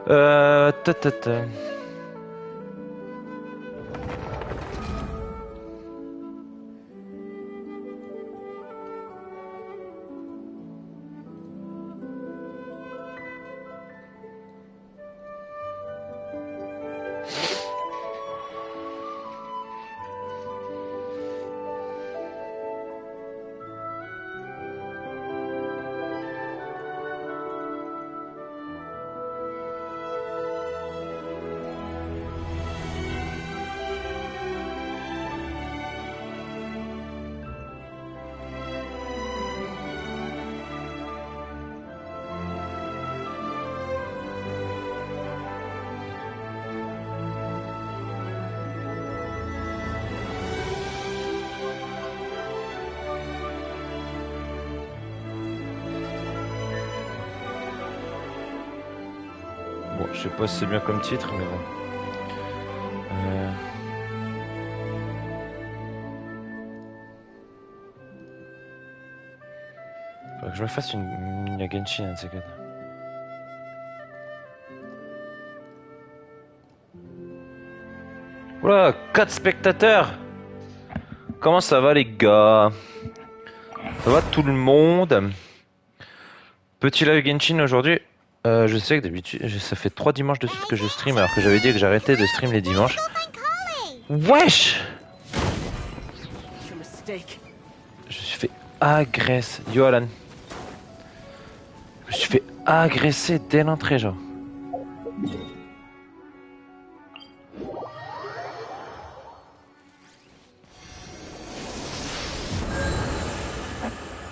Ta, ta, ta. Bon, je sais pas si c'est bien comme titre, mais bon. Faudrait que je me fasse une Genshin, un de ces quatre. Oula, 4 spectateurs! Comment ça va les gars? Ça va tout le monde? Petit live Genshin aujourd'hui. Je sais que d'habitude, ça fait 3 dimanches de suite que je stream alors que j'avais dit que j'arrêtais de stream les dimanches. Wesh! Je me suis fait agresser. Yo Alan. Je me suis fait agresser dès l'entrée genre.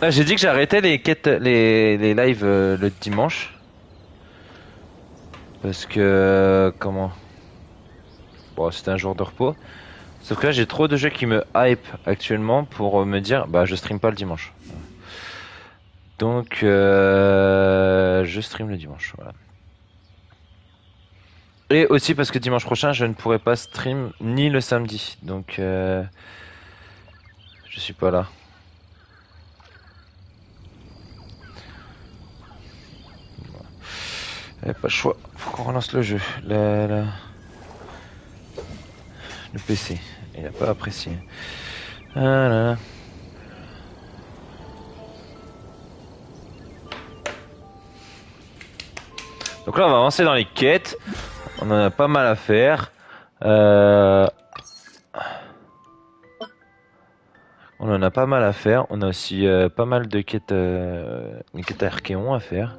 Ah, j'ai dit que j'arrêtais les quêtes, les lives le dimanche. Parce que... comment? Bon, c'était un jour de repos. Sauf que là, j'ai trop de jeux qui me hype actuellement pour me dire, bah, je stream pas le dimanche. Donc, je stream le dimanche, voilà. Et aussi parce que dimanche prochain, je ne pourrai pas stream ni le samedi. Donc, je suis pas là. Pas le choix. Faut qu'on relance le jeu. Le PC. Il a pas apprécié. Voilà. Donc là, on va avancer dans les quêtes. On en a pas mal à faire. On en a pas mal à faire. On a aussi pas mal de quêtes, les quêtes Archéons à faire.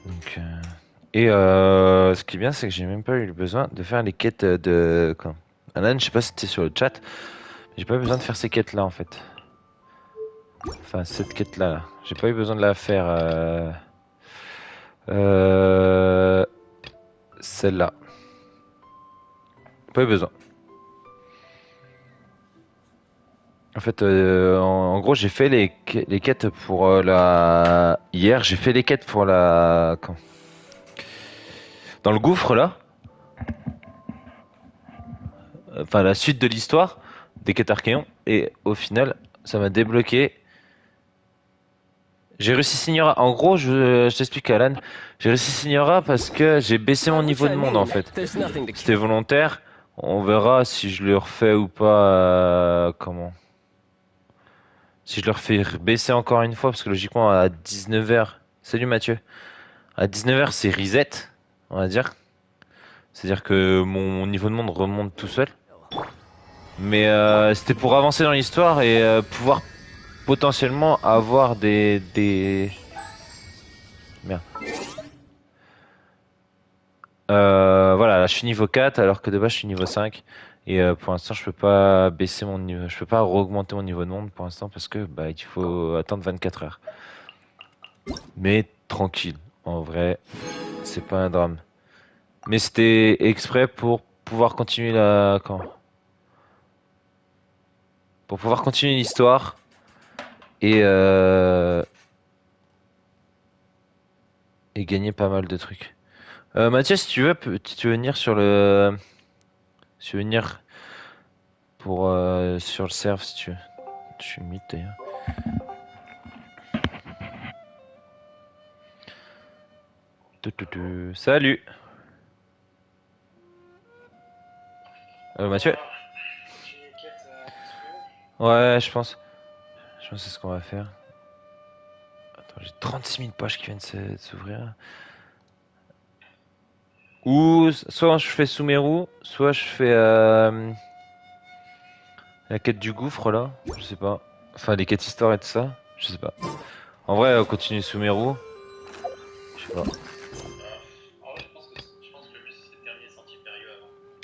Donc, et ce qui est bien, c'est que j'ai même pas eu le besoin de faire les quêtes de... Quand... Alan, je sais pas si t'es sur le chat. J'ai pas eu besoin de faire ces quêtes-là en fait. Enfin, cette quête-là. Là. J'ai pas eu besoin de la faire. Celle-là. Pas eu besoin. En fait, en gros, j'ai fait les quêtes pour la... Hier, j'ai fait les quêtes pour la... Quand... Dans le gouffre, là. Enfin, la suite de l'histoire des quêtes Archéons. Et au final, ça m'a débloqué. J'ai réussi Signora. En gros, je t'explique, Alan. J'ai réussi Signora parce que j'ai baissé mon niveau de monde, en fait. C'était volontaire. On verra si je le refais ou pas. Comment? Si je le refais baisser encore une fois, parce que logiquement, à 19h. Salut Mathieu. À 19h, c'est reset, on va dire. C'est-à-dire que mon niveau de monde remonte tout seul. Mais c'était pour avancer dans l'histoire et pouvoir potentiellement avoir des... Merde. Voilà, là je suis niveau 4 alors que de base je suis niveau 5. Et pour l'instant je peux pas baisser mon niveau, je peux pas augmenter mon niveau de monde pour l'instant parce que bah il faut attendre 24 heures. Mais tranquille, en vrai, c'est pas un drame. Mais c'était exprès pour pouvoir continuer la... Quand? Pour pouvoir continuer l'histoire et, et gagner pas mal de trucs. Mathieu, si tu veux, tu veux venir sur le... Si tu veux venir pour, sur le serve si tu veux. Je suis mythe d'ailleurs. Salut. Mathieu? Ouais, je pense. Je pense que c'est ce qu'on va faire. Attends, j'ai 36 000 pages qui viennent de s'ouvrir. Ou soit je fais Sumeru, soit je fais la quête du gouffre là. Je sais pas. Enfin, les quêtes histoire et tout ça. Je sais pas. En vrai, on continue Sumeru. Je sais pas.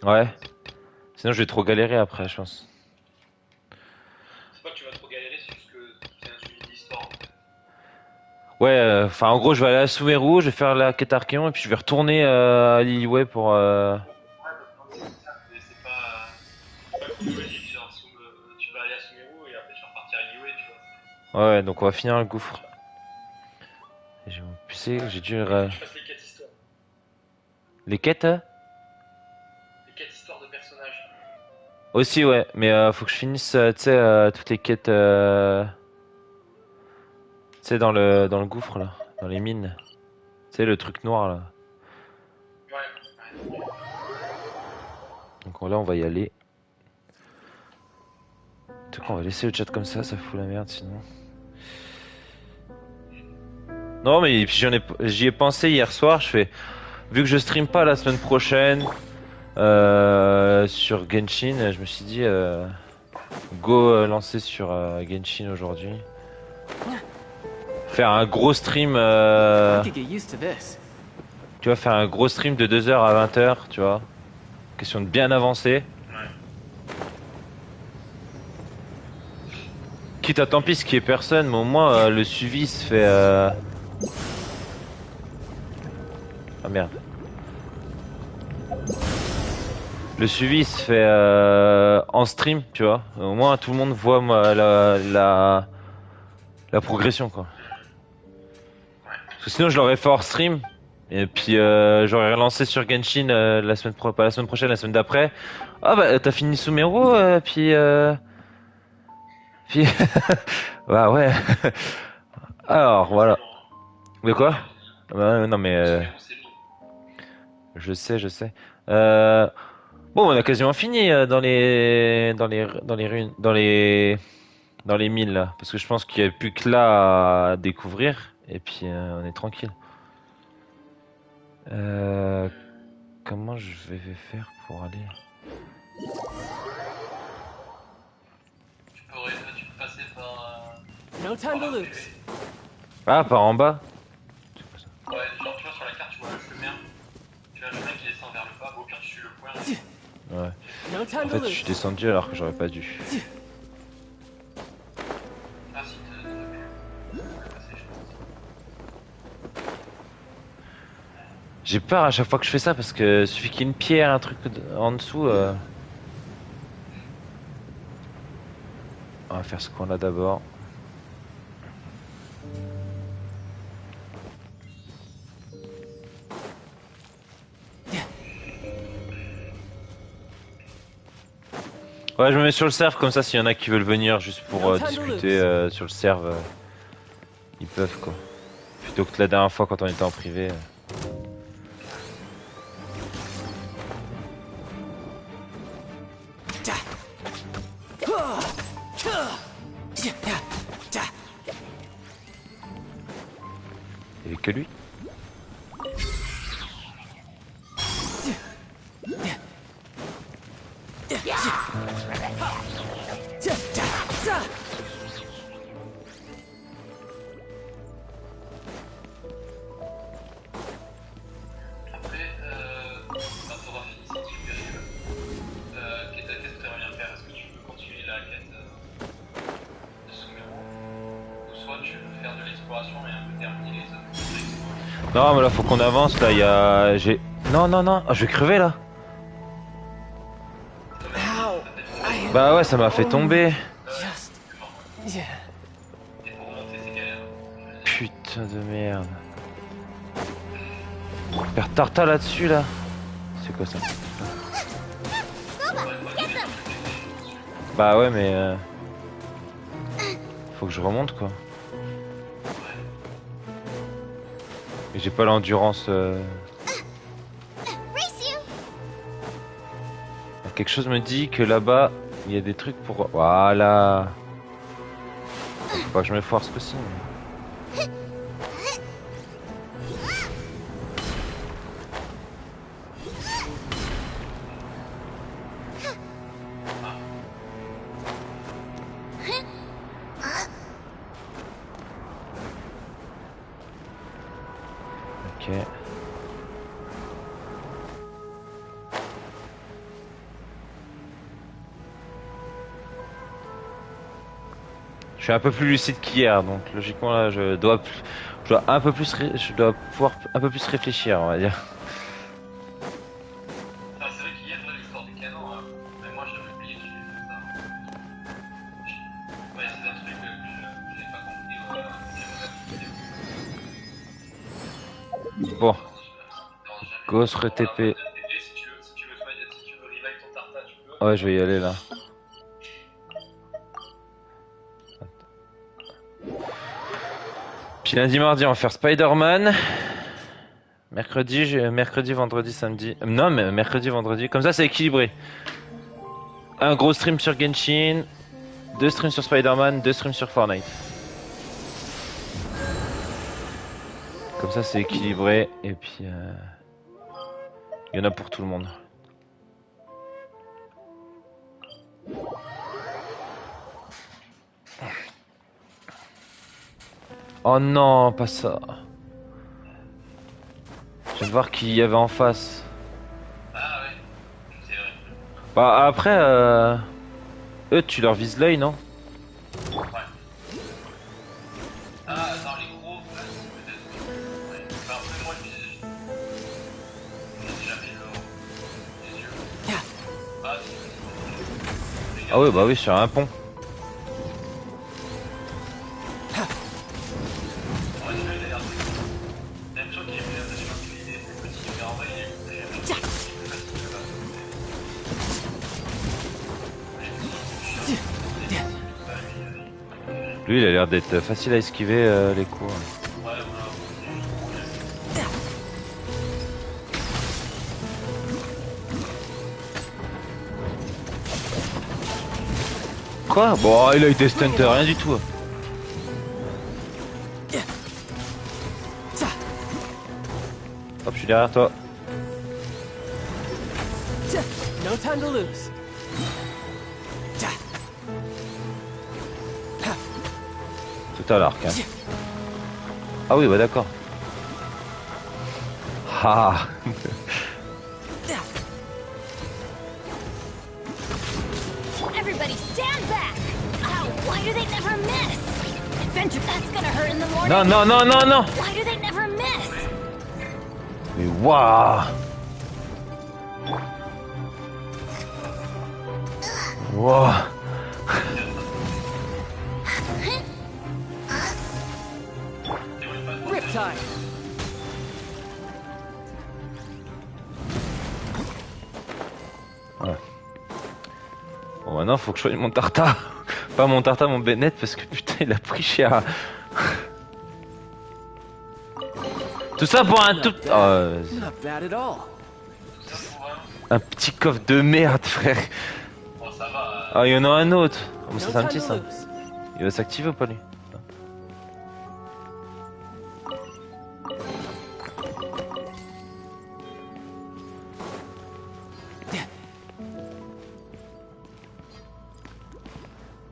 Ouais. Sinon, je vais trop galérer après, je pense. C'est pas que tu vas trop galérer, c'est juste que c'est un suivi d'histoire en fait. Ouais, enfin, en gros, je vais aller à Sumeru, je vais faire la quête Archéon et puis je vais retourner à Liliway pour. Ouais, bah, c'est ça, mais c'est pas chronologique, genre tu vas aller à Sumeru et après tu vas repartir à Liyue, tu vois. Ouais, donc on va finir le gouffre. J'ai mon PC, j'ai dû. Faut que tu fasses les quêtes histoire. Les quêtes? Les quêtes histoire de personnages. Aussi, ouais, mais faut que je finisse, tu sais, toutes les quêtes, tu sais, dans le gouffre là, dans les mines. Tu sais, le truc noir là. Ouais. Donc là, on va y aller. En tout cas, on va laisser le chat comme ça fout la merde sinon. Non, mais puis j'y ai pensé hier soir. Je fais, vu que je stream pas la semaine prochaine sur Genshin, je me suis dit, go lancer sur Genshin aujourd'hui. Faire un gros stream. Tu vois, faire un gros stream de 2h à 20h, tu vois. Question de bien avancer. Quitte à tant pis ce qui est personne, mais au moins le suivi se fait. Ah merde. Le suivi se fait en stream, tu vois. Au moins tout le monde voit la progression, quoi. Parce que sinon je l'aurais fait hors stream. Et puis j'aurais relancé sur Genshin la semaine pas la semaine prochaine, la semaine d'après. Ah bah t'as fini Sumeru, puis bah ouais. Alors voilà. De quoi? Bah, non mais je sais, je sais. Euh, bon, on a quasiment fini dans les ruines, dans les mines là, parce que je pense qu'il n'y a plus que là à découvrir et puis on est tranquille. Euh, comment je vais faire pour aller? Tu peux passer par. No time to lose. Ah, par en bas? Ouais, genre tu vois sur la carte, tu vois le chemin. Tu vois le chemin qui descend vers le bas, au pire tu suis le point. Ouais. No time En to fait, je lose. suis descendu alors que j'aurais pas dû. Ah si, t'as passé, je pense. J'ai peur à chaque fois que je fais ça parce que suffit qu'il y ait une pierre, un truc en dessous. On va faire ce qu'on a d'abord. Ouais, je me mets sur le serve comme ça s'il y en a qui veulent venir juste pour discuter sur le serve, ils peuvent quoi. Plutôt que la dernière fois quand on était en privé. Il y avait que lui. Après, quand tu auras fini cette supérieure, qu'est-ce que tu aimerais bien faire? Est-ce que tu veux continuer la quête de Sumeru? Ou soit tu veux faire de l'exploration et un peu terminer les autres? Non mais là faut qu'on avance là, il y a... J'ai... Non non non, je vais crever là. Bah ouais ça m'a fait tomber. Putain de merde. Faire tarta là-dessus là. C'est quoi ça? Bah ouais mais... Faut que je remonte quoi. Et j'ai pas l'endurance. Quelque chose me dit que là-bas, il y a des trucs pour... Voilà. Faut pas que je me foire ce coup-ci. Ok. Je suis un peu plus lucide qu'hier, donc logiquement là, je dois un peu plus, je dois pouvoir un peu plus réfléchir, on va dire. Ah, c'est vrai qu'hier, là, l'histoire du canon, même moi j'avais oublié qu'il fallait faire ça. Ouais, c'est un truc que je n'ai pas compris. Bon, Non, jamais. Ghost Bon, là, TP. si tu veux revive ton tarta, tu peux. Ouais, je vais y aller là. Puis lundi, mardi, on va faire Spider-Man. Mercredi, vendredi, samedi. Non, mais mercredi, vendredi. Comme ça, c'est équilibré. Un gros stream sur Genshin, deux streams sur Spider-Man, deux streams sur Fortnite. Comme ça, c'est équilibré. Et puis, il y en a pour tout le monde. Oh non, pas ça. Je viens de voir qui y avait en face. Ah ouais, c'est vrai. Bah après, eux, tu leur vises l'œil, non? Ouais. Ah, dans les gros, là, peut-être. Ouais. Bah, après, moi, j'ai jamais les yeux. Ah, si. Ah oui, bah oui, sur un pont. Ouais, celui-là, il a l'air de... Même chose qui est plus impressionnant qu'il est plus petit, mais en vrai, il est plus facile que là. Lui, il a l'air d'être facile à esquiver les coups. Ouais, voilà. Quoi? Bon, il a été stunter, rien du tout. Hop, je suis derrière toi. No time to lose. Tout à l'arc. Hein. Ah oui, bah d'accord. Ah. Everybody stand back! Ow, why do they never miss? Adventure, that's gonna hurt in the morning. Non, non, non, non, non. Why do they never miss? Mais waouh. Waouh. Riptide. Ouais. Bon, maintenant, faut que je choisisse mon tartare. Pas mon tartare, mon Bennett, parce que putain, il a pris cher. Tout ça pour un tout... Not Oh, bad. vas-y. Not bad at all. Un petit coffre de merde, frère. Bon, ça va. Ah, il y en a un autre. Oh, mais No ça, c'est un time petit, to ça. lose. Il va s'activer ou pas, lui?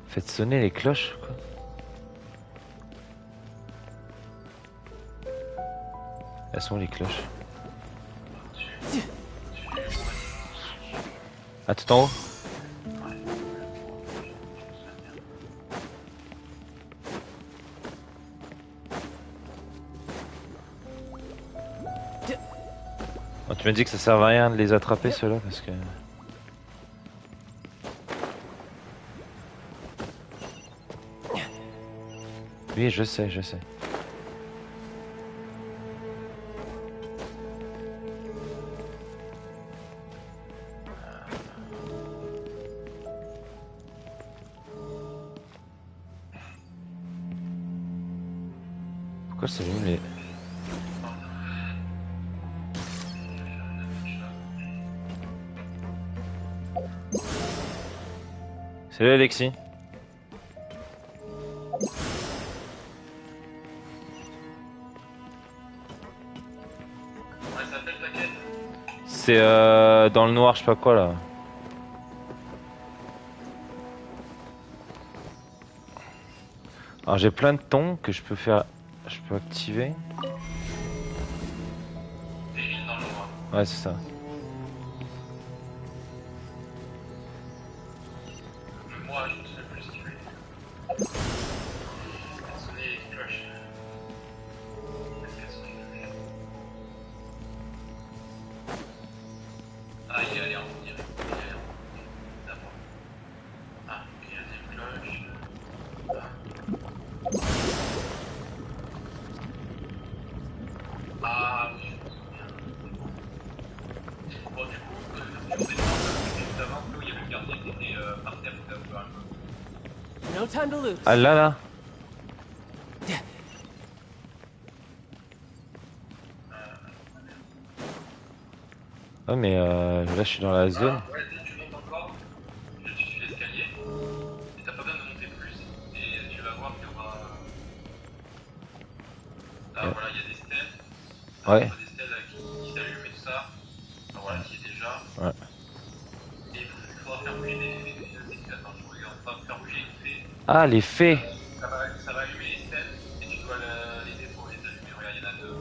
Faites sonner les cloches, quoi. Elles sont où, les cloches? Ah, tout en haut? Oh, tu m'as dit que ça servait à rien de les attraper, ceux-là, parce que... Oui, je sais, je sais. Pourquoi ça s'allume les... Salut Alexis. Ouais, ça s'appelle ta quête. C'est dans le noir, je sais pas quoi là. Alors j'ai plein de tons que je peux faire. Je peux activer. Des villes dans le noir. Ouais, c'est ça. Moi, je me suis le plus tué. Sonner les cloches. Est-ce qu'elles sont les cloches? Ah, il est allé en direct. Il est allé en d'abord. Ah, ok, il y a des cloches. Ah, oui, je me souviens. Bon, du coup, on descend juste avant où il y avait le gardien qui était par terre tout à l'heure. No time to lose. Ah là là. Ouais mais là je suis dans la zone. Ah, ouais, tu montes encore, tu suis l'escalier, et t'as pas besoin de monter plus, et tu vas voir qu'il y aura... Là, voilà, il y a des stèles, Ouais. des stèles qui s'allument et tout ça. Alors voilà, qui est déjà. Ouais. Et il faudra faire bouger les attends, je regarde pas, faire bouger une fée. Ah les fées. Ça va allumer les stèles, et tu dois l'aider pour les allumer. Regarde, il y en a deux.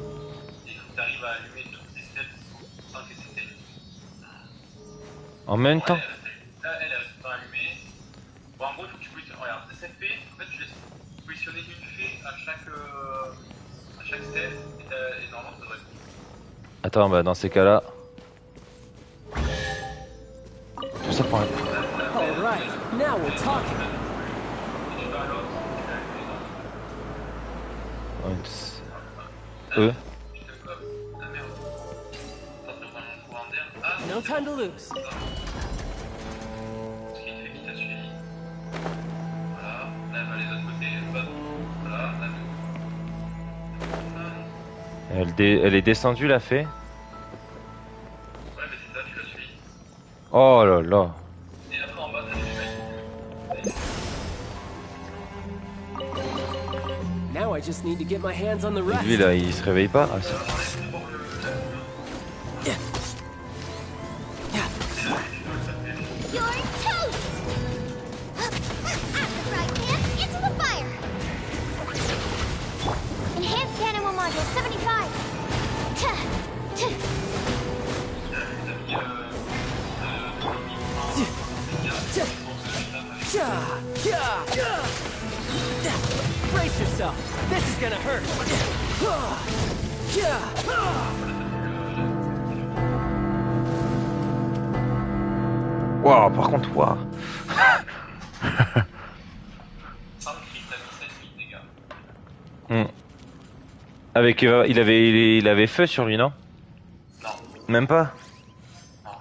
Et il faut que tu arrives à allumer toutes ces stèles sans qu'elles s'éteignent. En même Bon, temps. là, elle reste pas allumée. Bon, en gros, il faut que tu positionnes. Regarde, cette fée, en fait, tu laisses positionner une fée à chaque step, et normalement, ça devrait être bon. Attends, bah dans ces cas-là. Tout ça pour un. All right, now we're talking. Et tu vas à l'autre, tu vas allumer Ouais, dans eux. putain, hop, ah merde. Sortir dans mon courant d'air. Ah, No time to lose. ce qui est une fée qui t'a suivi. Voilà, là, elle va aller de l'autre côté, hop. Voilà, là, Elle est descendue la fée. ouais, mais c'est ça, tu la suis. Oh là là. Et après, en bas, t'as les feuilles. Now I just need to get my hands on the Et rest. lui là, il se réveille pas. Ah, si. You're toast! Right hand into the fire! Enhanced animal module 75! Brace yourself. This is gonna hurt. Waouh, par contre, waouh. 5 crit, t'as mis 7 de dégâts. Avec, il avait feu sur lui, non? Non, Même pas? non.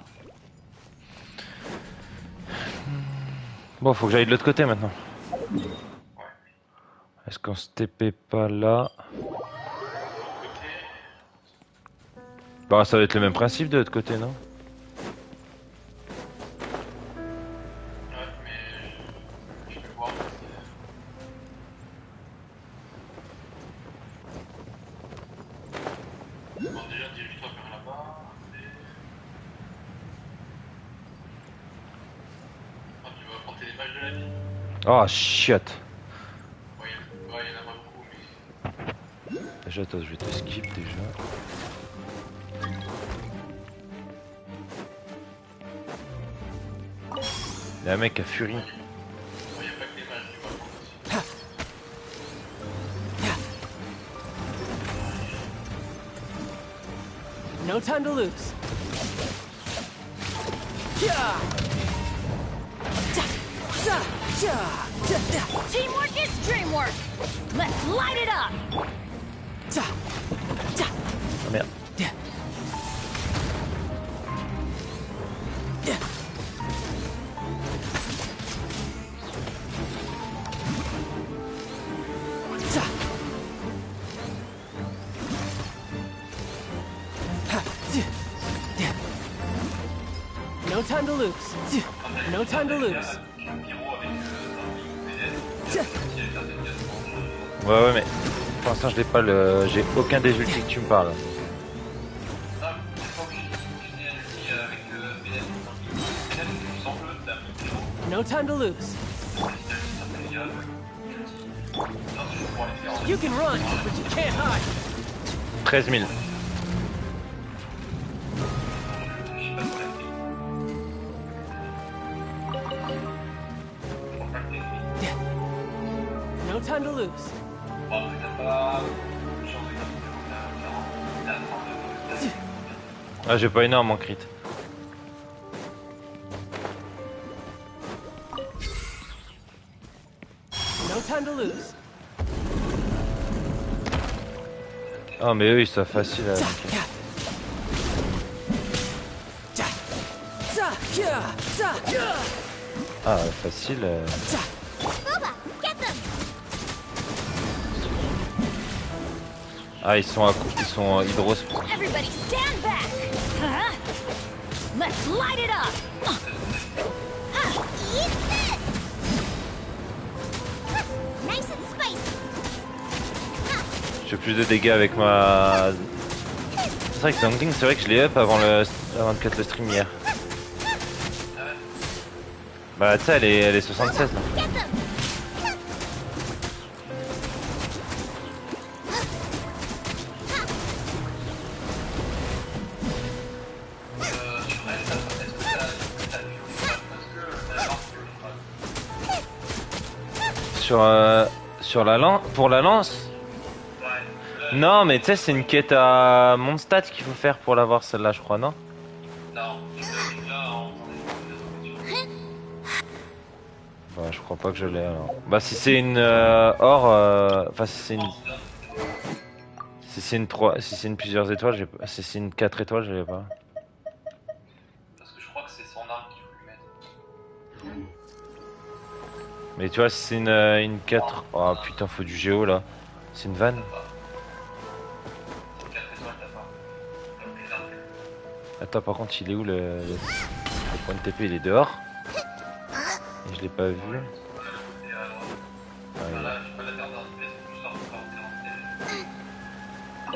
Bon, faut que j'aille de l'autre côté maintenant. Ouais. Est-ce qu'on se TP pas là? Côté. Bah, ça va être le même principe de l'autre côté, non? Ouais, mais je vais voir. Bon, déjà, dirige-toi vers là-bas. Ah, tu vas porter les pages de la vie. Oh, shit. Ouais, il y en a pas beaucoup, mais. Déjà, attends, je vais te skip déjà. Il y a un mec à furie. Bon, il n'y a pas que les mages, tu vas prendre aussi. No time to lose. Teamwork is dreamwork! Let's light it up! Ah merde. No time to lose. No time to lose. Pyro avec Ouais, mais pour l'instant, je l'ai pas le. J'ai aucun des ultis que tu me parles. No time to lose. You can run, but you can't hide. 13 000. No time to lose. Ah, j'ai pas énorme en crit. No time to lose. Oh, mais eux, ils sont faciles à niquer. Ah, facile. Booba, get them! Ah, ils sont hydros. Everybody stand back! Huh? Let's light it up! Eat this! Nice and spicy! Je fais plus de dégâts avec ma. C'est vrai que Zangling, c'est vrai que je l'ai up avant de cut le stream hier. Bah, tu sais, elle est 76 là. Get them! Sur la lance, pour la lance. Non, mais tu sais, c'est une quête à Mondstadt qu'il faut faire pour l'avoir celle-là, je crois, non? Non, Bah, je crois pas que je l'ai alors. Bah, si c'est une enfin, si c'est une. Si c'est une 3, si c'est une plusieurs étoiles, j'ai pas. Si c'est une 4 étoiles, je l'ai pas. parce que je crois que c'est son arme qu'il faut lui mettre. Mais tu vois, si c'est une 4. Oh putain, faut du géo là. C'est une vanne. C'est 4 étoiles, t'as pas. Donc, plus un plus. Attends, par contre, il est où le point de TP? Il est dehors. Et je l'ai pas vu. Et à droite. Ah, il est là. Voilà, j'ai pas la terre d'un pièce, c'est plus tard pour faire rentrer. Ok.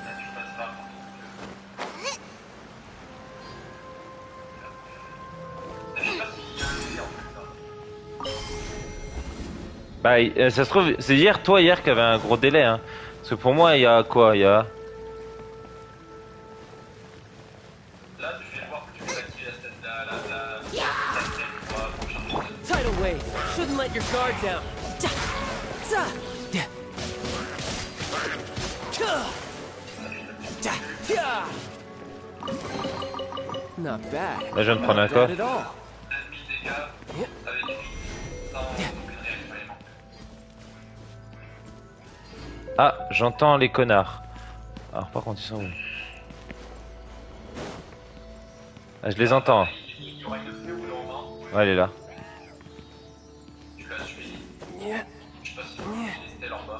Là, tu passeras pour ton jeu. Je sais pas s'il y a un délai en fait. Bah, ça se trouve, c'est hier, toi hier, qui avait un gros délai, hein. Parce que pour moi, il y a quoi? Il y a. Là, je vais voir que tu peux activer la scène pour charger. Tidal wave. Shouldn't let your guard down. Not bad. Là, je viens de prendre un Not bad coffre. at all. 1000 dégâts avec lui, sans aucune réaction élémentaire. Ah, j'entends les connards. Alors, par contre, ils sont où? Ah, je les entends. Il y aura une fée au bout d'un moment, Ouais, elle est là. tu la suis. Je sais pas si tu vois les stèles en bas.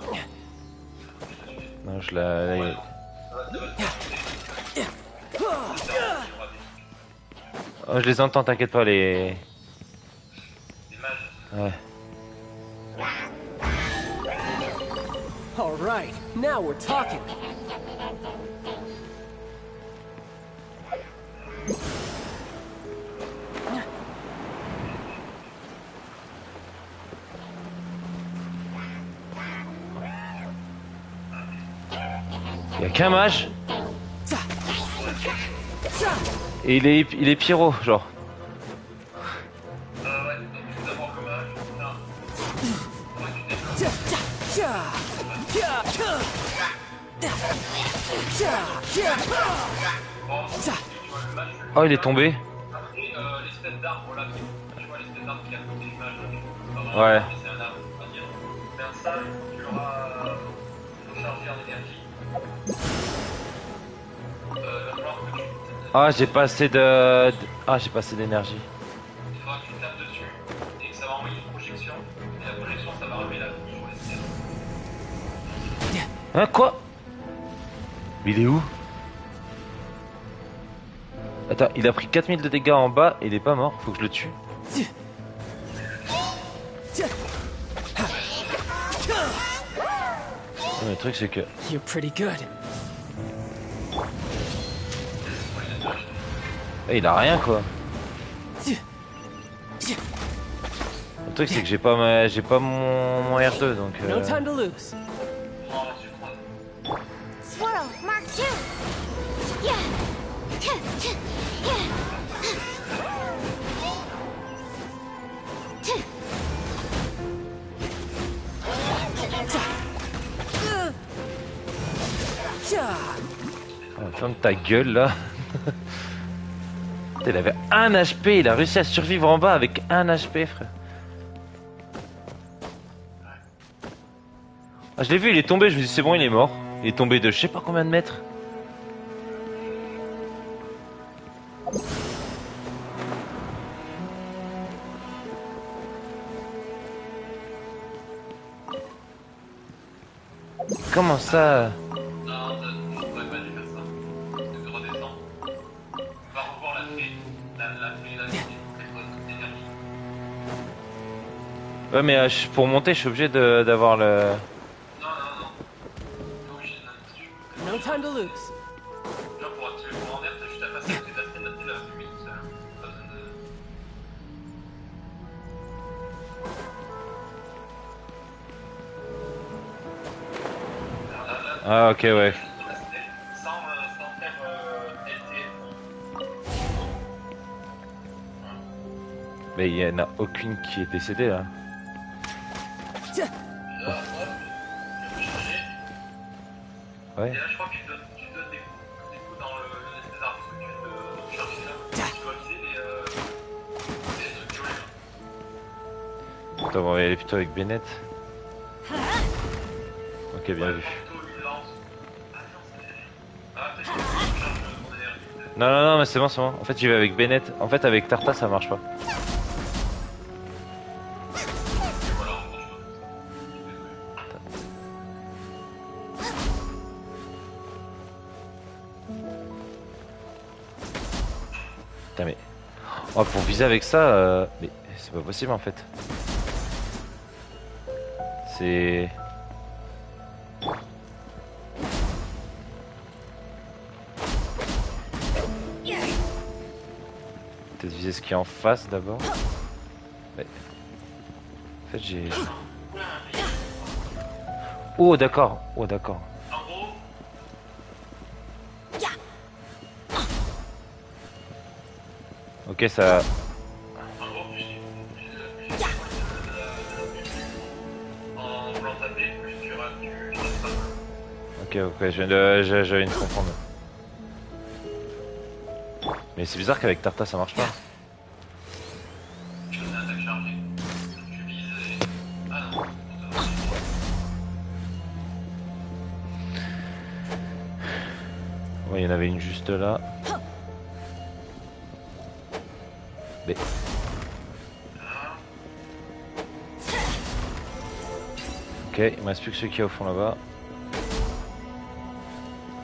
Non, je la. Oh, je les entends, t'inquiète pas, les. Les mages. Ouais. All right, now we're talking. Il y a qu'un mage. Et il est pyro, genre. Ouais, donc tu veux d'abord le mage. Là. Faudrait que tu développes. Bon, tu vois le mage. Oh, il est tombé. Après, l'espèce d'arbre là, tu vois l'espèce d'arbre qui est à côté du mage. Là, c'est pas Ouais. vraiment, mais c'est un arbre, on va dire. Faire ça, tu l'auras rechargé en énergie. Va falloir que tu. Ah, j'ai pas assez de. Ah, j'ai pas assez d'énergie. Il faudra que tu tapes dessus et que ça va envoyer une projection. Et la projection, ça va ramener la bouche sur les stèles. Hein, quoi? Il est où? Attends, il a pris 4000 de dégâts en bas et il est pas mort, faut que je le tue. Le truc c'est que... You're pretty good. Il a rien quoi. Le truc c'est que j'ai pas mon R2 donc... No time to lose. Swirl, Mark 2. Yeah. Oh, ferme ta gueule là. Il avait 1 HP, il a réussi à survivre en bas avec 1 HP frère. Ah, je l'ai vu, il est tombé, je me suis dit c'est bon il est mort. Il est tombé de je sais pas combien de mètres. Comment ça? Non, je pourrais pas lui faire ça. C'est de redescendre. On va revoir la fée. La fée, la fée, toute l'énergie. Ouais mais pour monter je suis obligé d'avoir le... Non, non, non. Non, je No time to lose. Genre pour activer le courant d'air, t'as juste à passer à côté de la scène, la fumée tout seul. Pas besoin de... Ah ok ouais. Sans faire LT. Mais il y en a aucune qui est décédée là. Là, hop, je peux charger. Ouais. Et là, je crois que tu donnes des coups dans l'espèce d'arbre que tu viens de charger là. Tu dois viser les trucs violets là. Attends, on va y aller plutôt avec Bennett. Ok, bien vu. Non, non, non, mais c'est bon, c'est bon. En fait, j'y vais avec Bennett. En fait, avec Tarta, ça marche pas. Putain, mais... Oh, pour viser avec ça, mais c'est pas possible, en fait. C'est... Peut-être viser ce qui est en face d'abord. Ouais. En fait j'ai... Oh d'accord, oh d'accord. Ok ça... Ok ok, je viens de comprendre. Mais c'est bizarre qu'avec Tarta ça marche pas. Ouais, il y en avait une juste là. Mais... Ok, il me reste plus que celui qui est au fond là-bas.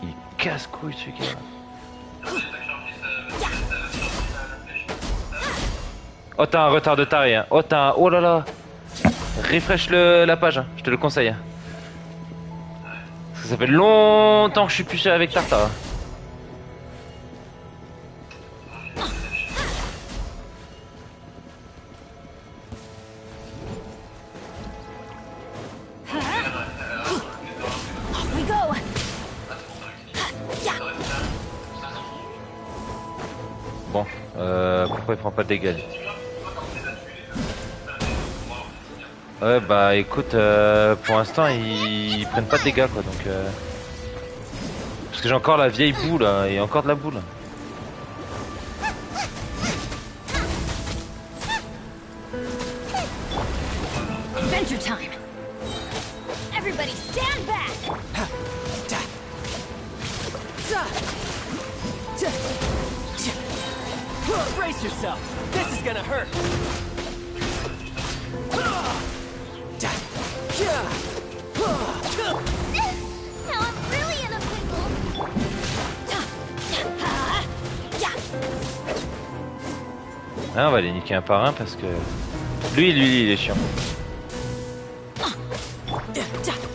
Il casse couille celui qui est là. Oh t'as un retard de taré hein. Oh t'as un... Oh là là. Refresh la page hein. Je te le conseille hein. Parce que ça fait longtemps que je suis plus avec Tarta hein. Bon, pourquoi il prend pas de dégâts? Ouais bah écoute, pour l'instant ils prennent pas de dégâts quoi donc... Parce que j'ai encore la vieille boue là, et encore de la boule. Adventure time. Everybody stand back. Brace yourself. This is gonna hurt. Now I'm really in a pickle. Ah, on va les niquer un par un parce que... Lui il est chiant.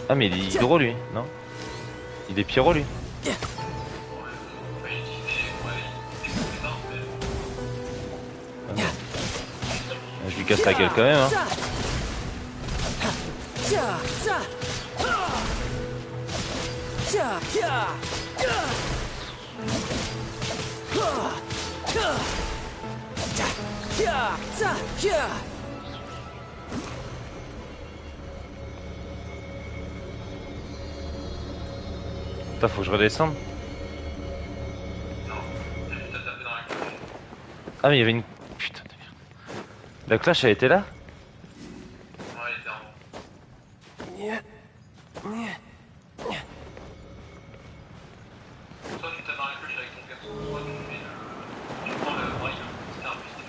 Ah mais il est hydro lui, non? Il est pyro lui. Ouais, j'ai dit des compétences, mais Je lui casse la gueule quand même hein. Putain, faut que je redescende. non, j'ai juste à taper dans la cloche. Ah mais il y avait une... Putain de merde. La cloche elle était là? Ouais, il était en haut. Soit tu tapes dans la cloche avec ton perso, soit tu fais tu prends le braille, c'est un plus tu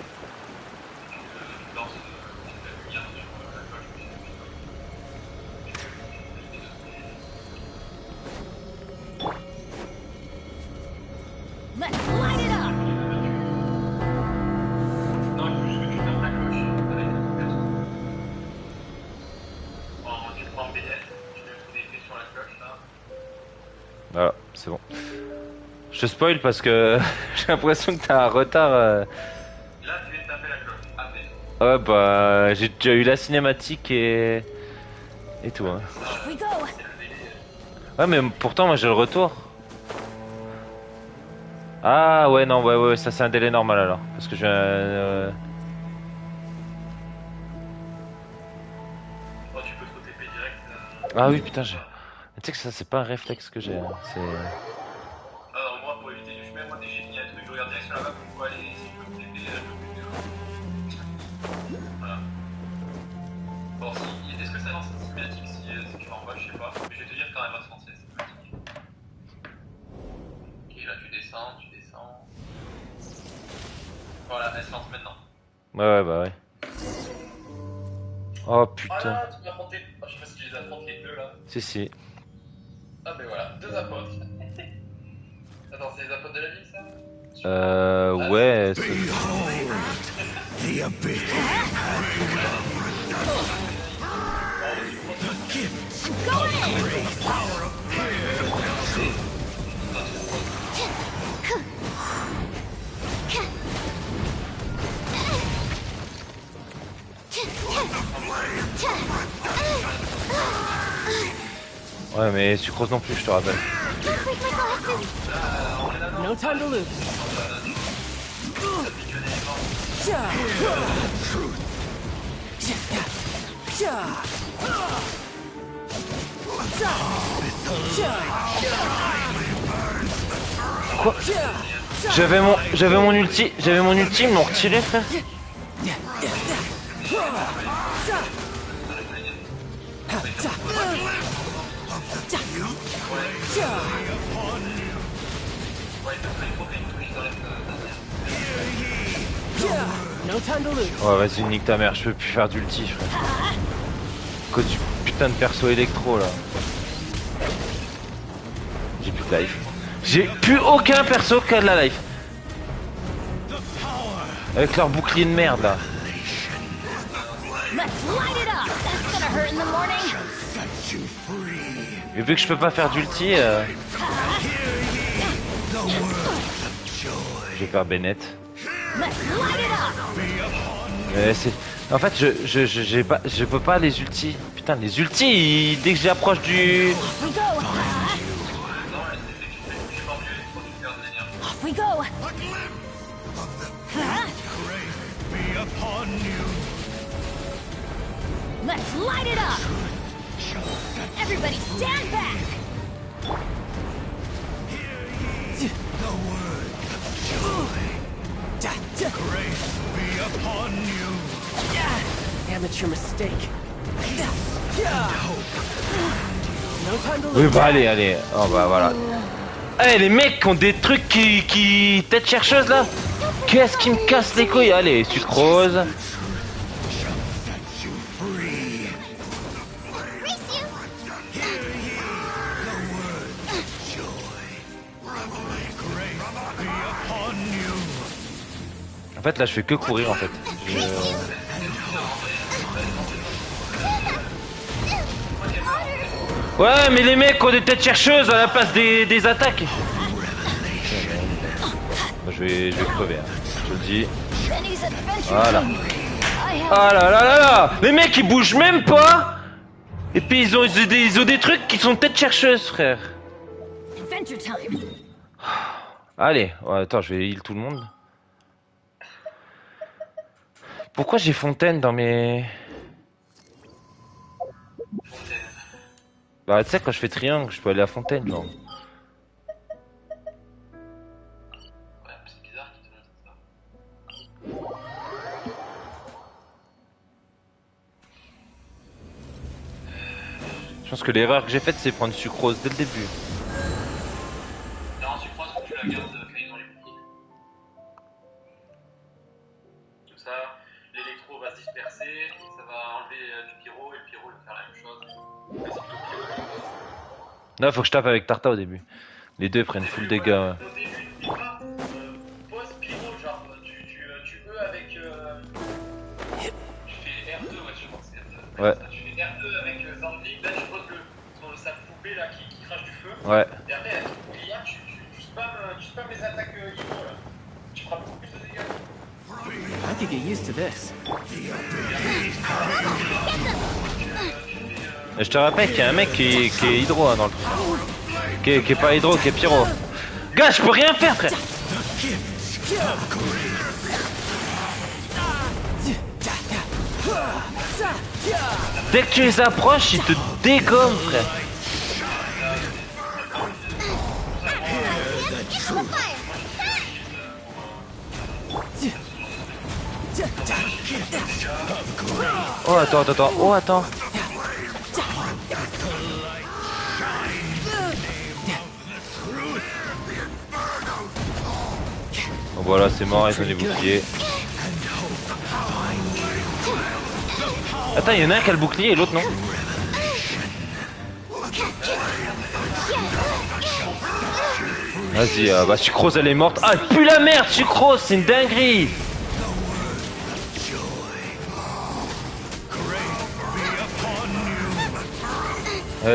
lances tu fais la lumière sur la cloche, puis Let's light it up! non, il faut juste que tu tapes la cloche avec ton perso. Tu prends en BS, tu mets des effets sur la cloche là. Voilà, c'est bon. Je te spoil parce que j'ai l'impression que t'as un retard. Là, tu viens de taper la cloche. Après. Ouais bah j'ai déjà eu la cinématique et tout hein. Off we go! C'est le délai. Ouais mais pourtant moi j'ai le retour. Ah ouais non ouais ça c'est un délai normal alors parce que je Oh, tu peux te TP direct. Ah oui putain j'ai... Tu sais que ça c'est pas un réflexe que j'ai hein. C'est... Alors, moi, pour éviter du chemin, moi, dès que j'ai fini un truc, je regarde direct sur la map pour quoi aller. Si je peux me TP, je peux me TP. Voilà. Bon, est-ce que ça lance une cinématique si tu l'envoies, je sais pas. Mais je vais te dire quand elle va se lancer la cinématique. Ok, là, tu descends, tu descends. Voilà, elle se lance maintenant. Ouais bah ouais. Oh Ah putain. là, tu peux affronter. Oh, je sais pas si tu les affrontes les deux là. Si si. Ah, ben voilà, deux apôtres. Attends, c'est les apôtres de la ville ça? Ouais. Ouais mais sucrose non plus je te rappelle. Don't break my glasses! No time to lose. Quoi? J'avais mon ulti, ils m'ont retiré frère. No time to lose. Ouais vas-y nique ta mère, je peux plus faire d'ulti frère. Cause du putain de perso électro là. J'ai plus de life. J'ai plus aucun perso qui a de la life. Avec leur bouclier de merde là. Let's light it up! That's gonna hurt in the morning! Et vu que je peux pas faire d'ulti, je vais faire Bennett. Let's light it up! Mais c'est... En fait, je peux pas les ultis. Putain, les ultis, dès que j'approche du... Off we go! Off we go! Let's light it up! Everybody stand back! Amateur mistake. No time to Oui, lose. bah allez. Oh bah voilà. Eh, les mecs qui ont des trucs qui... Tête chercheuse là. Qu'est-ce qui me casse les couilles? Allez, sucrose. Race you! En fait, là, je fais que courir en fait. Ouais, mais les mecs ont des têtes chercheuses à la place des attaques. Bah, je vais crever, hein. Je te le dis. Benny's adventure Voilà. time. I have Ah là là là là. Les mecs ils bougent même pas. Et puis ils ont des trucs qui sont têtes chercheuses, frère. adventure time. Allez, ouais, attends, je vais heal tout le monde. Pourquoi j'ai fontaine dans mes... Fontaine. Bah tu sais quand je fais triangle, je peux aller à fontaine, genre. Ouais, c'est bizarre qu'il te montre ça. Je pense que l'erreur que j'ai faite c'est prendre sucrose dès le début. Non, tu crois que tu la gardes quand ils ont les boucliers. Comme ça, l'électro va se disperser, ça va enlever du pyro et le pyro va faire la même chose. Là, c'est plutôt pyro qui bosse. Là faut que je tape avec Tarta au début. Les deux prennent full dégâts. Ouais. Au début, n'oublie pas, pose pyro, genre tu E avec. Tu fais R2, ouais, je pense que c'est R2. Ouais. Tu fais R2 avec Zandling, là tu poses sa poupée là qui crache du feu. Ouais. Et après, avec ton bouclier, tu spams les attaques hydro là. Tu feras beaucoup plus de dégâts. I could get used to this. Et je te rappelle qu'il y a un mec qui est hydro hein, dans le truc. Qui est pas hydro, qui est pyro. Gars, je peux rien faire, frère. Dès que tu les approches, ils te dégomment, frère. It's on fire. Oh, attends. Oh, attends. Bon, voilà, c'est mort, ils ont des boucliers. Attends, il y en a un qui a le bouclier et l'autre non. Vas-y, bah Sucrose elle est morte. Ah, elle pue la merde, Sucrose, c'est une dinguerie.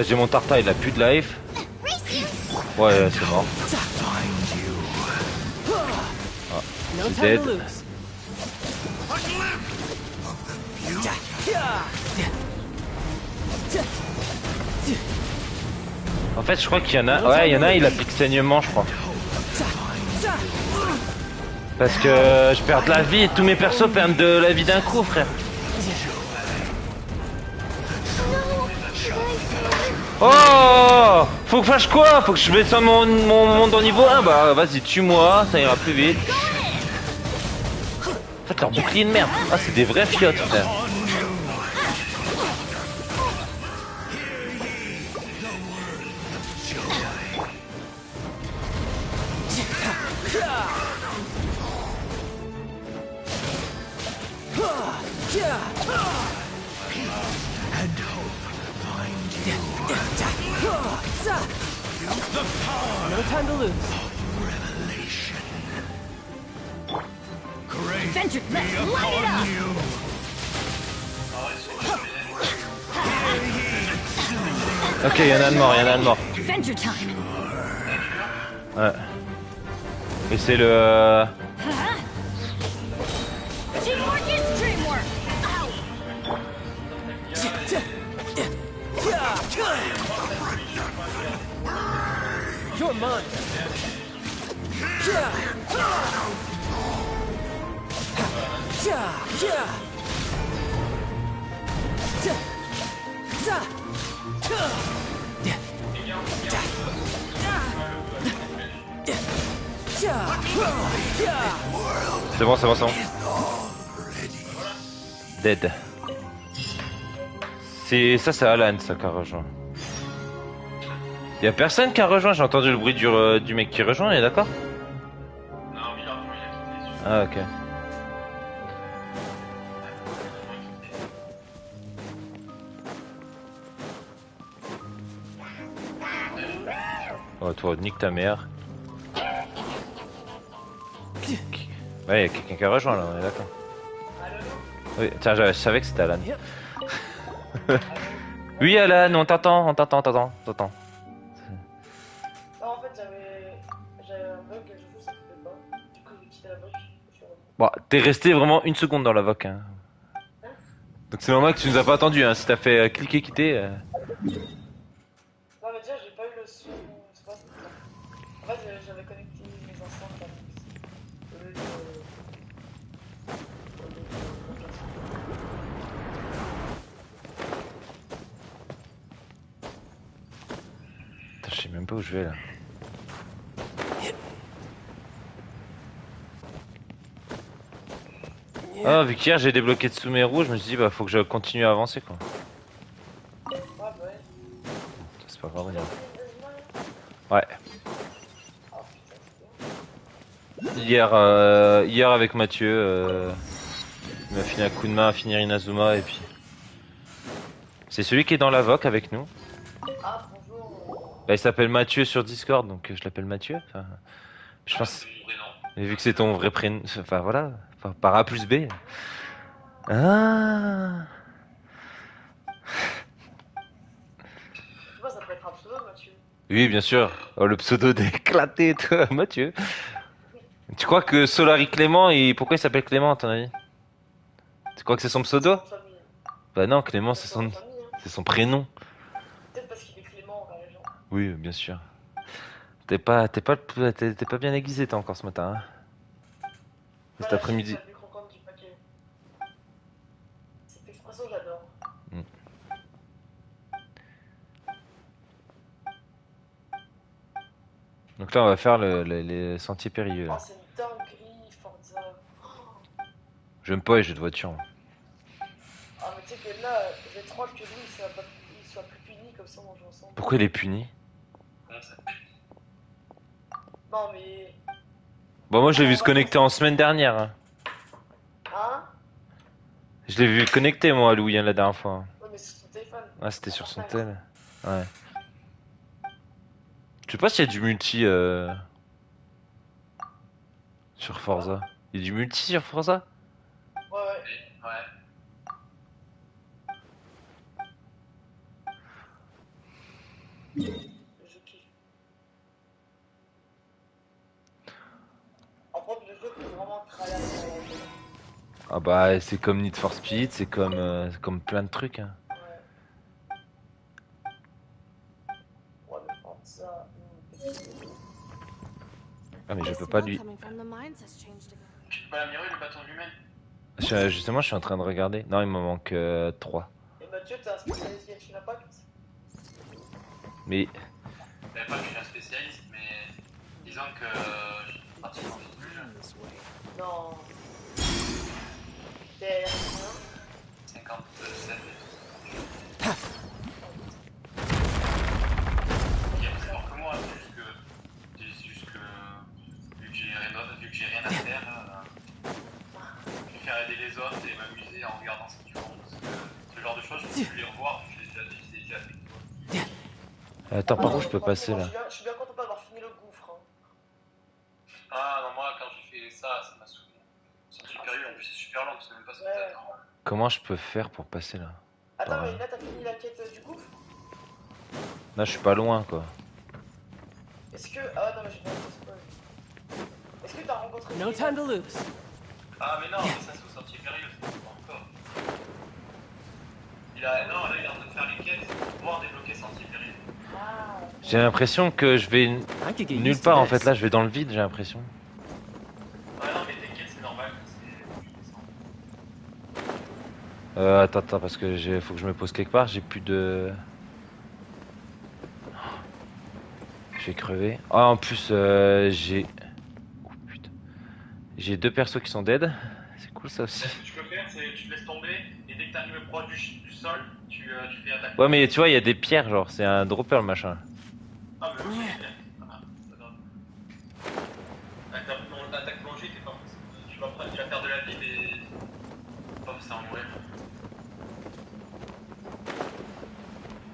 J'ai mon Tarta, il a plus de life. Ouais, c'est mort. Ah, No c'est time dead. to lose. En fait, je crois qu'il y en a. Ouais, il y en a un, il applique saignement, je crois. Parce que je perds de la vie et tous mes persos perdent de la vie d'un coup, frère. Oh! Faut que je fasse quoi? Faut que je descende mon monde au niveau 1? Bah vas-y, tue-moi, ça ira plus vite. En fait, leur bouclier de merde. Ah, c'est des vrais fiottes, frère. No time to lose. Adventure, let's light it up. Ok, y'en a un de mort, y'en a un de mort. Adventure time. Ouais. Et c'est le... Teamwork is dreamwork. Ow. You're mine. C'est bon, c'est bon, c'est bon. Dead. C'est Alan, ça, qui a rejoint. Y'a personne qui a rejoint, j'ai entendu le bruit du mec qui rejoint, il est d'accord? Non, mais il a quitté. Ah, ok. Oh, toi, nique ta mère. Ouais, y'a quelqu'un qui a rejoint là, on est d'accord. Oui, tiens, je savais que c'était Alan. Oui, Alan, on t'entend, on t'entend, t'entend. Non, en fait, j'avais un bug et du coup, ça pouvait pas. Du coup, j'ai quitté la boîte, je suis revenu. Bon, t'es resté vraiment une seconde dans la voc, hein. Hein? Donc c'est normal que tu nous as pas attendu, hein. Si t'as fait cliquer, quitter. Non, mais déjà, j'ai pas eu le son. C'est pas ça. En fait, j'avais connecté mes enceintes à mon PC. Au lieu de. Au lieu de l'emplacement. Putain, je sais même pas où je vais là. Ah, vu qu'hier j'ai débloqué Tsumero, je me suis dit bah faut que je continue à avancer quoi. Ouais, bah ouais. C'est pas grave, Tu on y l'as va. fini le Zuma, là? Ouais. Ah putain, c'est bien. Hier avec Mathieu, il m'a fini un coup de main à finir Inazuma et puis. C'est celui qui est dans la voc avec nous. Ah, bonjour. Bah, il s'appelle Mathieu sur Discord, donc je l'appelle Mathieu. Enfin, je Ah, pense. c'est mon vrai nom. Et vu que c'est ton vrai prénom, enfin voilà, enfin, par A plus B. Ah. Je sais pas, ça peut être un pseudo, Mathieu. Oui, bien sûr. Oh, le pseudo d'éclaté, toi, Mathieu. Tu crois que Solari Clément, pourquoi il s'appelle Clément, à ton avis? Tu crois que c'est son C'est son pseudo? nom de famille. Bah non, Clément, C'est son nom de famille, hein. c'est son prénom. Peut-être parce qu'il est clément envers les gens. Oui, bien sûr. T'es pas bien aiguisé, toi, encore ce matin, hein. Pas Cet la chips après-midi. la plus croquante du paquet. Cette expression, j'adore. Hmm. Donc là, on va faire les sentiers périlleux, Oh, là. c'est une dinguerie, Forza. Oh. J'aime pas les jeux de voiture. Ah, mais tu sais que là, j'ai trop hâte que lui, il soit plus puni, comme ça on joue ensemble. Pourquoi il est puni? Comment ça? Non, mais. Bon, moi, je l'ai vu En se vacances. connecter en semaine dernière, hein. Hein? Je l'ai vu connecter, moi, à Louis, hein, la dernière fois. Ouais, mais sur son téléphone. Ah, c'était En sur son Fortnite. tel. Ouais. Je sais pas s'il y a du multi sur Forza. Il y a du multi sur Forza? Ouais, ouais. Ouais. Je kiffe. En fait, le jeu peut vraiment tryhard dans la vie. Ah bah, c'est comme Need for Speed, c'est comme plein de trucs, hein. Ouais. Ouais, mais Forza. Ah, mais je The peux pas smell lui. coming from the mines has changed again. Tu peux pas améliorer le bâton lui-même? Justement, je suis en train de regarder. Non, il m'en manque 3. Et Mathieu, t'es un spécialiste Genshin Impact? Mais Ben, pas que je suis un spécialiste, mais disons que j'ai pratiquement fini le jeu. This way. Non. T'es combien? 57 et tout. Il est plus fort que moi, c'est juste que vu que j'ai rien à faire, je préfère aider les autres et m'amuser en regardant ce qu'ils font. Parce que ce genre de choses, je peux plus les revoir, je les ai déjà fait. attends, par où je non, peux par contre, passer moi, là? je suis bien content d'avoir fini le gouffre. Hein. Ah non, moi quand j'ai fait ça, ça m'a saoulé. Sortie période, en plus c'est super long, tu sais même pas ce que Ouais. t'attends. Comment je peux faire pour passer là? Attends, Par mais là, t'as fini la quête du gouffre? Là, je suis pas loin quoi. Est-ce que. Ah non, mais j'ai pas envie de spoil. Est-ce que t'as rencontré. No time to lose. Ah mais non, mais ça c'est aux sorties périlleuses, c'est pas encore. Non, là il est en train de faire les quêtes pour pouvoir débloquer sortie périlleuse. Ah. J'ai l'impression que je vais I could get nulle used to part en fait. this. Là, je vais dans le vide, j'ai l'impression. Ouais non mais tes quêtes c'est normal, c'est... Attends, parce que faut que je me pose quelque part. J'ai plus de. Je vais crever. Ah, en plus, j'ai. Oh putain. J'ai 2 persos qui sont dead. C'est cool ça aussi. Ce que tu peux faire, c'est tu te laisses tomber et dès que t'arrives proche du sol, tu fais attaque. Ouais, mais tu vois, il y a des pierres, genre, c'est un dropper le machin. Ah mais ok, ah, c'est pas grave. L'attaque plongée, t'es pas... tu vas perdre de la vie mais... pas ça en mourir.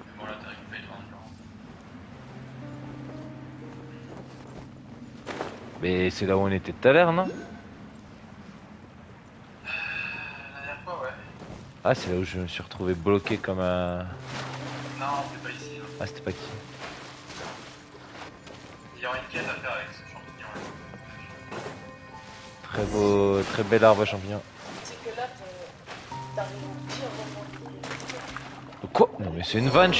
Mais bon là t'as récupéré toi encore. Mais c'est là où on était tout à l'heure, non? La dernière fois ouais. Ah, c'est là où je me suis retrouvé bloqué comme un. Non, c'est pas ici. Hein. Ah, c'était pas qui. Il y aura une quête à faire avec ce champignon là. Très beau, très bel arbre à champignons. C'est que là, t'arrives au pire moment du Quoi? Non mais c'est une vanne.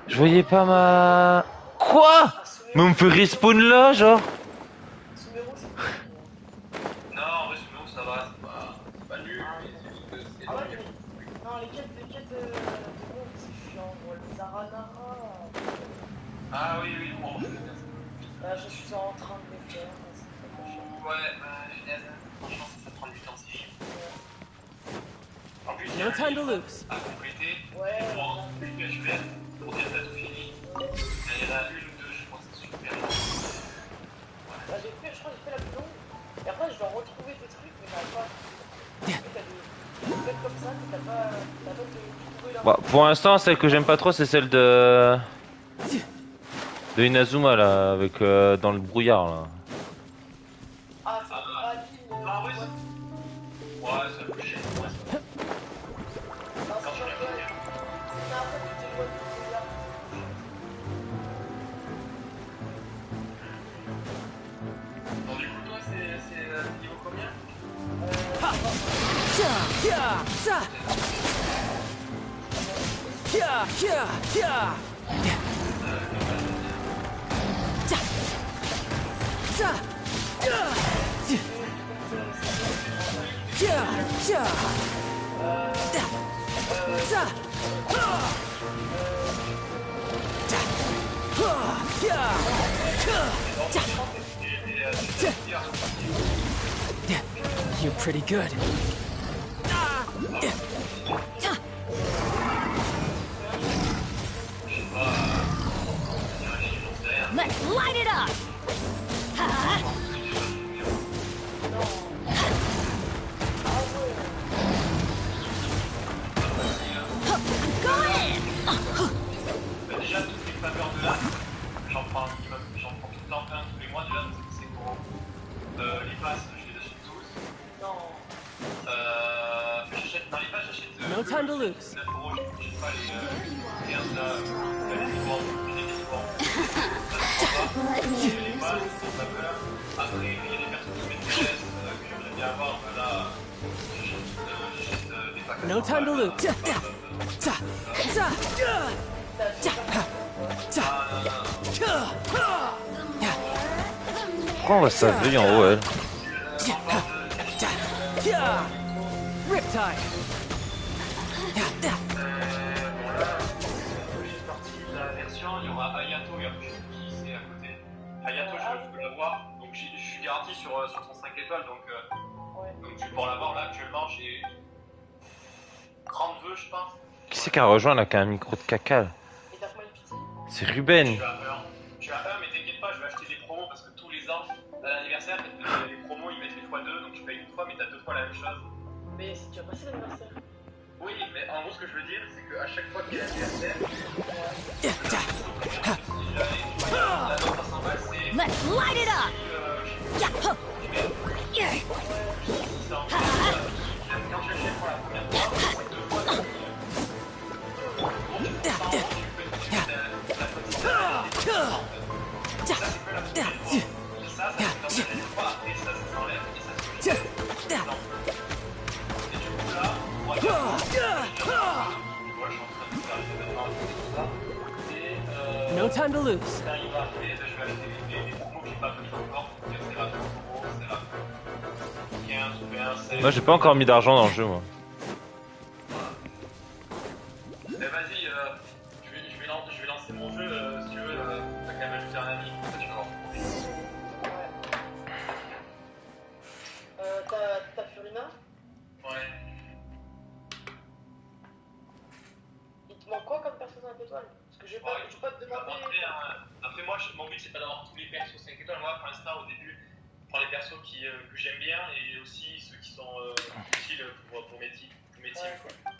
Je voyais pas ma... Quoi? Mais on me fait respawn là, genre? Sumero, c'est cool. Non, en vrai, sinon ça va, c'est pas nul, mais c'est juste que c'est Ah ouais, long. mais... Non, les quêtes de monde, c'est chiant. Bon, les Aranara... Ah oui, oui, bon, je fais bien ça. Là, je suis en train de les faire, c'est pas chiant. Ouais, génial. Franchement, ça prend du temps, c'est chiant. En plus, il y a No un time to livre lose. à compléter Ouais, pour plus PHP, pour dire que t'as tout fini. Il y en a une ou deux, je pense, c'est super. bah, je crois que j'ai fait la plus longue. Et après, je dois retrouver des trucs, mais j'arrive pas. T'as des trucs comme ça que t'as pas de trouver là. Bah, pour l'instant, celle que j'aime pas trop, c'est celle de Inazuma là, avec dans le brouillard là. Ah, c'est pas l'île. Ah ouais, ouais, ça me chier. Ouais, ça. Non, Quand c'est je genre viens que... de dire. Non, après, tu t'éloignes du brouillard. Bon, du coup, toi, c'est niveau combien? You're pretty good. Let's light it up! Ha! Go in! Bah, déjà, toutes les faveurs de l'âme, j'en prends un minimum, j'en prends tout le temps un tous les mois, déjà, donc c'est gros. Les passes, je les achète tous. Non. J'achète dans les passes, j'achète. No time to lose. 9 euros, j'achète pas les 15 là, les découvres, les découvres. Les passes, les faveurs. Après, il y a des personnes qui m'intéressent, que j'aimerais bien avoir, bah là, j'achète des packs. No time to lose. Pourquoi on va s'aveiller en haut elle? Riptide. J'ai parti de la version, il y aura Ayato et après je sais qui c'est à côté. Ayato, je peux l'avoir, donc je suis garanti sur son 5 étoiles, donc je vais pouvoir l'avoir là actuellement. J'ai 30 vœux, je pense. Qui c'est qui a rejoint là, qui a un micro de caca là? Et t'as combien de pitié? C'est Je Ruben. suis à 1. Je suis à 1, mais t'inquiète pas, je vais acheter des promos parce que tous les ans, à l'anniversaire, les promos ils mettent les x2, donc tu payes une fois, mais t'as deux fois la même chose. Mais si tu as passé l'anniversaire. Oui, mais en gros, ce que je veux dire, c'est qu'à chaque fois qu'il y a l'anniversaire, la note à 100 balles, c'est. Let's light it up! Yeah. Huh. Yeah. Quand tu achètes pour la première fois, c'est deux fois le prix. Donc, tu peux pas en gros, tu peux la quantité. Ça, c'est que la première fois. Et ça t'embête une fois, après, ça s'enlève et ça se fait. Et du coup, là, moi, tu vois, je suis en train de faire les événements et tout ça. Et No time to lose. quand il va arriver, je vais acheter des promos que j'ai pas pris encore. Donc, c'est là 30 euros, c'est là 15 ou 20, c'est. Moi j'ai pas encore mis d'argent dans le jeu moi. Mais vas-y, je vais lancer mon jeu, si tu veux, t'as quand même ajouté un ami, ça tu vas voir. T'as Furina? Ouais. Il te manque quoi comme perso 5 étoiles? Parce que je vais pas te demander. Après moi, mon but c'est pas d'avoir tous les persos 5 étoiles. Moi, pour l'instant, au début, je prends les persos que j'aime bien et aussi ceux qui sont utiles pour mes teams. Quoi.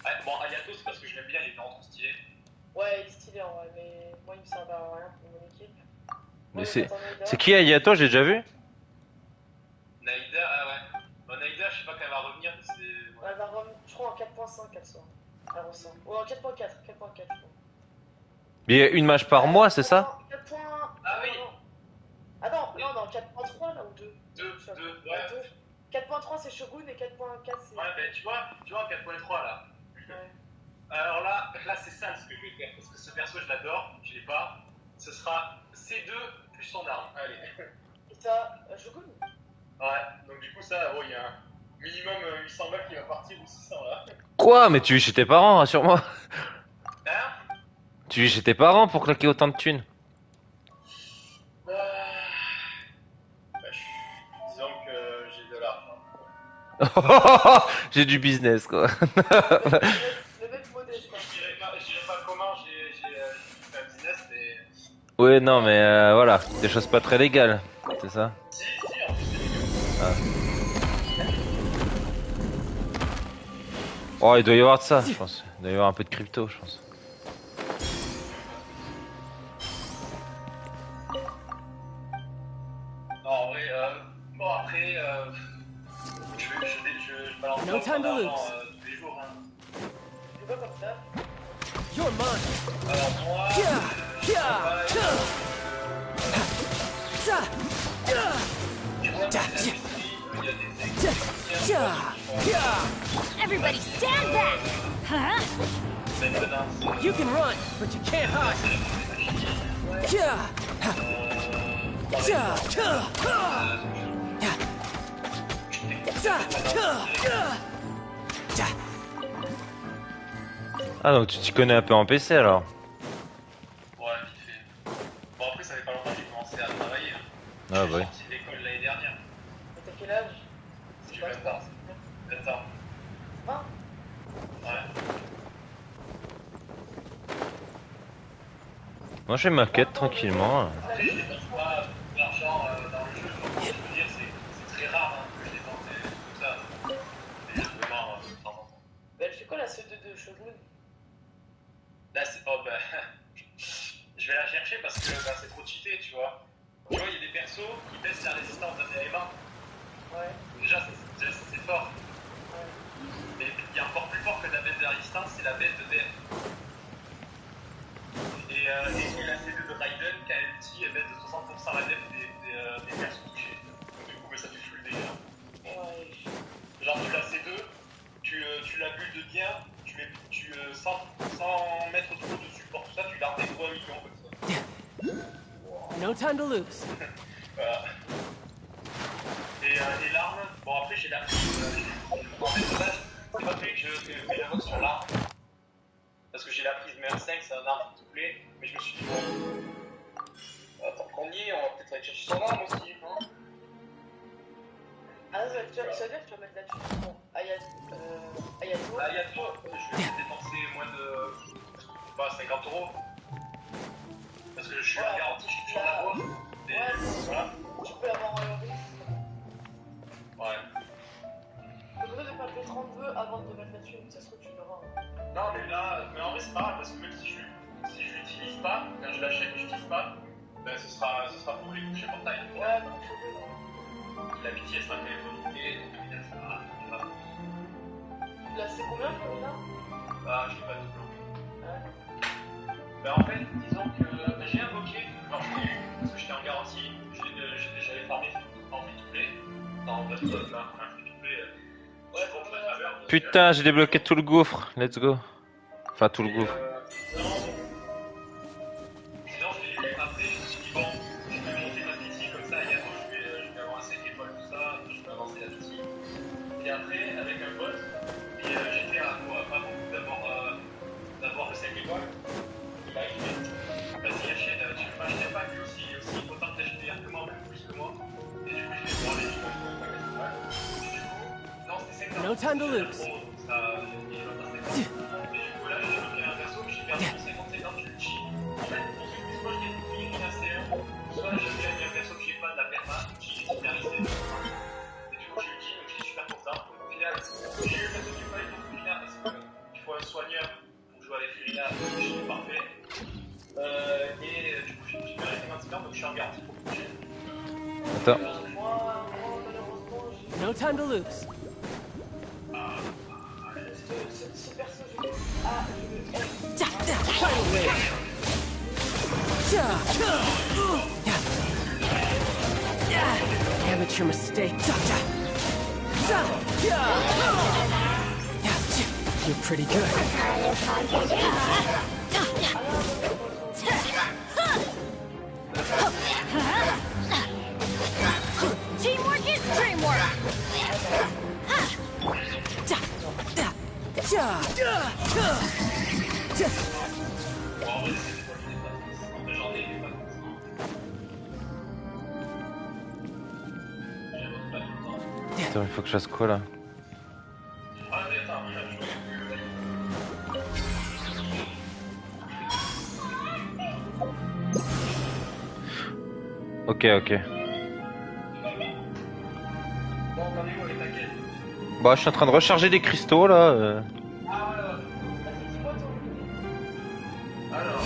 Ah, bon, Ayato, c'est parce que je l'aime bien, il est vraiment trop stylé. Ouais, il est stylé en vrai, mais moi il me sert à rien pour mon équipe. Mais c'est qui Ayato? J'ai déjà vu? Naïda, ah ouais. Bon, Naïda, je sais pas quand elle va revenir, mais c'est. Elle va revenir, je crois en 4.5 elle sort. Elle ressent. Ouais, en 4.4, 4.4, je crois. Il y a une match par mois, c'est ça? 4 points. Ah oui. Ah non, non, dans 4.3 là ou 2? 2, Je sais pas. 2, Ouais, ouais. 2. 4.3 c'est Shogun et 4.4 c'est. Ouais, ben tu vois 4.3 là. Ouais. Alors là c'est ça ce que je vais faire. Parce que ce perso, je l'adore, je l'ai pas. Ce sera C2 plus son arme. Allez. Et ça, Shogun? Ouais, donc du coup, ça, il y a un minimum 800 balles qui va partir ou 600 là. Quoi? Mais tu vis chez tes parents, rassure-moi. Hein? Tu vis chez tes parents pour claquer autant de thunes. Bah, disons que j'ai de l'argent. J'ai du business, quoi. Le mec modeste quoi. Je dirais pas comment j'ai fait un business, mais. Ouais, non, mais voilà, des choses pas très légales, c'est ça? Si, en plus, c'est légal. Ah. Oh, il doit y avoir de ça, je pense. Il doit y avoir un peu de crypto, je pense. Non, en vrai, bon, après, je balance No pas time to autant lose. d'argent tous les jours. Hein. Tu vois comme ça? You're mine. Alors, moi, je travaille, tu vois, dans l'industrie, il y a des techniciens, Everybody stand back! Huh? maintenance, You can run, but you can't hide. Ah, donc tu t'y connais un peu en PC alors? ouais, vite fait. Bon, après, ça fait pas longtemps que j'ai commencé à travailler. Hein. Ah, Je suis bah oui. sorti de l'école l'année dernière. Et t'as quel âge? J'ai 20 ans. 20 ans. 20? Ouais. Moi, je fais ma quête tranquillement. Après, je dépense pas beaucoup d'argent dans le jeu. Genre, je veux dire, c'est très rare hein, que je dépense tout ça. C'est juste vraiment de temps en temps. Bah, elle fait quoi la C2 de Shogun? Là, c'est. Oh, bah. Je vais la chercher parce que bah, c'est trop cheaté, tu vois. Tu vois, il y a des persos qui baissent la résistance d'un élément. Ouais. Déjà, c'est fort. Ouais. Mais il y a encore plus fort que la baisse de la résistance, c'est la baisse de DF. Et la C2 de Raiden, quand elle ulti, elle baisse de 60% la def des persos touchés. Donc, du coup, mais ça fait full dégâts. Ouais. Genre, tu la C2, tu la build bien, sans mettre trop de support, tout ça, tu l'armes des 3 millions comme ça. No time to lose. Voilà. Et l'arme, bon après j'ai la prise, en fait de base, c'est pas fait que je vote sur l'arme, parce que j'ai la prise mer 5, c'est un arme qui te plaît, mais je me suis dit bon, attends qu'on y est, on va peut-être aller chercher son arme aussi, non? Ah, ça veut dire que tu vas mettre là-dessus. Bon, Ayato. Ah, y'a toi, je vais dépenser moins de 50 euros, parce que je suis en garantie, je suis sur la voie, et Ouais, voilà. tu peux avoir un risque. Ouais. Le côté de pas le 32 avant de te mettre là-dessus, ça se trouve tu l'auras. Non mais là, mais en vrai c'est pas grave parce que même si je l'utilise pas, quand je l'achète et je l'utilise pas, ben ce sera pour les coucher portail. Ouais, donc Shogun. L'amitié elle sera quand même limitée, donc au final c'est pas grave. Là, c'est combien Shogun là? Bah je l'ai pas dit. Ouais. Ben en fait, disons que j'ai invoqué, alors je l'ai eu, parce que j'étais en garantie, j'avais farmé en free-to-play, dans votre mode là, un free-to-play, ouais, contre ma faveur. Putain, j'ai débloqué tout le gouffre. Let's go. Enfin, tout le gouffre. Sinon, je l'ai eu après, je me suis dit, bon, je vais monter ma pitié comme ça, et bientôt je vais avoir un 5 étoiles, tout ça, je vais avancer la pitié. Et après, avec un pote, et j'étais à pas beaucoup d'avoir le 5 étoiles, il a dit, vas-y, achète, tu veux pas acheter un pack, lui aussi, il est aussi content d'acheter que moi, même plus que moi. Et du coup, je l'ai demandé, je pense que c'est pas et du coup, non, c'était 50. No time to lose. Donc ça, il est pas 50. Et du coup, là, j'ai débloqué un perso, mais j'ai perdu 50-50, je le cheat. En fait, pour ceux qui soit je gagne une ACM, soit je gagne un perso que j'ai pas de la perma, qui est super risqué. Et du coup, j'ai eu dit, donc j'étais super content. Donc au final, j'ai eu le perso du fight pour Furina, parce qu'il faut un soigneur pour jouer avec Furina, donc c'est parfait. Et du coup, j'ai récupéré 50-50, donc je suis en garantie pour le prochain. Attends. Moi, malheureusement, j'ai. No time to lose. Ce perso, je le... Ah, je le hais. Amateur mistake. You're pretty good. Teamwork is dreamwork. Attends, il faut que je fasse quoi là? Ok, ok. Bah, je suis en train de recharger des cristaux là. Vas-y, dis-moi ton... Alors,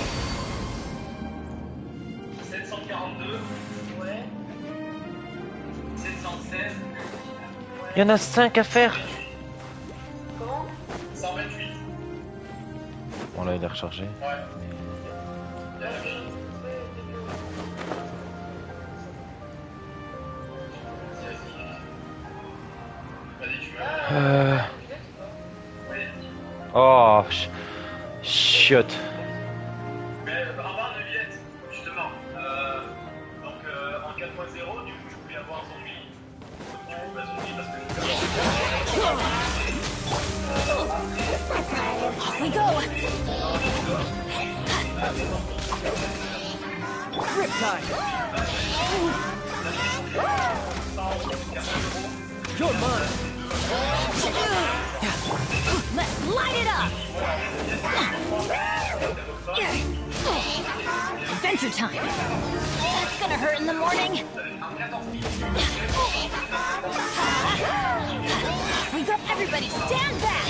742, Ouais. 716, Il y en a 5 à faire. Comment? 128. Bon, là, il est rechargé. Ouais. Il y a la vie. Vas-y, tu veux. Oui. Oh, chiotte. Mais en bas de Viens, justement. Donc en 4.0, du coup, je voulais avoir zombie. Donc, du coup, bah, zombie parce que je voulais Off we go. Riptide. You're mine. Let's light it up. Adventure time. That's gonna hurt in the morning. We go. Everybody, stand back.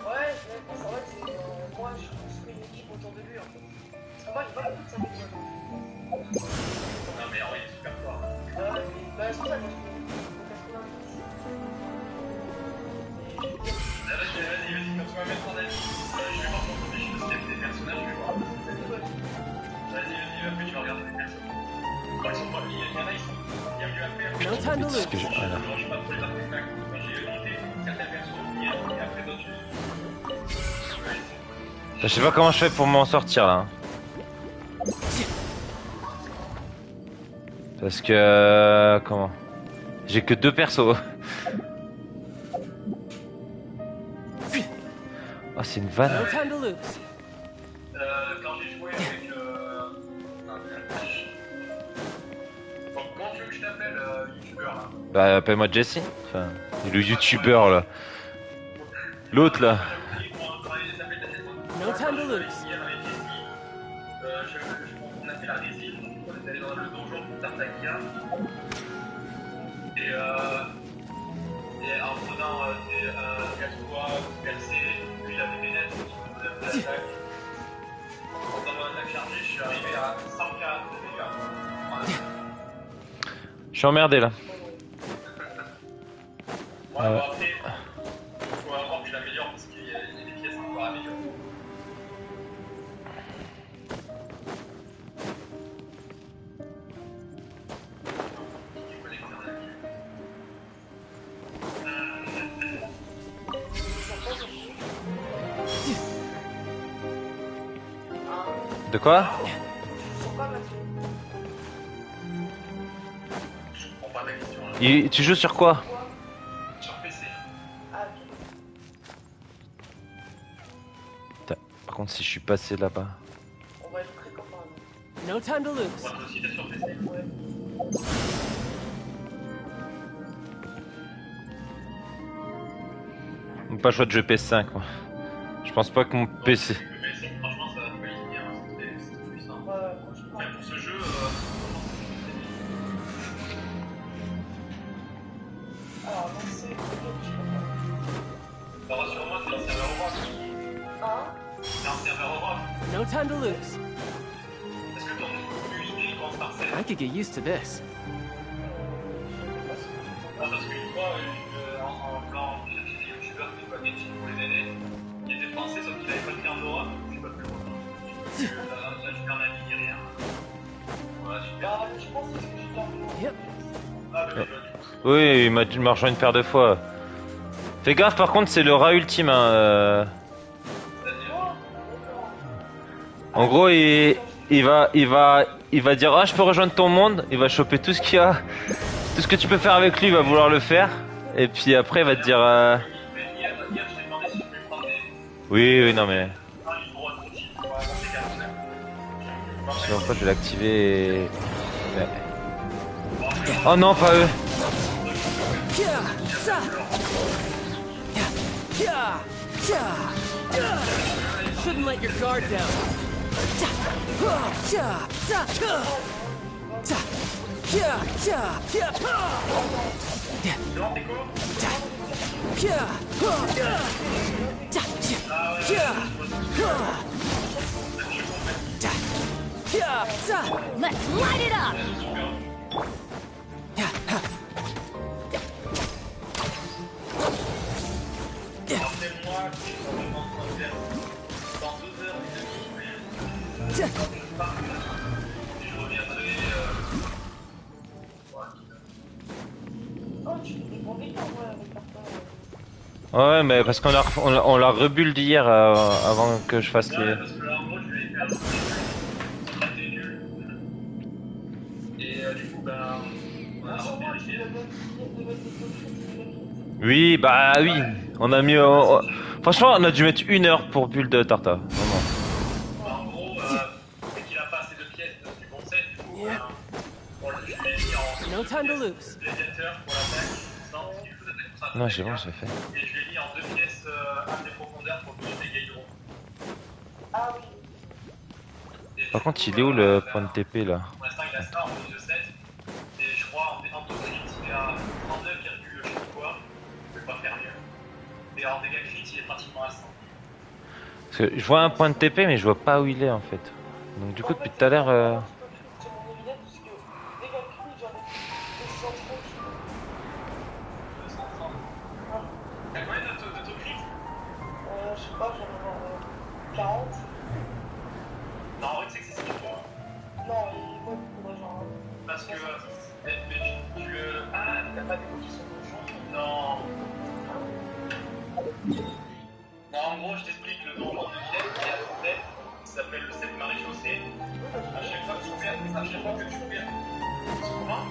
Ouais, je pense en fait, c'est moi, je construis une équipe autour de lui en fait. Parce que moi, j'ai pas beaucoup de sympathie. Non, mais en vrai, il est super fort. Bah, c'est pour ça que je suis Vas-y, quand tu vas mettre ton avis, je vais voir ton profil, je vais des personnages, je vais voir. Vas-y, après tu vas regarder les personnages. Quand ils sont pas, il y en a, ils sont. Il y a mieux à faire. No time to C'est ce que lose. je... Voilà. Je sais pas trop les artefacts. Moi, j'ai noté certains persos, et après d'autres, Je sais pas comment je fais pour m'en sortir là. Parce que... comment? J'ai que 2 persos. Oh, c'est une vanne. No time to lose. quand j'ai joué avec bon, comment tu veux que je t'appelle, youtubeur là? Bah, appelle-moi Jesse. Enfin, le youtubeur là. L'autre là. No time to lose. On a fait la résine, on est allé dans le donjon pour Tartakia. Et en prenant des casquois percés, lui il avait mes nettes, on a fait l'attaque. Dans mon attaque chargée, je suis arrivé à 100k de dégâts. Voilà. Je suis emmerdé là. Ouais, bon, après, il faut encore que je l'améliore parce qu'il y a des pièces encore à améliorer. De quoi? Je comprends pas la question. Hein. Tu joues sur quoi? Sur PC. Putain, par contre, si je suis passé là-bas. On va être très copains. No time to lose. Moi aussi, t'es sur PC. Ouais. Pas le choix de jeu PS5 moi. Je pense pas que mon PC. Mais c'est, franchement, ça va pas bien. C'était puissant. Ouais, franchement. Enfin, pour ce jeu, Alors, lancer le jeu, je sais bah, rassure-moi, c'est un serveur Europe. pas. C'est un serveur Europe. No time to lose. Est-ce que ton bus I could get used to this. Non, parce qu'une fois, en blanc, j'ai cherché des youtubeurs qui étaient pas des films pour les aider. Il était français, sauf qu'il avait pas le en Europe, je sais pas plus longtemps. Là, je perds ma vie, rien. Voilà, super. Bah, je pense que c'est ce que j'ai perdu. Yep. Ah, bah, du coup. Oui, il m'a rejoint une paire de fois. Fais gaffe, par contre, c'est le rat ultime. Hein, En gros, il va dire ah je peux rejoindre ton monde. Il va choper tout ce qu'il y a, tout ce que tu peux faire avec lui, il va vouloir le faire. Et puis après, il va te dire. Mais hier, je t'ai demandé si je pouvais prendre des. Oui, non mais. Un livre pour utile pour avancer 40 Je sais pas pourquoi je vais l'activer. Et... Ouais. Oh non, pas eux. Shouldn't let your guard down. Let's light it up! Après moi, je suis complètement en train de faire dans 2 heures et demie, je pars et je reviendrai. Oh, tu fais des bons dégâts, ouais, avec ta Ouais, mais parce on l'a rebuild hier avant que je fasse les. Ouais, parce que là, en gros, je vais faire le ça était nul. Et du coup, ben, on a revérifié. Oui, bah oui. On a mis. Franchement, on a dû mettre 1 heure pour build Tarta. Vraiment. En gros, c'est qu'il a pas assez de pièces du bon set, du coup, je l'ai mis en No time to lose. gladiateur pour l'attaque, non, parce qu'il faut d'attaque pour ça. Non, j'ai bon, j'ai fait. Et je l'ai mis en 2 pièces, arme des profondeurs pour que les dégâts hydro. Ah oui. Et Par du contre, coup, il est où le point de TP là? Pour l'instant, il a ça en plus de 7. Et je crois en taux crit, il est à 39, je sais pas quoi. Je peux pas faire mieux. Et en dégâts crit, il est pratiquement à 100. Parce que je vois un point de TP, mais je vois pas où il est en fait. Donc du coup, depuis tout à l'heure. C'est mon évidence, parce que dès qu'un cri, j'en ai 230. 230. T'as combien de taux crit? Je sais pas, j'en ai genre 40. Non, en vrai, c'est excessif pour moi. Non, et moi, il faudrait genre. Parce que. Mais tu le. Ah, t'as pas des mots qui sont de jour? Non. Non, en gros, je t'explique le donjon de Vienne qui est à côté. Ça s'appelle le 7 maréchaussée. À chaque fois que tu perds, comment?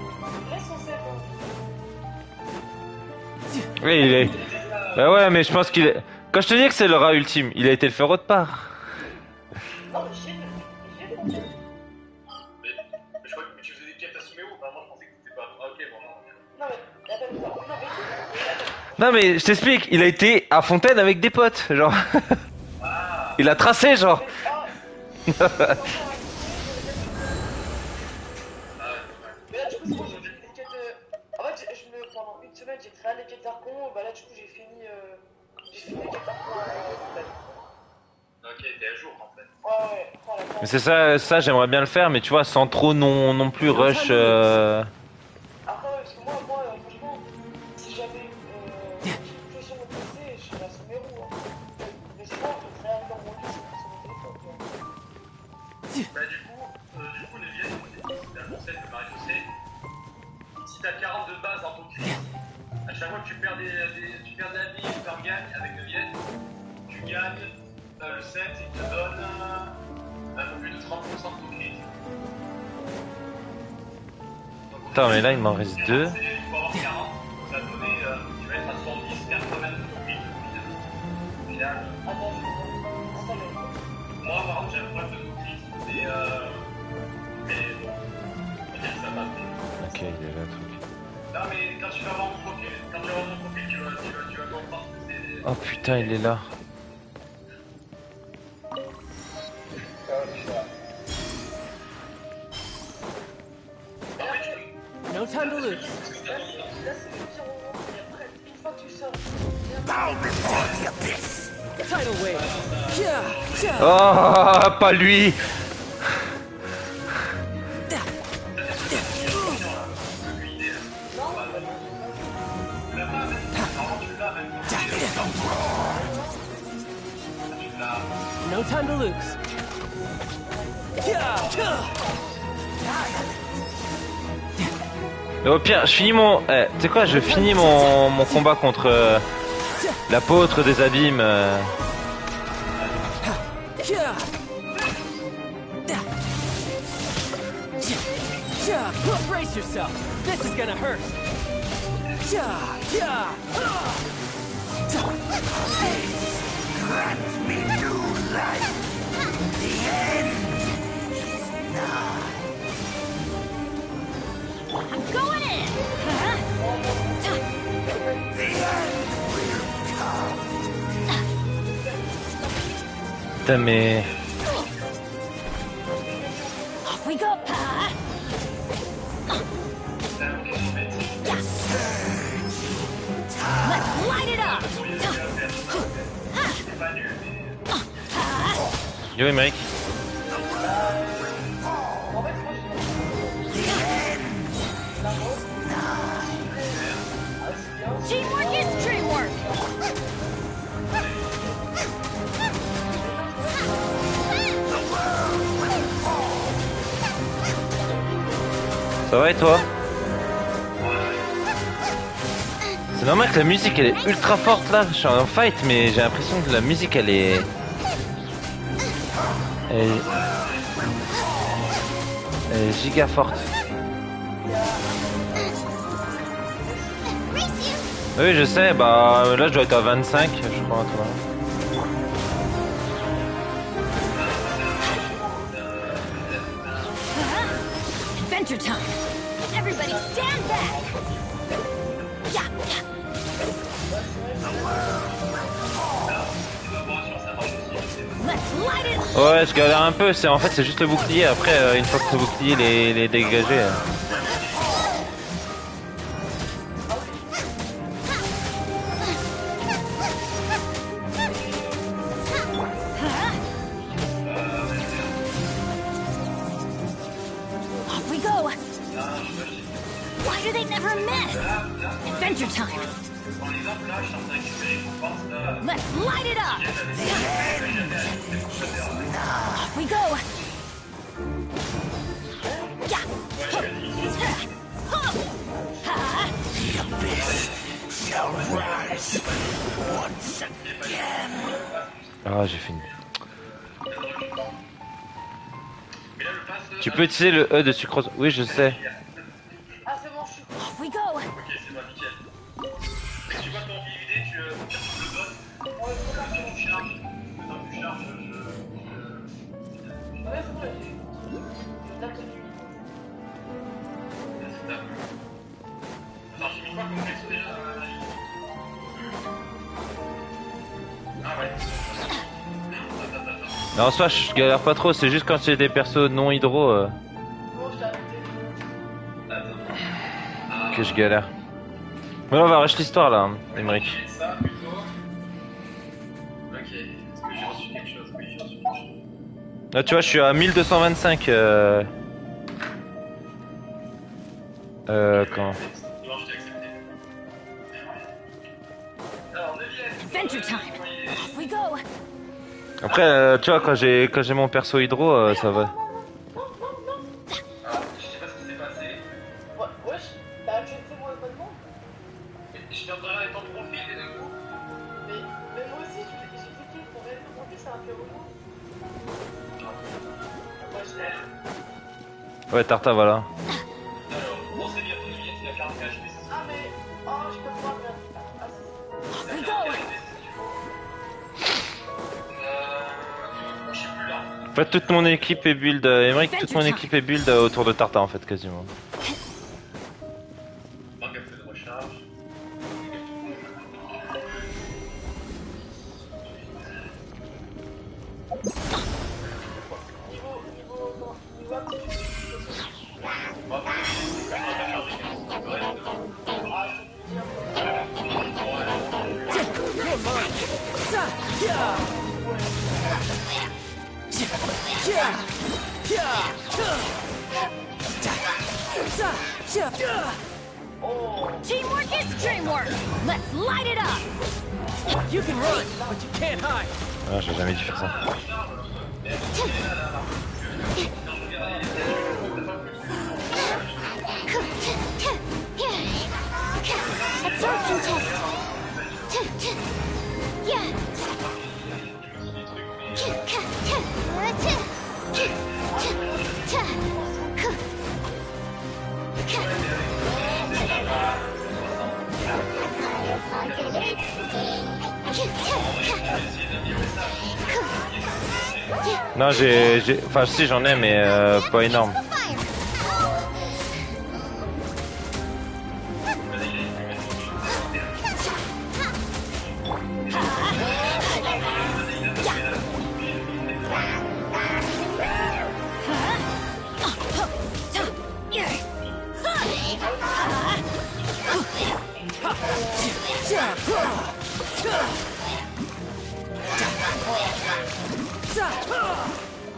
Laisse mon 7. Oui, il est. Bah ouais, mais je pense qu'il est. Quand je te dis que c'est le rat ultime, il a été le faire autre part. Non, mais j'ai le Mais je crois que tu faisais des quêtes à Suméo. Enfin, moi, je pensais que c'était pas. Ah, ok, bon, non. Non, mais attends, non, mais. Non mais je t'explique, il a été à Fontaine avec des potes, genre. Ah! Il a tracé, genre. Mais là, du coup, c'est bon, j'ai fait des quêtes. En fait, pendant une semaine, j'ai créé les quêtes d'Archons. Bah là, du coup, j'ai fini les quêtes d'Archons. Ok, t'es à jour en fait. Ouais. Oh, la Mais c'est ça j'aimerais bien le faire, mais tu vois, sans trop non plus rush. Après, ouais, parce que moi, franchement, si j'avais tout sur mon PC, je serais à son héros. Hein. Mais sinon, je serais dans mon lit sur mon téléphone. Bah, du coup, les vieilles, c'est un concept de maréchaussée. Si t'as 42 bases dans ton cri, à chaque fois que tu perds de la vie, tu en gagnes avec le vieille, tu gagnes le 7, il te donne un peu plus de 30% de ton cri. Attends, mais là il m'en reste 2. Il faut avoir 40, ça va donner, tu vas être à 70, 80 de ton cri au final. Attends, Moi, par exemple, j'ai un problème de ton cri, mais bon, on va dire que ça va. Ok, il y a là un truc. Non, mais quand tu vas voir mon profil, tu vas comprendre que c'est. Oh putain, il est là. No time to lose. là, c'est le pire moment. Et après, une fois que tu sors, Tidal wave. Oh, pas lui. No time to lose. Mais au pire, je finis mon... tu sais quoi, je finis mon combat contre l'apôtre des abîmes. Brace yourself. This is gonna hurt. Grant me new life. The end is nigh. I'm going in! The end will come. Putain mais... Off we go! Let's light it up! Yo Émeric. Teamwork is dreamwork! Ça va et toi? C'est normal que la musique elle est ultra forte là, je suis en fight mais j'ai l'impression que la musique elle est... Elle est giga forte. Oui je sais, bah là je dois être à 25 je crois toi. Adventure time! Everybody stand back! Let's light it up! Ouais je galère un peu, en fait c'est juste le bouclier, après une fois que le bouclier il est dégagé. Off we go! Why do they never miss? Adventure time! Let's light it up! Off we go! The abyss shall rise once again. Ah j'ai fini. Tu peux utiliser le E de sucrose. Oui je sais. Ah, c'est bon, je suis. Off we go! Ok, c'est bon, nickel. Dès que tu vois ton vidé, tu retires le boss. Ouais, c'est bon, Le temps que tu charges, ouais, c'est bon, j'ai la tenue. c'est ta... Attends, j'ai mis quoi comme perso déjà Ah ouais. Mais en soi je galère pas trop, c'est juste quand c'est des persos non hydro Bon, je t'ai arrêté. que je galère. Mais là on va rush l'histoire là, Émeric. Ça plutôt. Ok, est-ce que j'ai reçu quelque chose? Oui, j'ai reçu quelque chose. Là tu vois je suis à 1225 comment? Non, je t'ai accepté. Alors, 9ème. Adventure time! Off we go! Après tu vois quand j'ai mon perso hydro ça va. Ah, je sais pas ce qui s'est passé. Ouais, wesh, t'as accepté mon abonnement? J'étais en train de regarder ton profil et d'un coup. Mais moi aussi, j'ai cliqué pour regarder mon profil, ça a fait relou. Ouais, je l'ai. Ouais Tarta voilà. Alors, on sait bien ton billet, c'est la carte cash, mais c'est ça. Ah, mais. Oh, je peux pas, merde. Ah, si. Off we go! Je sais plus là. En fait toute mon équipe est build, Émeric, toute mon équipe est build autour de Tarta en fait quasiment. Manque un peu de recharge. Niveau aptitude. Teamwork is dreamwork. Let's light it up. You can run, but you can't hide. Ah, j'ai jamais dû faire ça. Absorption test. Yeah. Non, enfin si j'en ai, mais pas énorme.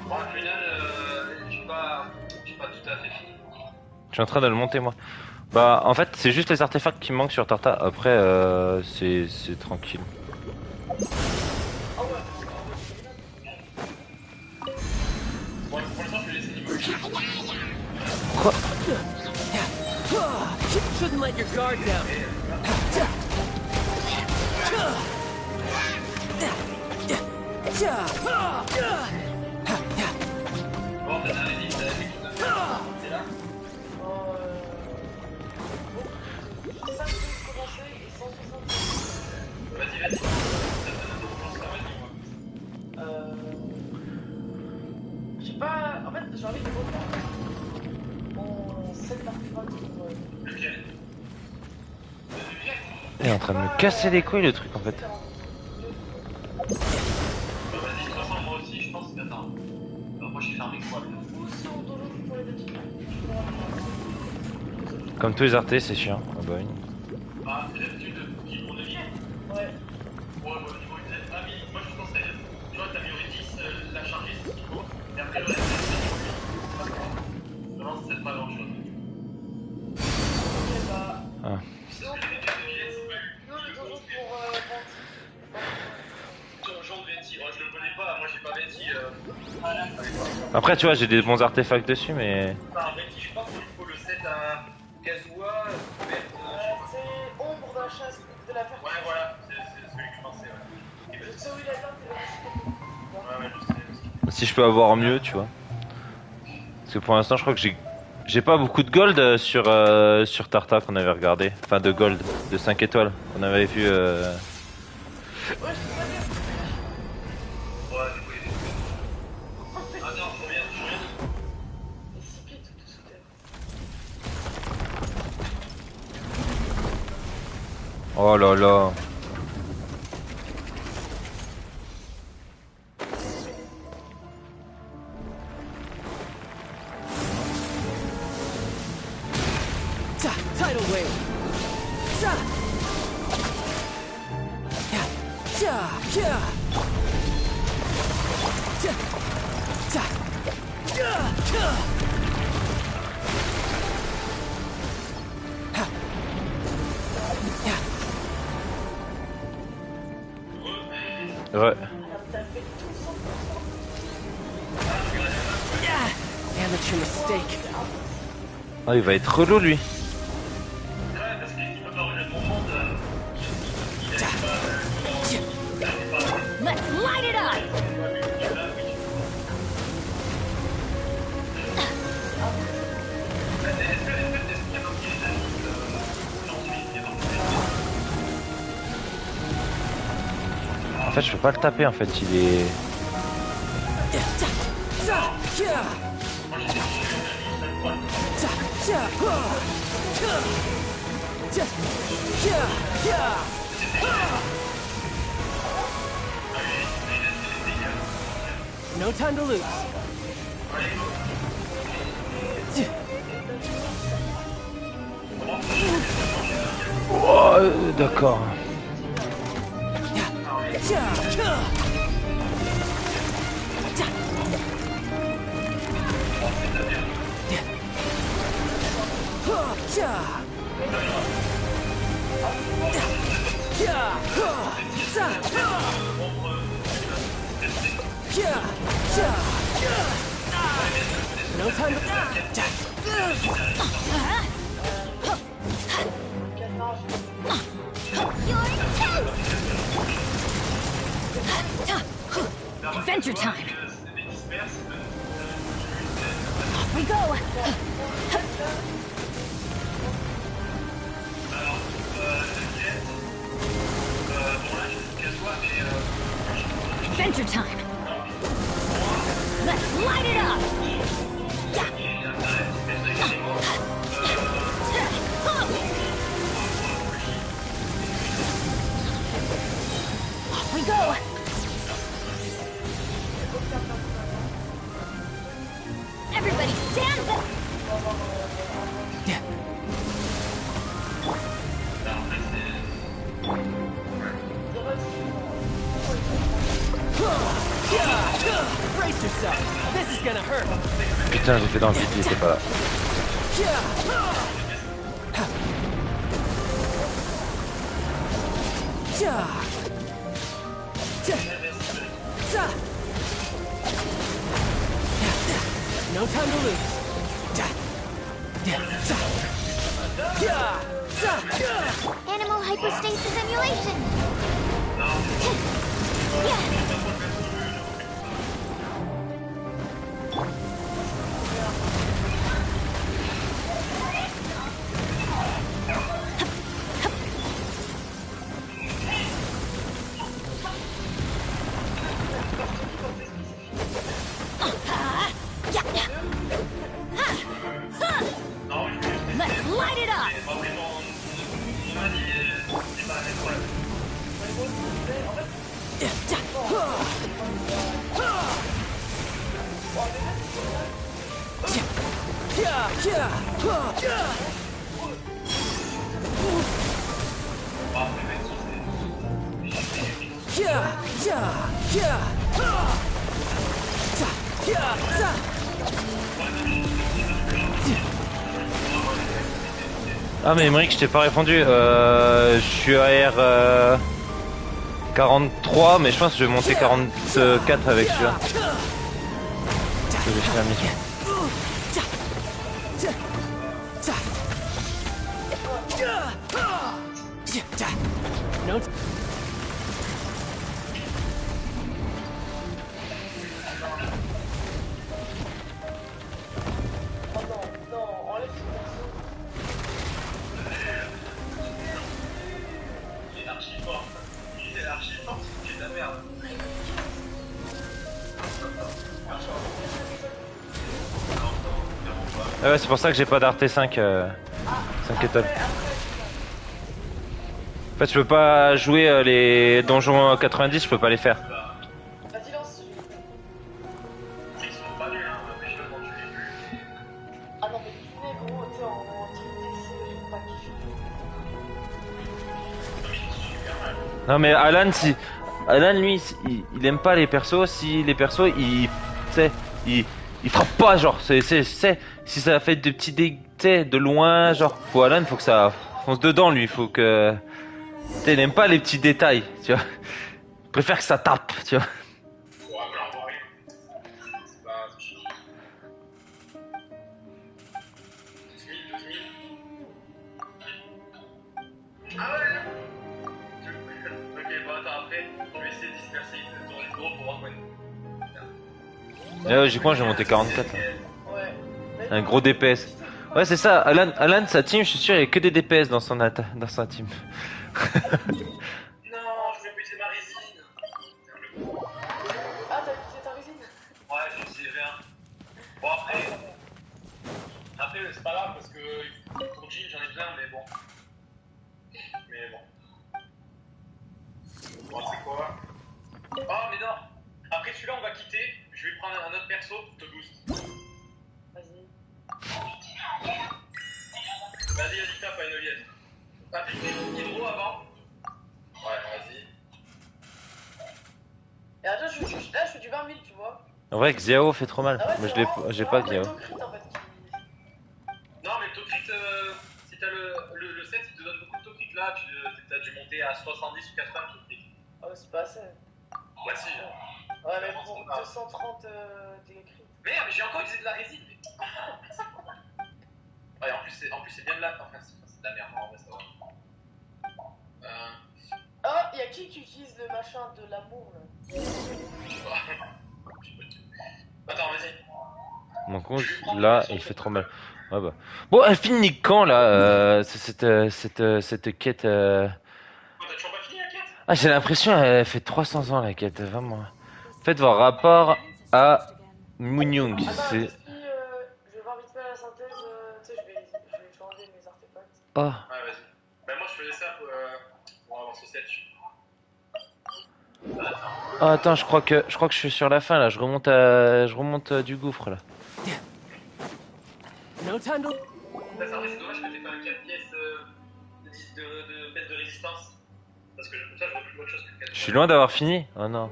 Bon, au final, je suis pas tout à fait fini. Je suis en train de le monter moi. Bah en fait c'est juste les artefacts qui me manquent sur Tarta. Après c'est tranquille. Bon, pour l'instant, je vais laisser l'immobilier. Quoi? Shouldn't let your guard down. Bon, t'as bien les c'est là. 5 commencer et 160. Vas-y, vas-y. Ça te donne un peu de chance, là, vas-y, moi. J'ai pas. En fait, j'ai envie de reprendre mon set d'artefacts pour. Lequel? Il est en train de me casser les couilles le truc en fait. Bah, vas-y, de toute façon, moi aussi, je pense que attends. Moi, j'ai fermé quoi, là? Aussi en dojo pour les petits. Comme tous les artés c'est chiant. Ah bah oui. Ah, c'est l'habitude qui pour devient. Ouais. Ouais, ouais, au niveau exact. Ah, mais moi, je penserais. Tu vois, t'as mis 10, la charger, c'est ce qu'il faut. Et après, le reste, c'est vraiment, c'est pas grand-chose. Ok, bah. Ah. Sinon, les métiers de Viens, c'est pas Non, le dojo pour Venti. Donjon de Venti. Oh, je le connais pas, moi, j'ai pas Venti. Après tu vois j'ai des bons artefacts dessus mais. Enfin, Venti, je crois qu'il faut le set à Kazuha, verte. C'est ombre d'un chasse de la perte. Ouais, voilà, c'est celui que je pensais, ouais. Je sais où il est là, Ouais, ouais, je sais. Si je peux avoir mieux tu vois. Parce que pour l'instant je crois que j'ai pas beaucoup de gold sur Tarta qu'on avait regardé. Enfin de gold, de 5 étoiles. On avait vu Ouais, je peux pas dire. Ouais, du coup, il est. Ah non, je reviens. Les 6 pieds tout sous terre. Oh là là. Tidal wave. Za. Yeah. Ja. Ja. Ja. Za. Ja. Ja. Ha. Ja. Ouais. Yeah. Amateur mistake. Ah il va être relou lui. Ouais, parce qu'il peut pas rejoindre mon monde. Il a pas. Let's light it up. En fait je peux pas le taper en fait il est. No time to lose. Oh d'accord. No time to... You're intense! Adventure time! Off we go! Adventure time! Let's light it up! Off we go! Everybody stand back! Brace yourself. This is gonna hurt. Putain, j'ai fait dans le vide, il était pas là. No time to lose. Animal hypostasis emulation! Let's light it up! Ah mais Emmerich, je t'ai pas répondu. Je suis à R 43, mais je pense que je vais monter 44 avec celui-là. Je vais finir la mission. No Non, enlève ce perso. Il est archi fort. Il est archi fort, c'est de la merde. Ah ouais, c'est pour ça que j'ai pas d'Art 5 5 étoiles. En fait, je peux pas jouer les donjons 90, je peux pas les faire. Vas-y, lance. Ils sont pas nuls, hein, mais je demande tu les plus. Ah non, mais tu fais gros, t'es en TTC, j'ai pas kiffé. Non mais Alan, si Alan lui, il aime pas les persos. Si les persos, il, tu sais, il frappe pas, genre. Si ça fait des petits dégâts, tu sais, de loin, genre. Pour Alan, faut que ça fonce dedans, lui. Faut que, tu sais, il aime pas les petits détails, tu vois. Il préfère que ça tape, tu vois. Ouais, mais on voit rien. C'est pas. 12 000, 12 000. Ah ouais! Ok, bon, attends, après, je vais essayer de disperser ton gros pour voir quoi. J'ai quoi, j'ai monté 44. Là. Ouais. Un gros DPS. Ouais, c'est ça. Alan, sa team, je suis sûr, il y a que des DPS dans sa team. Non, je vais buter ma résine. Ah, t'as utilisé ta résine? Ouais, j'ai utilisé V1. Bon, après c'est pas grave parce que pour Jean, j'en ai plein, mais bon. Bon, c'est quoi? Oh, mais non! Après celui-là, on va quitter. Je vais prendre un autre perso pour te boost. Vas-y. Vas-y, tape à une oliette. Applique l'hydro avant. Ouais, vas-y. Et attends, là, je fais du 20 000, tu vois. En vrai, Xiao fait trop mal. Ah ouais, Moi, j'ai c'est pas vraiment Xiao. le taux crit, en fait, Non, mais le taux crit, si t'as le 70 ou 80 qui est. Oh, c'est pas assez. Ouais, si. Ouais, mais pour 230 d'électrique. Merde, mais j'ai encore utilisé de la résine. Ouais, en plus, c'est bien de la. Enfin, c'est de la merde, en vrai, ça va. Oh, y'a qui utilise le machin de l'amour là? Je sais pas. Attends, vas-y. Mon con, là, il fait trop mal. Ouais, bah. Bon, elle finit quand là cette quête Oh, t'as toujours pas fini la quête? Ah, j'ai l'impression elle fait 300 ans la quête, vraiment. Faites voir rapport à Munyung. Attends, C'est. je vais voir vite fait la synthèse. Tu sais, je vais changer mes artefacts. Oh. Ouais, vas-y. Bah, moi, je faisais ça pour avoir ce set. Oh, attends, je crois que je suis sur la fin là. Je remonte du gouffre là. No time to. Ça, c'est dommage que t'aies pas 4 pièces de baisse de résistance. Parce que comme ça, je vois plus autre chose que 4. Je suis loin d'avoir fini. Oh non.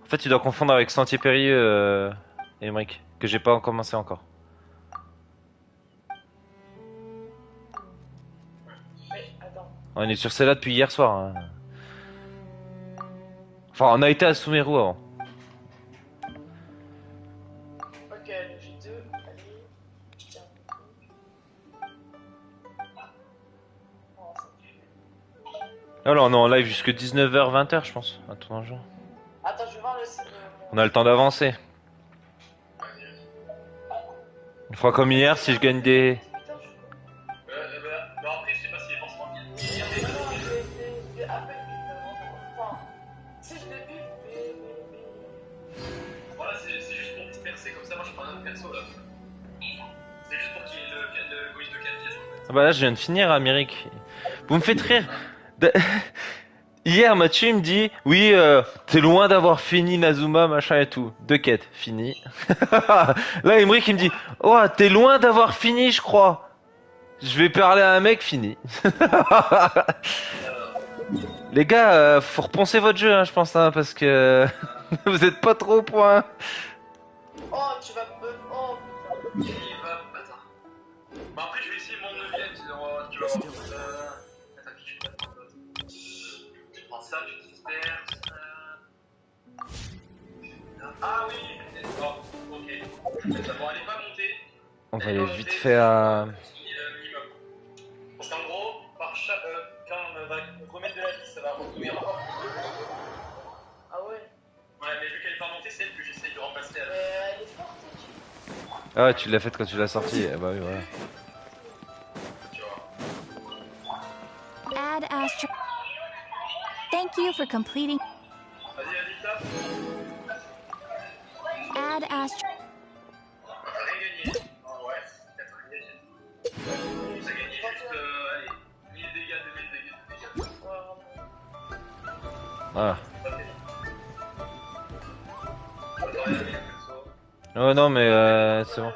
En fait, tu dois confondre avec Sentier Périlleux, Emmerich, que j'ai pas commencé encore. Mais attends. On est sur celle-là depuis hier soir. Hein. Enfin, on a été à Sumeru avant. Ok, le J2, allez. Tiens. Oh, ça tue. Ah, là, on est en live jusque 19h, 20h, je pense. Un truc dans le genre. Attends, je vais voir le. On a le temps d'avancer. On fera comme hier si je gagne des. Putain, je suis con. Bah, après, je sais pas si les forcément bien. Non, j'ai à peine vu. Enfin, si je l'ai vu, mais. Voilà, c'est juste pour disperser comme ça. Moi, je prends un autre perso là. C'est juste pour qu'il y ait le bonus de 4 pièces en fait. Ah bah là, je viens de finir, Amérique. Vous me faites rire. Hier, Mathieu il me dit, oui, t'es loin d'avoir fini Nazuma, machin et tout. Deux quêtes, fini. Là, Emmerich il me dit, oh, t'es loin d'avoir fini, je crois. Je vais parler à un mec, fini. Les gars, faut repenser votre jeu, hein, je pense, hein, parce que vous êtes pas trop au point. Oh, tu vas me. Oh, putain. Il va. Attends. Bah, après, je vais essayer mon 9ème. Tu vas voir. Attends, qui je vais prendre d'autre. Tu prends ça, tu disperses. Ah oui! Oh, ok. Bon, elle est pas montée. On va aller vite fait à. Minimum. Parce qu'en gros, quand on va remettre de la vie, ça va revenir encore plus. Ah ouais. Ouais, mais vu qu'elle est pas montée, c'est elle que j'essaye de remplacer à la. Elle est forte, Ah ouais, tu l'as faite quand tu l'as sorti. Ah bah oui, voilà. Tu vois. Add Astro. Thank you for completing. Vas-y, top. Add Astro. T'as rien gagné. Oh ouais, t'as rien gagné. T'as gagné juste, allez, 1000 dégâts, 2000 dégâts. Voilà. Pas fait. Attends, rien gagné, perso. Oh non, mais c'est bon.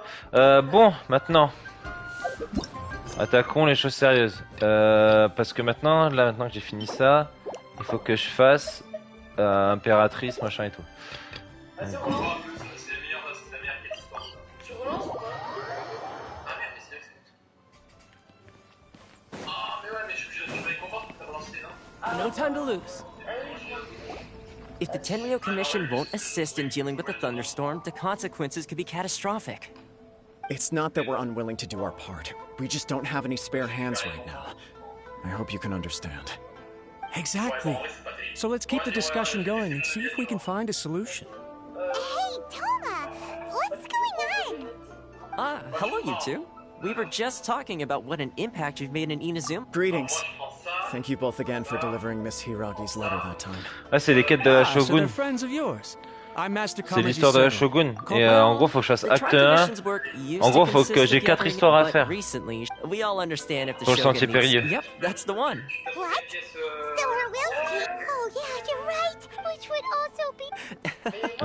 Bon, maintenant. Attaquons les choses sérieuses. Parce que maintenant que j'ai fini ça, il faut que je fasse impératrice, machin et tout. Vas-y, On relance. va voir un peu, c'est la meilleure quête histoire. Tu relances ou pas? Ah merde, mais c'est vrai que c'est. Ah, mais ouais, mais je me réconforte pour faire lancer, non? No time to lose. If the Tenryo Commission won't assist in dealing with the thunderstorm, the consequences could be catastrophic. It's not that we're unwilling to do our part. We just don't have any spare hands right now. I hope you can understand. Exactly. So let's keep the discussion going and see if we can find a solution. Hey, Toma! What's going on? Ah, hello, you two. We were just talking about what an impact you've made in Inazuma. Greetings. Thank you both again for delivering Miss Hiragi's letter that time. Ah, c'est les quêtes de la So Shogun. they're friends of yours. I'm Master C'est l'histoire de la Shogun. Et en gros, faut que je fasse The acte tribe 1. division's work used En gros, to faut que consist j'ai of 4 gathering, histoires à but faire. recently, we all understand if the Pour le Shogun Sentier needs... Périlleux. Yep, that's the one. What? So her will? Oh, yeah, you're right. Which would also be.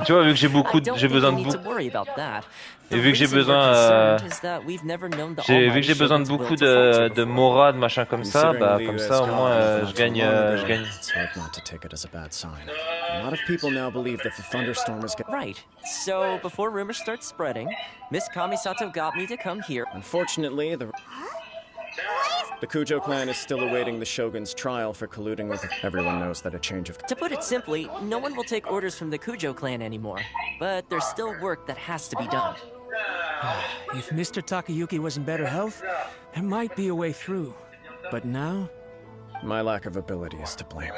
Tu vois, vu que j'ai I beaucoup, don't j'ai think besoin you de need to beaucoup. worry about that. Et The vu que j'ai reason we're besoin, concerned is that we've never known the vu que almighty j'ai besoin de Shogun's beaucoup will to falter de before. morale, machin comme ça, Considering bah the comme US ça au moins got je gagne, je gagne. It's hard not to take it as a bad sign. A lot of people now believe that the thunderstorm is Right. So before rumors start spreading, Miss Kamisato got me to come here. Unfortunately, the Why is The Kujo clan is still awaiting the Shogun's trial for colluding with... Everyone knows that a change of... To put it simply, no one will take orders from the Kujo clan anymore. But there's still work that has to be done. If Mr. Takayuki was in better health, there might be a way through. But now... My lack of ability is to blame.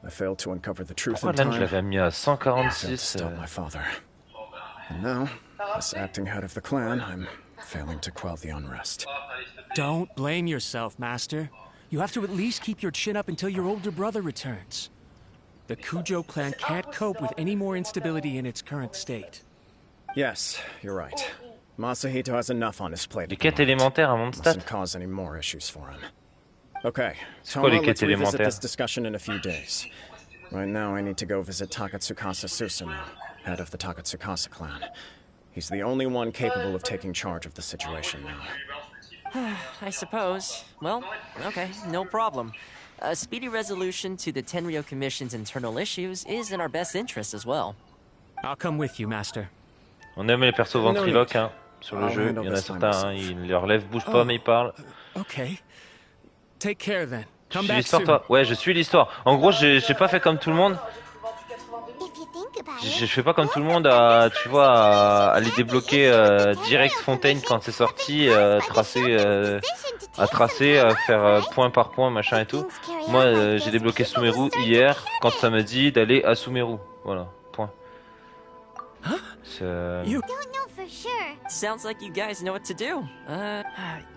I failed to uncover the truth Pourquoi in là je time. l'avais mis à I failed to 146 stop my father. And now, as acting head of the clan, I'm failing to quell the unrest. don't blame yourself, Master. You have to at least keep your chin up until your older brother returns. The Kujo clan can't cope with any more instability in its current state. Yes, you're right. Masahito has enough on his plate. Les at the quêtes moment. élémentaires à Mondstadt. Mustn't cause any more issues for him. Okay, C'est quoi les Toma, quêtes let's revisit élémentaires? this discussion in a few days. Right now, I need to go visit Takatsukasa Susumu, head of the Takatsukasa clan. He's the only one capable of taking charge of the situation now. I suppose. Well, okay, no problem. A speedy resolution to the Tenryo Commission's internal issues is in our best interest as well. I'll come with you, Master. On aime les persos ventriloques hein, sur le jeu. Il y en a certains, hein, ils leurs lèvres bougent pas mais ils parlent. Okay. Take care then. Tu Come suis back l'histoire soon. toi? Ouais, je suis l'histoire. En gros, j'ai pas fait comme tout le monde. If you think about Je it, fais pas comme tout le monde à, tu vois, à aller débloquer direct Fontaine quand c'est sorti, tracer, à faire point par point, machin et tout. Moi, j'ai débloqué Sumeru hier quand ça m'a dit d'aller à Sumeru. Voilà, point. You don't know for sure. Sounds like you guys know what to do.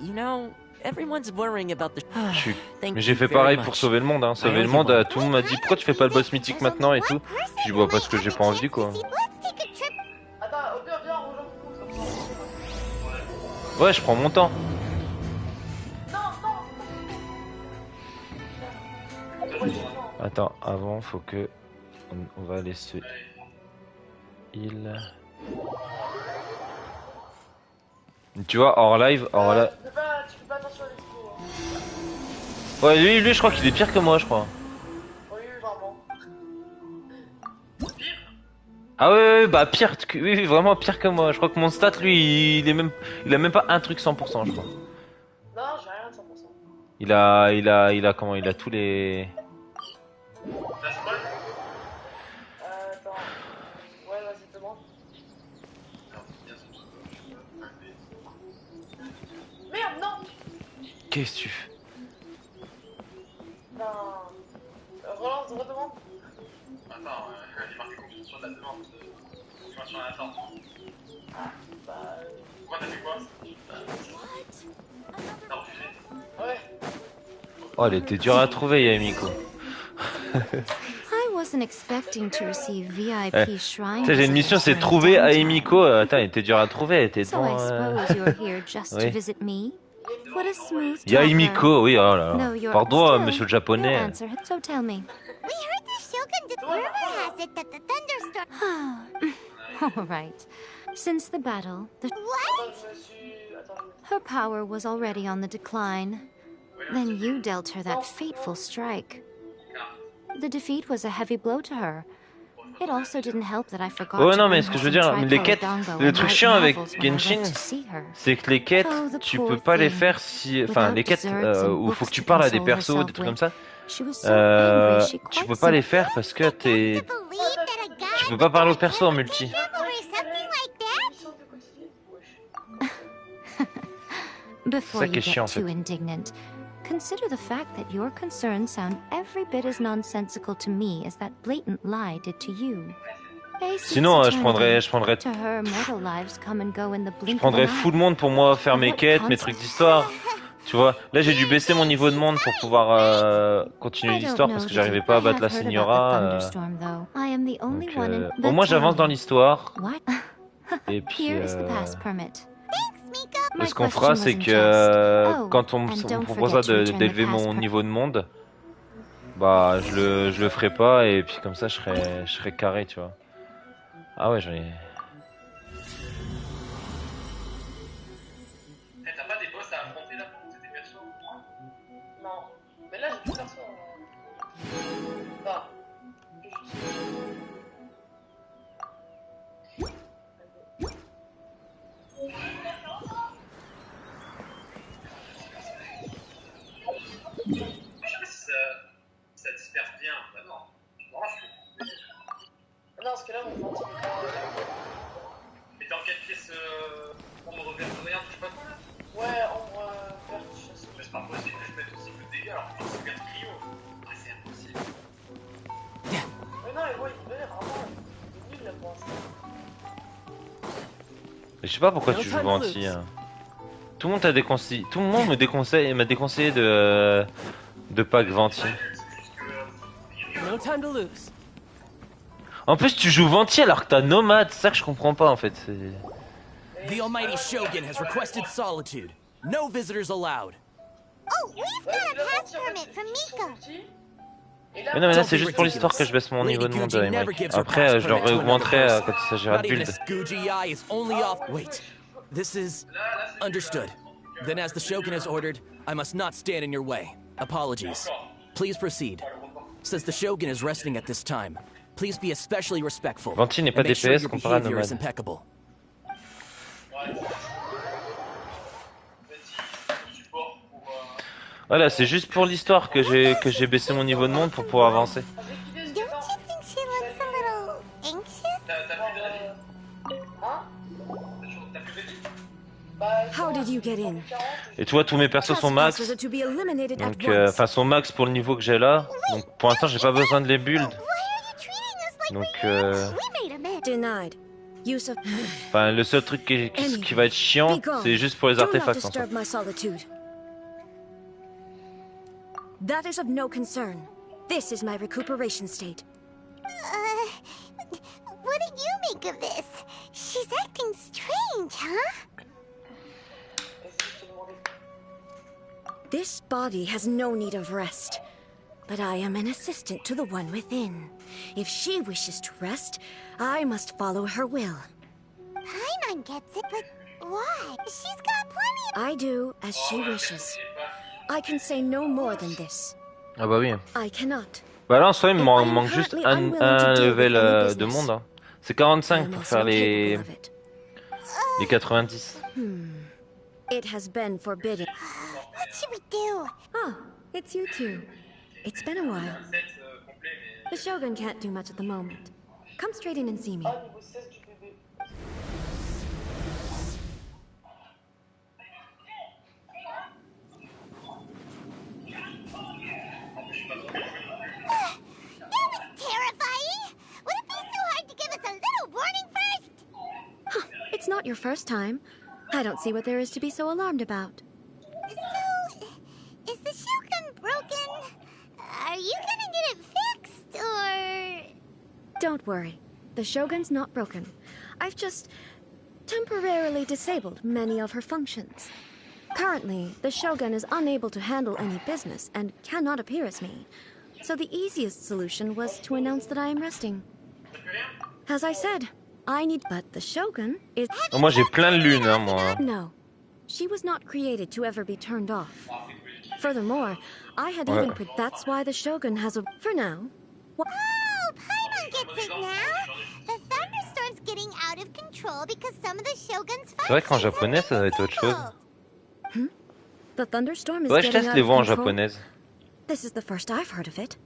You know, everyone's worrying about the... Je suis- Thank Mais j'ai you fait very pareil much. pour sauver le monde, hein. Sauver le monde, tout le monde m'a dit pourquoi tu fais pas le boss mythique maintenant et tout. Je dis bah parce que j'ai pas envie quoi. Let's take a trip. Attends, viens, rejoins le groupe, comme ça. Ouais, je prends mon temps. Attends, avant faut que on va aller se heal. Tu vois, hors live, Tu fais pas attention à l'expo. Ouais, lui, je crois qu'il est pire que moi, je crois. Oui, vraiment. Ah ouais, bah pire, oui, vraiment pire que moi. Je crois que mon stat, lui, il a même pas un truc 100%, je crois. Non, j'ai rien de 100%. Il a comment, il a tous les. Attends. Ouais, vas-y, demande. Merde, non. Qu'est-ce que tu fais? Ben... relance, redemande. Attends, j'ai marqué confirmation de la demande. Confirmation à la fin. Bah... Pourquoi t'as fait quoi? T'as refusé? Ouais. Oh, elle était dure à trouver, Yamiko. I wasn't expecting to receive Eh, VIP shrine. Tu sais, j'ai une mission, c'est de trouver Aimiko. Attends, elle était dure à trouver, elle était So I devant. suppose you're here just Oui. to visit me? What a smooth Il y a talker. Aimiko, oui, oh là No, là. you're Pardon, still, monsieur le no japonais. answer. So tell me. We heard the Shogun did. Rumor has it that the thunderstorm. All right. Since the battle, the Attends, je me suis... Attends, her power was already on the decline. Then you dealt her that fateful strike. The defeat was a heavy blow to her. It also didn't help that I forgot Ouais, to non, mais bring ce que her je veux some dire, les tricolored quêtes, dango le and truc white chiant avec novels when I went Genshin, to see her. c'est que les quêtes, Oh, the tu poor peux pas les thing. faire si. Enfin, les quêtes Without desserts and où faut books que tu to parles à des console persos, herself des trucs with. comme ça. She was so angry, she Tu quite peux pas les simply- faire parce que t'es. Believe that a guy Tu peux pas parler aux persos en multi. or something like that? mission de quotidien. Wesh. Before ça you qui est get chiant, en too fait. indignant, consider the fact that your concerns sound every bit as nonsensical to me as that blatant lie did to you. Sinon, je prendrais To her, mortal lives come and go in the blink of prendrais an full eye. monde pour moi faire mes quêtes, mes trucs d'histoire. Tu vois, là j'ai dû baisser mon niveau de monde pour pouvoir continuer I don't l'histoire know parce que that j'arrivais you pas à battre la have heard about the Signora. thunderstorm, though. I am the only Donc, one in au moins the j'avance dans town. l'histoire. What? Et puis, Here is the pass permit. My ce qu'on question fera, c'est wasn't que just, oh, quand on and me don't proposera forget to return the d'élever pass mon per- niveau de monde, bah je le ferai pas et puis comme ça je serai carré, tu vois. Ah ouais, j'en ai. Eh, t'as pas des boss à affronter là pour monter tes persos? Non. Mais là, j'ai plus personne. Bah. bah non. Non, je suis... Non, parce que là, mon ventre, il est pas... Et t'es en quelle pièce ombre verte rien, touche pas toi là? Ouais, ombre verte, je sais. Mais c'est pas possible que je mette aussi peu de dégâts alors que c'est vert cryo. Ah, c'est impossible. Mais non, mais ouais, il est vraiment... Il est nul là pour l'instant. Je sais pas pourquoi tu joues Venti. Hein. Tout le monde t'a déconseillé. Tout le monde m'a déconseillé de pack Venti. No time to lose. En plus, tu joues Venti alors que t'as Nomade. C'est ça que je comprends pas en fait. The almighty Shogun has requested solitude. No visitors allowed. Oh, we've got a pass permit from Mika. Mais non, mais là c'est juste pour l'histoire que je baisse mon niveau de monde, Mike. Après, je le réaugmenterai quand il s'agira de Not even build. a Scoogy eye is only off. Wait, this is understood. Then, as the Shogun has ordered, I must not stand in your way. Apologies. Please proceed. Since the Shogun is resting at this time, please be especially respectful. Venti n'est pas and make sure DPS your comparé à behavior is Nomade. impeccable. Voilà, c'est juste pour l'histoire que j'ai baissé mon niveau de monde pour pouvoir avancer. Don't you think she looks a little anxious? How did you get in? Et tu vois, tous mes persos sont max. Trespassers are to be eliminated at Donc, once. enfin, sont max pour le niveau que j'ai là. Donc, pour l'instant, j'ai pas besoin de les build. Why are you treating us like Donc, we made a man? Denied. Use of... enfin, le seul truc qui va être chiant, c'est juste pour les Do not artefacts en fait. disturb my solitude. That is of no concern. This is my recuperation state. What do you make of this? She's acting strange, huh? This body has no need of rest. But I am an assistant to the one within. If she wishes to rest, I must follow her will. Paimon gets it, but why? She's got plenty of... I do as she wishes. I can say no more than this. Ah bah oui. I cannot. Bah là en soi il me And I am manque juste currently un unwilling to deal level with any de business. monde. Hein. C'est I 45 am pour also faire les capable of it. 90. It has been forbidden. What should we do? Ah, it's you two. It's been a while. The Shogun can't do much at the moment. Come straight in and see me. Ah, niveau 16 du bébé. That was terrifying! Would it be so hard to give us a little warning first? It's not your first time. I don't see what there is to be so alarmed about. So, is the Shogun broken? Are you gonna get it fixed, or... Don't worry. The Shogun's not broken. I've just temporarily disabled many of her functions. Currently, the Shogun is unable to handle any business and cannot appear as me. So the easiest solution was to announce that I am resting. As I said, I need... But the Shogun is... Oh, moi j'ai plein de lunes hein moi. No. She was not created to ever be turned off. Furthermore, I had Ouais. even... That's why the Shogun has a... For now... Oh, Paimon gets it now! The thunderstorm's getting out of control because some of the Shogun's C'est vrai qu'en functions have japonais ça been va être autre chose. disabled. The thunderstorm is Ouais, je getting teste out les of voix en control. japonaise. This is the first I've heard of it.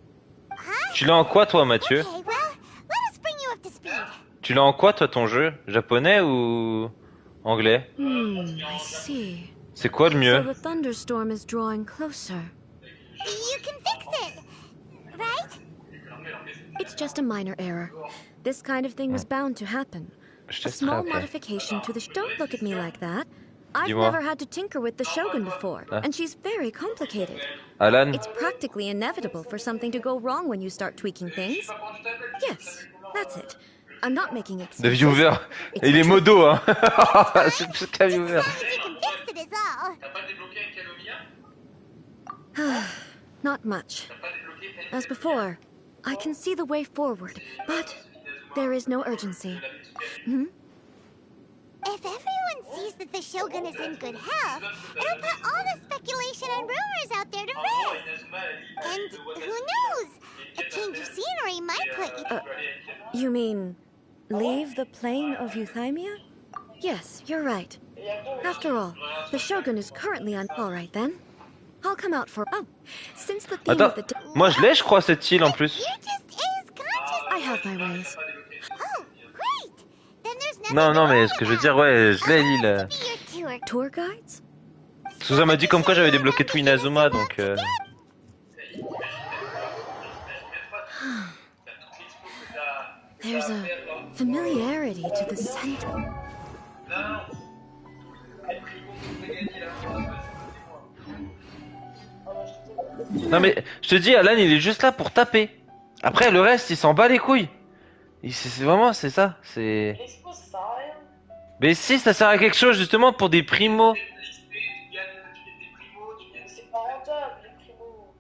Tu l'as en quoi toi Mathieu? Okay, well, let us bring you up to speed. Tu l'as en quoi toi ton jeu? Japonais ou anglais? I see. C'est quoi le So mieux? the thunderstorm is drawing closer. You can fix it, right? It's just a minor error. This kind of thing was bound to happen. Je A testerai small après. modification to the... Don't look at me like that. I've Dis-moi. never had to tinker with the Shogun before, Ah. and she's very complicated. Alan? It's practically inevitable for something to go wrong when you start tweaking things. Yes, that's it. I'm not making De excuses. viewer. It's Et il est the modo hein. C'est plus qu'un As viewer. long as you can fix it is all. T'as pas débloqué un Calomia? Not much. T'as pas débloqué As before, I can see the way forward, but there is no urgency. If everyone sees that the Shogun is in good health, it'll put all the speculation and rumors out there to rest. And who knows? A change of scenery might put you... You mean, leave the plane of Euthymia? Yes, you're right. After all, the Shogun is currently on... All right, then. I'll come out for... Oh, since the theme of the... Moi je l'ai, je crois, cette île en plus. You just is conscious. I have my ways. Oh, great. Then there's nothing Non, to non, mais worry ce que je veux about. dire, ouais, je l'ai, l'île. I'll be your tour. Tour guides? Suza m'a dit comme quoi j'avais débloqué tout Inazuma, donc... There's a familiarity to the scent. Non mais, je te dis, Alan, il est juste là pour taper. Après, le reste, il s'en bat les couilles. C'est vraiment, c'est ça, c'est... L'expo, ça sert à rien. Mais si, ça sert à quelque chose, justement, pour des primos. C'est pas rentable, les primos.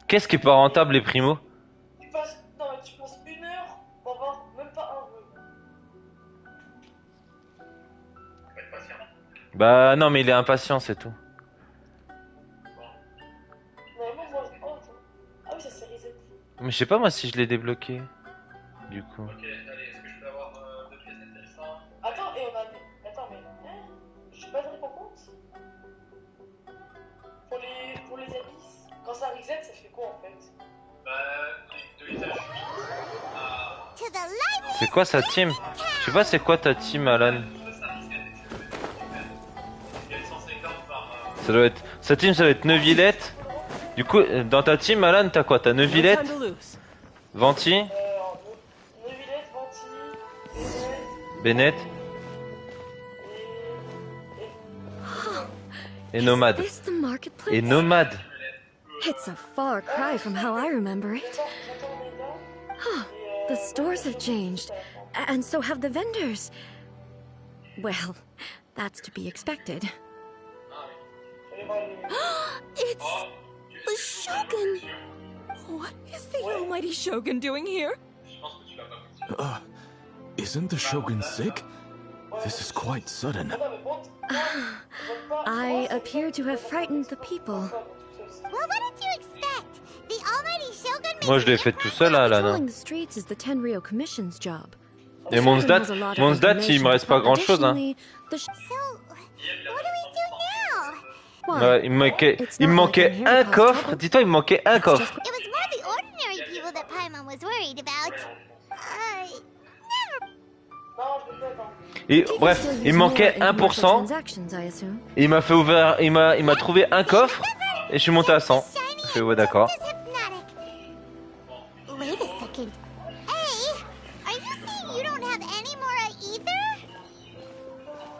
Qu'est-ce qui est pas rentable, les primos? Tu passes, non, mais tu passes 1 heure pour avoir même pas un vœu. Bah non, mais il est impatient, c'est tout. Normalement, moi, oh, attends. Ah oui, ça s'est reset. Mais je sais pas, moi, si je l'ai débloqué. Du coup. Ok, allez, est-ce que je peux avoir 2 pièces intéressantes? Attends, et on a des... Attends, mais... Hein, j'ai pas de récompense pour les abysses. Quand ça reset, ça fait quoi, en fait? Bah, de l'étage 8 à... To the lively. C'est quoi sa team? Je sais pas, c'est quoi ta team, Alan? Ça doit être... Sa team, ça doit être Neuvillette. Du coup, dans ta team, Alan, t'as quoi? T'as No Neuvillette, time to lose. Venti, Neuvillette, Venti, Bennett et Nomade. Is this the marketplace? Et Nomade. It's a far cry from how I remember it. Huh, the stores have changed, and so have the vendors. Well, that's to be expected. It's the Shogun. What is the almighty Shogun doing here? Isn't the Shogun sick? This is quite sudden. I appear to have frightened the people. Well, what did you expect? The almighty Shogun makes Moi, je l'ai fait tout seul, Alan. Patrolling the streets is the Tenryo Commission's job. Et mon stat, il me reste pas grand chose, hein. So, what do we do now? Ouais, il me manquait un coffre. Dis-toi, il me manquait un coffre. It was more the ordinary people that Paimon was worried about. Et bref, il me manquait 1%. Et il m'a fait ouvrir, il m'a trouvé un coffre. Et je suis monté à 100. Je fais ouais, d'accord. Wait a second. Hey, are you saying you don't have any more either?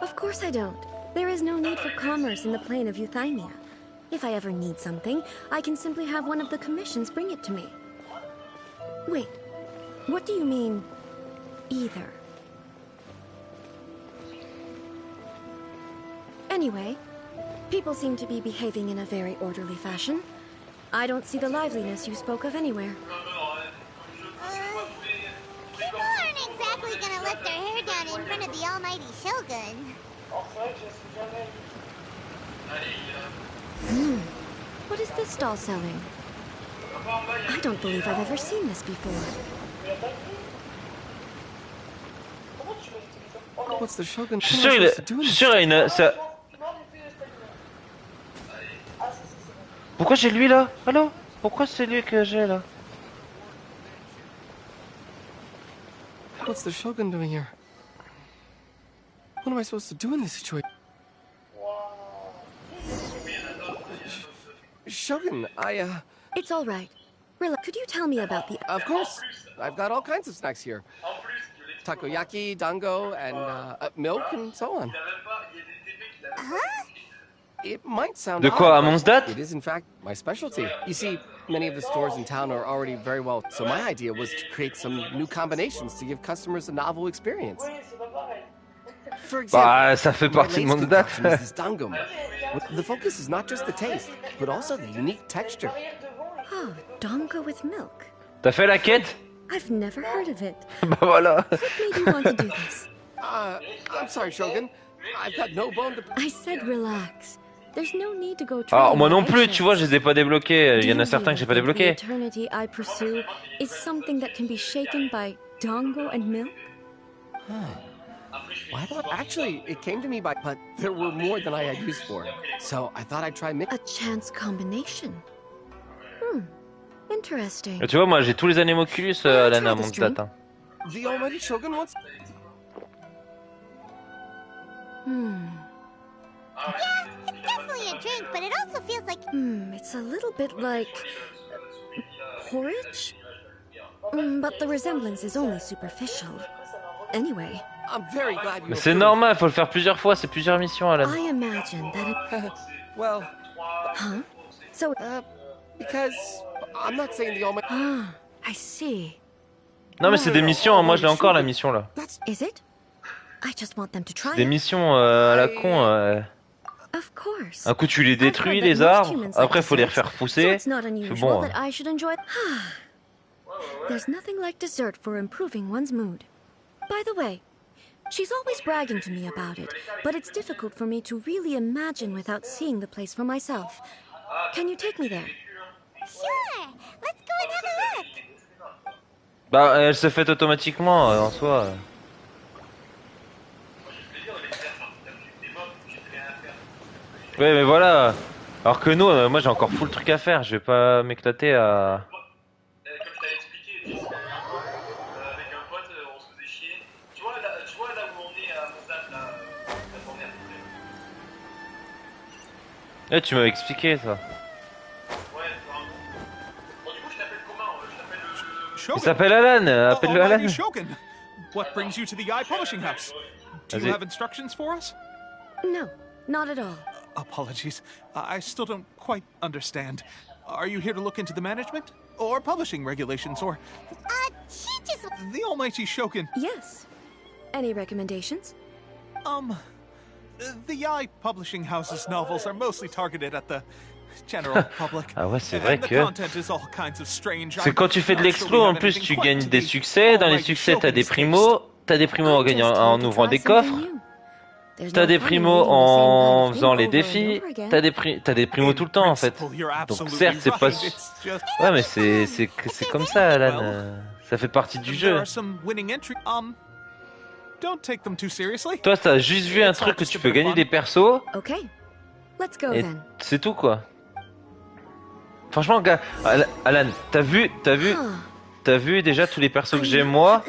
Of course I don't. There is no need for commerce in the plane of Euthymia. If I ever need something, I can simply have one of the commissions bring it to me. Wait, what do you mean, either? Anyway, people seem to be behaving in a very orderly fashion. I don't see the liveliness you spoke of anywhere. People aren't exactly gonna let their hair down in front of the almighty Shogun. What is this stall selling? I don't believe I've ever seen this before. What's the Shogun? Je suis sûr, il y a une... Pourquoi j'ai lui là? Allô? Pourquoi c'est lui que j'ai là? What's the Shogun doing here? What am I supposed to do in this situation? Shogun, It's all right. Rilla, could you tell me about the... Of course. I've got all kinds of snacks here. Takoyaki, dango, and milk, and so on. It might sound De quoi, odd, à mon but stat? it is in fact my specialty. You see, many of the stores in town are already very well, so my idea was to create some new combinations to give customers a novel experience. For example, Bah, ça fait my partie de latest mon date. concoction is this dango milk. The focus is not just the taste, but also the unique texture. Oh, dango with milk. T'as fait la quête? I've never heard of it. Bah voilà. What made you want to do this? I'm sorry, Shogun. I've got no bone to... I said relax. There's no need to go Alors, moi non trading plus, tu vois, je eggshells. les ai pas débloqués. Il y en Do a certains que j'ai you pas think the débloqués. eternity I pursue is something that can be shaken by dango and milk? Well, I thought actually it came to me by, but there were more than I had use for. So I thought I'd try mix. A chance combination. Interesting. Et tu vois, moi j'ai tous les animaux-culus, Alan, à mon date. Hein. The Almighty Shogun wants. It's definitely a drink, but it also feels like. It's a little bit like porridge? But the resemblance is only superficial. Anyway. I'm very glad you. Mais c'est normal, faut le faire plusieurs fois, c'est plusieurs missions, Alan. I imagine that it. Well. Huh? So. Because I'm not saying the Almighty. Ah, I see. Non mais c'est des missions, hein. Moi je l'ai encore la mission là. Is it? I just want them to try. Des missions à la con. Of course. Un coup tu les détruis les arbres, après faut les refaire pousser. C'est bon. Hein. I should enjoy. There's nothing like dessert for improving one's mood. By the way, she's always bragging to me about it, but it's difficult for me to really imagine without seeing the place for myself. Can you take me there? Sure! Let's go and have a look! Bah elle se fait automatiquement en soi. Ouais mais voilà. Alors que nous, moi j'ai encore full truc à faire, je vais pas m'éclater à... Comme je t'avais expliqué, avec un pote, on se faisait chier. Tu vois là où on est à mon date, là, la journée à peu près. Ouais tu m'avais expliqué ça. Ouais, vraiment. Bon du coup je t'appelle comment? Je t'appelle Il s'appelle Alan, appelle-le Alan. Shogun. What brings you to the Eye Publishing House? Do you have instructions for us? No, not at all. Apologies. I still don't quite understand. Are you here to look into the management? Or publishing regulations, or... She just... The Almighty Shogun. Yes. Any recommendations? The Eye Publishing House's novels are mostly targeted at the general public. Ah ouais, c'est vrai And the que... content is all kinds of strange. C'est quand tu fais de l'explo, en plus tu gagnes des succès. Dans les succès, t'as des primos. T'as des primos en gagnant, en ouvrant des coffres. T'as des primos en faisant les défis. T'as des primos tout le temps en fait. Donc certes, c'est pas... Ouais, mais c'est comme ça, Alan. Ça fait partie du jeu. Toi, t'as juste vu un truc que tu peux gagner des persos. Et c'est tout quoi. Franchement, gars, Alan, t'as vu déjà tous les persos que j'ai moi,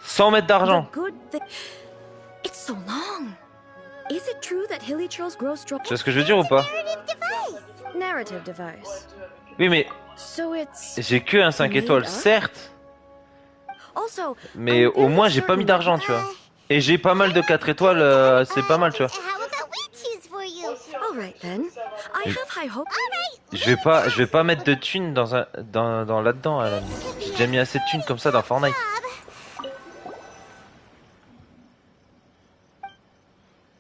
sans mettre d'argent. Tu vois ce que je veux dire ou pas? Narrative device. Oui, mais j'ai que un 5 étoiles, certes. Mais au moins, j'ai pas mis d'argent, tu vois. Et j'ai pas mal de 4 étoiles, c'est pas mal, tu vois. Je vais pas mettre de thunes dans là-dedans, Alan. J'ai déjà mis assez de thunes comme ça dans Fortnite.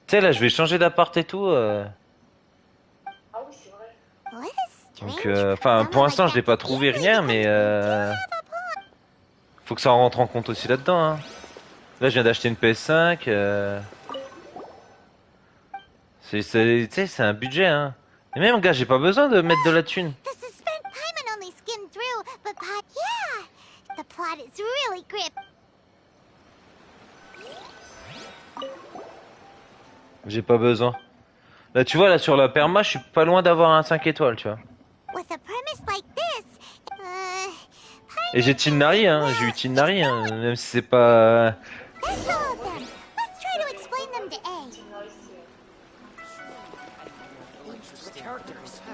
Tu sais, là, je vais changer d'appart et tout. Donc, enfin, pour l'instant, je n'ai pas trouvé rien, mais faut que ça rentre en compte aussi là-dedans. Hein. Là, je viens d'acheter une PS5. Tu sais, c'est un budget. Hein. Et même, gars, j'ai pas besoin de mettre de la thune. J'ai pas besoin. Là, tu vois, là, sur la perma, je suis pas loin d'avoir un 5 étoiles, tu vois. Et j'ai Tilnari, hein. J'ai eu Tilnari, hein. Même si c'est pas...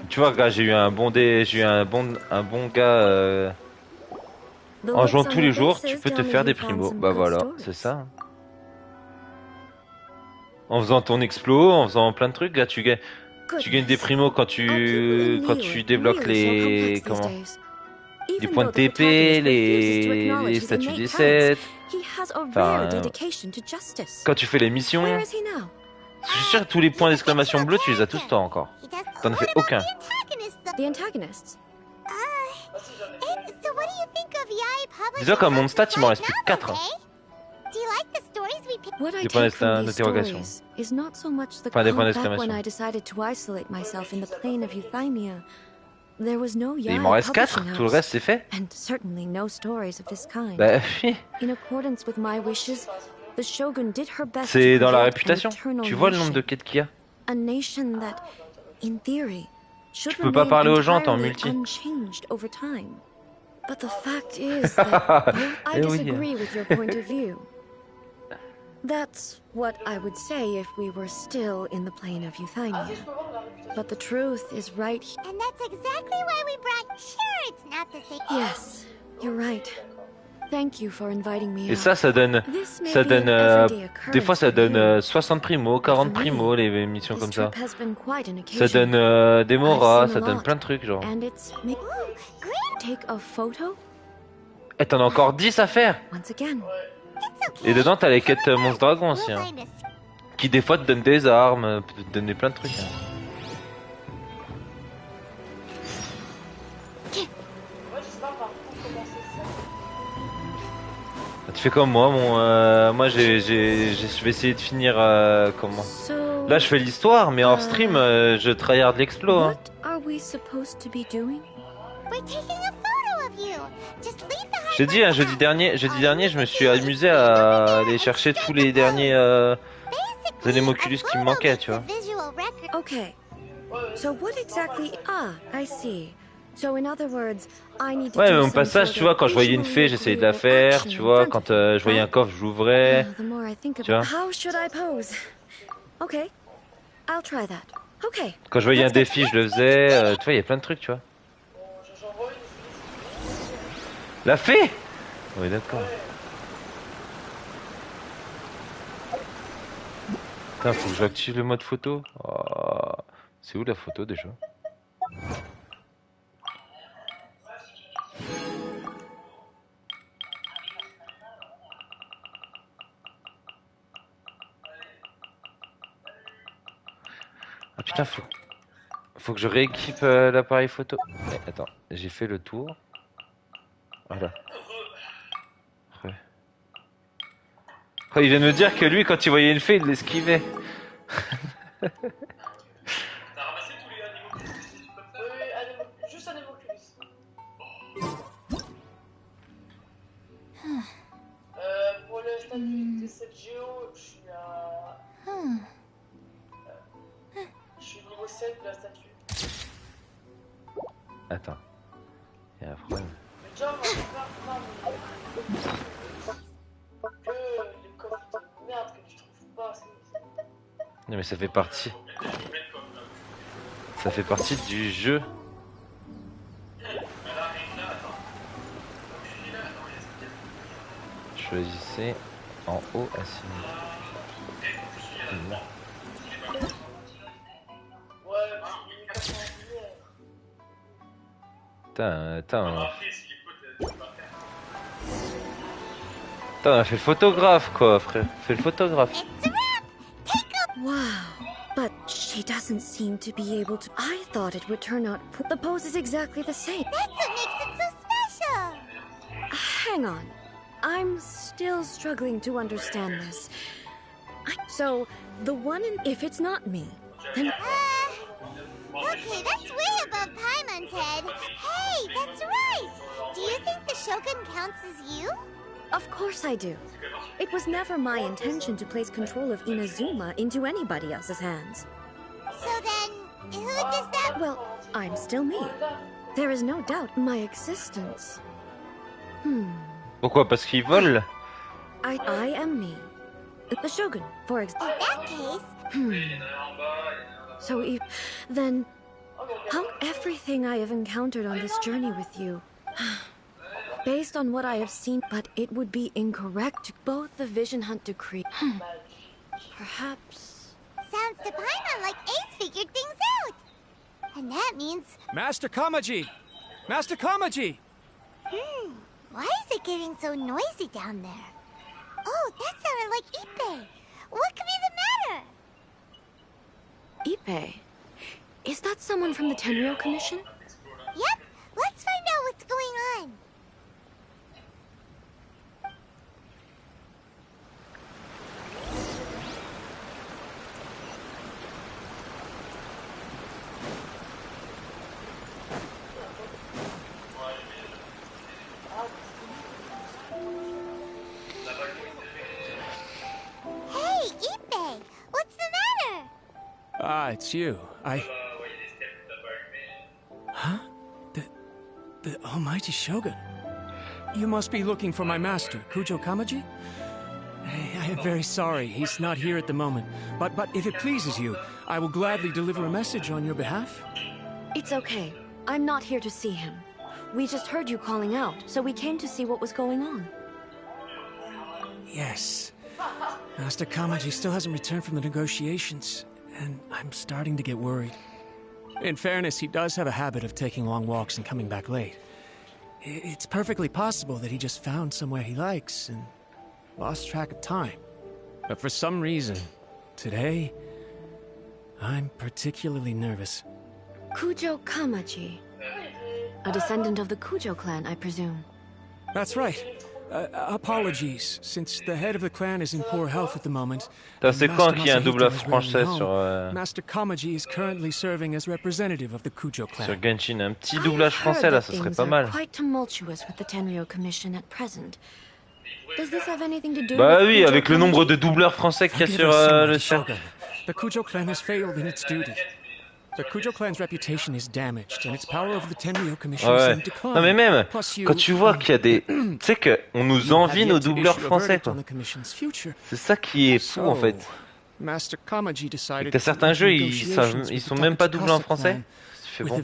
Tu vois, gars, j'ai eu un bon gars... En jouant tous les jours, tu peux te faire des primos. Bah voilà, c'est ça. En faisant ton explo, en faisant plein de trucs, là, tu gagnes des primos quand tu débloques les points de TP, les statues des 7. Enfin, quand tu fais les missions. Je suis sûr que tous les points d'exclamation bleus, tu les as tous toi encore. T'en as fait aucun. Dis-toi qu'à mon stat, il m'en reste plus que 4. Des points d'interrogation. Enfin, des points d'exclamation. Et il m'en reste 4, tout le reste c'est fait. Bah oui. C'est dans la réputation. Tu vois le nombre de quêtes qu'il y a. should peux pas remain parler aux gens, t'es en entirely multi. unchanged over time. But the fact is that I Eh oui. disagree with your point of view. That's what I would say if we were still in the plane of euthymia. But the truth is right here. And that's exactly why we brought. Sure, it's not the same. Yes, you're right. Thank you for inviting me Et out. ça donne, This may ça be donne, an everyday des fois occurrence ça for donne you, 60 primo, but for 40 me, primo, les missions this comme ça. trip has been quite an Ça occasion. donne des I've moras, seen ça a donne lot, plein de trucs, genre. and it's take a photo Et t'en as encore 10 à faire. once again. Et dedans, t'as les quêtes monstre dragon aussi, hein. Qui des fois te donnent des armes, peut te donner plein de trucs. Hein. Tu fais comme moi, moi je vais essayer de finir comment. Là je fais l'histoire, mais hors stream je tryhard l'explo. Hein. What are we supposed to be doing? We're taking a photo of you. Just leave the J'ai dit, jeudi dernier, je me suis amusé à aller chercher tous les derniers Oculus qui me manquaient, tu vois. Okay. So what exactly? Ah, I see. So in other words, I need to Ouais, do mais mon some passage, sort tu vois, of quand je voyais une visually fée, j'essayais de la agreeable faire, action tu in vois, front quand of me, je voyais un right? coffre, j'ouvrais. The more I think Tu vois. about how should I pose? Okay, I'll try that. Okay. Quand je voyais un let's get défi, je le faisais, tu vois, il y a plein de trucs, tu vois. La fée? Oui, d'accord. Putain, faut que j'active le mode photo. Oh, c'est où la photo déjà? Ah putain, faut que je rééquipe l'appareil photo. Mais attends, j'ai fait le tour. Voilà. Ouais. Oh, il vient de me dire que lui, quand il voyait une fée, il l'esquivait. T'as ramassé tous les animaux que comme ça? Oui, juste un Oculus. Pour le statut de cette géo, je suis à. Je suis niveau 7 de la statue. Attends. Il y a un problème. Mais déjà, moi, que les coffres de merde que tu trouves pas. Non mais ça fait partie. Ça fait partie du jeu. Choisissez en haut à Putain, on a fait le photographe quoi, frère. Fais le photographe. Wow, but she doesn't seem to be able to. I thought it would turn out. The pose is exactly the same. That's what makes it so special. Hang on. I'm still struggling to understand this. So, the one in. If it's not me, then. Okay, that's way above Paimon, Ted. Hey, that's right. Do you think the Shogun counts as you? Of course I do. It was never my intention to place control of Inazuma into anybody else's hands. So then, who does that? Well, I'm still me. There is no doubt my existence. Pourquoi? Parce qu'il vole? I am me. The Shogun, for example. In that case, So then, how everything I have encountered on this journey with you, based on what I have seen, but it would be incorrect to both the Vision Hunt decree. Perhaps. sounds to Paimon like Ace figured things out. And that means, Master Kamaji! Master Kamaji! why is it getting so noisy down there? Oh, that sounded like Ippei. What could be the matter? Ippei, is that someone from the Tenryou Commission? Yep, let's find out what's going on. Hey, Ippei, what's the matter? Ah, it's you. Mighty Shogun. You must be looking for my master, Kujo Kamaji? I am very sorry, he's not here at the moment. But if it pleases you, I will gladly deliver a message on your behalf. It's okay. I'm not here to see him. We just heard you calling out, so we came to see what was going on. Yes. Master Kamaji still hasn't returned from the negotiations, and I'm starting to get worried. In fairness, he does have a habit of taking long walks and coming back late. It's perfectly possible that he just found somewhere he likes and lost track of time. But for some reason, today, I'm particularly nervous. Kujo Kamaji. A descendant of the Kujo clan, I presume. That's right. Apologies, since the head of the clan is in poor health at the moment. C'est quand qu'il y a un doublage français sur Master Kamaji is currently serving as representative of the Kujo clan. sur Genshin, un petit doublage français là, ça serait pas mal. Quite tumultuous with the Tenryo Commission at present. Does this have anything to do Bah with oui, Kujo avec le Kamaji? nombre de doubleurs français qu'il y a sur le serveur. The Kujo clan has failed in its duty. The Kujo clan's reputation is damaged, and its power over the Tenryo Commission is in decline. Non mais même, Plus you, quand tu vois qu'il y a des... Tu sais qu'on nous envie nos doubleurs français, quoi. C'est ça qui est fou, en fait. Master Kamaji decided T'as certains jeux, ils sont même pas doublés en français. Tu fais bon.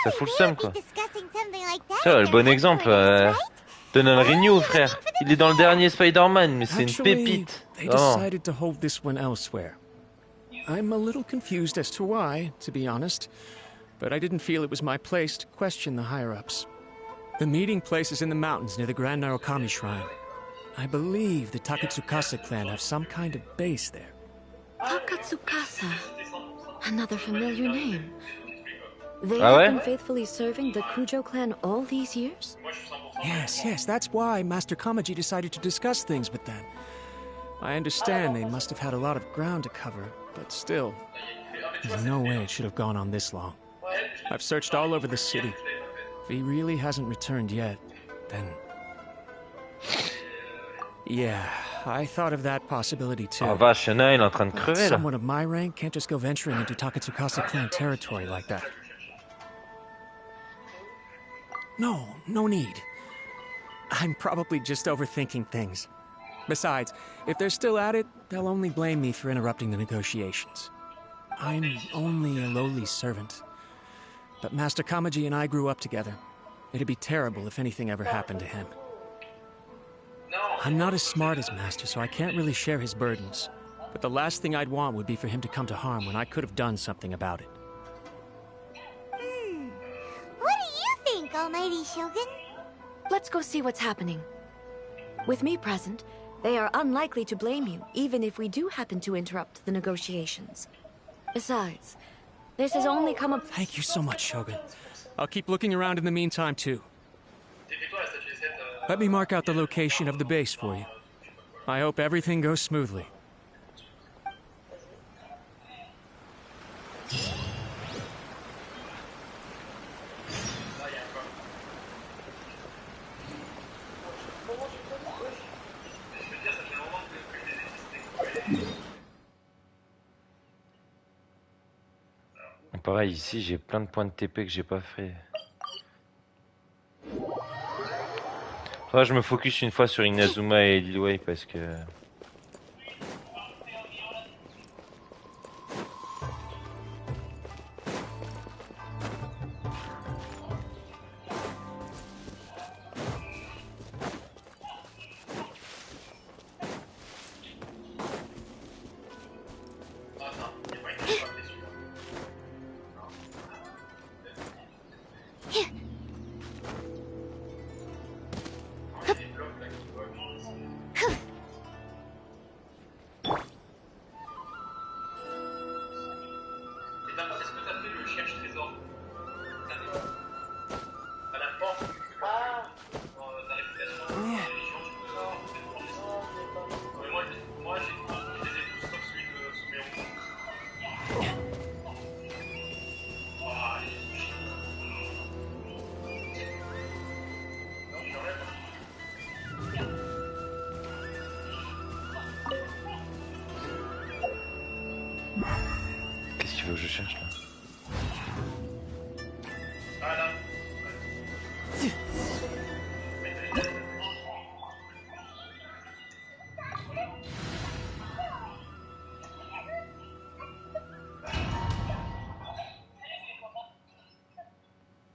Ça fout le seum, quoi. Tu vois, le bon exemple, Donald Renew, frère. Il est dans le dernier Spider-Man, mais c'est une pépite. Oh. I'm a little confused as to why, to be honest, but I didn't feel it was my place to question the higher-ups. The meeting place is in the mountains near the Grand Narukami Shrine. I believe the Takatsukasa clan have some kind of base there. Takatsukasa. Another familiar name. They have been faithfully serving the Kujo clan all these years? Yes, that's why Master Kamaji decided to discuss things with them. I understand they must have had a lot of ground to cover, but still, there's no way it should have gone on this long. I've searched all over the city. If he really hasn't returned yet, then... Yeah, I thought of that possibility too. Oh vache, y'en a un, il est en train de crever là. Someone of my rank can't just go venturing into Takatsukasa clan territory like that. No need. I'm probably just overthinking things. Besides, if they're still at it, they'll only blame me for interrupting the negotiations. I'm only a lowly servant. But Master Kamaji and I grew up together. It'd be terrible if anything ever happened to him. I'm not as smart as Master, so I can't really share his burdens. But the last thing I'd want would be for him to come to harm when I could have done something about it. What do you think, Almighty Shogun? Let's go see what's happening. With me present, they are unlikely to blame you, even if we do happen to interrupt the negotiations. Besides, this has only come up... Thank you so much, Shogun. I'll keep looking around in the meantime, too. Let me mark out the location of the base for you. I hope everything goes smoothly. Pareil, ici j'ai plein de points de TP que j'ai pas fait. Faudra que je me focus une fois sur Inazuma et Lilway parce que... Qu'est-ce qu'il faut que je cherche là?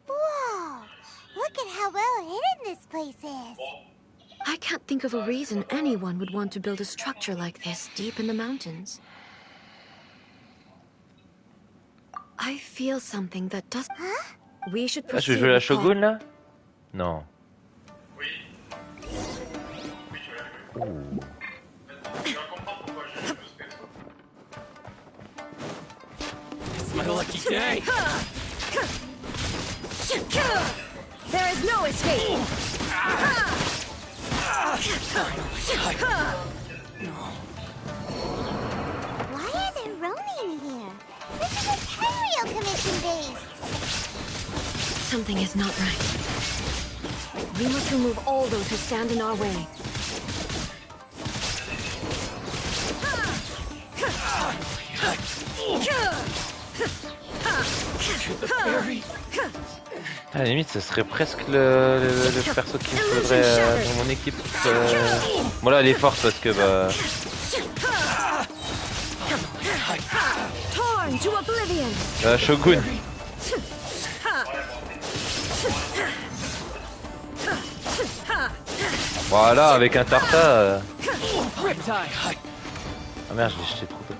Whoa! Look at how well hidden this place is. I can't think of a reason anyone would want to build a structure like this deep in the mountains. I feel something that does... Huh? We should Ah, je proceed joue la with caution. Shogun là? Non. Ouh. It's my lucky day. There is no escape! Why are there Ronin here? This is a Tenryo Commission base. Something is not right. We must remove all those who stand in our way. À la limite, ça serait presque le perso qu'il me faudrait dans mon équipe. Bon là, elle est forte parce que bah. Torn to oblivion. Shogun. Voilà, avec un tarta. Ah merde, je l'ai jeté trop tôt.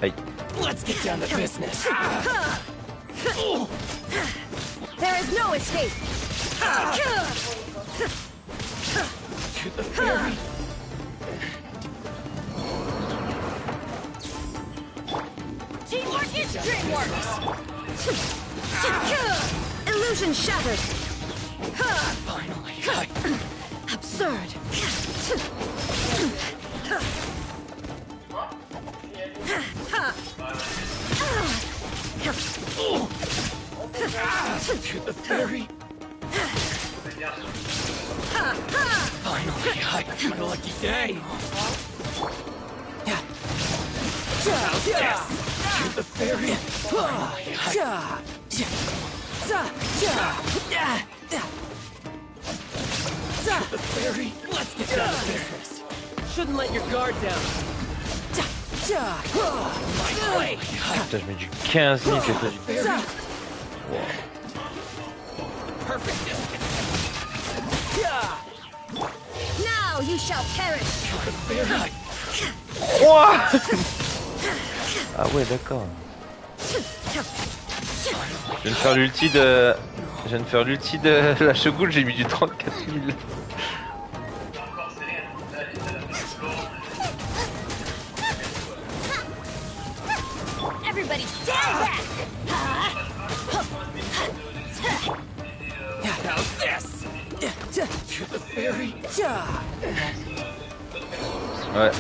Aïe. Let's get down to business. There is no escape. To the ferry. Teamwork is dreamworks. Illusion shattered. Finally. Absurd. To the ferry. Finally, it's my lucky day. Yes. To the ferry. To the ferry. Let's get down to business. Shouldn't let your guard down. My way. Putain, je mets du 15 000 et toi du... Wow. Perfect distance. Now you shall perish. Ouah. Ah ouais, d'accord. Je viens de faire l'ulti de... Je viens de faire l'ulti de la Shogun, j'ai mis du 34 000. Everybody stand back! How's this? To the ferry. Ouais.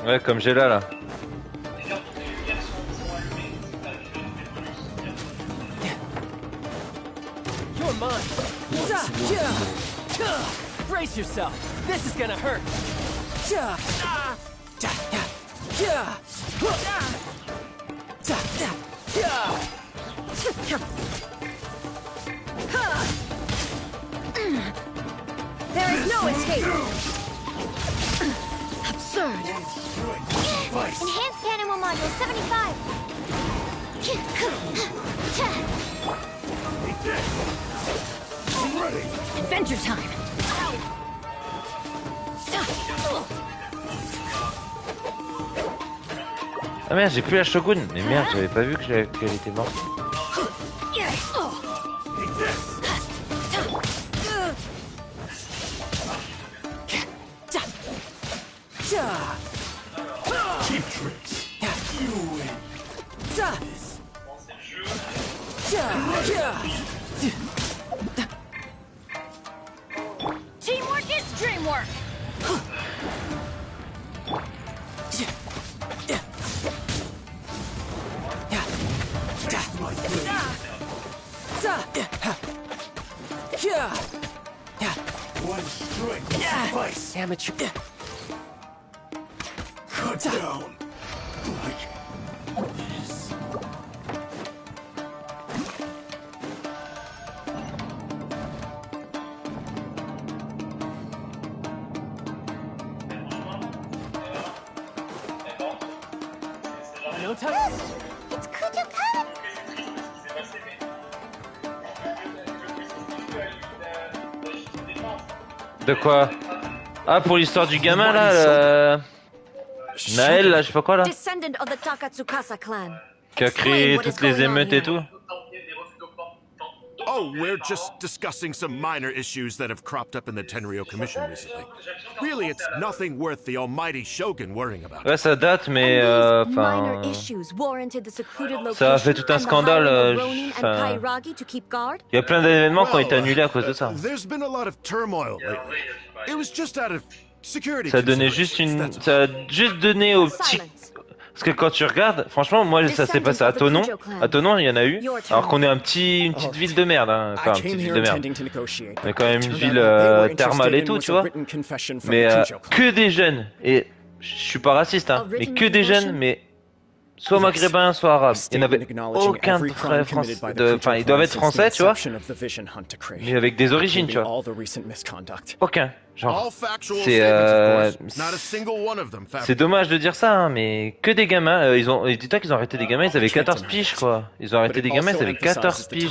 Ouais, comme j'ai là. You're mine. Brace yourself. This is gonna hurt. There is no escape. Absurd. Enhanced Animal Module 75. Adventure time. Ah merde, j'ai plus la Shogun. Mais merde, j'avais pas vu qu'elle était morte. Cheap tricks. You win. Teamwork is dreamwork. One strike will suffice. Amateur. Cut down. No time. It's Kujo-kun! De quoi? Ah, pour l'histoire du gamin là, Naël là, je sais pas quoi là, Descendant of the Takatsukasa clan. qui a créé toutes les émeutes et tout. Oh, we're just discussing some minor issues that have cropped up in the Tenryo Commission recently. Really, it's nothing worth the almighty Shogun worrying about. Ouais, ça date, mais Minor enfin, issues warranted the secluded ça a fait location tout un and the scandale. hiring of Ronin and Enfin, Kairagi to keep guard. il y a plein d'événements qui ont été annulés à cause de ça. There's been a lot of turmoil lately. It was just out of security. Ça donnait juste une, ça a juste donné au petit. Parce que quand tu regardes, franchement, moi ça s'est passé à Tonon. À Tonon, il y en a eu. Alors qu'on est une petite ville de merde, hein. Enfin, une petite ville de merde. Mais quand même une ville thermale et tout, tu vois. Mais que des jeunes. Et je suis pas raciste, hein. Mais que des jeunes, mais soit maghrébins, soit arabes. Il n'y en avait aucun de vrai français. Enfin, ils doivent être français, tu vois. Mais avec des origines, tu vois. Aucun. Genre, c'est dommage de dire ça, hein, mais que des gamins. Dis-toi qu'ils ont arrêté des gamins, ils avaient 14 piges, quoi. Ils ont arrêté des gamins, ils avaient 14 piges.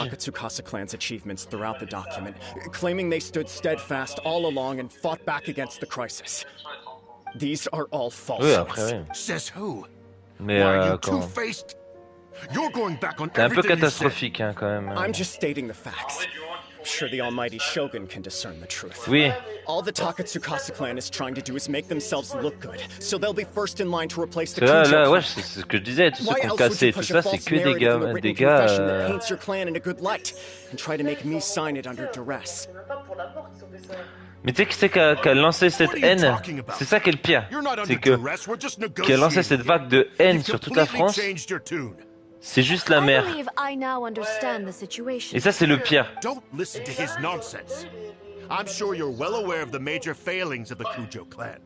Oui, après, oui. Mais comment... C'est un peu catastrophique, hein, quand même. I'm sure the almighty Shogun can discern the truth. Oui. All the Takatsukasa clan is trying to do is make themselves look good, so they'll be first in line to replace the Là, Kujo là, clan. ouais, c'est ce que je disais, tous ceux qui ont cassé tout ça, c'est que des gars, that paints your clan in a good light and try to make me sign it under duress. Mais tu sais qui c'est qui a lancé cette haine? C'est ça qui est le pire. C'est que qui a lancé cette vague de haine sur toute la France. C'est juste la mère. Et ça, c'est le pire. Don't listen to his nonsense. I'm sure you're well aware of the major failings of the Kujo clan.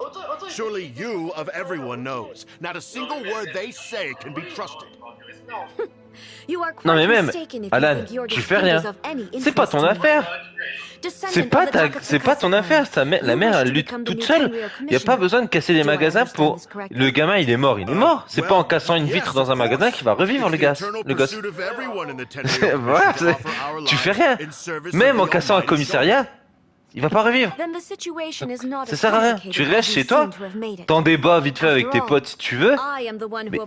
Surely you, of everyone, knows. Not a single word they say can be trusted. Non mais même, Alan, tu fais rien. C'est pas ton affaire. C'est pas ton affaire. La mère, elle lutte toute seule. Y a pas besoin de casser des magasins pour. Le gamin, il est mort. C'est pas en cassant une vitre dans un magasin qu'il va revivre le gosse. Voilà, tu fais rien. Même en cassant un commissariat, il va pas revivre. Ça sert à rien. Tu restes chez toi, t'en débats vite fait avec tes potes si tu veux, mais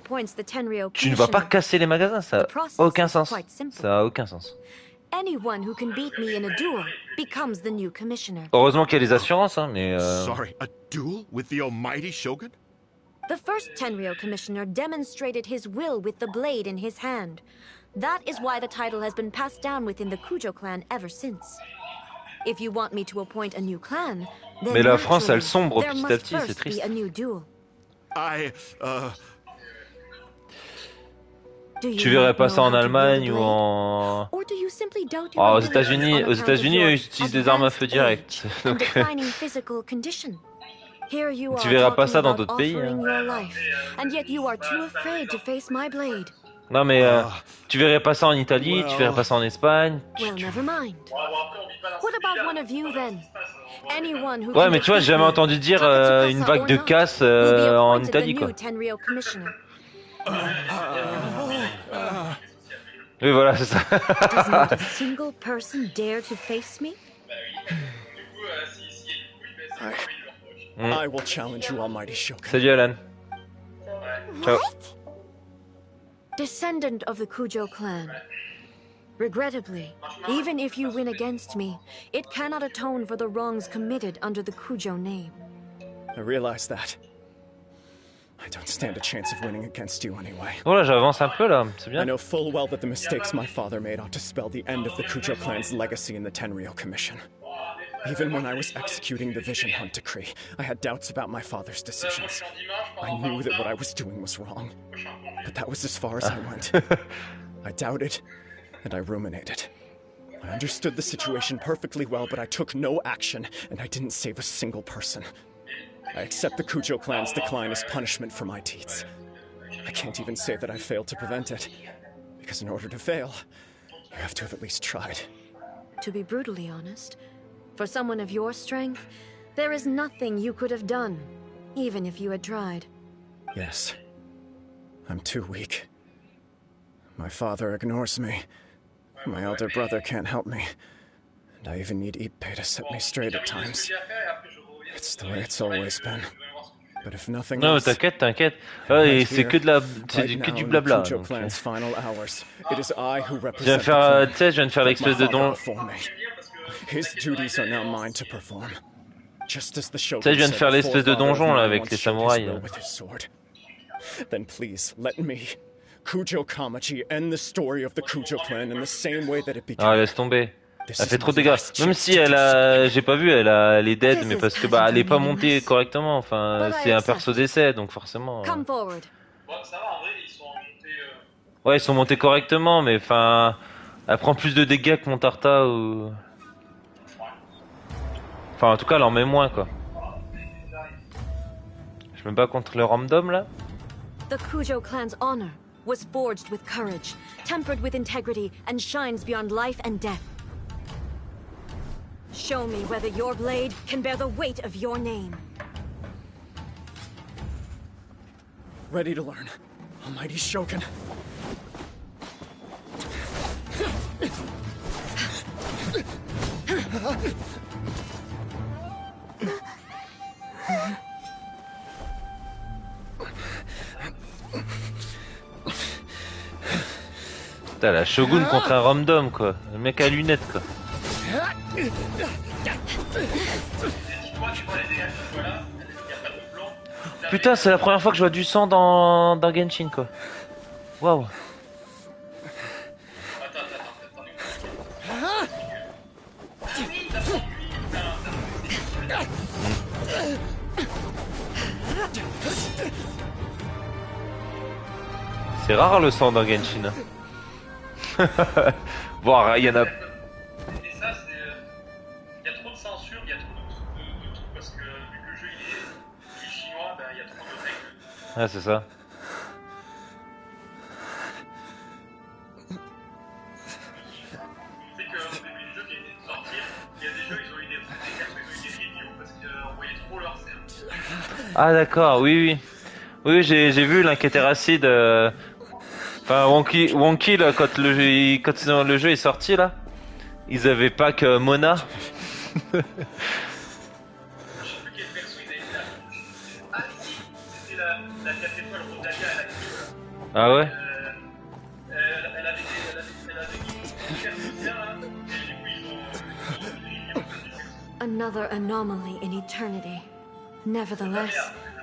tu ne vas pas casser les magasins, ça a aucun sens. Ça a aucun sens. Heureusement qu'il y a les assurances, hein, mais... Sorry, a duel with the almighty Shogun? The first Tenryo commissioner demonstrated his will with the blade in his hand. That is why the title has been passed down within the Kujo clan ever since. If you want me to appoint a new clan, then mais la France, elle sombre petit à petit, c'est triste. Tu verrais pas ça en Allemagne ou en... Oh, aux États-Unis, eux, ils utilisent des armes à feu direct. Donc... tu verras pas ça dans d'autres pays. Hein. Non mais tu verrais pas ça en Italie, tu verrais pas ça en Espagne. Ouais mais tu vois, j'ai jamais entendu dire une vague de casse en Italie quoi. Oui voilà, c'est ça. I will challenge you, almighty Shogun. Salut Alan. Ciao. Descendant of the Kujo clan. Regrettably, even if you win against me, it cannot atone for the wrongs committed under the Kujo name. I realize that. I don't stand a chance of winning against you anyway. Oh là, j'avance un peu là, c'est bien. I know full well that the mistakes my father made ought to spell the end of the Kujo clan's legacy in the Tenryo Commission. Even when I was executing the Vision Hunt decree, I had doubts about my father's decisions. I knew that what I was doing was wrong, but that was as far as I went. I doubted, and I ruminated. I understood the situation perfectly well, but I took no action, and I didn't save a single person. I accept the Cujo clan's decline as punishment for my deeds. I can't even say that I failed to prevent it, because in order to fail, you have to have at least tried. To be brutally honest, for someone of your strength, there is nothing you could have done, even if you had tried. Yes. I'm too weak. My father ignores me. My elder brother can't help me. And I even need Ippei to set me straight at times. It's the way it's always been. But if nothing Non, else, t'inquiète, t'inquiète. right C'est here, que de la, right que now du in the blabla. Cujo Donc, clan's final hours, it is I who je viens de represent the faire, clan, tu sais, je viens de faire like my l'espèce de father don. before me. His duties are now mine to perform. Just as the Tu sais, je Shogun viens de said, faire the l'espèce de forefather of donjon là mine avec once les showed his samouraïs. will with his sword. Then please, let me, Kujo Kamaji, end the story of the Kujo clan in the same way that it Ah, began. laisse tomber. This Elle is fait my trop de dégâts. last Même chance si to elle do so. a, j'ai pas vu, elle est dead, This mais is parce que bah elle est patently pas montée meaningless. correctement. Enfin, But I c'est un accept. perso d'essai, donc forcément. Come forward. Bon, ça va, en vrai, ils sont remontés. Ouais, ils sont montés correctement, mais enfin, elle prend plus de dégâts que mon Tarta ou. Enfin, en tout cas, elle en met moins quoi. Je me bats contre le random là. The Kujo clan's honor was forged with courage, tempered with integrity, and shines beyond life and death. Show me whether your blade can bear the weight of your name. Ready to learn. Almighty Shogun. Putain, la Shogun contre un random quoi. Le mec à lunettes quoi. Putain, c'est la première fois que je vois du sang dans Genshin quoi. Waouh. C'est rare le sang dans Genshin. Bon, il y en a. Et ça, c'est. Il y a trop de censure, il y a trop de trucs, parce que vu que le jeu il est chinois, bah, il y a trop de règles. Ah, c'est ça. C'est qu'au début du jeu qui était de sortir, il y a des jeux, ils ont eu des cartes, ils ont eu des reviews parce qu'on voyait trop leur scène. Ah, d'accord, oui, oui. Oui, j'ai vu l'Inquétéracide. Enfin, Wonky là, quand le jeu est sorti là, ils avaient pas que Mona. Je sais plus quel perso ils avaient fait là. Ah si, c'était la 4 étoiles Rosalia à la queue. Ah ouais. Elle avait des persos bien là, et du coup ils ont eu des reviews. Another anomaly in eternity. Nevertheless,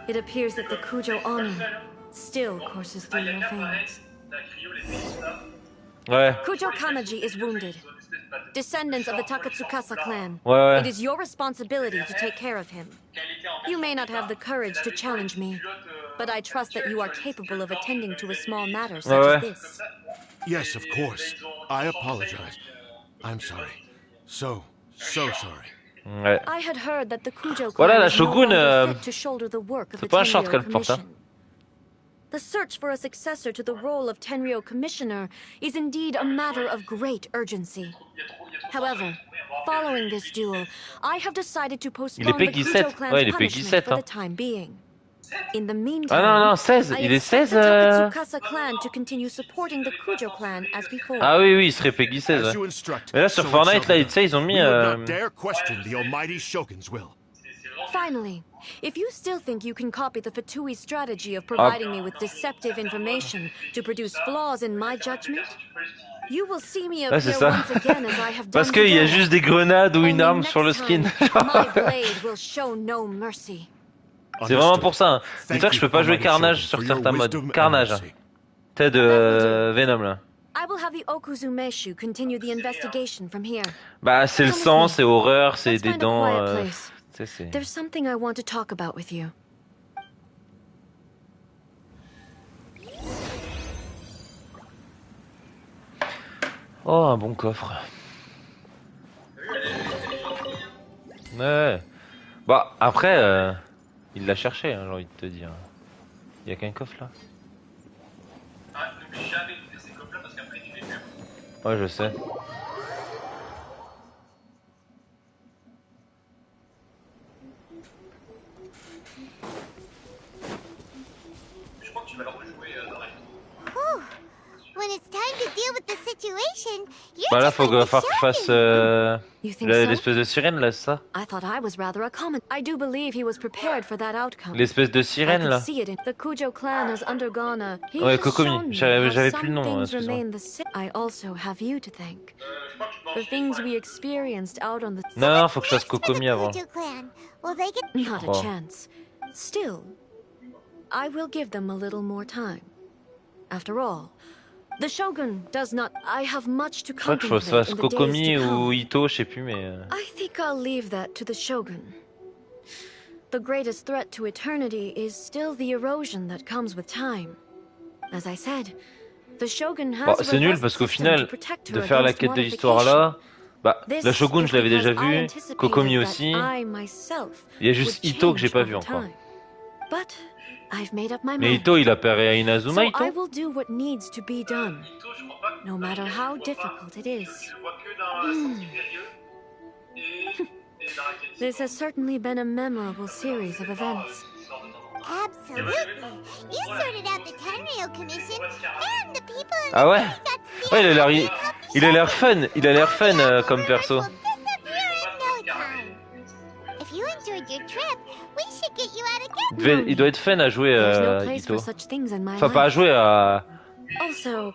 it appears that the Kujo honor still courses through your veins. Ouais. Kujo Kamaji is wounded. Descendants of the Takatsukasa clan, Ouais. it is your responsibility to take care of him. You may not have the courage to challenge me, but I trust that you are capable of attending to a small matter such as this. Yes, of course. I apologize. I'm sorry. So sorry. Ouais. I had heard that the Kujo Voilà, clan la is no Shogun, longer fit to shoulder the work of the c'est pas un short Tenryo qu'elle porte, hein. Commission. The search for a successor to the role of Tenryo Commissioner is indeed a matter of great urgency. However, following this duel, I have decided to postpone the Peggy Kujo 7. clan's Ouais, il est Peggy punishment 7, for hein. the time being. In the Ah meantime, non, 16. I Il est expect 16. the Takatsukasa clan to continue supporting the Kujo clan as before. Ah oui, oui, il serait Peggy 16. As Ouais. you instruct, Mais là, sur so it Fortnite, shall là, be tu sais, ils ont done. mis. We would not dare question the almighty Shogun's will. Finally, if you still think you can copy the Fatui strategy of providing me with deceptive information to produce flaws in my judgment, you will see me Ouais, c'est appear ça. once again as I have done Parce qu'il y a today. juste des grenades ou une Only arme next sur le skin. time, my blade will show no mercy. C'est vraiment pour ça. Hein. Thank Dis-toi que je peux pas you, jouer Almighty Carnage Shogun, sur for your certains modes. wisdom and Carnage. mercy. T'es de Venom là. I will have the Okuzumeshu continue the investigation from here. Bah, c'est le Come with sang, me. c'est horreur, c'est Let's des find a dents. quiet place. Tu sais, c'est. There's something I want to talk about with you. Oh, un bon coffre. Ouais. Bah, après, il l'a cherché, hein, j'ai envie de te dire. Il y a qu'un coffre là. Ah, n'oublie jamais d'ouvrir ces coffres là parce qu'après tu les perds. Ouais, je sais. Je crois que tu vas le rejouer dans la Whew. When it's time to deal with the situation, you're Bah là, just like the falloir que je fasse You think so? l'espèce de sirène là, c'est ça? I thought I was rather a common. I do believe he was prepared for that outcome. L'espèce de I sirène could là. see it in the Kujo clan has undergone a. He Ouais, has Kokomi. shown me how J'avais plus le some nom, things excuse-moi. remain the same. I also have you to thank. The things we experienced out on the. Non, non, faut que je fasse Kokomi avant. Kujo clan. Will they get Not a Oh. chance. Still, I will give them a little more time. After all, the Shogun does not. I have much to Je crois que je contemplate fasse in the days Kokomi to ou come. Ito, je sais plus, mais. I think I'll leave that to the Shogun. The greatest threat to eternity is still the erosion that comes with time. As I said, the Shogun has Bon, a c'est nul robust parce qu'au system to final, protect de her faire la against quête de l'histoire modification. là, bah, This la Shogun is je l'avais déjà because I vu, anticipated Kokomi that aussi. I myself Il y a juste would Ito que j'ai change pas over vu encore. time. But I've made up my Mais mind. Ito, il apparaît à So Inazuma, I Ito? will do what needs to be done, no matter how difficult it is. Je le vois que dans la sortie période et dans la quête. This has certainly been a memorable series of events. Absolutely. You sorted out the Tenryo Commission, and the people in Ah ouais? the got to see Ouais, how we il a l'air fun, il a l'air fun comme perso. disappear in no time. If you enjoyed your trip, we should get you out again. Il doit être fun à jouer There's no place Ito. for such things in my Enfin, pas à life. jouer à. Also,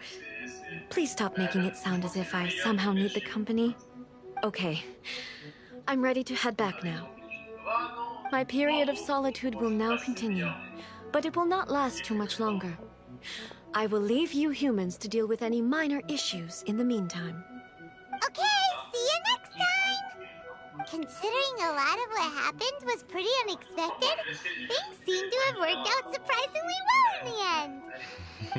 please stop making it sound as if I somehow need the company. Okay, I'm ready to head back now. My period of solitude will now continue, but it will not last too much longer. I will leave you humans to deal with any minor issues in the meantime. Okay, see you next time. Considering a lot of what happened was pretty unexpected, things seem to have worked out surprisingly well in the end.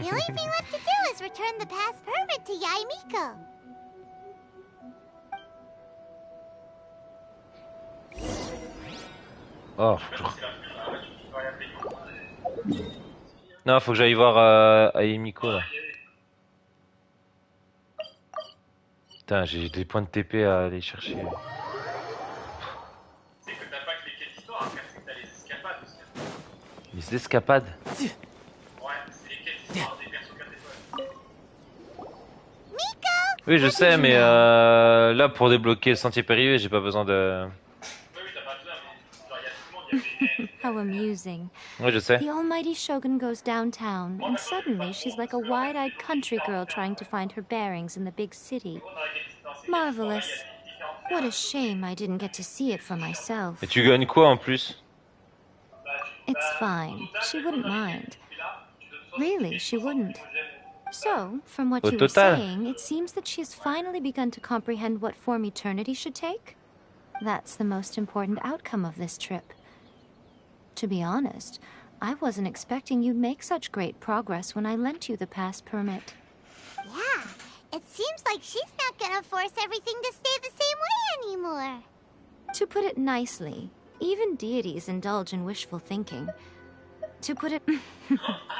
The only thing left to do is return the past permit to Yaimiko. Oh, non, faut que j'aille voir Ayemiko là. Putain, j'ai des points de TP à aller chercher. C'est que t'as pas que les quêtes d'histoire, après c'est que t'as les escapades aussi. Les escapades? Ouais, c'est les quêtes d'histoire des persos 4 étoiles. Oui, je sais, mais là pour débloquer le sentier périlleux, j'ai pas besoin de. How amusing. Oui, je sais. The almighty Shogun goes downtown, and suddenly she's like a wide-eyed country girl trying to find her bearings in the big city. Marvelous. What a shame I didn't get to see it for myself. Et tu gagnes quoi en plus? It's fine. She wouldn't mind. Really, she wouldn't. So, from what Au you were total. saying, it seems that she has finally begun to comprehend what form eternity should take? That's the most important outcome of this trip. To be honest, I wasn't expecting you'd make such great progress when I lent you the pass permit. Yeah, it seems like she's not gonna force everything to stay the same way anymore. To put it nicely, even deities indulge in wishful thinking. To put it...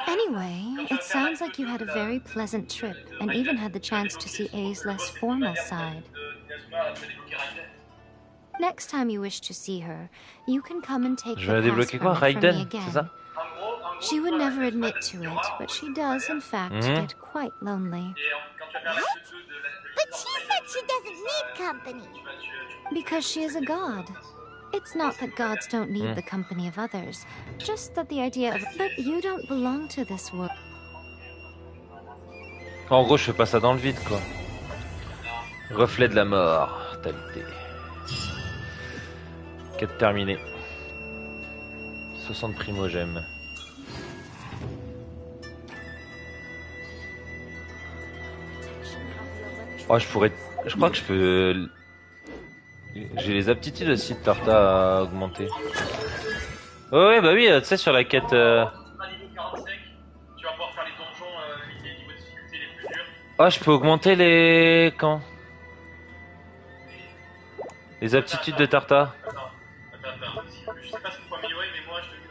Anyway, it sounds like you had a very pleasant trip, and even had the chance to see A's less formal side. Next time you wish to see her, you can come and take Je the vais pass débloquer quoi? permit from me Raiden, c'est again. ça? She would never admit to it, but she does, in fact, get quite lonely. But she said she doesn't need company. Because she is a god. It's not that gods don't need the company of others, just that the idea of... But you don't belong to this world. En gros, je fais pas ça dans le vide, quoi. Reflet de la mortalité. Quête terminée. 60 primogèmes. Oh, je pourrais... Je crois que je peux... J'ai les aptitudes aussi de Tarta à augmenter. Ouais, bah oui, tu sais, sur la quête... Tu vas pouvoir faire les donjons, les niveaux de difficulté les plus durs. Oh, je peux augmenter les... Quand? Les aptitudes de Tarta. Attends. je sais pas ce qu'il faut améliorer, mais moi je te dis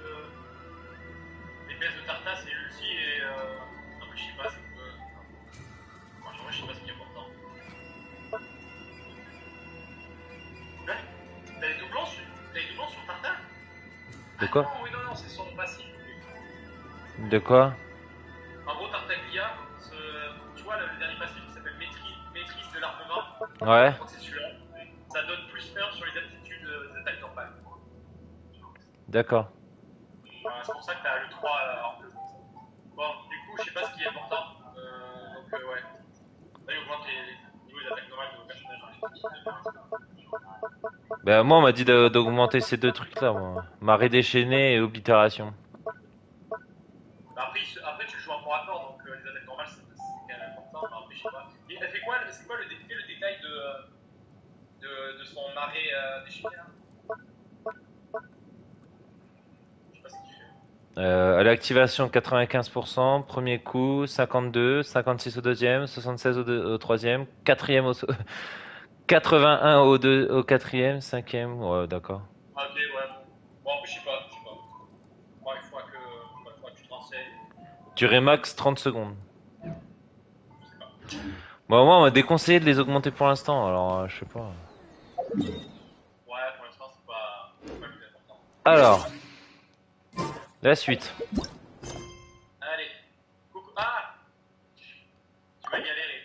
les pièces de Tartas et l'ulti et non mais je sais pas, c'est moi je sais pas ce qui est important. Ouais, t'as les doublons sur Tartas? De quoi? Ah non, oui, non, c'est son passif. De quoi? En gros, Tartaglia, tu vois le dernier passif qui s'appelle maîtrise de l'armement. Ouais. Je crois que c'est celui-là. Ça donne plus 1 sur les aptitudes des attaques normales. D'accord. C'est pour ça que t'as le 3 en bleu. Bon, du coup, je sais pas ce qui est important. Donc, ouais. Là, il augmente les niveaux des attaques normales de vos personnages. Bah moi on m'a dit d'augmenter ces deux trucs là moi. Marée déchaînée et oblitération. Bah, après, tu joues en corps à corps, donc les attaques normales c'est quand même important. Mais après, je sais pas. Et elle fait quoi, c'est quoi le détail de son marée déchaînée là? Je sais pas ce qu'il fait. À l'activation 95%, premier coup, 52, 56 au deuxième, 76 au troisième, quatrième au 81 au quatrième, cinquième, ouais d'accord. Ah, ok, ouais, bon, je sais pas. Bon, il faudra que tu te renseignes. Durée max 30 secondes. Bon moi on m'a déconseillé de les augmenter pour l'instant, alors je sais pas. Ouais, pour l'instant c'est pas le plus important. Alors, la suite. Allez, coucou. Ah, tu vas galérer.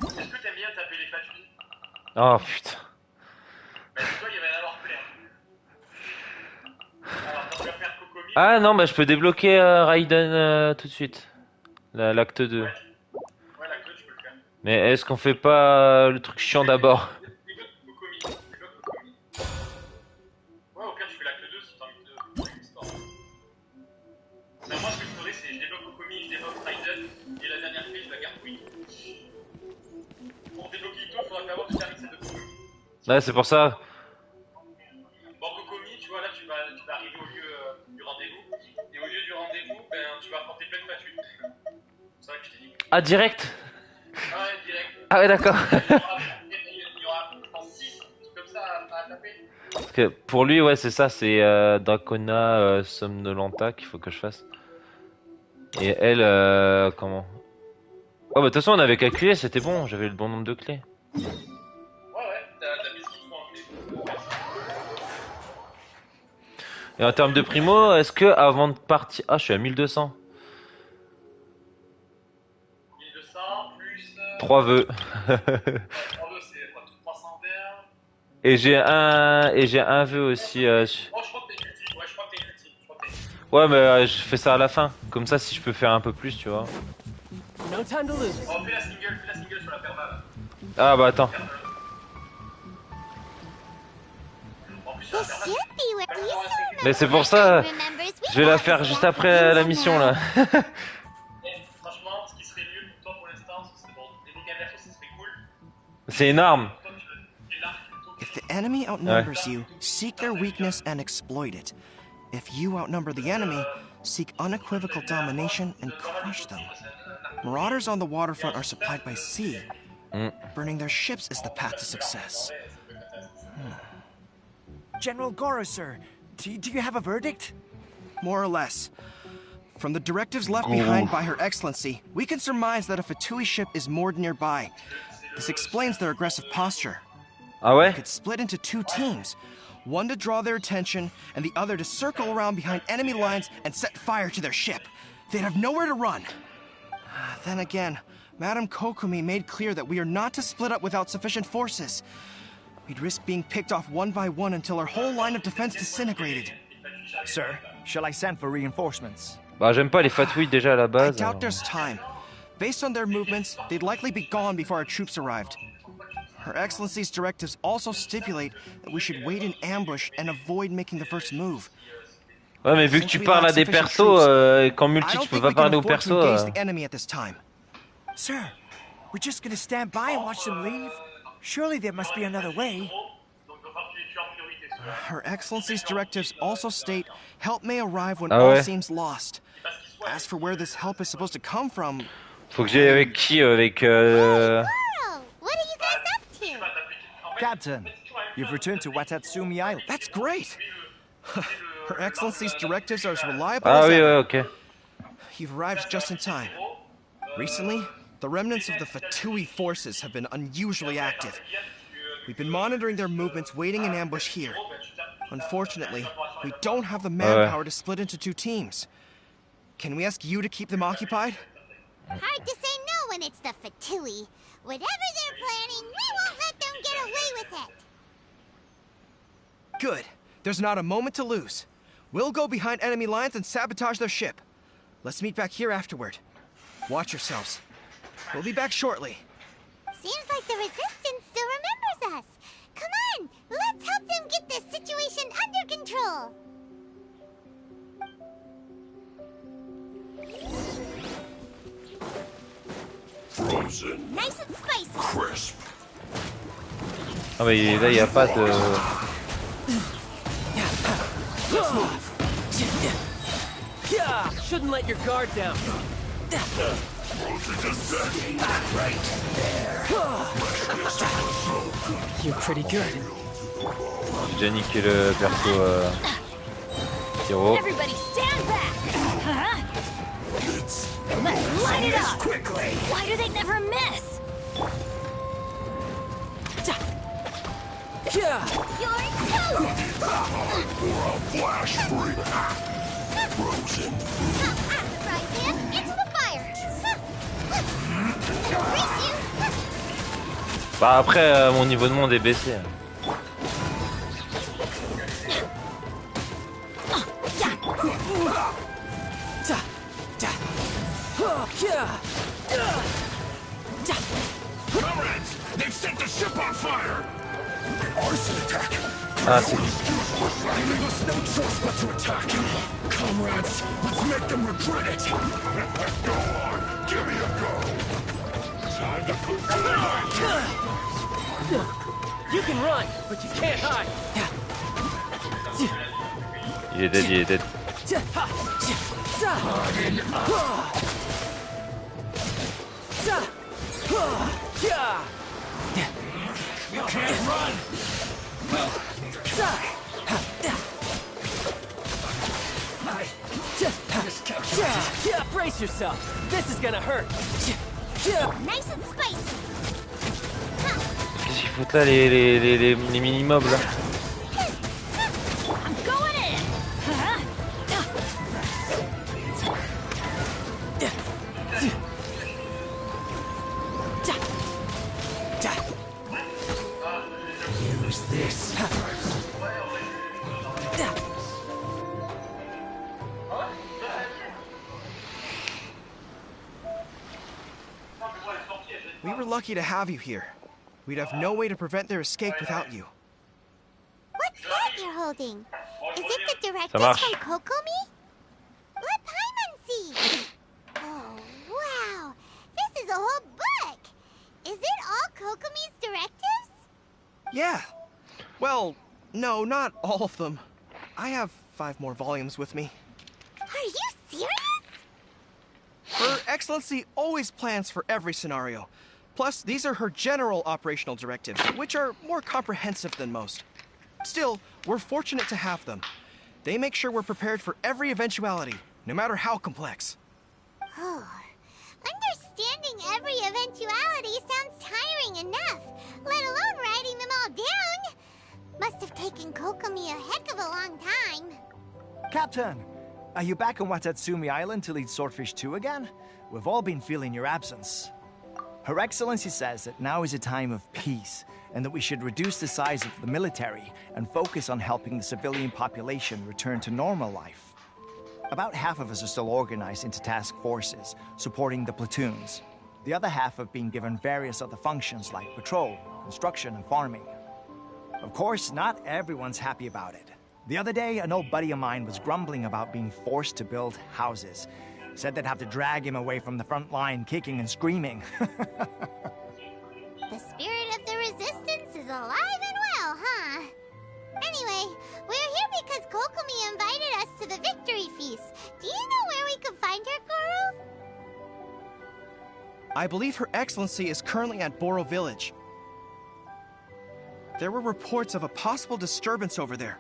Est-ce que t'aimes bien taper les fatui? Oh putain. Bah dis-toi, il va y en avoir plein. Alors, tu vas faire Cocomi. Ah non, bah je peux débloquer Raiden tout de suite. L'acte 2. Ouais, l'acte 2 tu peux le faire. Mais est-ce qu'on fait pas le truc chiant d'abord? Débloque Cocomi. Ouais, au pire tu fais l'acte 2 si t'as envie de faire l'histoire. Bah moi ce que je ferais c'est je débloque Cocomi, je débloque Raiden et la dernière clé je la garde Queen. Pour débloquer Ito, il faudra d'abord que tu termines celle de Cocomi. Ouais, c'est pour ça. Bon, Cocomi, tu vois, là, tu vas arriver au lieu du rendez-vous. Et au lieu du rendez-vous, ben, tu vas affronter plein de fatui. C'est vrai que je t'ai dit. Ah, direct? Ah ouais, direct. Ah ouais, d'accord. Il y aura, je pense, 6 trucs comme ça à taper. Parce que pour lui, ouais, c'est ça, c'est Dracona Somnolenta qu'il faut que je fasse. Et elle, comment? Oh, bah de toute façon, on avait calculé, c'était bon, j'avais le bon nombre de clés. Ouais, t'as mis ce qu'il faut en clé. Et en termes de primo, est-ce que avant de partir. Ah, je suis à 1200. 1200 plus. 3 vœux. 3 vœux, c'est quoi, 300 verres. Et j'ai un vœu aussi. Oh, je crois que t'es ultime. Ouais, je crois que t'es ultime. Ouais, mais je fais ça à la fin. Comme ça, si je peux faire un peu plus, tu vois. No time to lose. Oh, fais la single sur la perma là. Ah, bah attends. Mais c'est pour ça. Je vais la faire juste après la mission là. Franchement, ce qui serait mieux pour toi pour l'instant, ce serait bon. Débloquer un verso, ce serait cool. C'est une arme. If the enemy outnumbers you, seek their weakness and exploit it. If you outnumber the enemy, seek unequivocal domination and crush them. Marauders on the waterfront are supplied by sea. Burning their ships is the path to success. General Goro, sir, do you have a verdict? More or less. From the directives left behind by Her Excellency, we can surmise that a Fatui ship is moored nearby. This explains their aggressive posture. Ah ouais? They could split into 2 teams. One to draw their attention, and the other to circle around behind enemy lines and set fire to their ship. They'd have nowhere to run. Then again, Madame Kokumi made clear that we are not to split up without sufficient forces. We'd risk being picked off one by one until our whole line of defense disintegrated. Sir, shall I send for reinforcements? Bah j'aime pas les fatouilles déjà à la I base. doubt there's time. Based on their movements, they'd likely be gone before our troops arrived. Her Excellency's directives also stipulate that we should wait in ambush and avoid making the first move. Ouais, mais vu que tu parles à des persos, qu'en multi tu peux pas parler aux persos. Sir, we're just gonna stand by and watch them leave? Surely there must be another way. Her Excellency's directives also state help may arrive when all seems lost. As for where this help is supposed to come from... Faut que j'aille avec qui? Avec What are you guys up to? Captain, You've returned to Watatsumi Island. That's great! Her Excellency's directives are as reliable Ah as oui, ever. ouais, ok. You've arrived just in time. Recently, the remnants of the Fatui forces have been unusually active. We've been monitoring their movements, waiting in ambush here. Unfortunately, we don't have the manpower to split into 2 teams. Can we ask you to keep them occupied? Hard to say no when it's the Fatui. Whatever they're planning, we won't let them get away with it. Good. There's not a moment to lose. We'll go behind enemy lines and sabotage their ship. Let's meet back here afterward. Watch yourselves. We'll be back shortly. Seems like the Resistance still remembers us. Come on, let's help them get this situation under control. Frozen. Nice and spicy. Crisp. Ah mais là, il n'y a pas de... Shouldn't let your guard down. Right there. You're pretty good. J'ai déjà niqué le perso Hiro. Everybody stand back! Let's light it up! Quickly. Why do they never miss? You're toast! For a flash freak. Frozen. Right, man, into the fire! Race you! Bah après, mon niveau de monde est baissé. Comrades, they've set the ship on fire. Arson attack. Ah, c'est... Leaving us no choice but to attack. Comrades, let's make them regret it. Go on, give me a go. Time to put You can run, but you can't hide. Il est dead, il est dead. You can't run. Brace yourself. This is gonna hurt. Nice and spicy. Qu'est-ce qu'ils foutent là, les mini-mobs là? I'm going in! Use this. We were lucky to have you here. We'd have no way to prevent their escape without you. What's that you're holding? Is it the Ça directives marche. from Kokomi? Let Paimon see! Oh, wow! This is a whole book! Is it all Kokomi's directives? Yeah. Well, no, not all of them. I have 5 more volumes with me. Are you serious? Her Excellency always plans for every scenario. Plus, these are her general operational directives, which are more comprehensive than most. Still, we're fortunate to have them. They make sure we're prepared for every eventuality, no matter how complex. Oh, understanding every eventuality sounds tiring enough, let alone writing them all down. Must have taken Kokomi a heck of a long time. Captain, are you back on Watatsumi Island to lead Swordfish 2 again? We've all been feeling your absence. Her Excellency says that now is a time of peace, and that we should reduce the size of the military and focus on helping the civilian population return to normal life. About half of us are still organized into task forces, supporting the platoons. The other half have been given various other functions like patrol, construction, and farming. Of course, not everyone's happy about it. The other day, an old buddy of mine was grumbling about being forced to build houses. Said they'd have to drag him away from the front line, kicking and screaming. The spirit of the Resistance is alive and well, huh? Anyway, we're here because Kokomi invited us to the victory feast. Do you know where we can find her, Guru? I believe Her Excellency is currently at Boro Village. There were reports of a possible disturbance over there.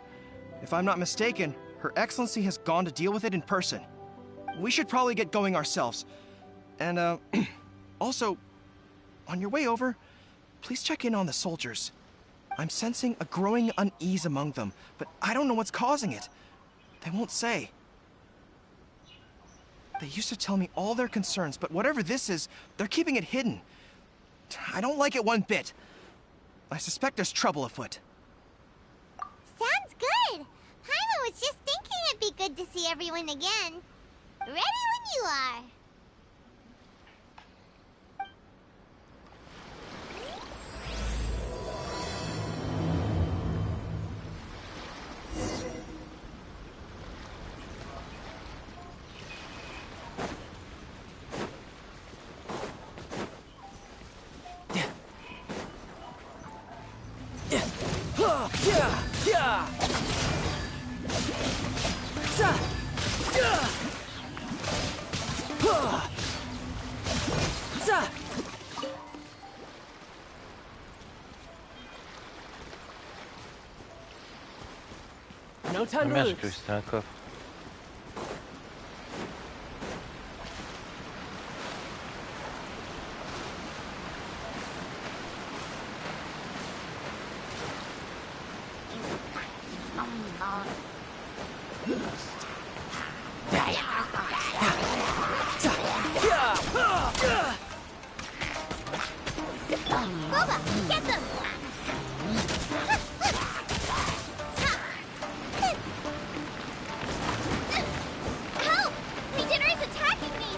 If I'm not mistaken, Her Excellency has gone to deal with it in person. We should probably get going ourselves. And, also, on your way over, please check in on the soldiers. I'm sensing a growing unease among them, but I don't know what's causing it. They won't say. They used to tell me all their concerns, but whatever this is, they're keeping it hidden. I don't like it one bit. I suspect there's trouble afoot. Sounds good. Paimon was just thinking it'd be good to see everyone again. Ready when you are. No time to lose. J'ai cru que c'était un coffre. Boba, get them! Help! Regener is attacking me!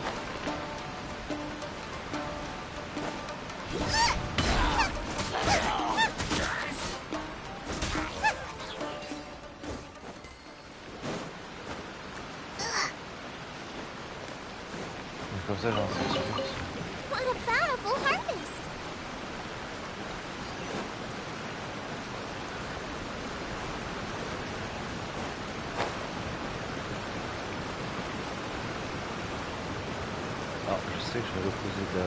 Comme ça, j'en sais. What a bountiful harvest! Ah, je sais que je vais reposer de la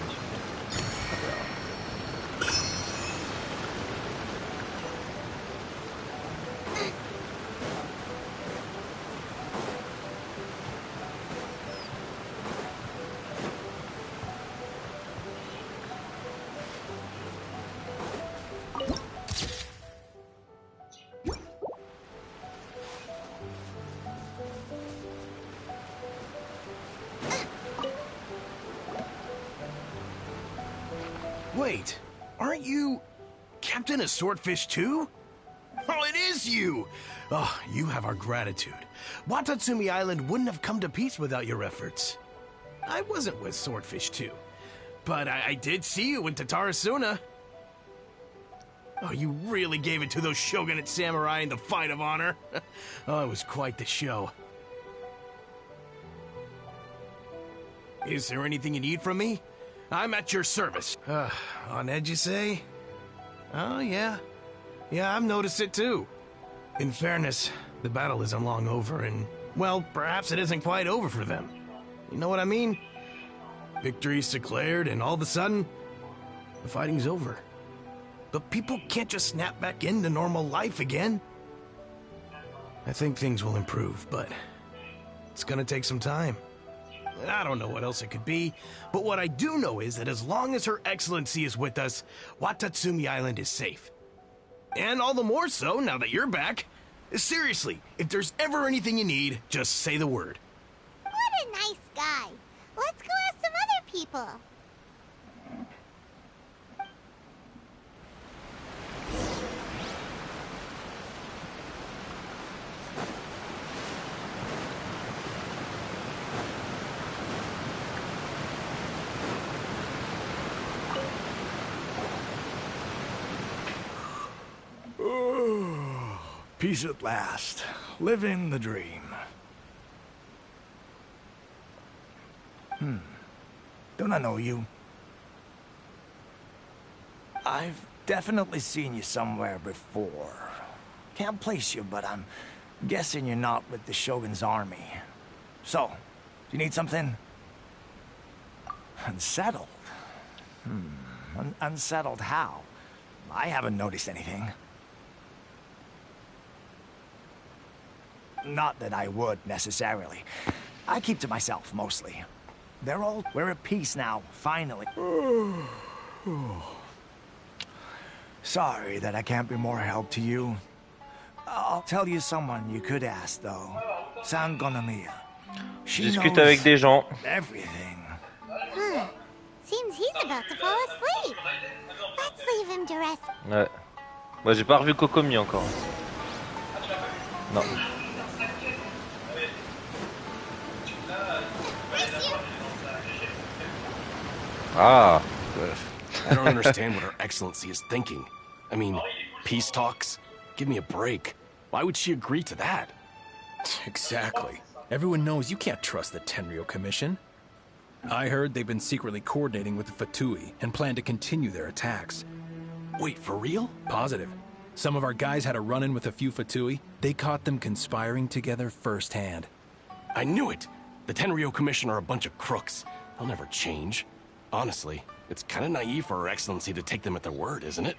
mission. Wait, aren't you Captain of Swordfish too? Oh, it is you! Oh, you have our gratitude. Watatsumi Island wouldn't have come to peace without your efforts. I wasn't with Swordfish 2, but I did see you in Tatarasuna. Oh, you really gave it to those Shogunate samurai in the fight of honor. Oh, it was quite the show. Is there anything you need from me? I'm at your service. On edge, you say? Oh, yeah. Yeah, I've noticed it too. In fairness, the battle isn't long over, and, well, perhaps it isn't quite over for them. You know what I mean? Victory's declared, and all of a sudden, the fighting's over. But people can't just snap back into normal life again. I think things will improve, but it's gonna take some time. I don't know what else it could be, but what I do know is that as long as Her Excellency is with us, Watatsumi Island is safe. And all the more so now that you're back. Seriously, if there's ever anything you need, just say the word. What a nice guy. Let's go ask some other people. Peace at last. Living the dream. Don't I know you? I've definitely seen you somewhere before. Can't place you, but I'm guessing you're not with the Shogun's army. So, do you need something? Unsettled? Unsettled how? I haven't noticed anything. Not that I would, necessarily. I keep to myself, mostly. We're at peace now, finally. Sorry that I can't be more help to you. I'll tell you someone you could ask, though. Sangonomiya. She Discute knows avec des gens. everything. Huh. Seems he's about to fall asleep. Let's leave him to rest. Ouais. Moi j'ai pas revu Kokomi encore. Non. Ah. I don't understand what Her Excellency is thinking. I mean, peace talks? Give me a break. Why would she agree to that? Exactly. Everyone knows you can't trust the Tenryo Commission. I heard they've been secretly coordinating with the Fatui and plan to continue their attacks. Wait, for real? Positive. Some of our guys had a run-in with a few Fatui. They caught them conspiring together firsthand. I knew it! The Tenryo Commission are a bunch of crooks. They'll never change. Honestly, it's kind of naive for Her Excellency to take them at their word, isn't it?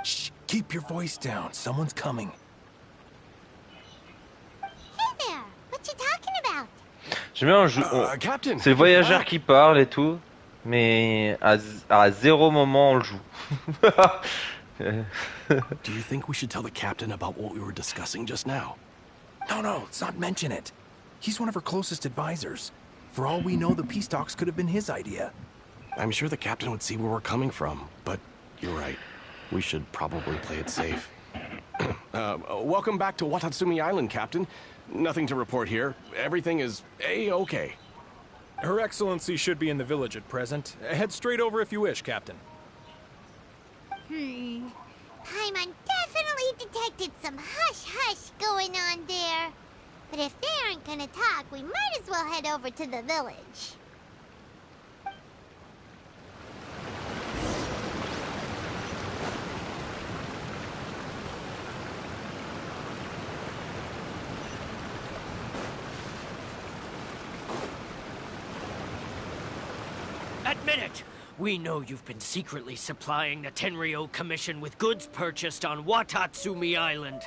Shh, keep your voice down. Someone's coming. Hey there, what you talking about? J'aime bien, c'est le voyageur qui parle et tout, mais à zéro moment on le joue. Do you think we should tell the captain about what we were discussing just now? No, let's not mention it. He's one of her closest advisors. For all we know, the peace talks could have been his idea. I'm sure the captain would see where we're coming from, but you're right. We should probably play it safe. Welcome back to Watatsumi Island, Captain. Nothing to report here. Everything is A-okay. Her Excellency should be in the village at present. Head straight over if you wish, Captain. Paimon definitely detected some hush-hush going on there. But if they aren't gonna talk, we might as well head over to the village. Admit it! We know you've been secretly supplying the Tenryo Commission with goods purchased on Watatsumi Island.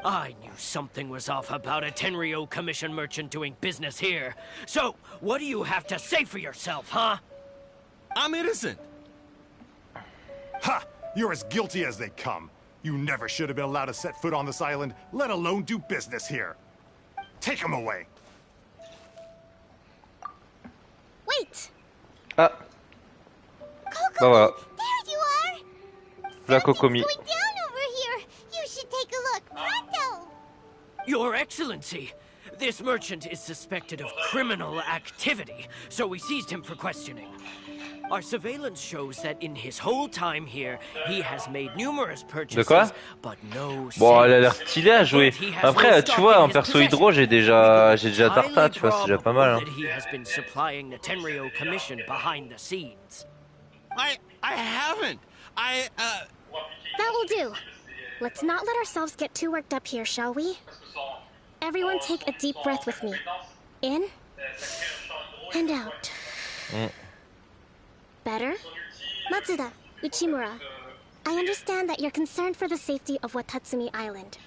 I knew something was off about a Tenryo Commission merchant doing business here. So, what do you have to say for yourself, huh? I'm innocent! Ha! You're as guilty as they come. You never should have been allowed to set foot on this island, let alone do business here. Take him away! Wait! Ah. Bah voilà. There you are! La Kokomi. Going down over here! You should take a look, pronto! Your Excellency, this merchant is suspected of criminal activity, so we seized him for questioning. Our surveillance shows that in his whole time here, he has made numerous purchases, but no bon, elle a l'air stylée à jouer. Après, tu vois, en perso hydro, j'ai déjà Darta, tu vois, c'est déjà pas mal. Hein. He has been supplying the Tenryo Commission behind the scenes. I haven't. That will do. Let's not let ourselves get too worked up here, shall we? Everyone take a deep breath with me. In and out. Better? Matsuda, Uchimura, I understand that you're concerned for the safety of Watatsumi Island.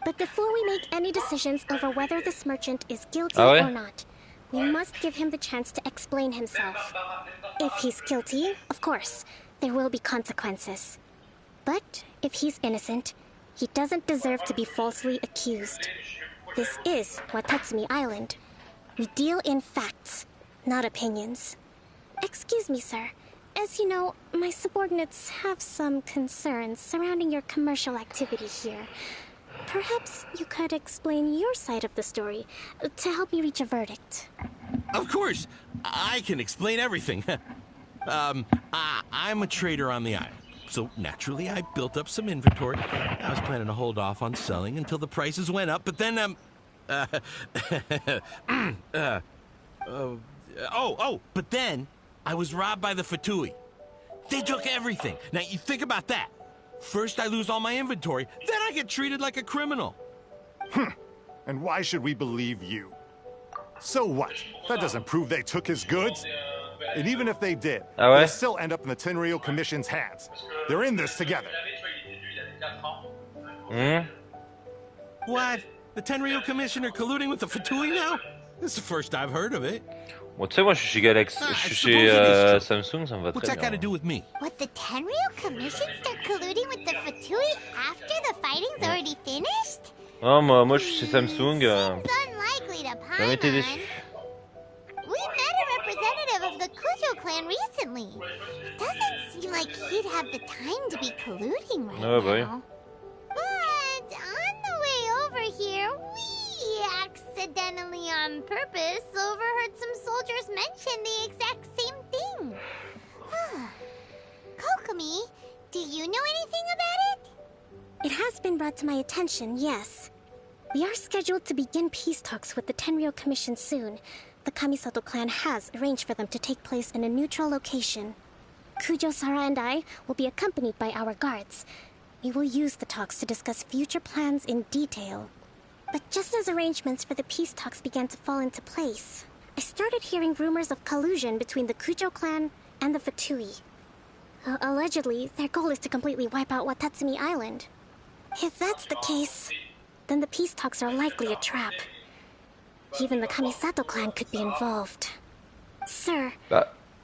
But before we make any decisions over whether this merchant is guilty or not, we must give him the chance to explain himself. If he's guilty, of course, there will be consequences. But if he's innocent, he doesn't deserve to be falsely accused. This is Watatsumi Island. We deal in facts, not opinions. Excuse me, sir. As you know, my subordinates have some concerns surrounding your commercial activity here. Perhaps you could explain your side of the story to help me reach a verdict. Of course! I can explain everything. I'm a trader on the island, so naturally I built up some inventory. I was planning to hold off on selling until the prices went up, but then, but then I was robbed by the Fatui. They took everything. Now, you think about that. First I lose all my inventory, then I get treated like a criminal. And why should we believe you? So what? That doesn't prove they took his goods. And even if they did, Ah ouais? they'll still end up in the Tenryou Commission's hands. They're in this together. What? The Tenryou Commission are colluding with the Fatui now? This is the first I've heard of it. Bon, tu sais, moi je suis chez Galaxy, je suis chez Samsung, ça me va What's très that got to bien. do with me? What, the Tenryou Commission start colluding with the Fatui after the fighting's already finished? Non, moi je suis chez Samsung. Seems unlikely to Jamais été Paimon. déçu. We met a representative of the Kujo clan recently. Doesn't seem like he'd have the time to be colluding right Ouais, bah oui. now. But on the way over here, we accidentally on purpose overheard some soldiers mention the exact same thing. Kokomi, do you know anything about it? It has been brought to my attention, yes. We are scheduled to begin peace talks with the Tenryou Commission soon. The Kamisato clan has arranged for them to take place in a neutral location. Kujo-Sara and I will be accompanied by our guards. We will use the talks to discuss future plans in detail. But just as arrangements for the peace talks began to fall into place, I started hearing rumors of collusion between the Kujo clan and the Fatui. Allegedly, their goal is to completely wipe out Watatsumi Island. If that's the case, then the peace talks are likely a trap. Even the Kamisato clan could be involved. Sir,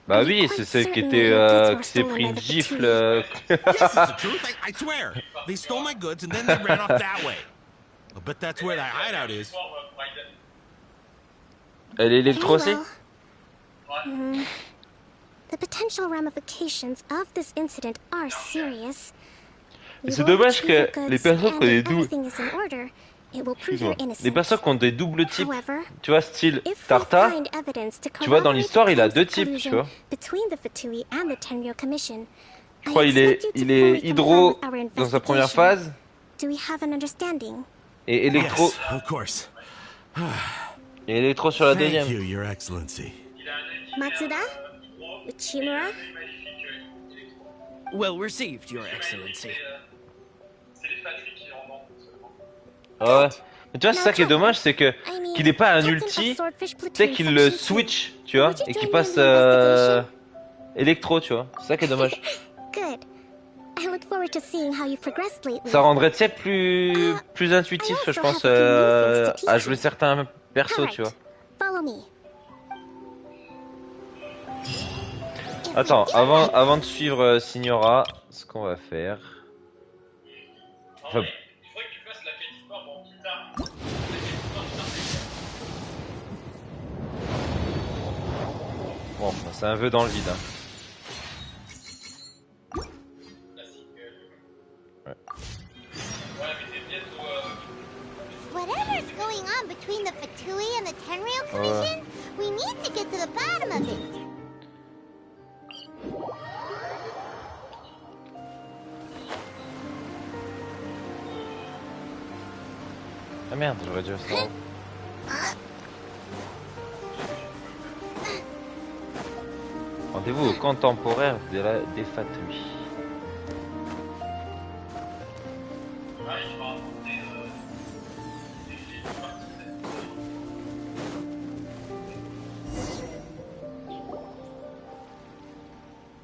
Bah oui, c'est celle qui s'est pris une gifle. Yes, it's the truth, I swear. They stole my goods and then they ran off that way. I bet that's where that hideout is. Elle est électro aussi? The potential ramifications of this incident are serious. C'est dommage que les personnes qui ont des doubles... Everything is in order. It will prove your innocence. Les personnes qui ont des doubles types, However, tu vois, style Tarta, tu vois, dans l'histoire, il a deux types, tu vois. Between the Fatui and the Tenryou Commission. Je crois il est hydro dans sa première phase Do we have an understanding? et électro. Yes, of course. Et électro sur la deuxième. Thank you, Your Excellency. Matsuda? Uchimura? Well received, Your Excellency. Ah ouais. Mais tu vois, c'est ça qui est dommage, c'est que qu'il ait pas un ulti, tu sais qu'il le switch, tu vois, et qu'il passe électro, tu vois. C'est ça qui est dommage. Good. I look forward to seeing how you've progressed lately. Ça rendrait, tu sais, plus intuitif, je pense, à jouer certains persos, tu vois. Follow me. Attends, avant de suivre Signora, ce qu'on va faire. Enfin, bon, c'est un vœu dans le vide. Hein. Ouais. Whatever's going on between the Fatui and the Tenryou Commission, we need to get to the bottom of it. Ah merde, j'aurais dû faire ça. Rendez-vous au camp temporaire des Fatui.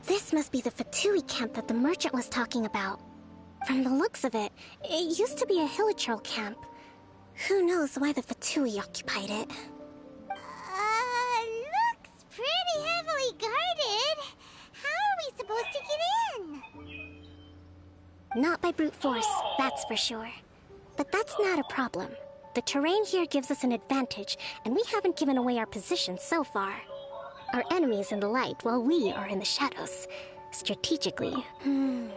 This must be the Fatui camp that the merchant was talking about. From the looks of it, it used to be a Hilichurl camp. Who knows why the Fatui occupied it? Looks pretty heavily guarded. How are we supposed to get in? Not by brute force, that's for sure. But that's not a problem. The terrain here gives us an advantage, and we haven't given away our position so far. Our enemy is in the light, while we are in the shadows. Strategically, I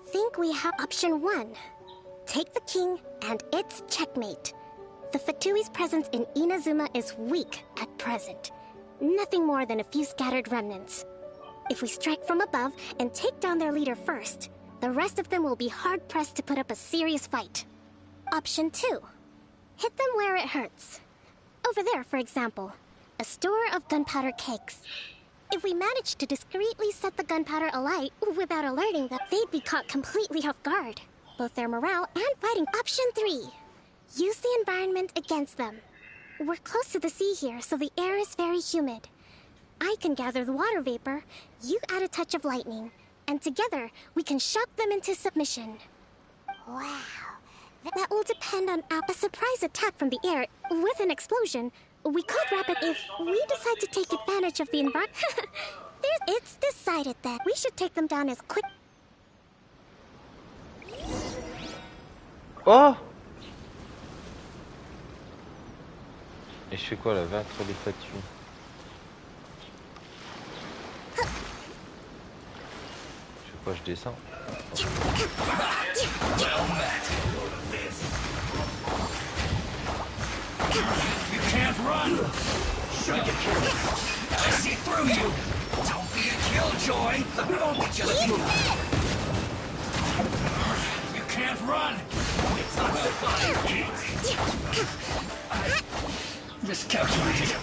think we have option 1. Take the king, and it's checkmate. The Fatui's presence in Inazuma is weak at present. Nothing more than a few scattered remnants. If we strike from above and take down their leader first, the rest of them will be hard-pressed to put up a serious fight. Option 2. Hit them where it hurts. Over there, for example. A store of gunpowder cakes. If we manage to discreetly set the gunpowder alight without alerting them, they'd be caught completely off guard. Both their morale and fighting. Option 3. Use the environment against them. We're close to the sea here, so the air is very humid. I can gather the water vapor, you add a touch of lightning, and together we can shock them into submission. Wow. That will depend on a surprise attack from the air with an explosion. We could wrap it if we decide to take advantage of the environment. It's decided that we should take them down as quick. Oh! Et je fais quoi là? Vaincre les fatues. Je fais quoi? Je descends. You can't run! Show your killer. I see through you! Don't be a killjoy! We won't be just you! You can't run! It's not so funny! Miscalculated.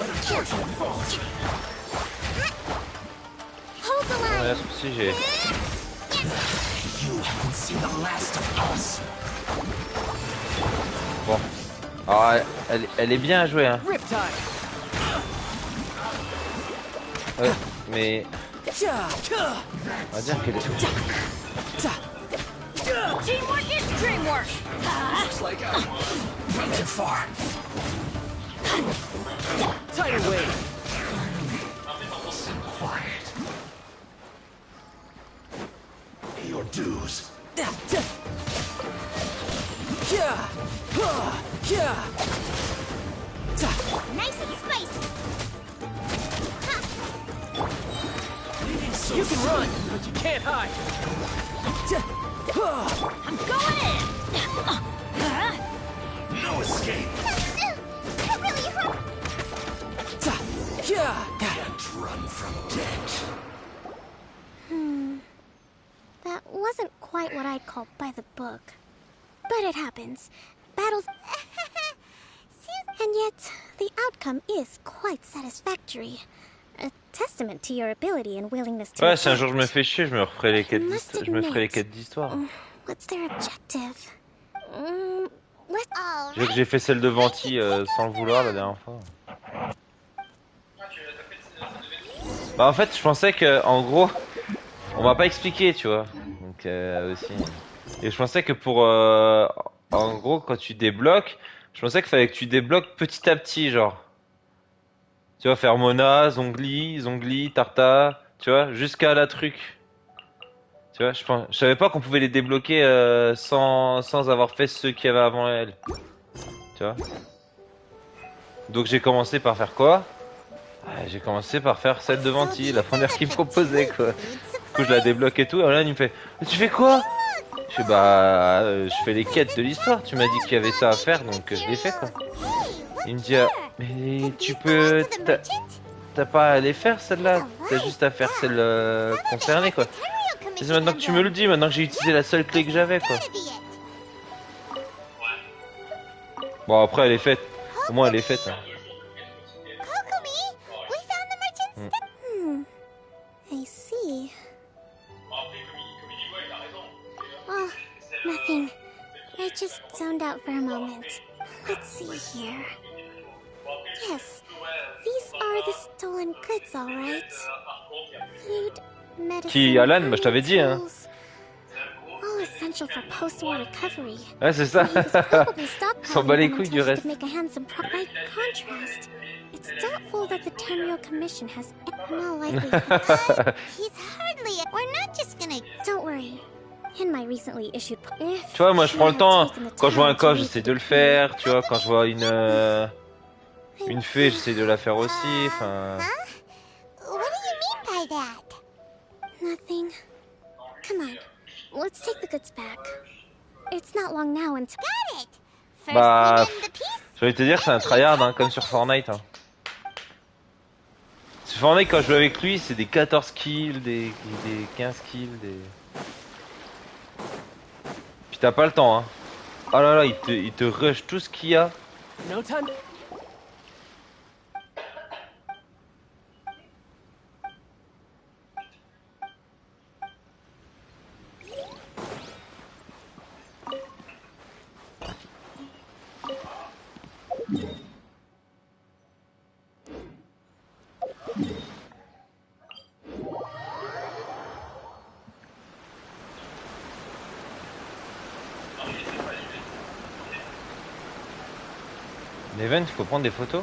An unfortunate fault. Hold the line! Ouais, si j'ai. You haven't seen the last of us. Bon. Alors, elle est bien à jouer, hein. Ouais, mais... On va dire qu'elle est... Teamwork is dreamwork. Looks like I went too far. Tidal wave. Quiet. Your dues. Nice and spicy. You can run, but you can't hide. I'm going in. No escape. That really hurt. Can't run from death. That wasn't quite what I'd call by the book. But it happens. Battles... and yet, the outcome is quite satisfactory. A testament to your ability and willingness to... Ouais, si un jour je me fais chier, je me referai les quêtes d'histoire. Je me ferai les quêtes d'histoire. What's their objective? Je sais que j'ai fait celle de Venti sans le vouloir la dernière fois. Bah en fait, je pensais que, en gros, on m'a pas expliqué, tu vois. Donc aussi. Et je pensais que pour, en gros, quand tu débloques, je pensais qu'il fallait que tu débloques petit à petit, genre. Tu vois, faire Mona, Zongli, Tarta, tu vois, jusqu'à la truc. Tu vois, je savais pas qu'on pouvait les débloquer sans avoir fait ceux qu'il y avait avant elle. Tu vois. Donc j'ai commencé par faire quoi? J'ai commencé par faire celle de Venti, la première qu'il me proposait, quoi. Du coup je la débloque et tout, et là il me fait « Tu fais quoi ?» Je fais « Bah, je fais les quêtes de l'histoire, tu m'as dit qu'il y avait ça à faire, donc je l'ai fait, quoi. » Il me dit ah, « Mais tu peux... T'as pas à les faire, celle-là, t'as juste à faire celle concernée, quoi. » C'est maintenant que tu me le dis, maintenant que j'ai utilisé la seule clé que j'avais, quoi. Bon, après elle est faite, au moins elle est faite, hein. I see. Oh, nothing. I just zoned out for a moment. Let's see here. Yes, these are the stolen goods, all right. Food, medicine, Qui, Alan, bah je t'avais dit, hein. all essential for post-war recovery. Ouais, c'est ça. S'en bat les couilles du reste. By contrast, it's doubtful that the Tenryou Commission has no likelihood. He's hardly. We're not just gonna. Don't worry. In my recently issued. Tu vois, moi je prends le temps. Quand je vois un coffre, j'essaie de le faire. Tu vois, quand je vois une fée, j'essaie de la faire aussi. Enfin. What do you mean by that? Nothing. Come on, let's take the goods back. It's not long now until. Got it. First Bah, we win the peace. je vais te dire, c'est un tryhard, hein, comme sur Fortnite. Hein. Sur Fortnite, quand je joue avec lui, c'est des 14 kills, des 15 kills, des. Puis t'as pas le temps, hein. Oh là là, il te rush tout ce qu'il y a. No time. L'event, il faut prendre des photos?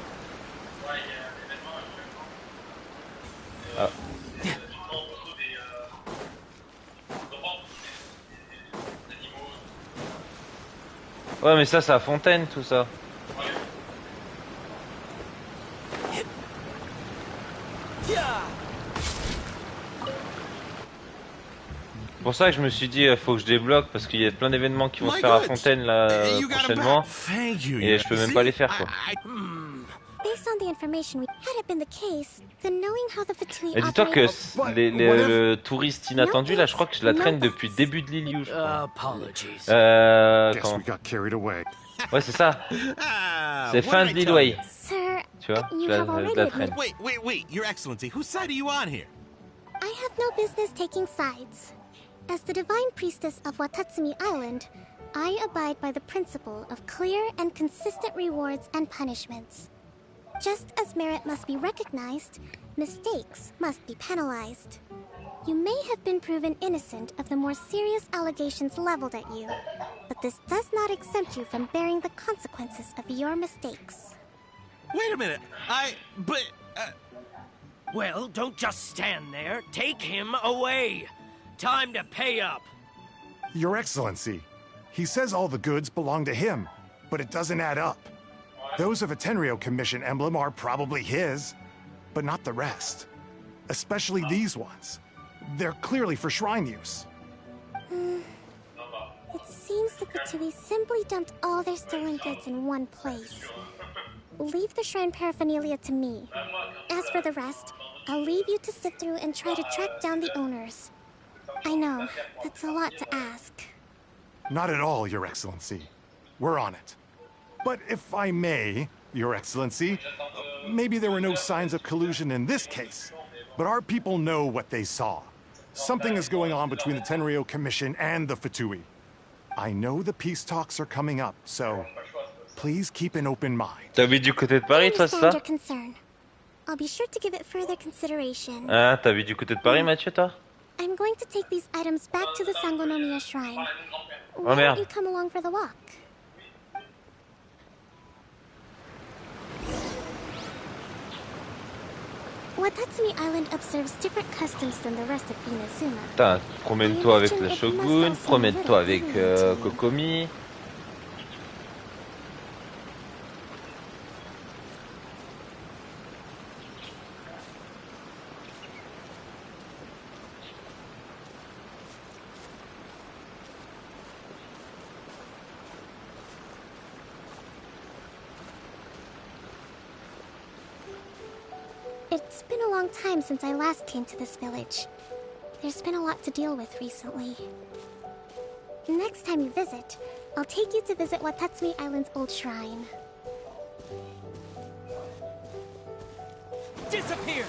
Ah. Ouais, mais ça, c'est à Fontaine, tout ça. C'est pour ça que je me suis dit, faut que je débloque parce qu'il y a plein d'événements qui vont se faire à Fontaine là prochainement. Et je peux même pas les faire quoi. Based on the information we had it been the case, then knowing how the Fatui Et dis-toi que le touriste inattendu là, je crois que je la traîne depuis le début de l'Iliou. Comment? Ouais, c'est ça. C'est fin de Lil Way. Tu vois, je la traîne. Wait, Your Excellency, whose side are you on here? I have no business taking sides. As the Divine Priestess of Watatsumi Island, I abide by the principle of clear and consistent rewards and punishments. Just as merit must be recognized, mistakes must be penalized. You may have been proven innocent of the more serious allegations leveled at you, but this does not exempt you from bearing the consequences of your mistakes. Wait a minute, Well, don't just stand there. Take him away. Time to pay up. Your Excellency, he says all the goods belong to him, but it doesn't add up. Those of a Tenryou Commission emblem are probably his, but not the rest. Especially these ones. They're clearly for shrine use. It seems the Fatui simply dumped all their stolen goods in one place. Leave the shrine paraphernalia to me. As for the rest, I'll leave you to sift through and try to track down the owners. I know, that's a lot to ask. Not at all, Your Excellency. We're on it. But if I may, Your Excellency, maybe there were no signs of collusion in this case, but our people know what they saw. Something is going on between the Tenryou Commission and the Fatui. I know the peace talks are coming up, so please keep an open mind. T'as vu du côté de Paris, toi, c'est ça? I'll be sure to give it further consideration. Ah, t'as vu du côté de Paris, Mathieu, toi? I'm going to take these items back to the Sangonomiya shrine. Oh Why merde. don't you come along for the walk? Watatsumi Island observes different customs than the rest of Inazuma. Putain, promène-toi avec la Shogun, promène-toi avec Kokomi. It's been a long time since I last came to this village. There's been a lot to deal with recently. Next time you visit, I'll take you to visit Watatsumi Island's old shrine. Disappear!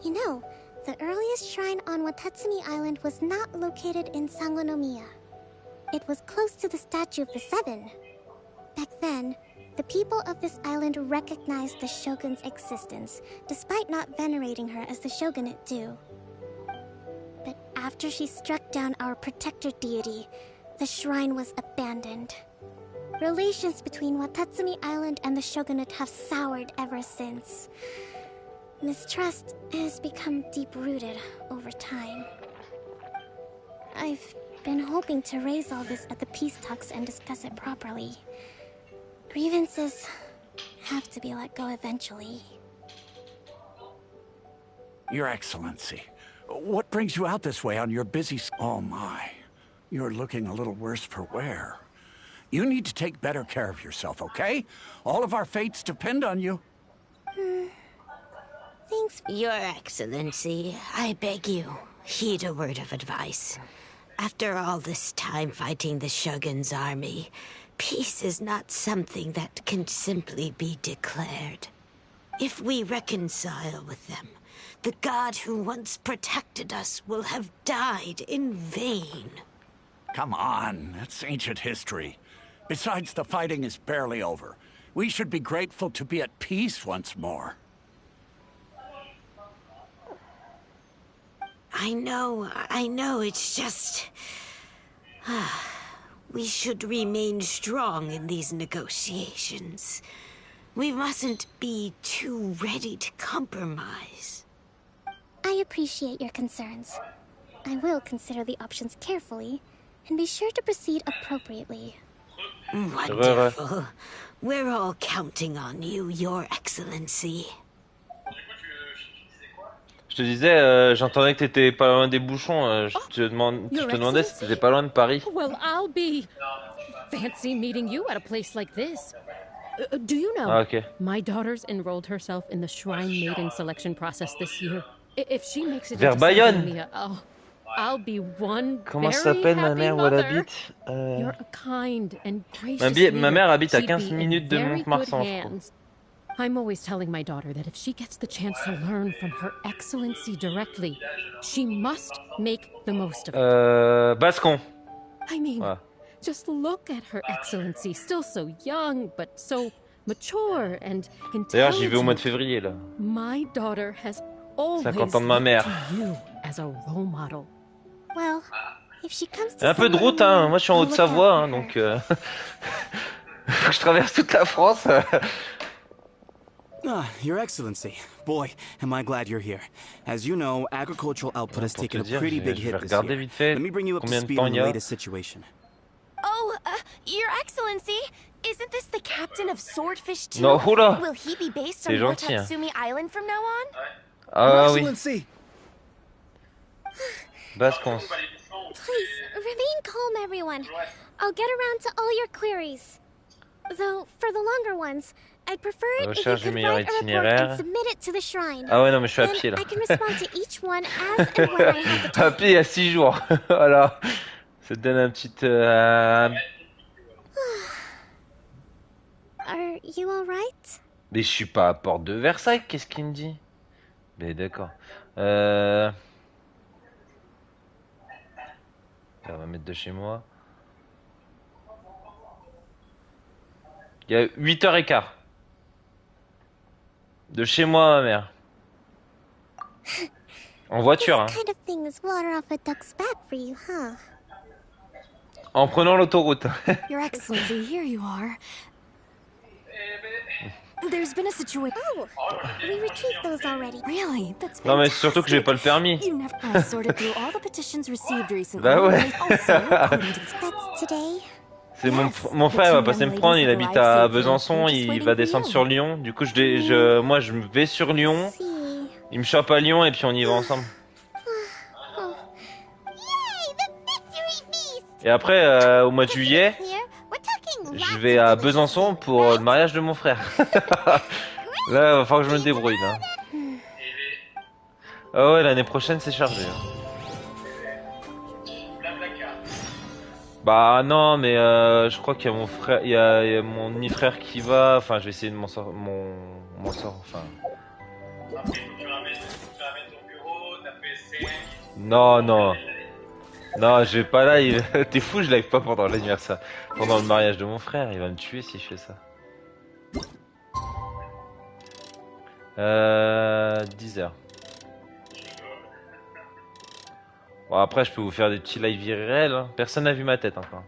You know, the earliest shrine on Watatsumi Island was not located in Sangonomiya. It was close to the statue of the Seven. Back then, the people of this island recognized the Shogun's existence, despite not venerating her as the Shogunate do. But after she struck down our protector deity, the shrine was abandoned. Relations between Watatsumi Island and the Shogunate have soured ever since. Mistrust has become deep-rooted over time. I've been hoping to raise all this at the peace talks and discuss it properly. Grievances have to be let go eventually. Your Excellency, what brings you out this way on your busy... Oh my, you're looking a little worse for wear. You need to take better care of yourself, okay? All of our fates depend on you. Thanks. Your Excellency, I beg you, heed a word of advice. After all this time fighting the Shogun's army, peace is not something that can simply be declared. If we reconcile with them, the god who once protected us will have died in vain. Come on, that's ancient history. Besides, the fighting is barely over. We should be grateful to be at peace once more. I know, it's just... We should remain strong in these negotiations. We mustn't be too ready to compromise. I appreciate your concerns. I will consider the options carefully and be sure to proceed appropriately. Wonderful. We're all counting on you, Your Excellency. Je te disais, j'entendais que t'étais pas loin des bouchons. Je te demandais si t'étais pas loin de Paris. Well, I'll be fancy meeting you at a place like this. Do you know? Ah, ok. My daughter's enrolled herself in the Shrine Maiden selection process this year. If she makes it Vers into Bayonne. Sardinia, I'll be one Comment very s'appelle ma happy mère où elle mother. habite You're a kind and gracious Ma mère habite à leader. 15 She'd be in minutes de very Mont-Marsan, good je crois. hands. I'm always telling my daughter that if she gets the chance to learn from Her Excellency directly, she must make the most of it. Bascon. I mean, Ouais. just look at Her Excellency, still so young, but so mature and D'ailleurs, j'y vais au mois de intelligent. février, là. My daughter has always 50 ans de ma looked mère. to you as a role model. Well, if she comes Il y to a un peu de route, hein. Moi, je suis en Haute-Savoie, hein, donc... Faut que je traverse toute la France. Your Excellency. Boy, am I glad you're here. As you know, agricultural output has taken a pretty big hit this year. vite fait Let me bring you up to combien de speed temps on il the y a. latest situation. Oh, Your Excellency, isn't this the captain of Swordfish 2? Non, oula. Will he be based C'est on gentil, hein. Watatsumi Island from now on? Ah oui. Excellency. Bascon. Please, remain calm, everyone. I'll get around to all your queries. Though, for the longer ones, I'd prefer it if you Recherche du could meilleur write a report itinéraire. and submit it to the shrine. Ah ouais, non, mais je suis à Then pied, là. I can respond to each one as and when I have the time. À pied il y a 6 jours. Voilà. Ça te donne un petit... Are you alright? Mais je suis pas à Porte de Versailles, qu'est-ce qu'il me dit? Mais d'accord. On va mettre de chez moi. Il y a 8h15. De chez moi à ma mère. En voiture, hein. This kind of thing is water off a duck's back for you, huh? En prenant l'autoroute. Your Excellency, here you are. There's been a situation. Oh, we retrieved those already. Really? That's Non mais surtout que j'ai pas le permis. You never I sorted through all the petitions received recently. Bah ouais. Also, according to the That's today. C'est mon frère va passer me prendre, il habite à Besançon, il va descendre sur Lyon. Du coup moi je vais sur Lyon. Il me chope à Lyon et puis on y va ensemble. Et après au mois de juillet, je vais à Besançon pour le mariage de mon frère. Là, il va falloir que je me débrouille là. Ah ouais, l'année prochaine c'est chargé. Bah non, mais je crois qu'il y a mon frère, il y a mon demi-frère qui va. Enfin, je vais essayer de m'en sortir, enfin. Non, non, non, je vais pas là. T'es fou, je live pas pendant l'anniversaire, pendant le mariage de mon frère. Il va me tuer si je fais ça. 10h. Bon, après, je peux vous faire des petits lives IRL. Hein. Personne n'a vu ma tête encore.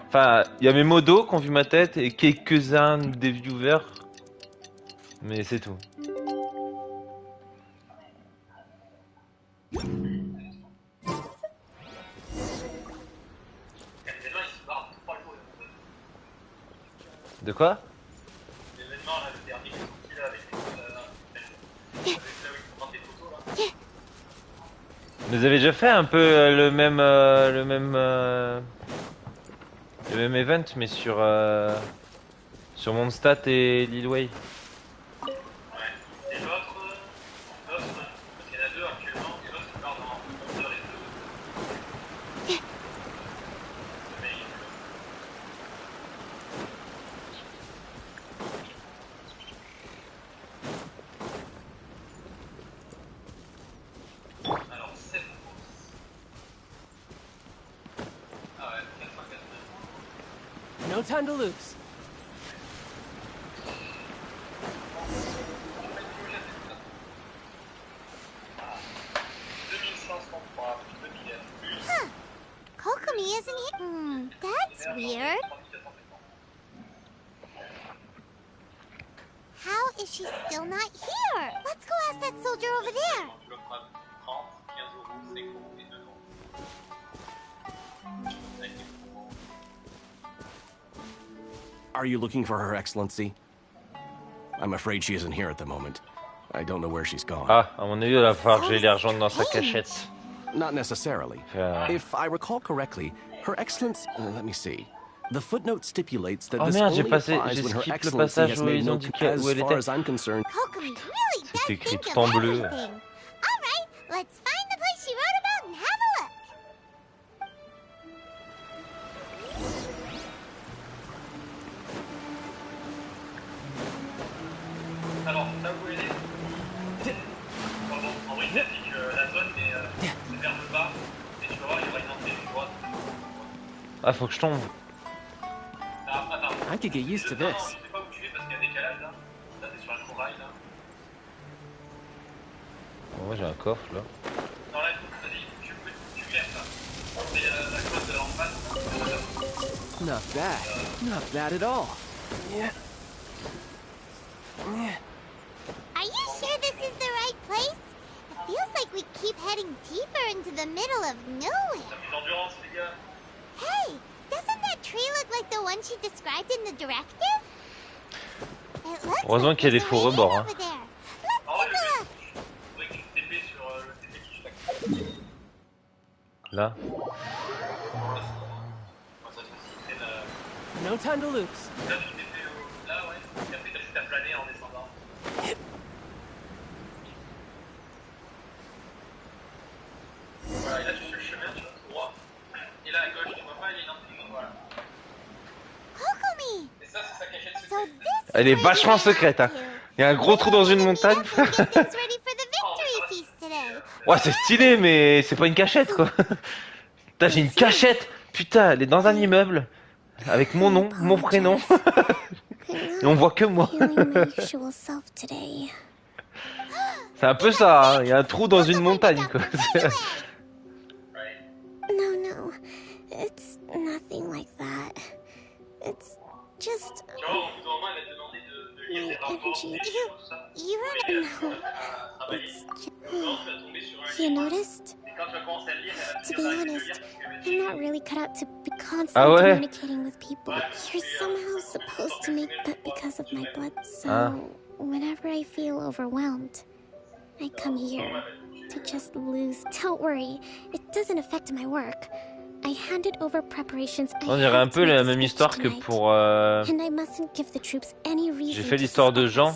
Enfin, il y a mes modos qui ont vu ma tête et quelques-uns des viewers. Mais c'est tout. De quoi? Vous avez déjà fait un peu le même event mais sur Mondstadt et Lil Wei. No time to lose. Huh. Kokomi isn't here. is she still not here? Let's go ask that soldier over there. Are you looking for Her Excellency? I'm afraid she isn't here at the moment. I don't know where she's gone. Ah, à mon avis, il va falloir que j'aille les rejoindre dans sa cachette. Not necessarily. If I recall correctly, Her Excellency... let me see. The footnote stipulates that Oh this merde, j'ai only applies when Her skippé le Excellency passage has où made ils ont no... dit où elle As far était. as I'm concerned... Kokomi really does C'est écrit think tout of en bleu. everything. All right, let's find the place she wrote about and have a look. Alors, ça vous aider en vrai, il t'applique la zone, mais c'est vers le bas, et tu vas voir, il y aura une entrée du droite. Ah, faut que je tombe. Ah, attends. I could get used to Non, this. je sais pas où tu es parce qu'il y a un décalage là. Là, t'es sur un corail là. Bon, ouais, j'ai un coffre là. Non, là, vas-y, tu glisses là. C'est la classe de là en face. Not bad. Not bad at all. Yeah. Are you sure this is the right place? It feels like we keep heading deeper into the middle of nowhere. Hey, doesn't that tree look like the one she described in the directive? It looks Heureusement like qu'il y a des there's a faux way in rebords. Hein. over there. Let's take a look. Là. No time to lose. Là, tu t'es fait là, ouais. Et après, t'as juste à planer en descendant. Voilà, et là, tu fais le chemin, tu vas tout droit. Et là, à gauche, tu vois pas, il y a une entrée. Voilà. Kokomi. Et ça, c'est sa cachette So secrète. this Elle est vachement secrète. Hein. Il y a un gros trou dans une montagne. is ready for the victory feast today. Ouais, c'est stylé, mais c'est pas une cachette quoi. Putain, j'ai une cachette. Putain, elle est dans un immeuble avec mon nom, mon prénom. Et on voit que moi. C'est un peu ça. Hein. Il y a un trou dans une montagne quoi. No, it's nothing like that. It's just my energy. You No, it's you noticed? To be honest, I'm not really cut out to be constantly communicating with people. You're somehow supposed to make that because of my blood, so whenever I feel overwhelmed, I come here to just lose. Don't worry, it doesn't affect my work. I handed over preparations. On dirait un peu la même histoire que pour. J'ai fait l'histoire de Jean,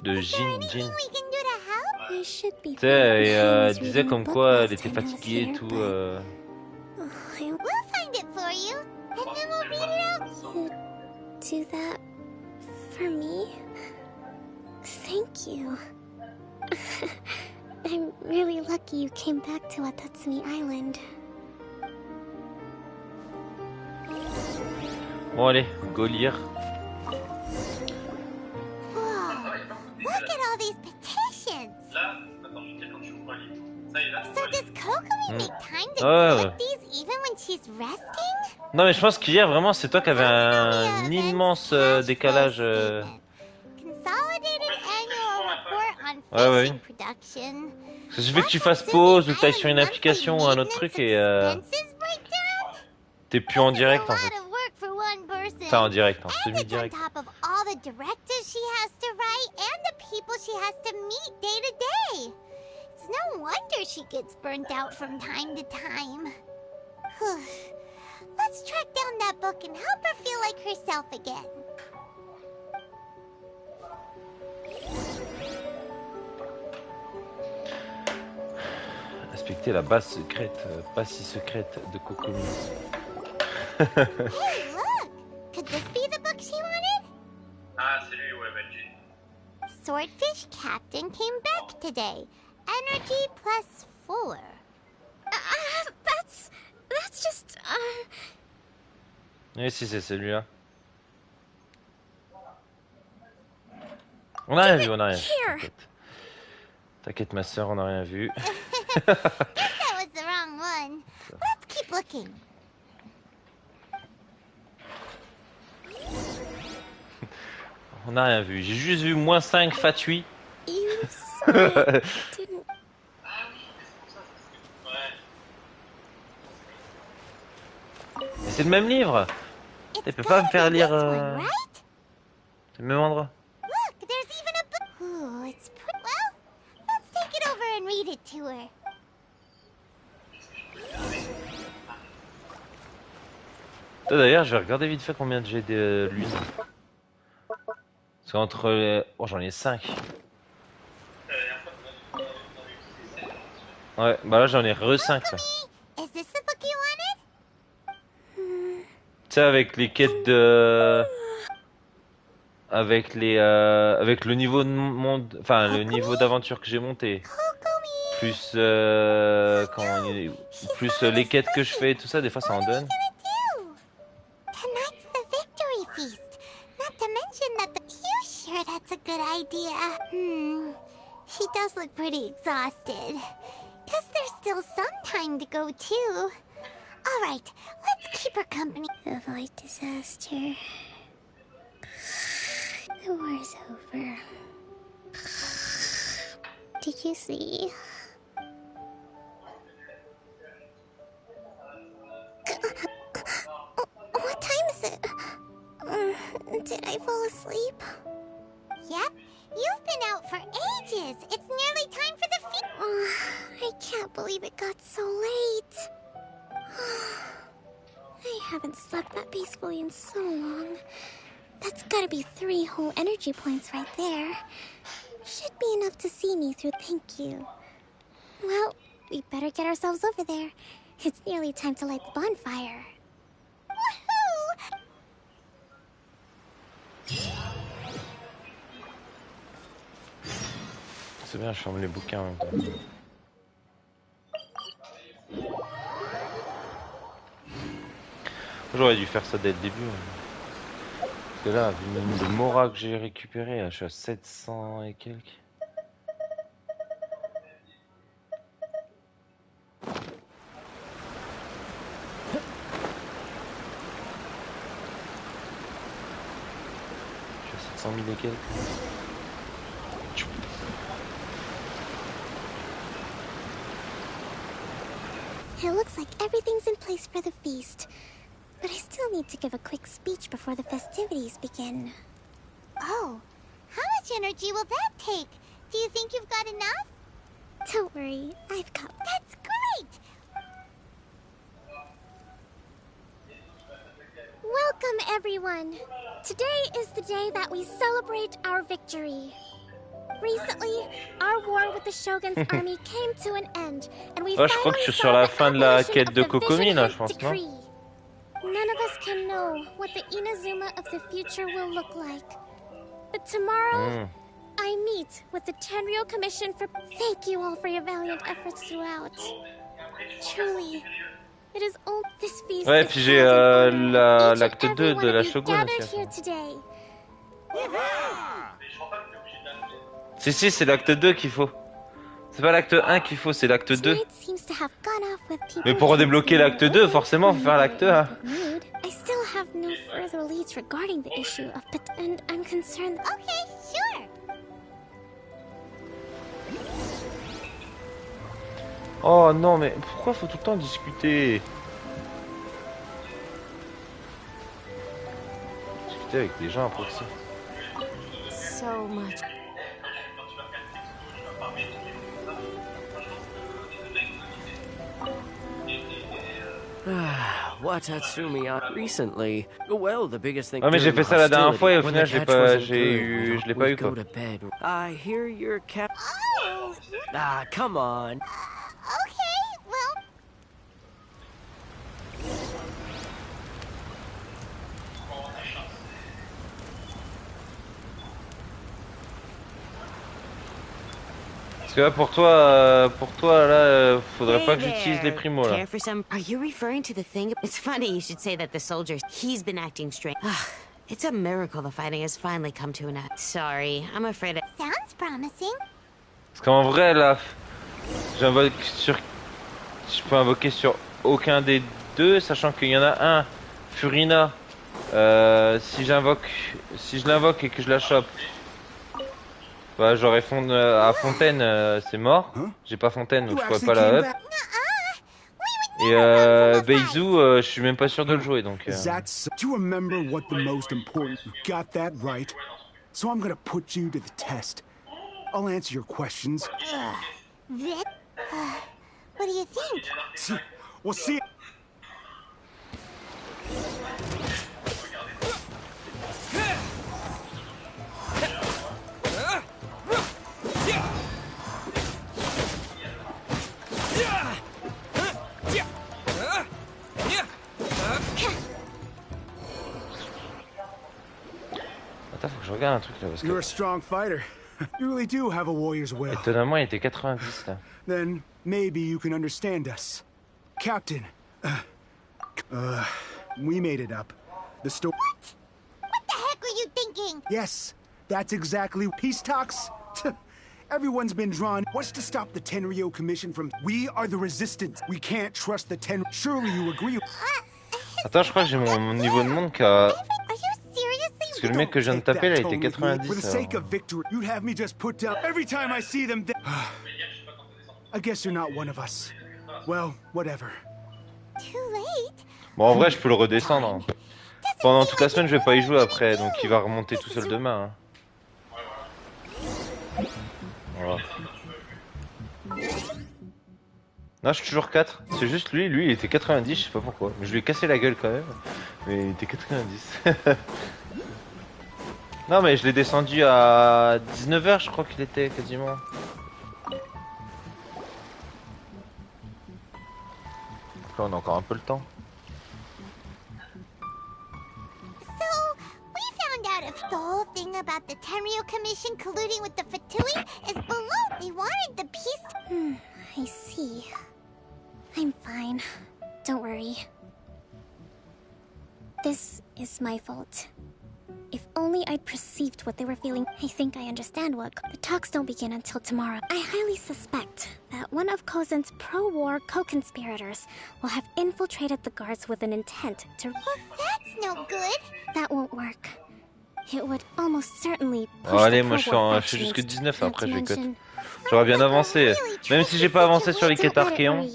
de Jin. Tu sais, elle disait comme quoi elle était fatiguée et tout. We'll find it for you, and then we'll read it out. You do that for me? Thank you. I'm really lucky you came back to Watatsumi Island. Bon allez, go lire. Whoa, look at all these petitions. So does Kokomi make time to collect these even when she's resting? Non mais je pense qu'hier vraiment c'est toi qui avais un immense décalage. Consolidated annual report on fishing production. Parce que je veux que tu fasses pause ou que tu ailles sur une application ou un autre truc et t'es plus en direct en fait. Enfin en direct, en semi-direct. On top of all the directives she has to write and the people she has to meet day to day. It's no wonder she gets burnt out from time to time. Let's track down that book and help her feel like herself again. Inspecter la base secrète, pas si secrète de Kokomi. Hey, look! Could this be the book she wanted? Ah, c'est lui, ouais, Benji. Swordfish Captain came back today. Energy +4. That's just, Oui, si c'est celui-là. On a rien vu, on a rien vu. T'inquiète ma soeur, on a rien vu. That was the wrong one. Let's keep looking. On n'a rien vu. J'ai juste vu -5 fatui. C'est le même livre. Il peut pas me faire lire. C'est le même endroit. Look, there's even a book. Ooh, it's pretty. Well, let's take it over and read it to her. D'ailleurs, je vais regarder vite fait combien j'ai de lune. Parce qu'entre les... Oh, j'en ai 5. Ouais, bah là j'en ai re 5 ça. Is this the book you wanted? Tu sais, avec les quêtes de... Avec les... Avec le niveau de monde... Enfin, le niveau d'aventure que j'ai monté. Plus... Comment... Plus les quêtes que je fais et tout ça, des fois ça en donne. Tonight's the victory feast. Not to mention that the... You sure that's a good idea? She does look pretty exhausted. Guess there's still some time to go too. All right, let's keep her company. Avoid disaster. The war's over. Did you see? What time is it? Did I fall asleep? Yep, you've been out for ages. It's nearly time for the feast. I can't believe it got so late. I haven't slept that peacefully in so long. That's gotta be 3 whole energy points right there. Should be enough to see me through. Thank you. Well, we better get ourselves over there. It's nearly time to light the bonfire. Woohoo! C'est bien, je ferme les bouquins en même temps. J'aurais dû faire ça dès le début. Parce que là, vu le nombre de moras que j'ai récupéré, je suis à 700 et quelques. Je suis à 700 000 et quelques. It looks like everything's in place for the feast. But I still need to give a quick speech before the festivities begin. Oh, how much energy will that take? Do you think you've got enough? Don't worry, I've got... That's great! Welcome, everyone! Today is the day that we celebrate our victory. Recently, our war with the Shogun's army came to an end, and we je crois que je suis sur la fin de la quête de Kokomi là, je pense, non? None of us can know what the Inazuma of the future will look like. But tomorrow, I meet with the Tenryou Commission for... Thank you all for your valiant efforts throughout. Truly, it is all this feast. Ouais, puis j'ai l'acte 2 de la Shogun aussi. Si, c'est l'acte 2 qu'il faut. C'est pas l'acte 1 qu'il faut, c'est l'acte 2. Mais pour débloquer l'acte 2, forcément, faut faire l'acte 1. I still have no further leads regarding the issue of and I'm concerned. Okay, sure. Oh non, mais pourquoi faut tout le temps discuter? Discuter avec des gens à proxy. So much. Watatsumi recently. Well, the biggest thing. Ouais, mais j'ai fait ça la dernière fois et au final je l'ai pas eu quoi. I hear your cap. Ah, come on. Okay, well. Parce que là, pour toi, là, faudrait pas que j'utilise les primos, là. Care for some? Are you referring to the thing? It's funny you should say that the soldier. He's been acting strange. It's a miracle the fighting has finally come to an end. Sorry, I'm afraid. Sounds promising. Parce qu'en vrai, là, je peux invoquer sur aucun des deux, sachant qu'il y en a un, Furina, Si je l'invoque et que je la chope, bah j'aurais à Fontaine, c'est mort. J'ai pas Fontaine, donc je pourrais pas la up. Et Beizu, je suis même pas sûr de le jouer, donc. That's. Do you remember what the most important? You got that right. So I'm gonna put you to the test. I'll answer your questions. What do you think? We'll see. Attends, faut que je regarde un truc là parce que. You're a strong fighter. You really do have a warrior's will. Étonnamment, il était 90 là. Then maybe you can understand us. Captain, we made it up. The story. What the heck were you thinking? Yes, that's exactly peace talks. Everyone's been drawn. What's to stop the Tenryo Commission from... We are the resistance. We can't trust the Ten... Surely you agree. Attends, je crois que j'ai mon niveau de monde qui a... Parce que le mec que je viens de taper là, il était 90. For the sake of victory, you'd have me just put down... Every time I see them... I guess you're not one of us. Well, whatever. Too late. Bon, en vrai, je peux le redescendre. Hein. Pendant toute la semaine, je vais pas y jouer après, donc il va remonter tout seul demain. Hein. Voilà. Non, je suis toujours 4. C'est juste lui, il était 90, je sais pas pourquoi. Mais je lui ai cassé la gueule quand même. Mais il était 90. Non, mais je l'ai descendu à 19h, je crois qu'il était quasiment. Donc là, on a encore un peu le temps. The whole thing about the Tenryo Commission colluding with the Fatui is below. They wanted the peace. I see. I'm fine. Don't worry. This is my fault. If only I'd perceived what they were feeling. I think I understand what... The talks don't begin until tomorrow. I highly suspect that one of Kozen's pro-war co-conspirators will have infiltrated the guards with an intent to... Well, that's no good. That won't work. It would almost certainly push Oh, allez, the moi je suis jusque 19, après je vais cut. J'aurais bien avancé. Même si j'ai pas avancé sur les quêtes Archéons,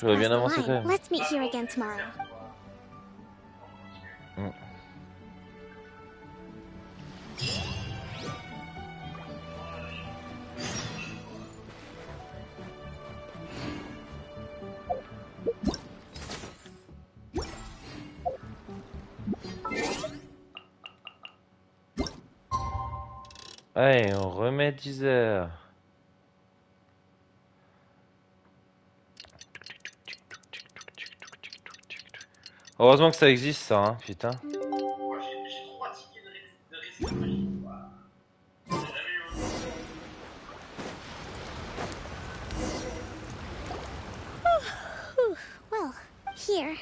j'aurais bien avancé quand même. Let's meet here again tomorrow. Allez, on remet 10 heures. Heureusement que ça existe ça, hein, putain. Well, here.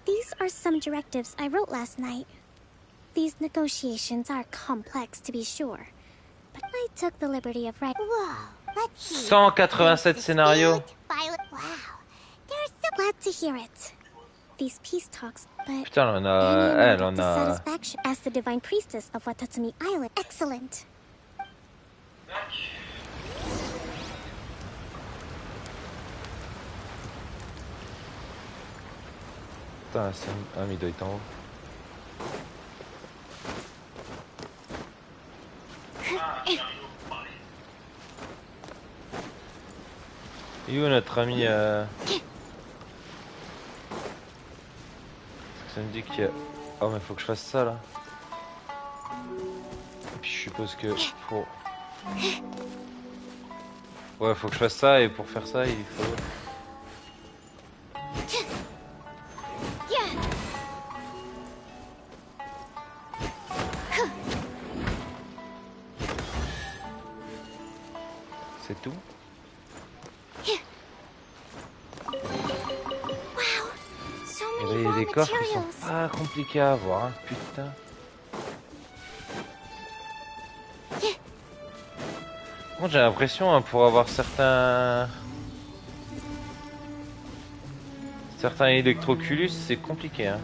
These are some directives I wrote last night. These negotiations are complex, to be sure, but I took the liberty of writing. Whoa, let's see. 187 scénarios. Wow, they're so glad to hear it. These peace talks, but putain, elle en a. Satisfaction as the divine priestess of Watatsumi Island. Excellent. Putain, ah, mais il doit être en haut. Et où notre ami Ça me dit qu'il y a... Oh mais faut que je fasse ça là. Et puis je suppose que faut... Ouais, faut que je fasse ça et pour faire ça il faut... C'est tout? Et là il y a des coffres qui sont pas compliqués à avoir, hein, putain. Bon, j'ai l'impression hein, pour avoir certains électroculus c'est compliqué hein.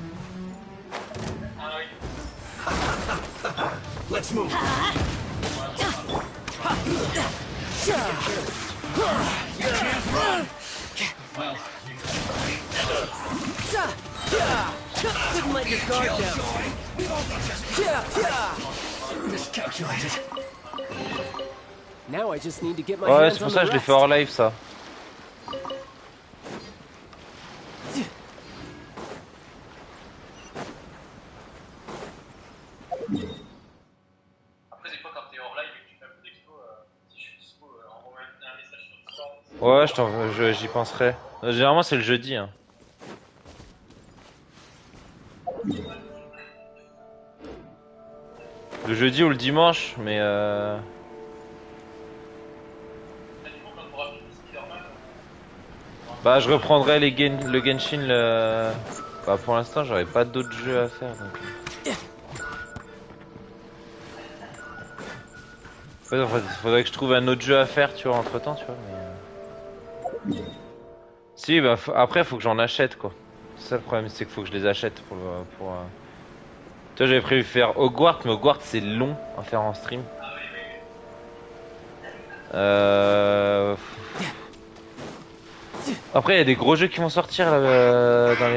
Let's move. You can't run. Couldn't let your guard down. Miscalculated. Now I just need to get my Ouais, hands c'est on pour the ça que je l'ai rest. fait hors live ça. Après, des fois, quand t'es hors live et que tu fais un peu d'expo, si je suis dispo, envoie un message sur Discord. Ouais, j'y penserai. Généralement c'est le jeudi. Hein. Le jeudi ou le dimanche, mais bah je reprendrai le Genshin. Bah pour l'instant j'aurais pas d'autres jeux à faire. Donc... Ouais, faudrait que je trouve un autre jeu à faire, tu vois, entre temps, tu vois. Mais... Si, bah après faut que j'en achète quoi. C'est ça le problème, c'est qu'il faut que je les achète pour. Toi j'avais prévu faire Hogwarts, mais Hogwarts c'est long à faire en stream. Après il y a des gros jeux qui vont sortir là, dans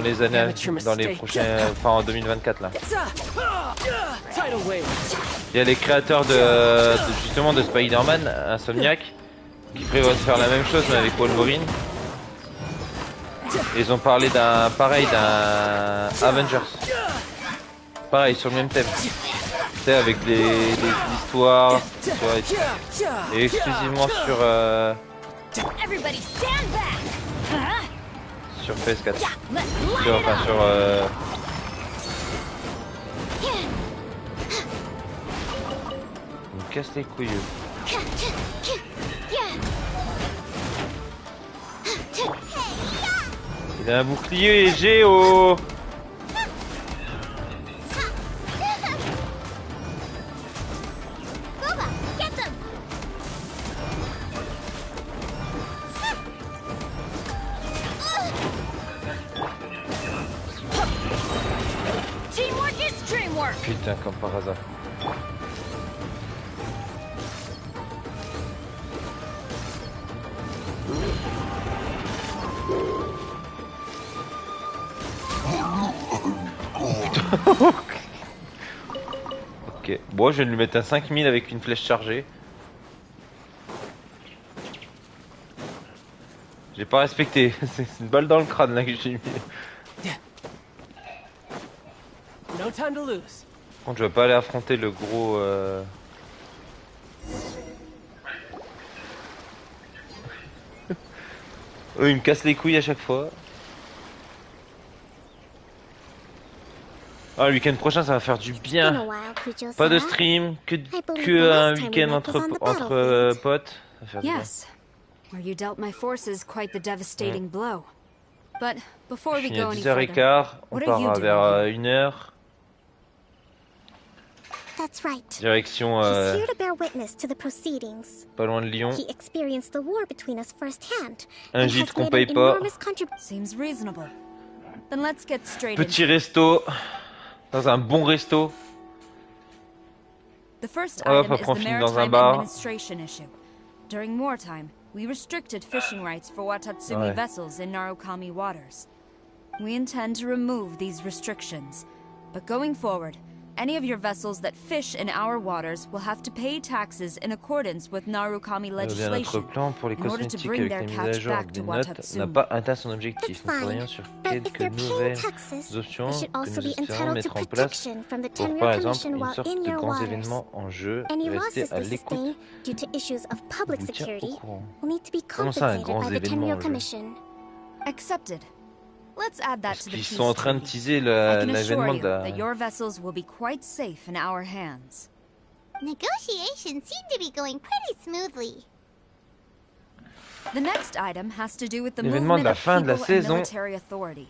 les années, dans les prochains, enfin en 2024 là. Il y a les créateurs justement de Spider-Man, Insomniac, qui prévoient de faire la même chose mais avec Wolverine. Et ils ont parlé d'un Avengers. Pareil sur le même thème. Tu sais, avec des histoires, tu vois, et exclusivement sur PS4. Enfin sur il me casse les couilles. Il a un bouclier Géo. Putain, comme par hasard. Ok, bon, je vais lui mettre un 5000 avec une flèche chargée. J'ai pas respecté, c'est une balle dans le crâne là que j'ai mis. No time to lose. Par contre, je vais pas aller affronter le gros. Eux, ils me cassent les couilles à chaque fois. Ah, le week-end prochain, ça va faire du bien. Pas de stream, que un week-end entre potes. Ça va faire du bien. Yes, where you dealt my forces quite the devastating blow. But before we Fini à go any 10h15, further, on what are you part doing vers here? 1h. That's right. Direction He's here to bear witness to the proceedings. pas loin de Lyon. He experienced the war between us firsthand. Un gîte qu'on paye pas. Seems reasonable. Then let's get straight Petit resto. Dans un bon resto. The first Hop, item après on is the finit dans un maritime bar. administration issue. During wartime, we restricted fishing rights for Watatsumi Ouais. vessels in Narukami waters. We intend to remove these restrictions, but going forward, any of your vessels that fish in our waters will have to pay taxes in accordance with Narukami Notre legislation plan pour les in order to cosmétiques bring avec their la mise à catch jour back des to notes n'a Watatsumi. pas atteint son objectif. Nous travaillons sur quelques nouvelles options They should que also nous be espérons entitled to mettre en place protection from the pour, Tenryou par exemple, Commission une while sorte in de your grands waters. événements en jeu. Any Restez losses à they l'écoute. sustain due to issues of public Je vous tiens au security courant. will need to be Comment ça, un compensated grand by the événement Tenryou en jeu? Commission. Accepted. Let's add that to the Ils peace sont en train de treaty. teaser I can assure l'événement you de la... that your vessels will be quite safe in our hands. Negotiations seem to be going pretty smoothly. The next item has to do with the L'événement de movement la of fin de la people and saison. military authority.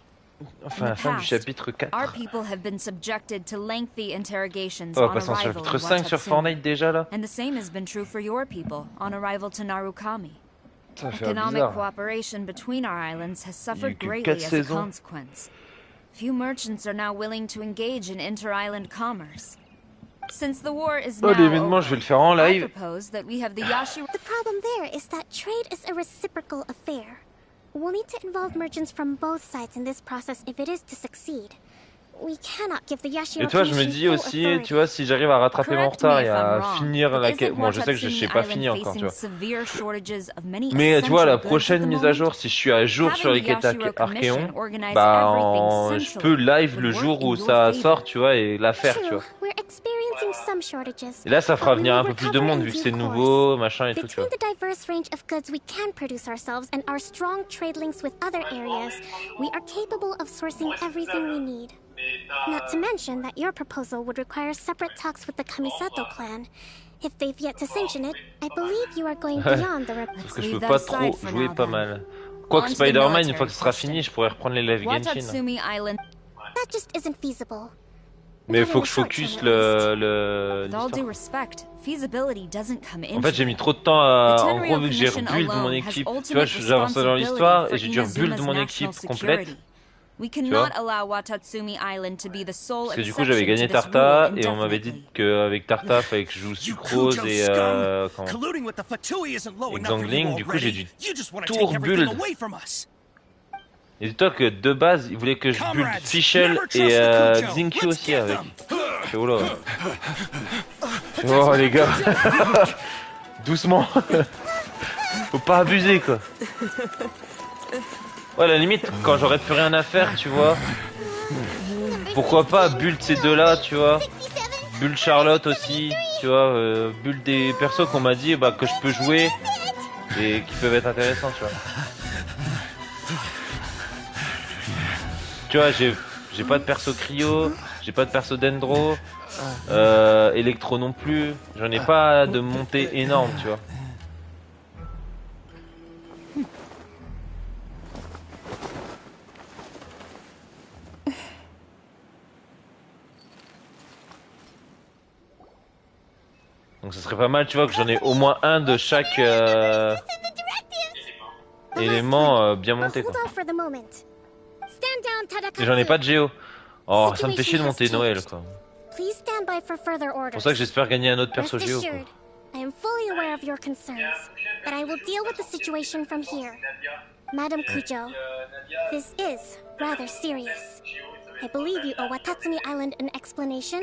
Enfin, In la the fin du past, chapitre 4. our people have been subjected to lengthy interrogations On va on passer en arrival chapitre in 5 sur Watatsumi. Fortnite déjà là. And the same has been true for your people on arrival to Narukami. Ça va faire Economic bizarre. cooperation between our islands has Il y a eu suffered que greatly 4 as a saisons. consequence. Few merchants are now willing to engage in inter-island commerce. Since the war is Oh, now l'événement, je vais le faire en I live. propose that we have the Yashi. The problem there is that trade is a reciprocal affair. We'll need to involve merchants from both sides in this process if it is to succeed. We cannot give the Yashiro Et toi, je me Commission dis full aussi, authority. tu vois, si j'arrive à rattraper mon retard et à wrong, finir but la isn't quête. Bon, je sais que je Watatsumi sais pas Island fini encore, tu facing vois. severe shortages of many Mais tu vois, la essential goods at prochaine the mise à moment? jour, si je suis à jour sur les Having the quêtes Yashiro Archéon, Commission organize bah everything je peux live le would jour work où in your ça favor. sort, tu vois, et la faire, tu True, vois. we're experiencing some shortages. Et là, ça fera but we venir will un peu plus de recover monde in vu que due c'est course. nouveau, machin et tout, tu Between vois. the diverse range of goods we can produce ourselves and our strong trade links with other areas, we are capable of sourcing everything we need. Not to mention that your proposal would require separate talks with the Kamisato clan. If they've yet to sanction it, I believe you are going beyond the Parce que je peux pas trop jouer pas mal. Quoique Spider-Man, une fois que ce sera fini, je pourrais reprendre les live Genshin. Watatsumi Island. That just isn't feasible. Mais il faut que je focus le With all due l'histoire. respect, feasibility doesn't come En fait, j'ai mis trop de temps à... En gros, vu que j'ai rebuild mon équipe, tu vois, j'avance dans l'histoire et j'ai dû rebuild mon équipe complète. We Tu vois. cannot allow Watatsumi Island to be the sole Parce que du coup, j'avais gagné exception to this Tarta rule et on m'avait dit qu'avec Tarta, il fallait que je joue Sucrose et comment Colluding with the Fatui isn't low et enough for you Xangling. Du coup, j'ai already. dû You just want to tout take everything rebuild. away from us. Et dis-toi que de base, il voulait que je build Fischl et Xingqiu aussi avec. Je fais, oh là. Je fais, oh les gars. Doucement. Faut pas abuser quoi. Ouais, à la limite, quand j'aurais plus rien à faire, tu vois. Pourquoi pas build ces deux-là, tu vois. Build Charlotte aussi, tu vois. Build des persos qu'on m'a dit bah, que je peux jouer et qui peuvent être intéressants, tu vois. Tu vois, j'ai pas de perso Cryo, j'ai pas de perso Dendro, Electro non plus. J'en ai pas de montée énorme, tu vois. Donc ça serait pas mal, tu vois, que j'en ai au moins un de chaque élément bien monté, quoi. Hold off for the moment. Stand down, Tadakazu. Et j'en ai pas de géo. Oh, ça me fait chier de monter Noël, quoi. Please stand by for further C'est orders. pour ça que j'espère gagner un autre perso Rest géo, quoi. assured, I am fully aware of your concerns, but I will deal with the situation from here. Madam Kujo, this is rather serious. I believe you owe Watatsumi Island an explanation.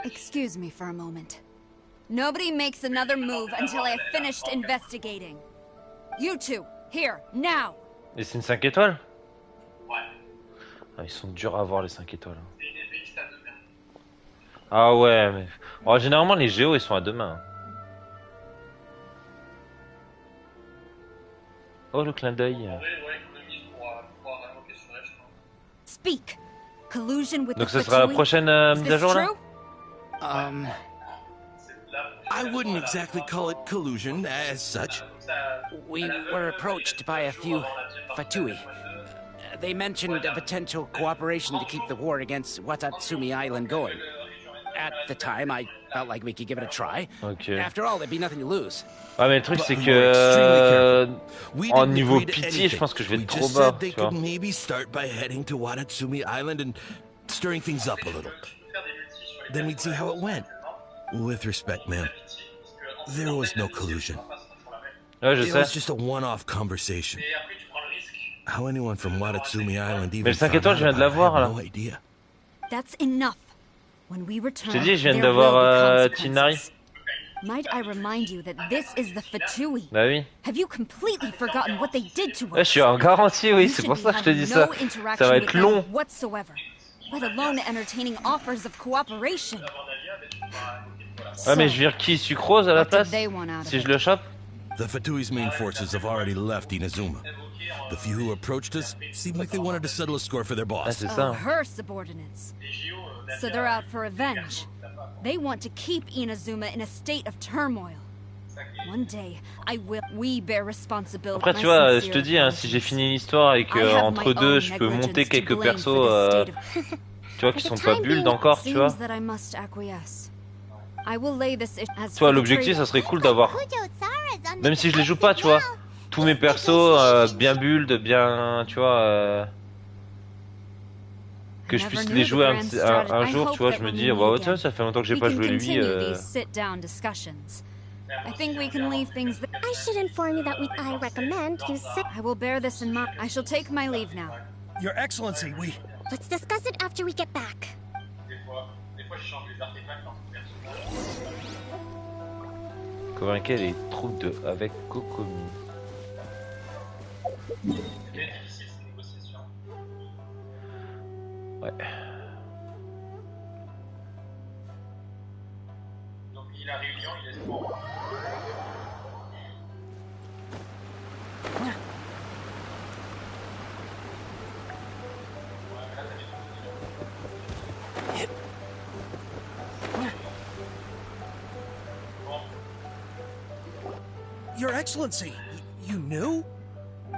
Excuse me for a moment. Nobody makes another move until I have finished investigating. You two, here, now! Et c'est une 5 étoiles? Ah, ils sont durs à avoir les 5 étoiles. Ah ouais, mais... Oh, généralement les géos ils sont à deux mains. Oh, le clin d'œil. Speak! Collusion with Donc the ce sera la Fatui? prochaine Is mise à this jour là? true? I wouldn't exactly call it collusion as such. We were approached by a few Fatui. They mentioned a potential cooperation to keep the war against Watatsumi Island going. At the time, I felt like we could give it a try. Ok. After all, there'd be nothing to lose. Ah mais le truc c'est But que we were extremely careful. We en didn't niveau agree to pitié je anything. pense que je vais We être trop just bas, said they tu vois. could maybe start by heading to Watatsumi Island and stirring things up a little. Then we'd see how it went. With respect, ma'am, there was no collusion. Ouais, je It sais. was just a one-off conversation. How anyone from Watatsumi Island Mais even le 5 found étoiles out je viens de about it, I l'avoir have là. no idea. That's enough. When we Je return, t'ai dit je viens there d'avoir will be Tinari. consequences. Might I remind you that this is the Fatui? Bah oui. Have you completely forgotten what they did to us? Ouais, je suis en garantie, oui, You c'est should pour ça que je te have dis no ça. Ça interaction va with être them long. whatsoever, let alone entertaining offers of cooperation. Ouais, mais je vire qui? Sucrose à la What did place? they want out of Si je le chope? The Fatui's main forces have already left Inazuma. The few who approached us seemed like they wanted to settle a score for their boss. Her subordinates. So they're out for revenge. They want to keep Inazuma in a state of turmoil. One day, I will. We bear responsibility. Après, tu vois, je te dis, hein, si j'ai fini l'histoire et que entre deux, je peux monter quelques persos, tu vois, qui sont pas build encore, tu vois. Tu vois, l'objectif, ça serait cool d'avoir, même si je les joue pas, tu vois, tous mes persos bien build, bien, tu vois. que je puisse les jouer un jour, tu vois, je me dis, bah tiens, ça fait longtemps que j'ai pas joué lui. I think we can leave things there. I should inform you that I recommend you sit. I will bear this in mind. I shall take my leave now. Your Excellency, we... Let's discuss it after we get back. Convainquer les troupes de avec Kokomi. Ouais. Donc il a réunion, il est bon. Your Excellency, you knew?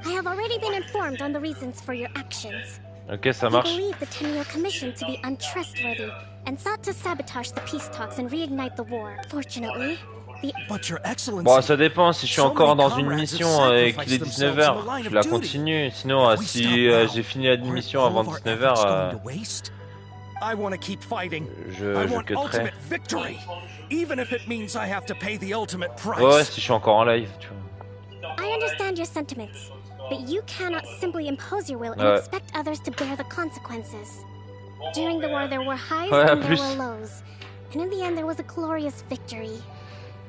I have already been informed on the reasons for your actions. Ok, ça We marche. believe the Tenryou Commission to be untrustworthy and sought to sabotage the peace talks and reignite the war. Fortunately, But Your Excellency... Bon, ça dépend. Si je suis encore dans une mission et qu'il est 19h, je la continue. Sinon, si j'ai fini la mission avant 19h, I want to keep fighting. je want cutterai. ultimate victory, even if it means I have to pay the ultimate price. Ouais, si je suis encore en live, tu vois. I understand your sentiments, but you cannot simply impose your will and Ouais. expect others to bear the consequences. During the war, there were highs Ouais, and there plus. were lows, and in the end, there was a glorious victory.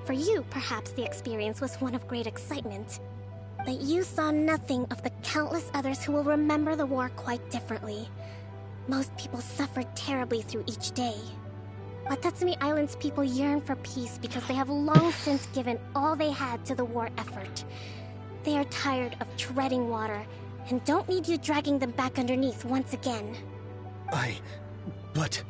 For you, perhaps the experience was one of great excitement, but you saw nothing of the countless others who will remember the war quite differently. Most people suffered terribly through each day. Watatsumi Island's people yearn for peace because they have long since given all they had to the war effort. They are tired of treading water and don't need you dragging them back underneath once again. But...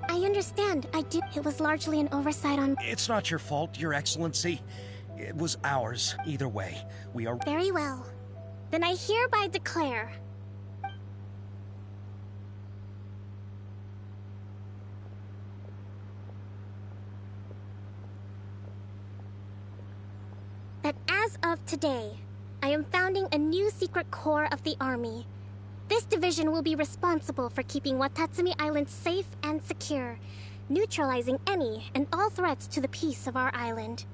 I understand, I do. It was largely an oversight on... It's not your fault, Your Excellency. It was ours, either way. We are... Very well. Then I hereby declare... that as of today, I am founding a new secret corps of the army. This division will be responsible for keeping Watatsumi Island safe and secure, neutralizing any and all threats to the peace of our island.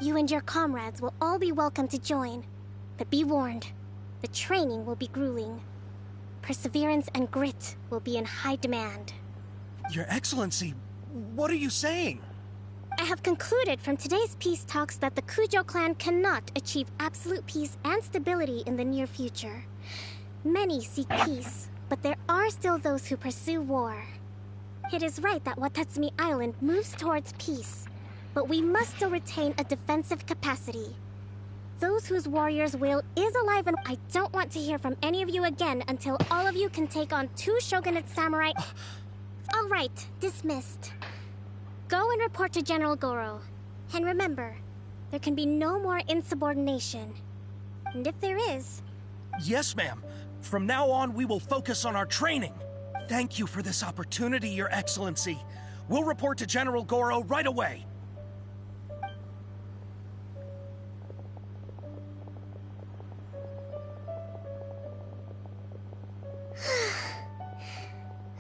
You and your comrades will all be welcome to join, but be warned, the training will be grueling. Perseverance and grit will be in high demand. Your Excellency, what are you saying? I have concluded from today's peace talks that the Kujo clan cannot achieve absolute peace and stability in the near future. Many seek peace, but there are still those who pursue war. It is right that Watatsumi Island moves towards peace, but we must still retain a defensive capacity. Those whose warrior's will is alive, and I don't want to hear from any of you again until all of you can take on 2 shogunate samurai. All right, dismissed. Go and report to General Goro. And remember, there can be no more insubordination. And if there is... Yes, ma'am. From now on, we will focus on our training. Thank you for this opportunity, Your Excellency. We'll report to General Goro right away.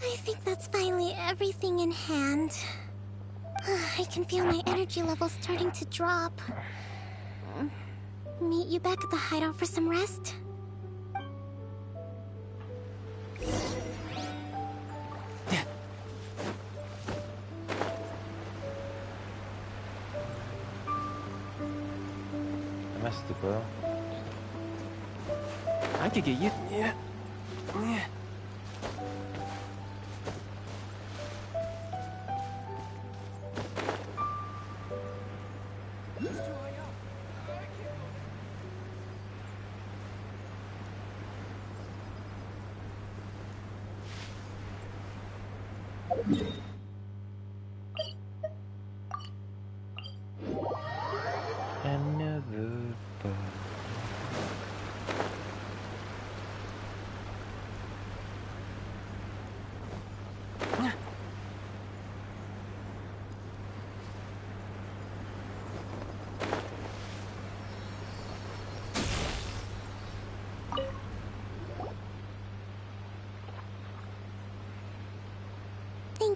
I think that's finally everything in hand. I can feel my energy levels starting to drop. Meet you back at the hideout for some rest? Ah, c'était pas là. I could get you. Yeah.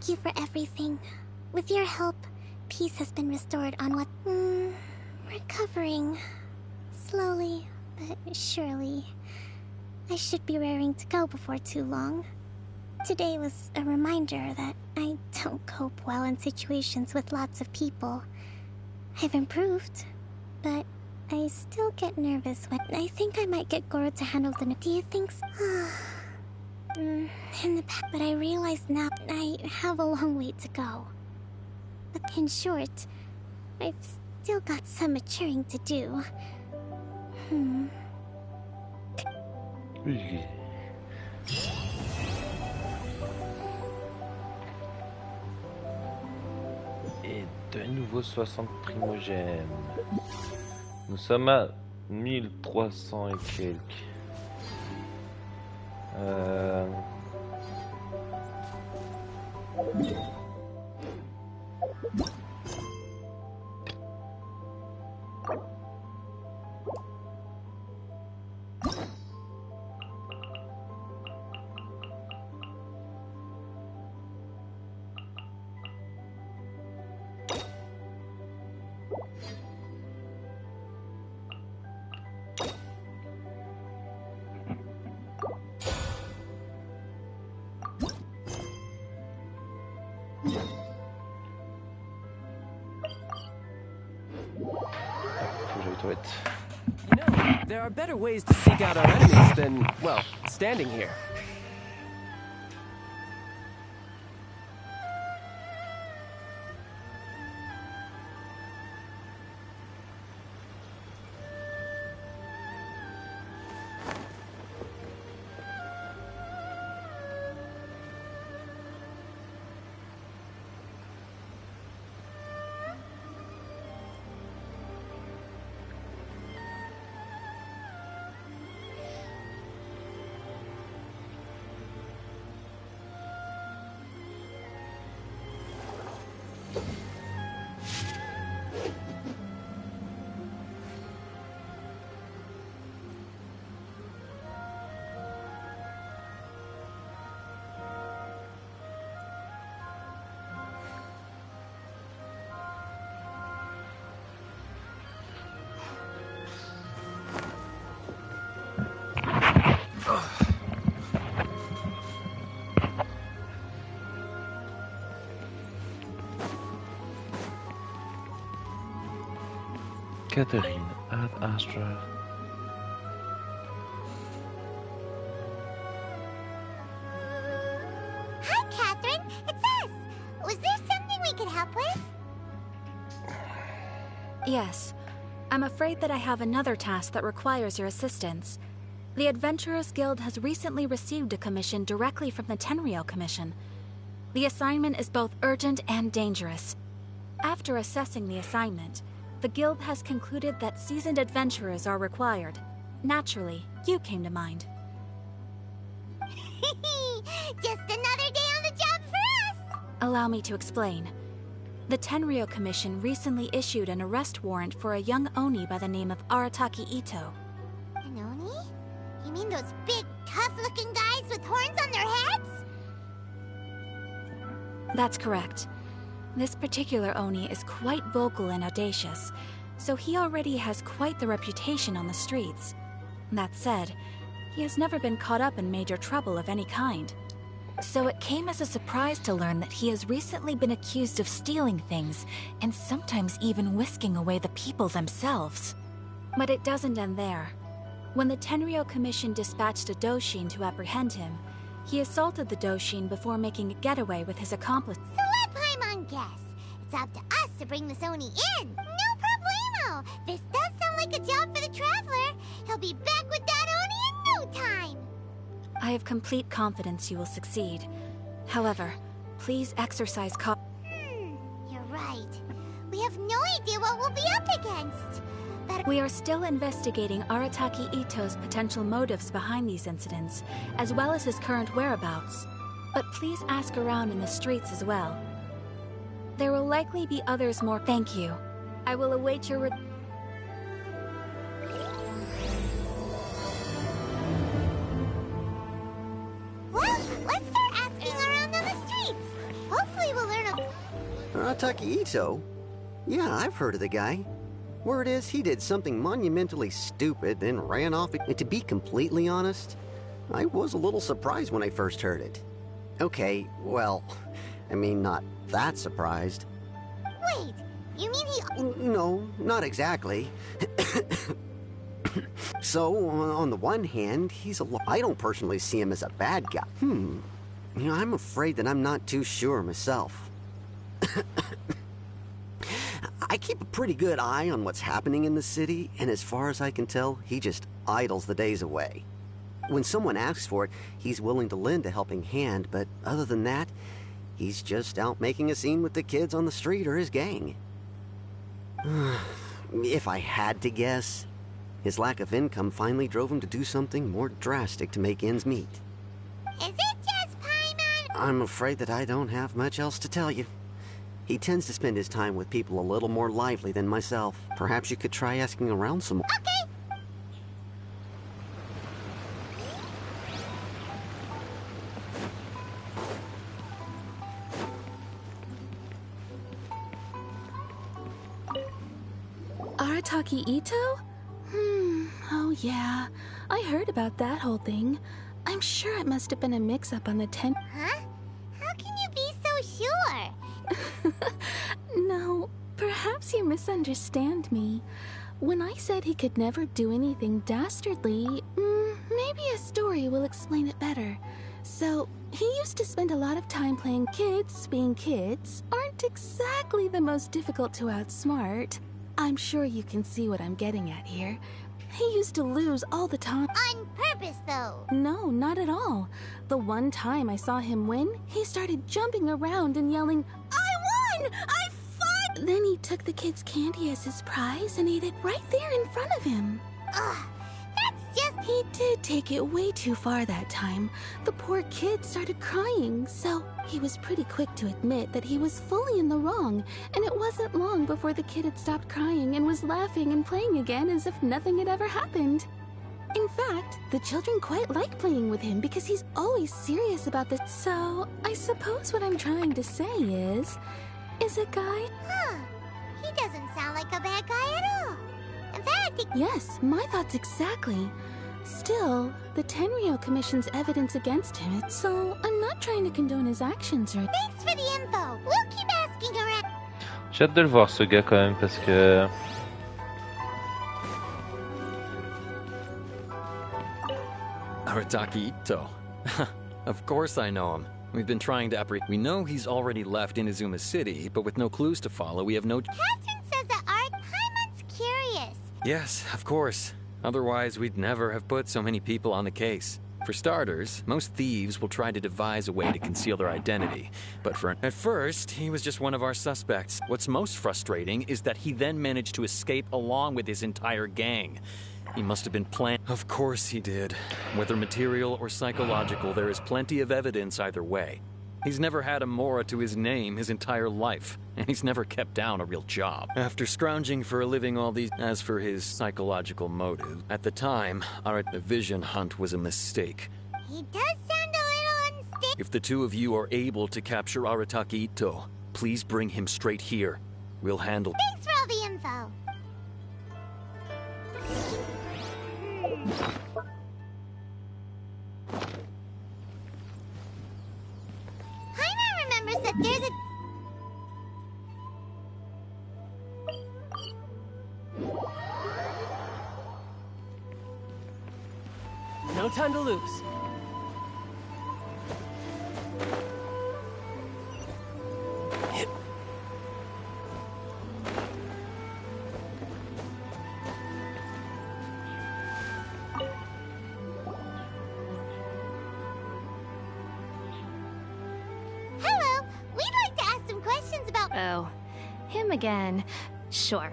Thank you for everything. With your help, peace has been restored on what... recovering. Slowly, but surely. I should be raring to go before too long. Today was a reminder that I don't cope well in situations with lots of people. I've improved, but I still get nervous when I think I might get Goro to handle the... Do you think so? In the past, but I realize now I have a long way to go. But in short, I've still got some maturing to do. Et de nouveau 60 primogènes. Nous sommes à 1300 et quelques. You know, there are better ways to seek out our enemies than, well, standing here. Catherine ad Astra. Hi, Catherine. It's us. Was there something we could help with? Yes. I'm afraid that I have another task that requires your assistance. The Adventurers Guild has recently received a commission directly from the Tenryou Commission. The assignment is both urgent and dangerous. After assessing the assignment, the Guild has concluded that seasoned adventurers are required. Naturally, you came to mind. Just another day on the job for us! Allow me to explain. The Tenryou Commission recently issued an arrest warrant for a young Oni by the name of Arataki Ito. An Oni? You mean those big, tough-looking guys with horns on their heads? That's correct. This particular Oni is quite vocal and audacious, so he already has quite the reputation on the streets. That said, he has never been caught up in major trouble of any kind. So it came as a surprise to learn that he has recently been accused of stealing things, and sometimes even whisking away the people themselves. But it doesn't end there. When the Tenryou Commission dispatched a Doshin to apprehend him, he assaulted the Doshin before making a getaway with his accomplice. So let Paimon guess. It's up to us to bring this Oni in. No problemo. This does sound like a job for the Traveler. He'll be back with that Oni in no time. I have complete confidence you will succeed. However, please exercise You're right. We have no idea what we'll be up against. We are still investigating Arataki Ito's potential motives behind these incidents, as well as his current whereabouts. But please ask around in the streets as well. There will likely be others more. Thank you. I will await your Well, let's start asking around on the streets. Hopefully Arataki Ito? Yeah, I've heard of the guy. Word is, he did something monumentally stupid, then ran off. And to be completely honest, I was a little surprised when I first heard it. Okay, well, I mean, not that surprised. Wait, you mean he... No, not exactly. So, on the one hand, I don't personally see him as a bad guy. You know, I'm afraid that I'm not too sure myself. I keep a pretty good eye on what's happening in the city, and as far as I can tell, he just idles the days away. When someone asks for it, he's willing to lend a helping hand, but other than that, he's just out making a scene with the kids on the street or his gang. If I had to guess, his lack of income finally drove him to do something more drastic to make ends meet. Is it just Paimon? I'm afraid that I don't have much else to tell you. He tends to spend his time with people a little more lively than myself. Perhaps you could try asking around some more. Okay. Arataki Ito? Oh yeah. I heard about that whole thing. I'm sure it must have been a mix-up on the Huh? How can you be so sure? No, perhaps you misunderstand me. When I said he could never do anything dastardly, maybe a story will explain it better. So, he used to spend a lot of time playing kids. Being kids aren't exactly the most difficult to outsmart. I'm sure you can see what I'm getting at here. He used to lose all the time. On purpose, though. No, not at all. The one time I saw him win, he started jumping around and yelling, "I won! I fought!" Then he took the kid's candy as his prize and ate it right there in front of him. Ugh, that's just... He did take it way too far that time. The poor kid started crying, so he was pretty quick to admit that he was fully in the wrong, and it wasn't long before the kid had stopped crying and was laughing and playing again as if nothing had ever happened. In fact, the children quite like playing with him because he's always serious about this. So, I suppose what I'm trying to say is a guy... Huh. He doesn't sound like a bad guy at all. In fact, Yes, my thoughts exactly. Still, the Tenryou Commission's evidence against him, so I'm not trying to condone his actions or... Thanks for the info. We'll keep asking around. J'ai hâte de le voir ce gars quand même parce que... Arataki Ito. Of course I know him. We've been trying to We know he's already left Inazuma City, but with no clues to follow, we have no... Catherine says that Paimon's curious. Yes, of course. Otherwise, we'd never have put so many people on the case. For starters, most thieves will try to devise a way to conceal their identity. But at first, he was just one of our suspects. What's most frustrating is that he then managed to escape along with his entire gang. He must have been planned. Of course he did. Whether material or psychological, there is plenty of evidence either way. He's never had a Mora to his name his entire life, and he's never kept down a real job. After scrounging for a living all these... As for his psychological motive, at the time, the vision hunt was a mistake. He does sound a little unstable. If the two of you are able to capture Arataki Ito, please bring him straight here. We'll handle... Thanks for all the info. Paimon remembers that there's a... No time to lose. Hello, we'd like to ask some questions about... Oh, him again. Sure.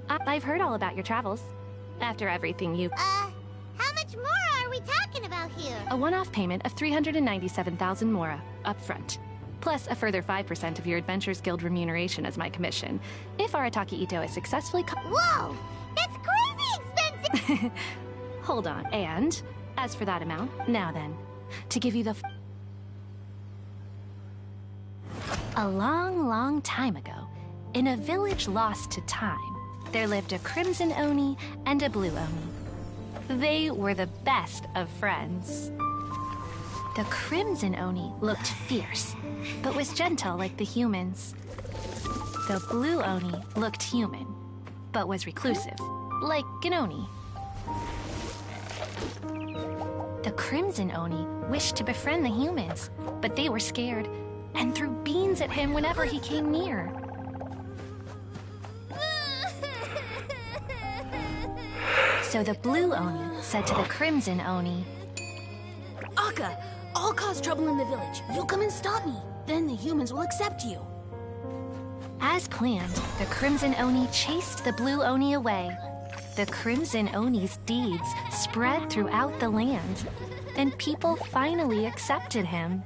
I've heard all about your travels. After everything you... How much more are we talking about here? A one-off payment of 397,000 Mora, up front. Plus a further 5% of your Adventures Guild remuneration as my commission. If Arataki Ito is successfully... Whoa! That's crazy expensive! Hold on. And, as for that amount, now then, to give you the... A long, long time ago, in a village lost to time, there lived a crimson Oni and a blue Oni. They were the best of friends. The crimson Oni looked fierce, but was gentle like the humans. The blue Oni looked human, but was reclusive, like an Oni. The crimson Oni wished to befriend the humans, but they were scared and threw beans at him whenever he came near. So the blue Oni said to the crimson Oni, Akka, I'll cause trouble in the village. You come and stop me. Then the humans will accept you. As planned, the crimson Oni chased the blue Oni away. The crimson Oni's deeds spread throughout the land, and people finally accepted him.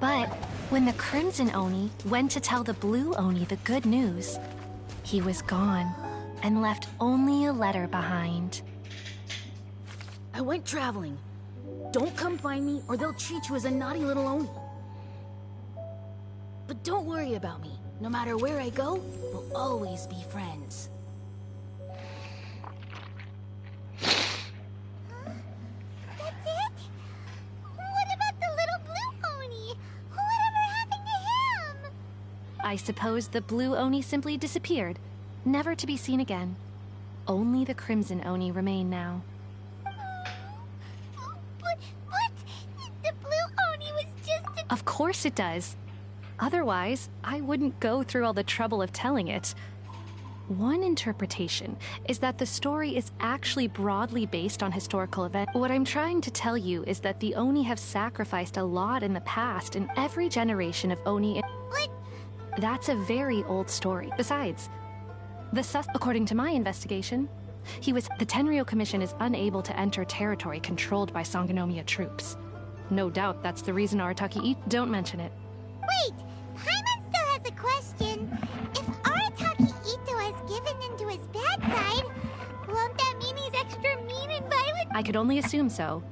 But when the crimson Oni went to tell the blue Oni the good news, he was gone and left only a letter behind. I went traveling. Don't come find me or they'll treat you as a naughty little Oni. But don't worry about me. No matter where I go, we'll always be friends. That's it? What about the little blue Oni? Whatever happened to him? I suppose the blue Oni simply disappeared, never to be seen again. Only the crimson Oni remain now. But the blue Oni was just a... Of course it does. Otherwise, I wouldn't go through all the trouble of telling it. One interpretation is that the story is actually broadly based on historical events. What I'm trying to tell you is that the Oni have sacrificed a lot in the past in every generation of Oni. That's a very old story. Besides, according to my investigation, the Tenryou Commission is unable to enter territory controlled by Sangonomiya troops. No doubt that's the reason Arataki don't mention it. Wait! Paimon still has a question. If Arataki Ito has given into his bad side, won't that mean he's extra mean and violent? I could only assume so.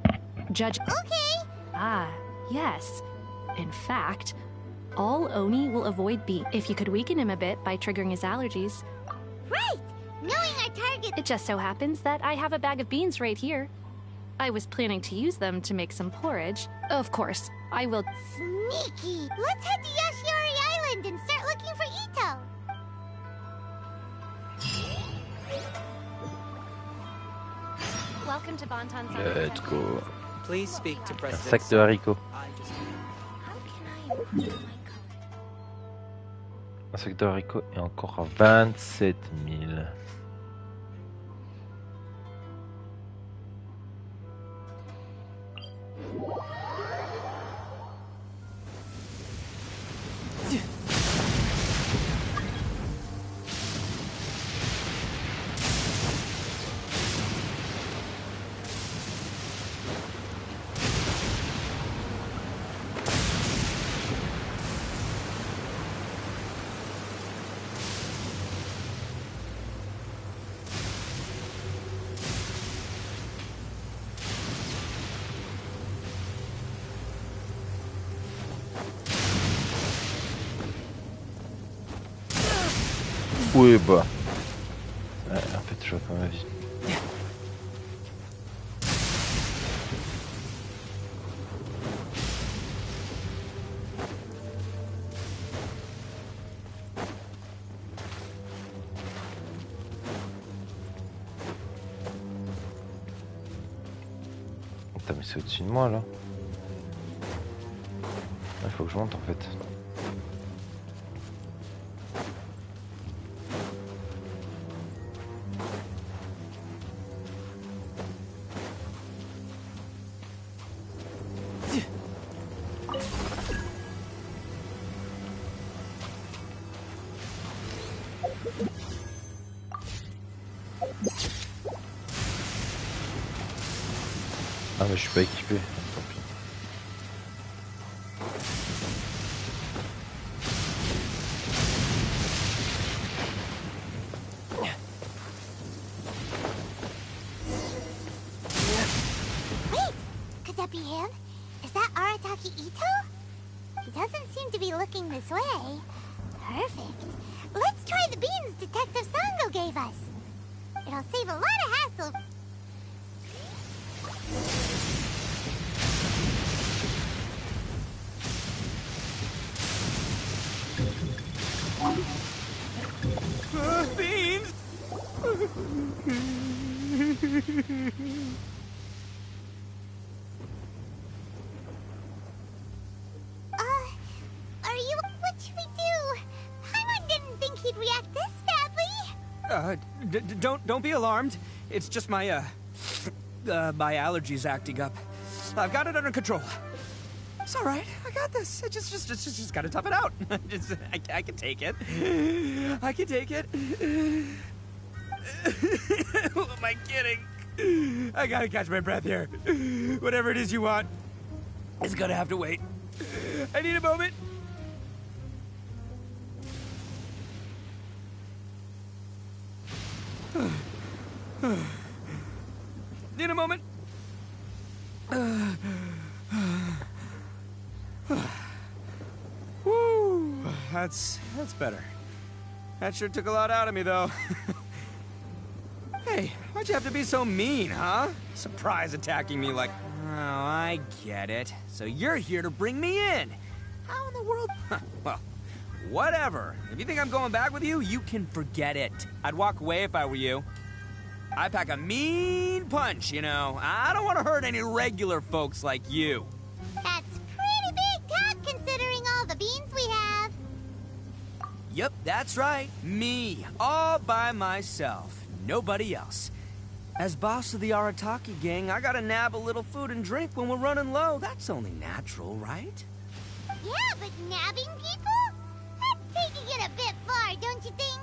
Judge... Okay! Ah, yes. In fact, all Oni will avoid beef if you could weaken him a bit by triggering his allergies. Right! Knowing our target... It just so happens that I have a bag of beans right here. I was planning to use them to make some porridge. Of course, I will... Sneaky! Let's head to Yoshiori Island and start looking for Ito! Welcome to Bonton. Let's go. Please speak to Un President. sac de haricots. Un sac de haricots et encore à 27 000. Oui, bah. Ouais, un peu de choc à ma vie. Putain, mais c'est au-dessus de moi là. Il faut que je monte en fait. Ah mais je suis pas équipé, tant pis. Wait! Could that be him? Is that Arataki Ito? He doesn't seem to be looking this way. Perfect. Let's try the beans Detective Sango gave us. It'll save a lot of hassle. Beans! Are you... What should we do? Paimon didn't think he'd react this badly. Don't be alarmed. It's just my my allergies acting up. I've got it under control. It's all right. I got this. Just gotta tough it out. I can take it. I can take it. Who am I kidding? I gotta catch my breath here. Whatever it is you want, it's gonna have to wait. I need a moment. Need a moment. Woo, that's better. That sure took a lot out of me, though. Hey, why'd you have to be so mean, huh? Surprise attacking me like... Oh, I get it. So you're here to bring me in. How in the world... Well, whatever. If you think I'm going back with you, you can forget it. I'd walk away if I were you. I pack a mean punch, you know. I don't want to hurt any regular folks like you. That's pretty big talk considering all the beans we have. Yep, that's right. Me. All by myself. Nobody else. As boss of the Arataki gang, I gotta nab a little food and drink when we're running low. That's only natural, right? Yeah, but nabbing people? That's taking it a bit far, don't you think?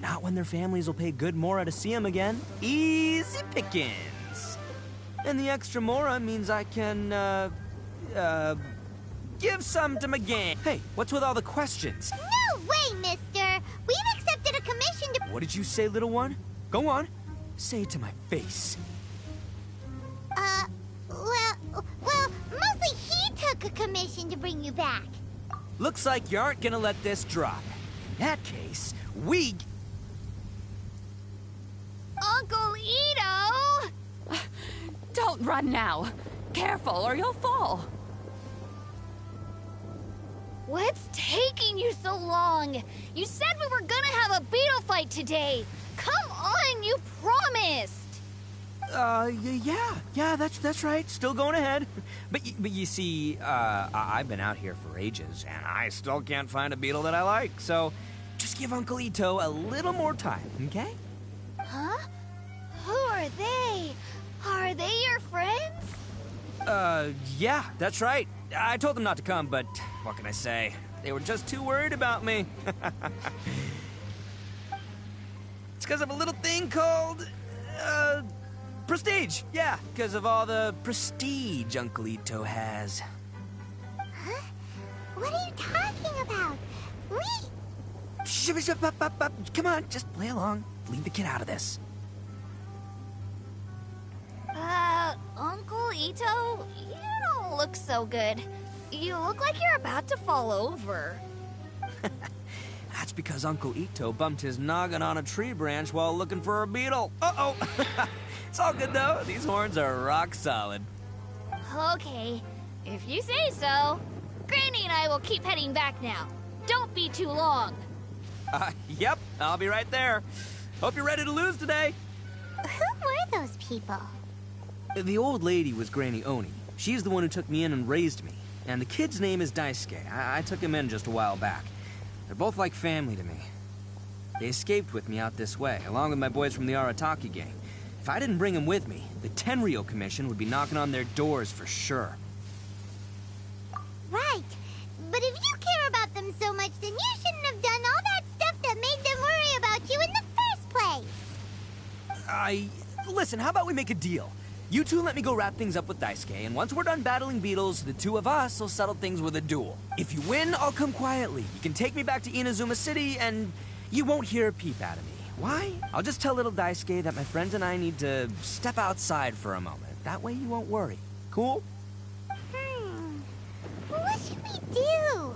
Not when their families will pay good mora to see them again. Easy pickings. And the extra mora means I can, give some to my gang. Hey, what's with all the questions? No way, mister! We've accepted a commission to... What did you say, little one? Go on. Say it to my face. Well, mostly he took a commission to bring you back. Looks like you aren't gonna let this drop. In that case, we... Uncle Ito! Don't run now. Careful or you'll fall. What's taking you so long? You said we were gonna have a beetle fight today. Come on, you promised. Yeah, that's right. Still going ahead. But you see, I've been out here for ages, and I still can't find a beetle that I like. So, just give Uncle Ito a little more time, okay? Huh? Who are they? Are they your friends? Yeah, that's right. I told them not to come, but what can I say? They were just too worried about me. It's because of a little thing called, prestige. Yeah, because of all the prestige Uncle Ito has. Huh? What are you talking about? Come on, just play along. Leave the kid out of this. Uncle Ito, you don't look so good. You look like you're about to fall over. That's because Uncle Ito bumped his noggin on a tree branch while looking for a beetle. Uh-oh! It's all good, though. These horns are rock solid. Okay, if you say so. Granny and I will keep heading back now. Don't be too long. Yep, I'll be right there. Hope you're ready to lose today. Who were those people? The old lady was Granny Oni. She's the one who took me in and raised me. And the kid's name is Daisuke. I took him in just a while back. They're both like family to me. They escaped with me out this way, along with my boys from the Arataki gang. If I didn't bring them with me, the Tenryou Commission would be knocking on their doors for sure. Right. But if you care about them so much, then you shouldn't have done all that stuff that made them worry about you in the first place. Listen, how about we make a deal? You two let me go wrap things up with Daisuke, and once we're done battling beetles, the two of us will settle things with a duel. If you win, I'll come quietly. You can take me back to Inazuma City, and you won't hear a peep out of me. Why? I'll just tell little Daisuke that my friends and I need to step outside for a moment. That way you won't worry. Cool? do.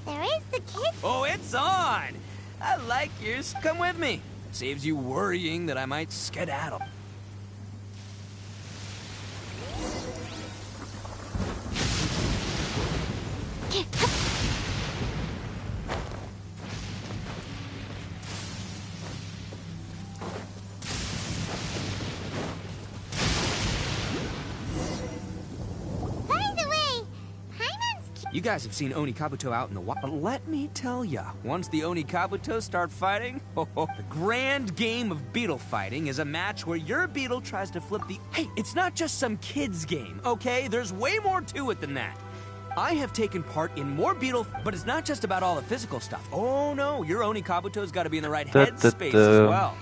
There is the kid. Oh, it's on! I like yours. Come with me. Saves you worrying that I might skedaddle. You guys have seen Oni Kabuto out in the wild, but let me tell ya, once the Oni Kabuto start fighting, the grand game of beetle fighting is a match where your beetle tries to flip the... Hey, it's not just some kid's game, okay? There's way more to it than that. I have taken part in more beetle, but it's not just about all the physical stuff. Oh no, your Oni Kabuto's got to be in the right headspace as well.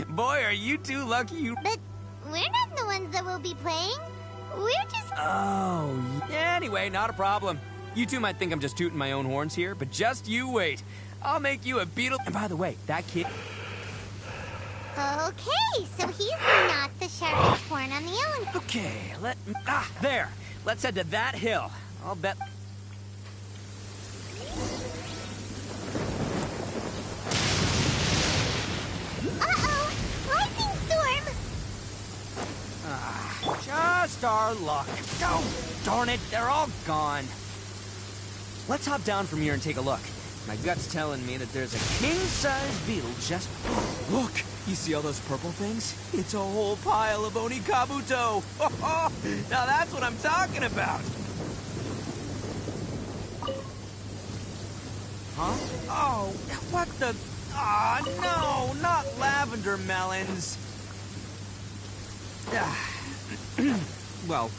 Boy, are you two lucky But we're not the ones that will be playing. We're just... Oh, anyway, not a problem. You two might think I'm just tooting my own horns here, but just you wait. I'll make you a beetle. And by the way, that kid... Okay, so he's not the sharpest horn on the island. Okay, there. Let's head to that hill. I'll bet... Uh-oh! Lightning storm! Just our luck. Oh, darn it, they're all gone. Let's hop down from here and take a look. My gut's telling me that there's a king-size beetle just... Look! You see all those purple things? It's a whole pile of Oni Kabuto! Now that's what I'm talking about! Huh? Oh, what the... Ah, no! Not lavender melons! Well,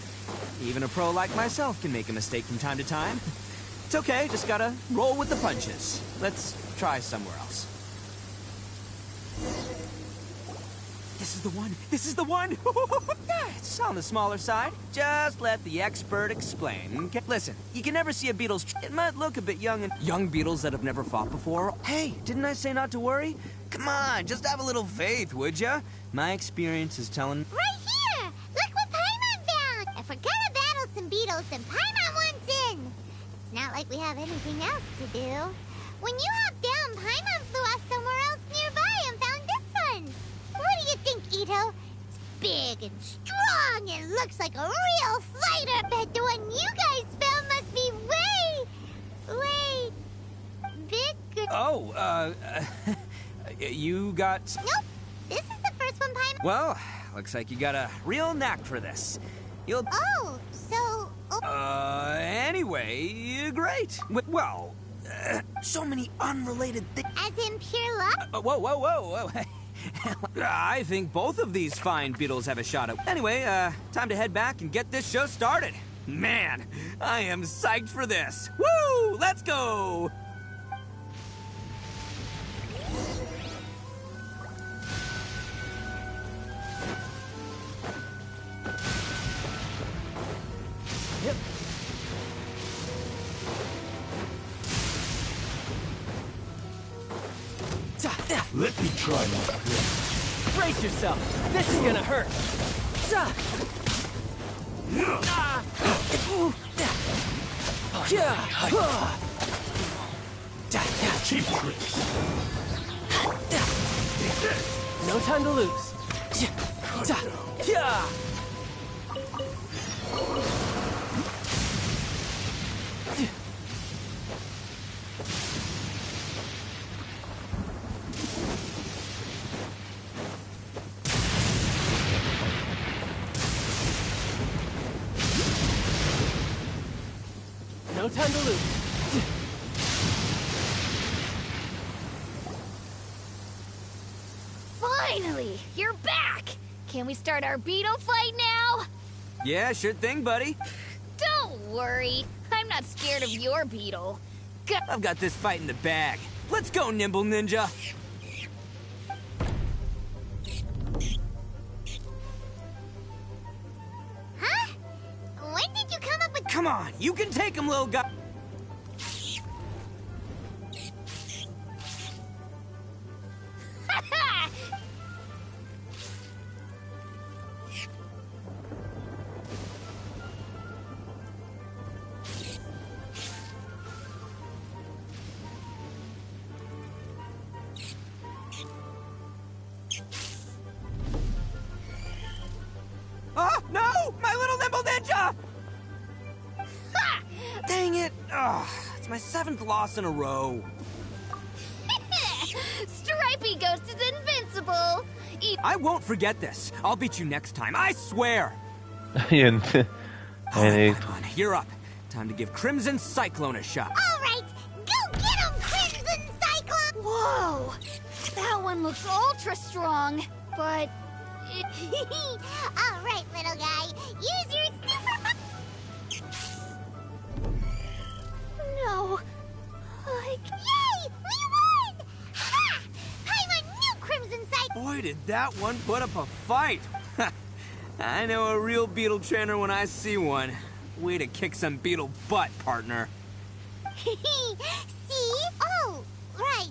even a pro like myself can make a mistake from time to time. It's okay, just gotta roll with the punches. Let's try somewhere else. This is the one! This is the one! It's on the smaller side. Just let the expert explain, okay? Listen, you can never see a beetle's... It might look a bit young, and young beetles that have never fought before. Hey, didn't I say not to worry? Come on, just have a little faith, would ya? My experience is telling... Right here! Look what Paimon found! If we're gonna battle some beetles, then Paimon wants in! It's not like we have anything else to do. When you hopped down, Paimon flew off somewhere else nearby and found this one! What do you think, Ito? It's big and strong and looks like a real fighter! Bet the one you guys found must be way bigger. Oh, you got... Nope, this is the first one, Paimon. Well, looks like you got a real knack for this. You'll... Oh, so... Anyway, great. Well, so many unrelated things. As in pure luck? Whoa. I think both of these fine beetles have a shot at... Anyway, time to head back and get this show started. Man, I am psyched for this. Woo! Let's go! Yep. Let me try my best. Brace yourself. This is gonna hurt. Cheap tricks. No time to lose. No time to lose. Finally, you're back! Can we start our beetle fight now? Yeah, sure thing, buddy. Don't worry, I'm not scared of your beetle. I've got this fight in the bag. Let's go, Nimble Ninja. Huh? When did you come up with... Come on, you can take him, little guy. 7th loss in a row. Stripey Ghost is invincible! I won't forget this. I'll beat you next time, I swear! Il y a une... Elle est... You're up. Time to give Crimson Cyclone a shot. Alright, go get him, Crimson Cyclone! Whoa! That one looks ultra strong, but... Alright, little guy, use your super... No. Yay! We won! Ha! I'm a new Crimson Cyclone! Boy, did that one put up a fight! I know a real beetle trainer when I see one. Way to kick some beetle butt, partner. See? Oh, right.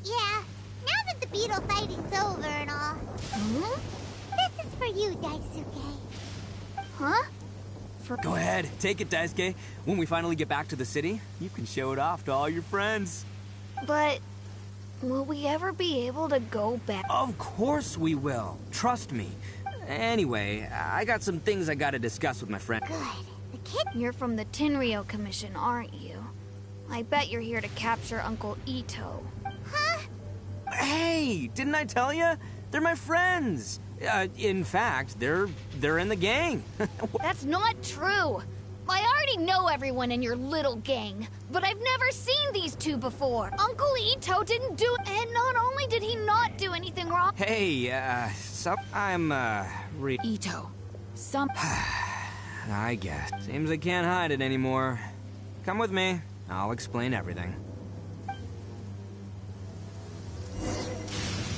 Yeah. Now that the beetle fighting's over and all. This is for you, Daisuke. Huh? Go ahead, take it, Daisuke. When we finally get back to the city, you can show it off to all your friends. But... will we ever be able to go back? Of course we will. Trust me. Anyway, I got some things I gotta discuss with my friend. Good. You're from the Tenryou Commission, aren't you? I bet you're here to capture Uncle Ito. Huh? Hey, didn't I tell you? They're my friends. In fact, they're in the gang. That's not true. I already know everyone in your little gang, but I've never seen these two before. Uncle Ito didn't do, and not only did he not do anything wrong. Hey, I'm Ito. I guess. Seems I can't hide it anymore. Come with me. I'll explain everything.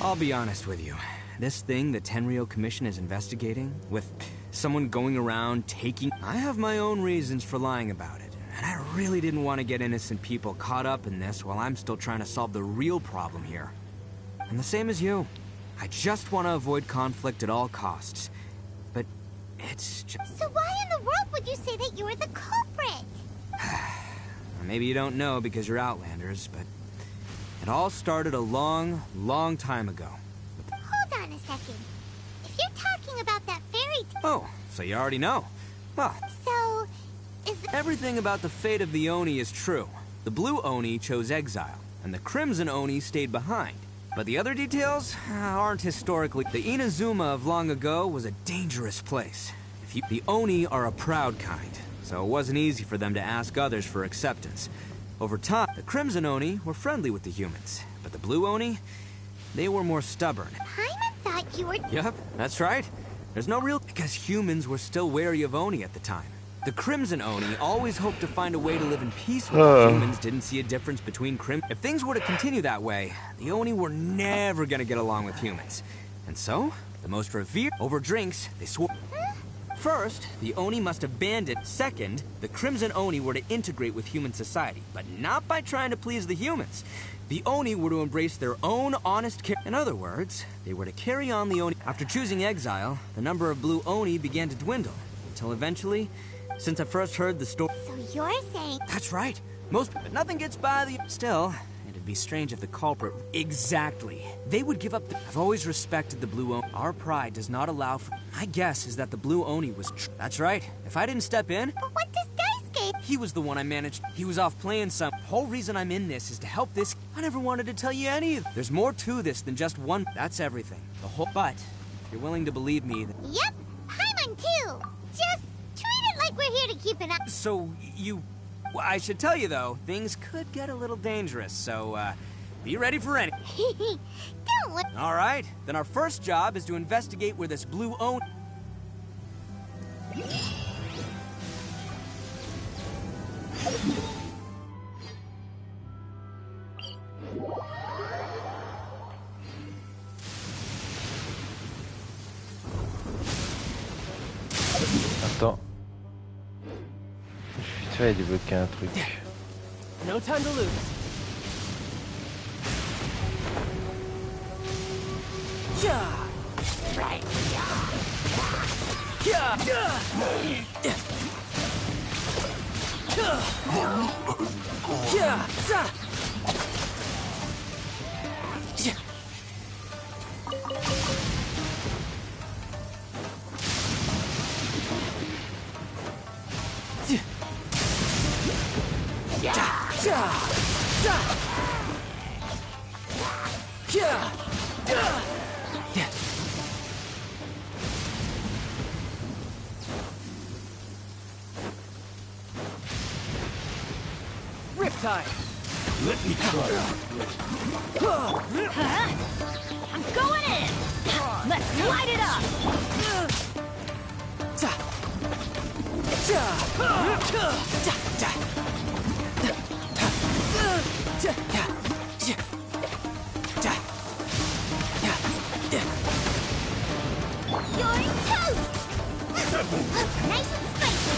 I'll be honest with you. This thing the Tenryou Commission is investigating, with someone going around taking... I have my own reasons for lying about it. And I really didn't want to get innocent people caught up in this while I'm still trying to solve the real problem here. And the same as you. I just want to avoid conflict at all costs. But it's just... So why in the world would you say that you were the culprit? Maybe you don't know because you're Outlanders, but... it all started a long, long time ago. Hold on a second. If you're talking about that fairy tale... Oh, so you already know. Huh. So, is Everything about the fate of the Oni is true. The blue Oni chose exile, and the crimson Oni stayed behind. But the other details aren't historically... The Inazuma of long ago was a dangerous place. The Oni are a proud kind, so it wasn't easy for them to ask others for acceptance. Over time, the Crimson Oni were friendly with the humans, but the Blue Oni, they were more stubborn. Paimon thought you were... Yep, that's right. There's no real... because humans were still wary of Oni at the time. The Crimson Oni always hoped to find a way to live in peace with humans, didn't see a difference between If things were to continue that way, the Oni were never gonna get along with humans. And so, the most revered... Over drinks, they swore... First, the Oni must abandon. Second, the Crimson Oni were to integrate with human society, but not by trying to please the humans. The Oni were to embrace their own honest In other words, they were to carry on the Oni. After choosing exile, the number of blue Oni began to dwindle, until eventually, since I first heard the story... So you're saying... That's right. But nothing gets by the... Still, it'd be strange if the culprit... Exactly. They would give up the... I've always respected the Blue Oni. Our pride does not allow for... My guess is that the Blue Oni was... That's right. If I didn't step in... But what does Daisuke... He was the one I managed. He was off playing some... Whole reason I'm in this is to help this... I never wanted to tell you any of... There's more to this than just one... That's everything. The whole... But, if you're willing to believe me... Then... Yep. Paimon too. Just treat it like we're here to keep an eye... So, you... Well, I should tell you, though, things could get a little dangerous, so, be ready for any... Don't look... All right, then our first job is to investigate where this blue Oni... Attends. Je vais débloquer un truc. No time to lose. Yeah. Right. Yeah. Yeah. time. Let me try. I'm going in. Let's light it up. You're toast! Nice and spicy!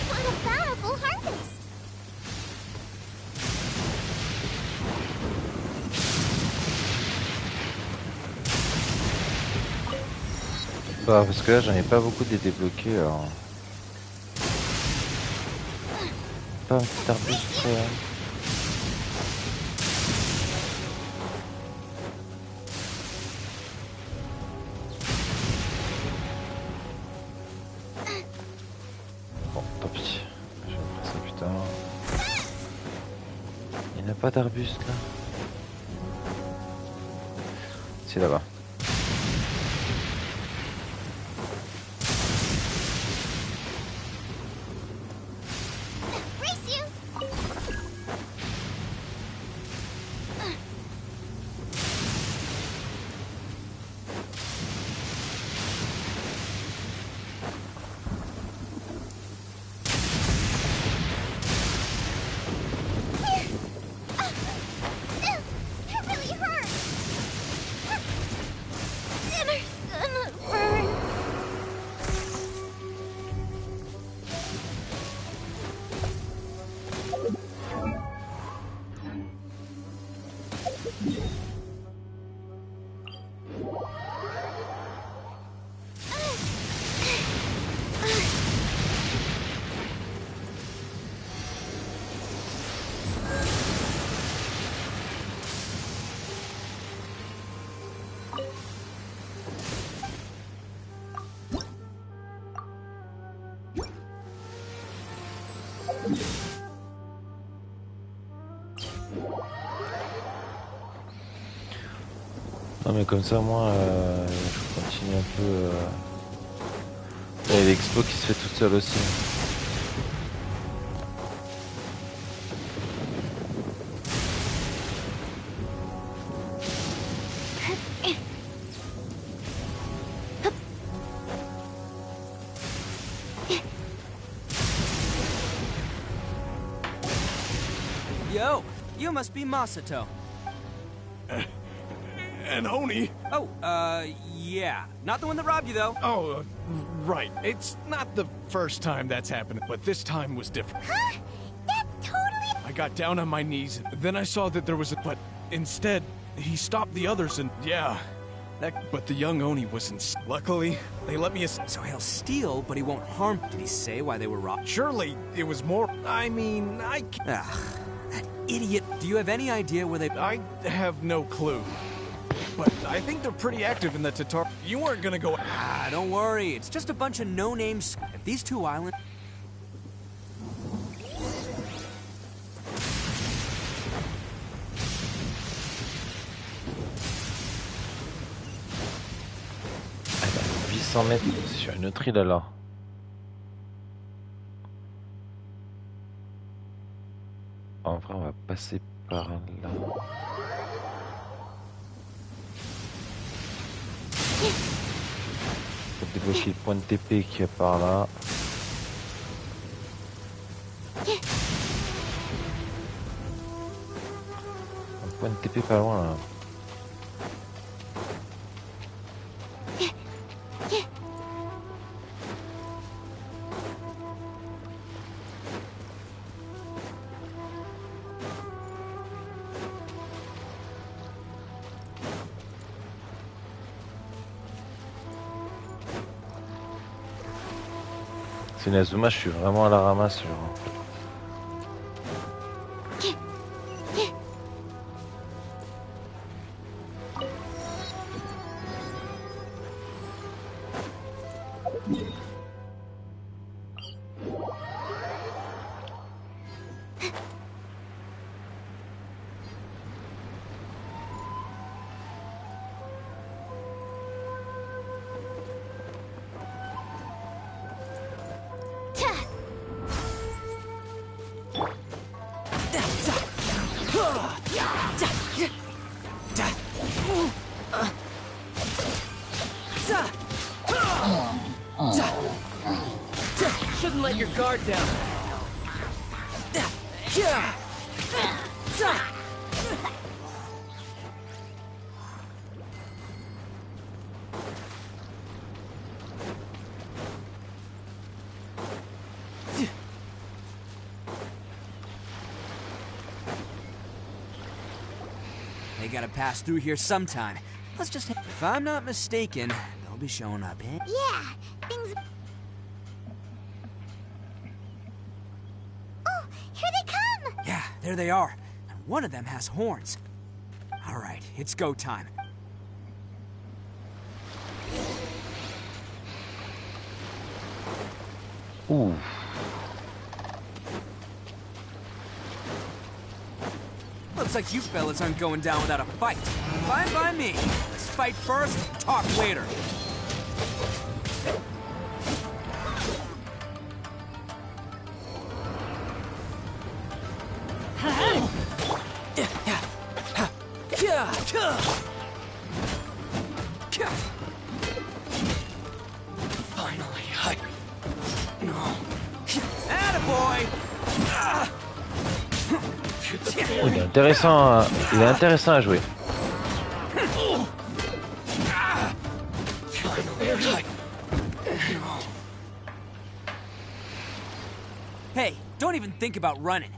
What a bountiful harvest! Bah, parce que là j'en ai pas beaucoup de débloquer alors. Pas un petit arbuste près, hein. Bon, tant pis. Je vais faire ça plus tard. Il n'y a pas d'arbuste là. C'est là-bas. Non mais comme ça moi je continue un peu. Il y a l'expo qui se fait toute seule aussi. Yo, you must be Masato. And Oni. Oh, yeah. Not the one that robbed you, though. Oh, right. It's not the first time that's happened, but this time was different. Huh? That's totally... I got down on my knees, then I saw that there was a... But instead, he stopped the others and... Yeah. But the young Oni wasn't... Luckily, they let me... So he'll steal, but he won't harm... Did he say why they were robbed? Surely, it was more... I mean, I... Ugh, that idiot. Do you have any idea where they... I have no clue. But I think they're pretty active in the Tatar... You weren't gonna go... Ah, don't worry. It's just a bunch of no-names. If these two islands... Allez, 800 mètres sur une autre île alors. En vrai on va passer par là. Faut débloquer le point de TP qui est par là. Un point de TP pas loin là. C'est Inazuma, je suis vraiment à la ramasse genre. guard down. They gotta pass through here sometime. Let's just... If I'm not mistaken, they'll be showing up, eh? Yeah, things... Oh, here they come! Yeah, there they are. And one of them has horns. Alright, it's go time. Ooh. Looks like you fellas aren't going down without a fight. Fine by me. Let's fight first, talk later. Finally, Attaboy! Oh, il est intéressant à jouer. Hey, don't even think about running.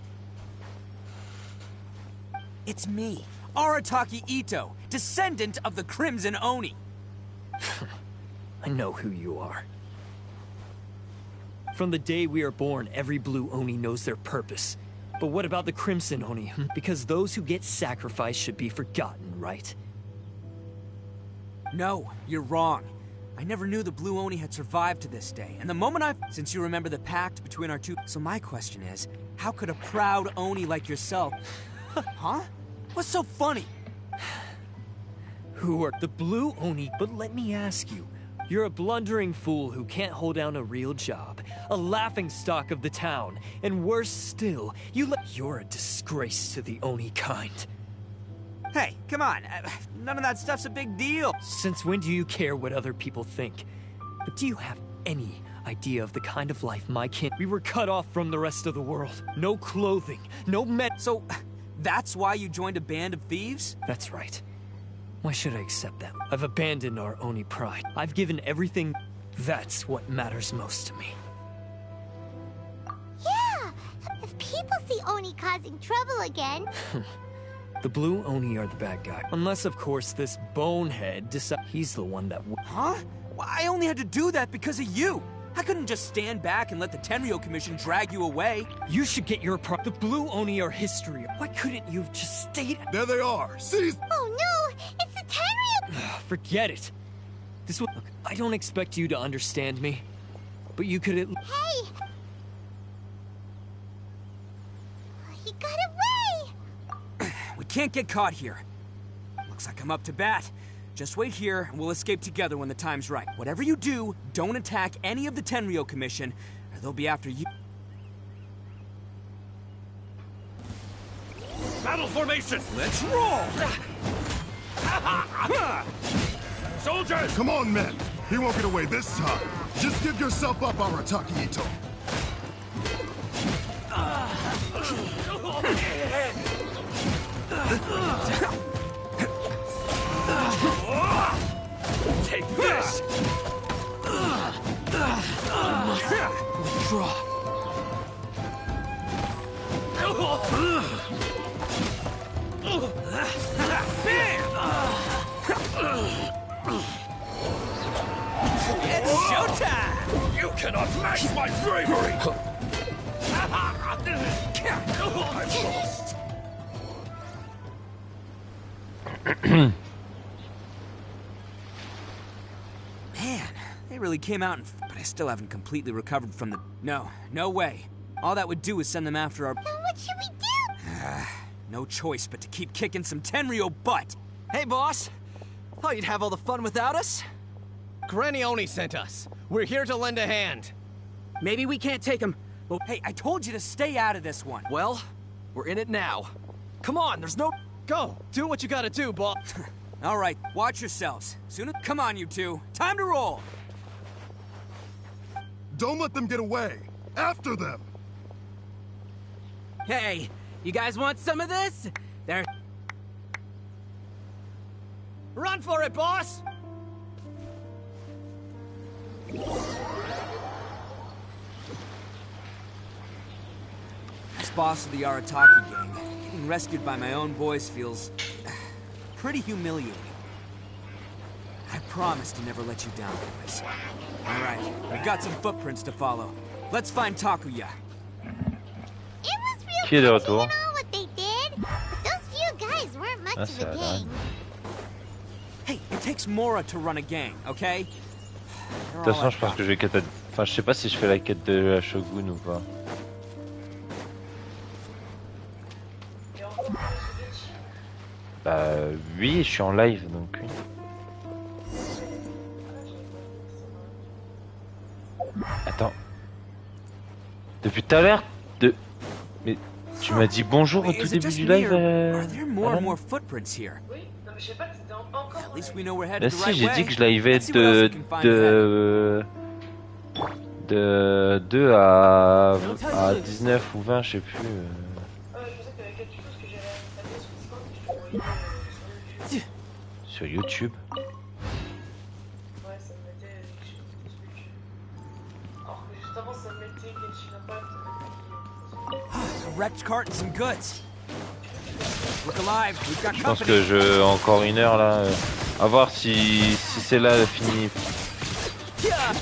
It's me, Arataki Ito, descendant of the Crimson Oni. I know who you are. From the day we are born, every blue Oni knows their purpose. But what about the Crimson Oni? Because those who get sacrificed should be forgotten, right? No, you're wrong. I never knew the Blue Oni had survived to this day, and the moment since you remember the pact between our two... So my question is, how could a proud Oni like yourself... Huh? What's so funny? Who are the Blue Oni? But let me ask you, you're a blundering fool who can't hold down a real job, a laughingstock of the town, and worse still, you're a disgrace to the Oni kind. Hey, come on. None of that stuff's a big deal. Since when do you care what other people think? But do you have any idea of the kind of life my kin... We were cut off from the rest of the world. No clothing, no So, that's why you joined a band of thieves? That's right. Why should I accept that? I've abandoned our Oni pride. I've given everything. That's what matters most to me. Yeah! If people see Oni causing trouble again... The Blue Oni are the bad guy. Unless, of course, this bonehead decides he's the one that... Huh? Well, I only had to do that because of you. I couldn't just stand back and let the Tenryo Commission drag you away. You should get your pride. The Blue Oni are history. Why couldn't you have just stayed... There they are! Seize... Oh no! It's the Tenryo... Forget it. This will... Look, I don't expect you to understand me. But you could at... Hey! He got away! We can't get caught here. Looks like I'm up to bat. Just wait here, and we'll escape together when the time's right. Whatever you do, don't attack any of the Tenryo Commission, or they'll be after you. Battle formation! Let's roll! Soldiers! Come on, men! He won't get away this time. Just give yourself up, Arataki Ito. Take this! Withdraw. It's showtime! You cannot match my bravery! I've lost. Man, they really came out but I still haven't completely recovered from the... No way. All that would do is send them after our... Then what should we do? No choice but to keep kicking some Tenryo butt. Hey, boss. Thought you'd have all the fun without us? Granny Oni sent us. We're here to lend a hand. Maybe we can't take him, but... Hey, I told you to stay out of this one. Well, we're in it now. Come on, there's no... Go, do what you gotta do, boss. All right, watch yourselves. Come on, you two. Time to roll. Don't let them get away. After them! Hey, you guys want some of this? There. Run for it, boss! As boss of the Arataki gang, getting rescued by my own boys feels pretty humiliating. I promise to never let you down, boys. All right, we've got some footprints to follow. Let's find Takuya. It was real Qui est de catchy retour? and all what they did, but those few guys weren't much Ah, of c'est a Alan. gang. Hey, it takes Mora to run a gang, okay? De toute façon, je pense que je vais quête. Enfin, je sais pas si je fais la quête de la Shogun ou pas. Bah oui, je suis en live donc oui. Attends. Depuis tout à l'heure Mais tu m'as dit bonjour au tout début du live Are there more and Alan more footprints here? Oui, non mais je sais pas que c'était encore. At least we know we're Bah headed the si, right j'ai way. dit que je livais Let's see what else we can find ahead. de 2 à 19 ou 20, je sais plus. Je sais que quelque chose que j'ai réalisé sur Discord, je te voyais Sur YouTube. Ouais, ça me mettait quelque chose de Discuter. Alors que juste avant, ça me mettait Genshin Impact A wrecked cart and some goods. Look alive, we've got Je pense company. que je encore une heure là. À voir si c'est là fini.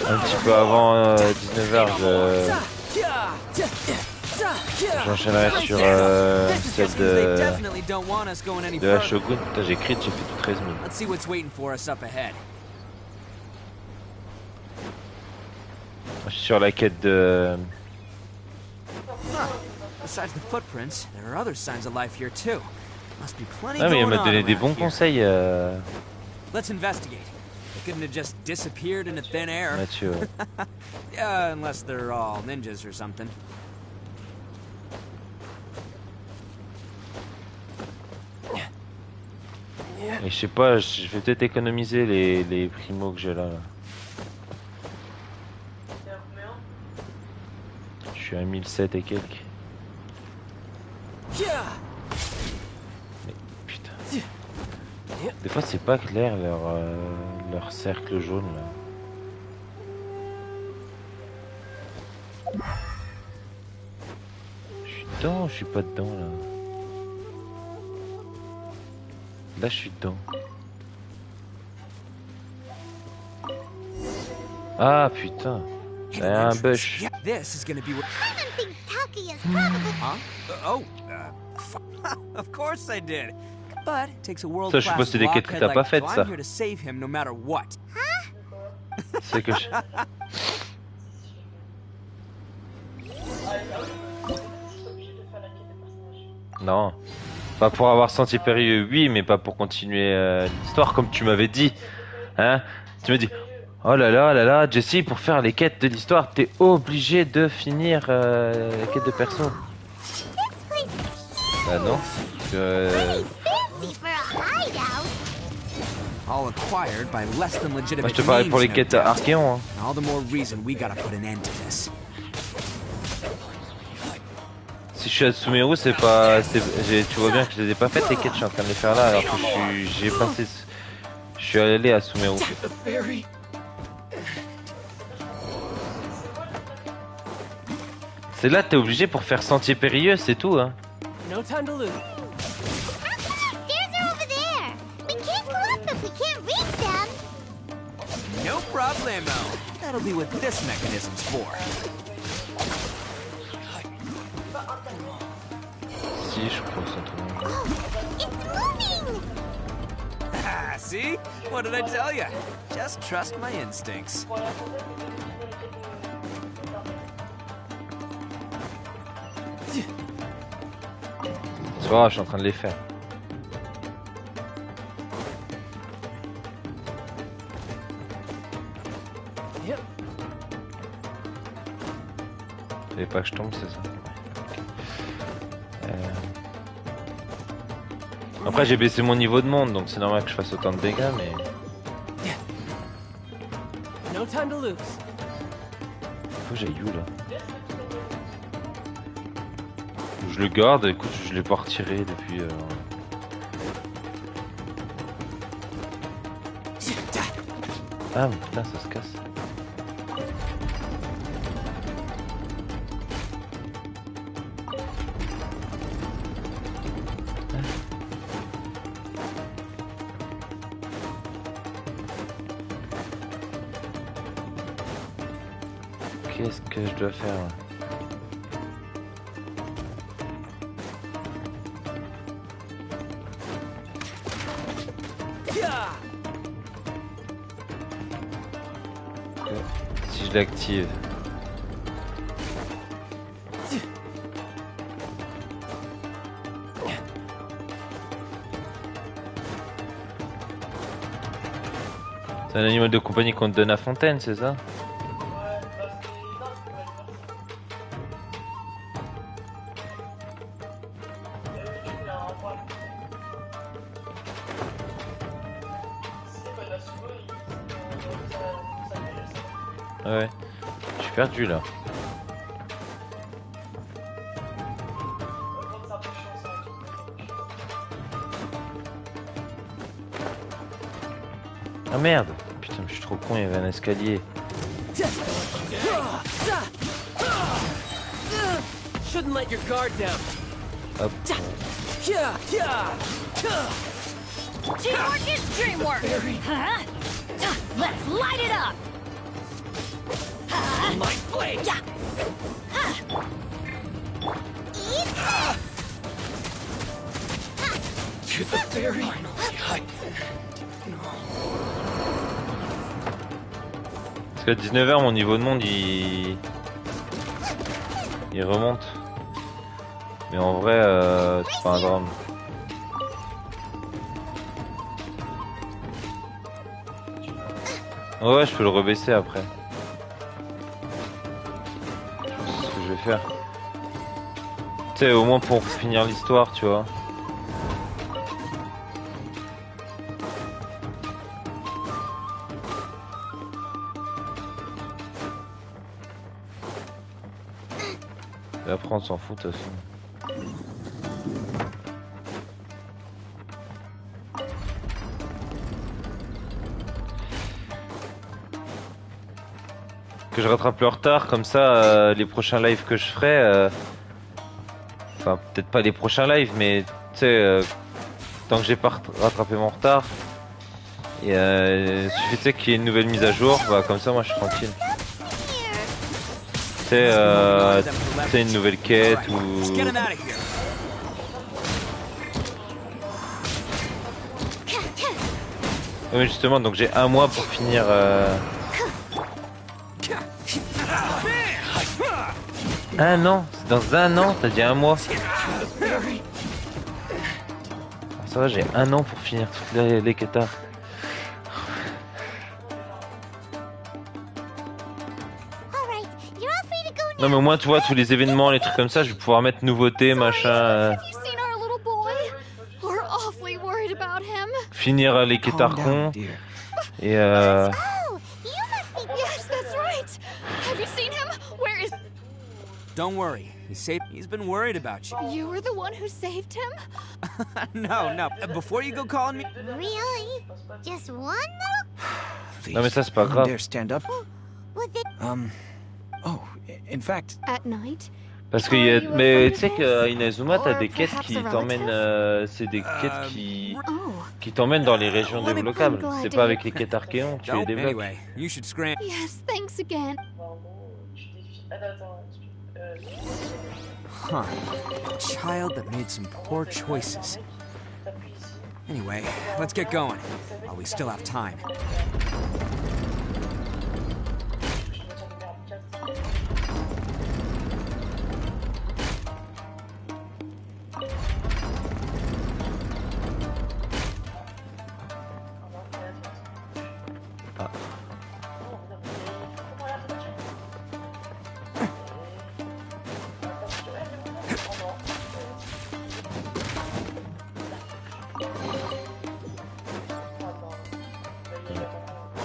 Un petit peu avant 19h, j'enchaînerai sur celle de la Shogun. Putain, j'ai crit, j'ai fait tout 13 000. Let's see what's waiting for us up ahead. Je suis sur la quête de... Besides the footprints, there are other signs of life here too. Must be plenty Ah mais elle going m'a on donné des around bons here. conseils. Let's investigate. They couldn't have just disappeared into thin air. Mathieu. Yeah, unless they're all ninjas or something. Et je sais pas, je vais peut-être économiser les primos que j'ai là. Je suis à 1007 et quelques. Mais putain. Des fois c'est pas clair leur cercle jaune là. Je suis dedans ou je suis pas dedans là? Là je suis dedans. Ah putain. J'ai un bush. This is gonna be what. I don't think Takuya's probably. Huh? Of course I did. But it takes a world Ça, je suppose class c'est des quêtes que blockhead t'as pas like faites, so ça. I'm here to save him no matter what. C'est que je... Non. Pas pour avoir senti périlleux, oui, mais pas pour continuer l'histoire comme tu m'avais dit. Hein? Tu m'as dit, oh là là, Jesse, pour faire les quêtes de l'histoire, t'es obligé de finir la quête de perso. Bah non. Parce que, Fancy for a hideout. All acquired by less than moi legitimate je te parlais pour les means, quêtes no doubt. Archéons. Hein. All the more reason we gotta put an end to this. Si je suis à Sumeru, c'est pas... Tu vois bien que je les ai pas faites les quêtes, je suis en train de les faire là, alors que j'ai passé... Je suis allé à Sumeru. C'est là, t'es obligé pour faire sentier périlleux, c'est tout, hein. No time to lose. Stairs are over there. We can't go up if we can't reach them. No problemo. That'll be what this mechanism's for. Si, je crois que c'est tout. It's moving. Ah, see? What did I tell you? Just trust my instincts. C'est pas grave, je suis en train de les faire. Yep. Fallait pas que je tombe, c'est ça. Après j'ai baissé mon niveau de monde, donc c'est normal que je fasse autant de dégâts, mais... No time to lose. Faut que j'aille où là? je le garde, écoute, je l'ai pas retiré depuis... Ah mais putain, ça se casse. Qu'est-ce que je dois faire là? Si je l'active. C'est un animal de compagnie qu'on te donne à Fontaine, c'est ça? Ouais, je suis perdu là. Ah merde! Putain, je suis trop con, il y avait un escalier. Shouldn't let your guard down. Hop. Teamwork is dreamwork. Huh? Let's light it up. My blade. To the very height. Parce qu'à 19h, mon niveau de monde il remonte. Mais en vrai, c'est pas un drame. Ouais, je peux le rebaisser après. C'est ce que je vais faire. Tu sais, au moins pour finir l'histoire, tu vois. Et après, on s'en fout de toute façon. Que je rattrape le retard, comme ça les prochains lives que je ferai, enfin peut-être pas les prochains lives, mais tu sais, tant que j'ai pas rattrapé mon retard, et suffit tu sais qu'il y ait une nouvelle mise à jour, bah comme ça moi je suis tranquille. Tu sais, une nouvelle quête ou... Oui justement, donc j'ai un mois pour finir... Un an? C'est dans un an? T'as dit un mois? Ça va, j'ai un an pour finir toutes les quêtes. Non mais au moins tu vois tous les événements, les trucs comme ça, je vais pouvoir mettre nouveautés, machin... Finir les quêtes Archons. Et Don't worry. He's been worried about you. You were the one who saved him? No. Before you go calling me... Really? Just one little... non mais ça c'est pas grave. Stand up. Oh, in fact... At night? Parce que y a... mais tu sais qu'à Inazuma t'as des quêtes qui t'emmènent... c'est des quêtes qui t'emmènent dans les régions débloquables. C'est pas avec les quêtes Archéons, tu les débloques. Anyway, you should scram... Yes, thanks again. Huh. A child that made some poor choices. Anyway, let's get going, while we still have time.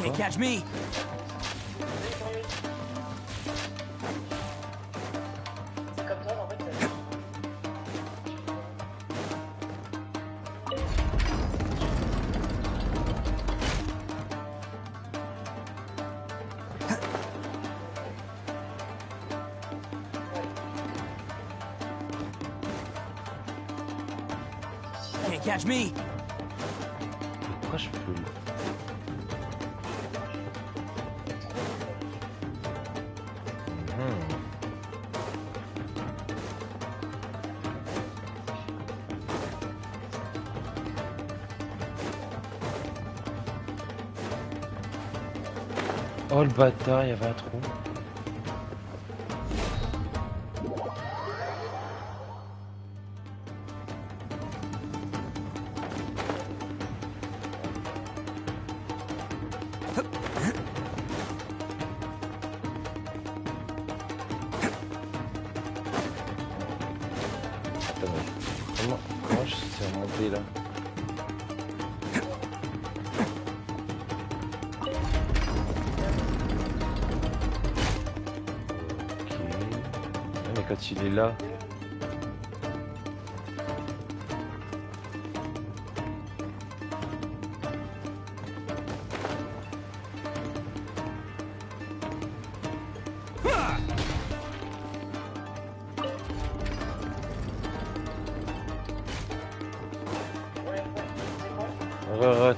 Can't catch me. catch me. Pourquoi je peux... Oh le bâtard, il y avait un trou. Comment je suis remonté là? Mais quand il est là.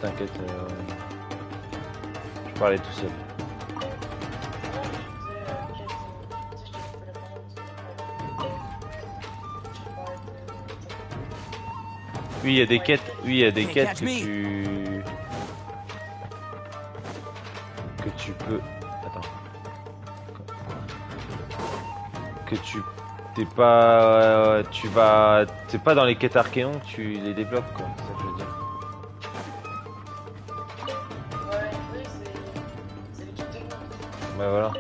T'inquiète. Je parlais tout seul. Oui, il y a des quêtes. Oui, il y a des quêtes que tu peux. Attends. Que tu t'es pas. Tu vas. C'est pas dans les quêtes Archéons que tu les débloques quoi. C'est ça que je veux dire. Bah voilà.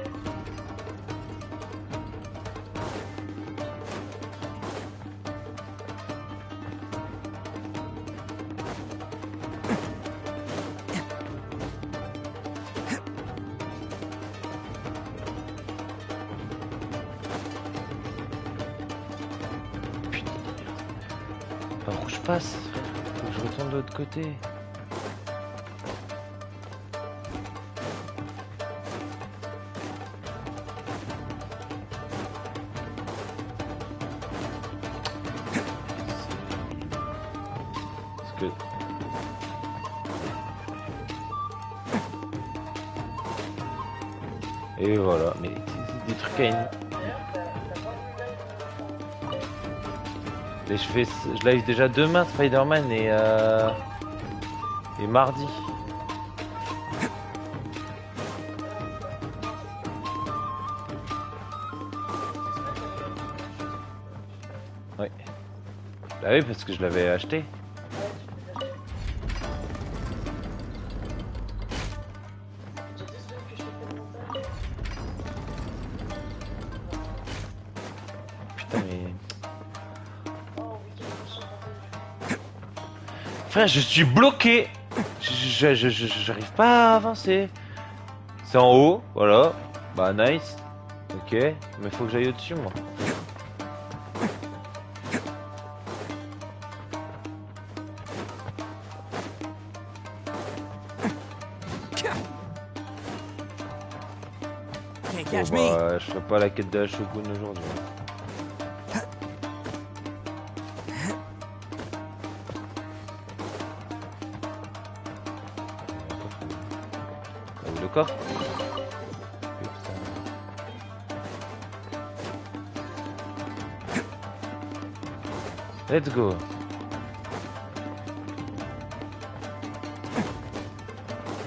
Par où je passe? Faut que je retourne de l'autre côté. Et voilà, mais c'est des trucs à une... Et je live déjà demain Spider-Man et mardi. Oui. Bah oui, parce que je l'avais acheté. Putain mais... Frère, je suis bloqué. J'arrive pas à avancer. C'est en haut, voilà. Bah nice. Ok, mais faut que j'aille au-dessus moi. Bon, bah, je ferai pas la quête de la Shogun aujourd'hui. Le coffre. Let's go.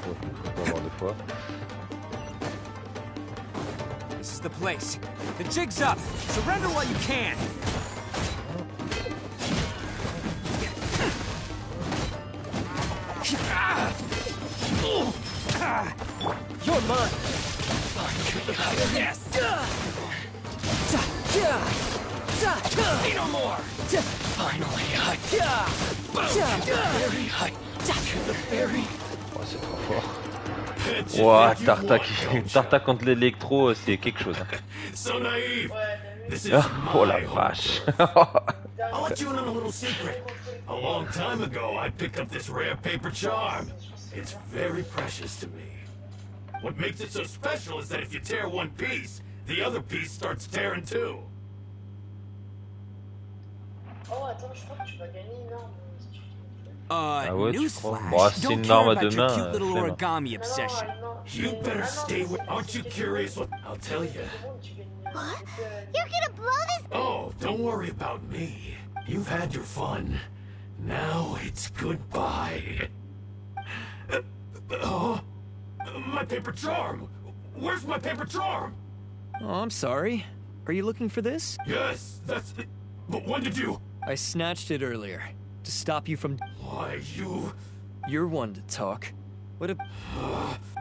Faut pas avoir deux fois. This is the place. The jig's up. Surrender while you can. You're mine. Yes. Say no more. Finally, Oh, c'est trop fort. Ouah, Tartak contre l'électro, c'est quelque chose. So naive. Oh la vache. I'll let you in on a little secret. A long time ago, I picked up this rare paper charm. It's very precious to me. What makes it so special is that if you tear one piece, the other piece starts tearing too. Oh, attends, je crois que tu vas gagner une arme. Ah ouais, tu crois? Newsflash. Bon, c'est Don't une care arme à about deux your mains, cute little flemme. origami obsession. You better stay with. Aren't you curious what? I'll tell you. What? You're gonna blow this? Oh, don't worry about me. You've had your fun. Now it's goodbye. Oh, my paper charm. Where's my paper charm? Oh, I'm sorry. Are you looking for this? Yes, that's it. But when did you? I snatched it earlier to stop you from. Why, you. You're one to talk. What a.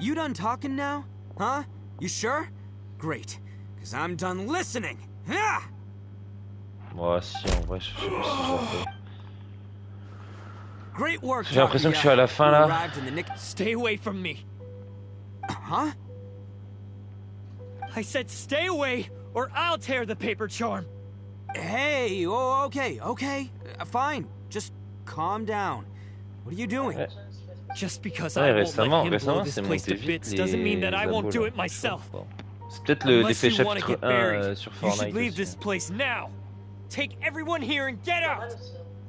You done talking now? Huh? You sure? Great. Cause I'm done listening. Ah! Moi, si, en vrai, je sais pas si je l'ai fait. Great work. J'ai l'impression que je suis à la fin là. Stay away from me. Huh? I said stay away, or I'll tear the paper charm. Hey, oh, okay. Fine. Just calm down. What are you doing? Just because Ouais, I won't let him blow récemment, this c'est place to monté bits vite doesn't mean les that I won't do abos, it myself. C'est peut-être Unless l'effet you want to chapitre get 1 buried, sur you Fortnite should leave aussi. this place now. Take everyone here and get out.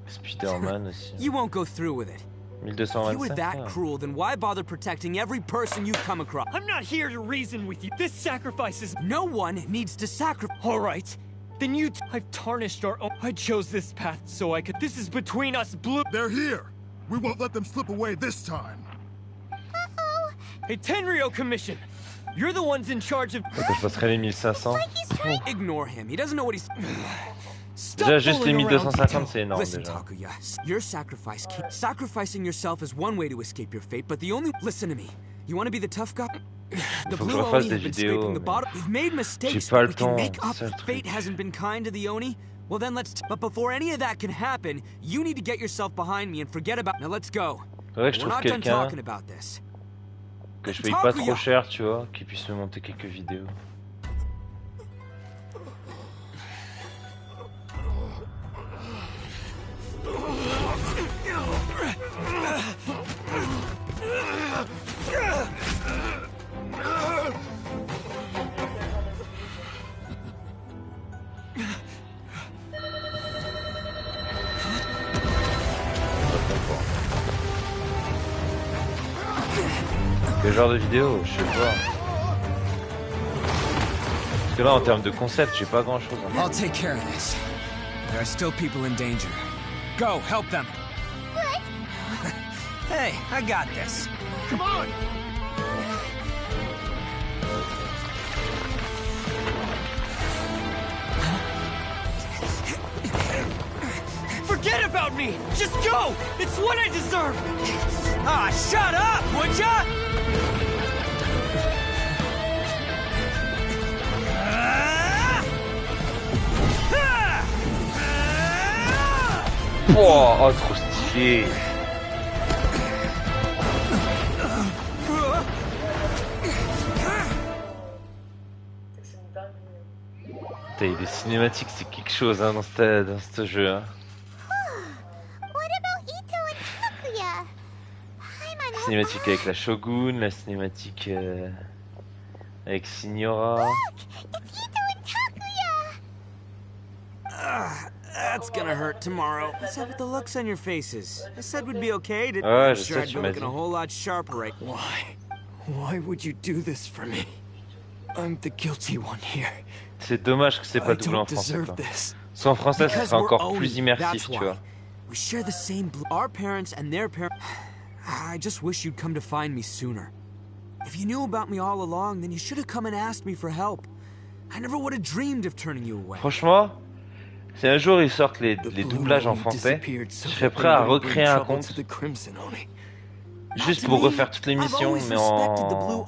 Spider-Man aussi. You won't go through with it. If you were 1225. that cruel, then why bother protecting every person you come across? I'm not here to reason with you. This sacrifice is. No one needs to sacrifice. All right. Then I've tarnished our own. I chose this path so I could. This is between us, Blue. They're here. We won't let them slip away this time. Uh-oh. Hey, Tenryo Commission. You're the ones in charge of. Faut que je passerai les 1500. Ignore him. He doesn't know what he's. Déjà, juste les 1250, c'est énorme Listen, déjà. Takuya, your sacrificing yourself is one way to escape your fate, but the only. Listen to me. You want to be the tough guy? The Faut que je Blue refasse Oni des have been scraping vidéos. the bottom. We've made mistakes. J'ai pas le We can temps, make up. c'est ça le Fate truc. hasn't been kind to the Oni. Well, then let's. But before any of that can happen, you need to get yourself behind me and forget about. Now let's go. Faudrait que je We're trouve not done quelqu'un talking about this. que je paye pas trop cher, tu vois, qui puisse me monter quelques vidéos. Quel genre de vidéo? Je sais pas. Parce que là, en termes de concept, j'ai pas grand chose. I'll take care of this. There are still people in danger. Go, help them. What? Hey, I got this. Come on! Forget about me. Just go. It's what I deserve. Ah, shut up, would ya? Oh, trop stylé. Putain, les cinématiques, c'est quelque chose hein, dans ce jeu. Hein. What about Ito and Takuya? La cinématique avec la Shogun, la cinématique avec Signora. It's Ito and Takuya! That's gonna hurt tomorrow. What's up with the looks on your faces? I said we'd be okay. Ouais, I'm je sure sais, I'd tu be m'as looking dit. a whole lot sharper right. Why would you do this for me? I'm the guilty one here. C'est dommage que c'est pas doublé en français. Quoi. Sans français, ce serait encore plus immersif, tu vois. We share the same blue. Our parents and their parents. I just wish you'd come to find me sooner. If you knew about me all along, then you should have come and asked me for help. I never would have dreamed of turning you away. Franchement, si un jour ils sortent les doublages en français, je serais prêt à recréer un compte. Juste pour refaire toutes les missions, mais en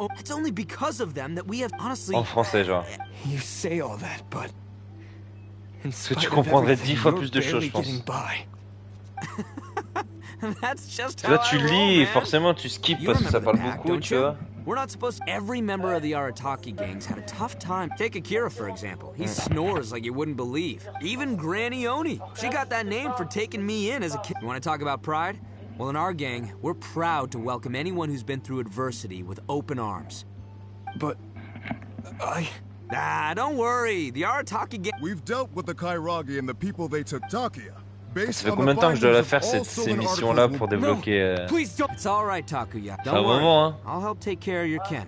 français, genre. Parce que tu comprendrais 10 fois plus de choses, je pense. Là, tu lis et forcément tu skips parce que ça parle beaucoup, tu vois. We're not supposed. Every member of the Arataki gangs had a tough time. Take Akira, for example. He snores like you wouldn't believe. Even Granny Oni. She got that name for taking me in as a kid. You want to talk about pride? Well, in our gang, we're proud to welcome anyone who's been through adversity with open arms. But Nah, don't worry. The Arataki gang. We've dealt with the Kairagi and the people they took Takia. Ça fait combien de temps que je dois la faire ces missions-là pour débloquer It's all right, Takuya. C'est un Don't worry. moment, hein. I'll help take care of your kin.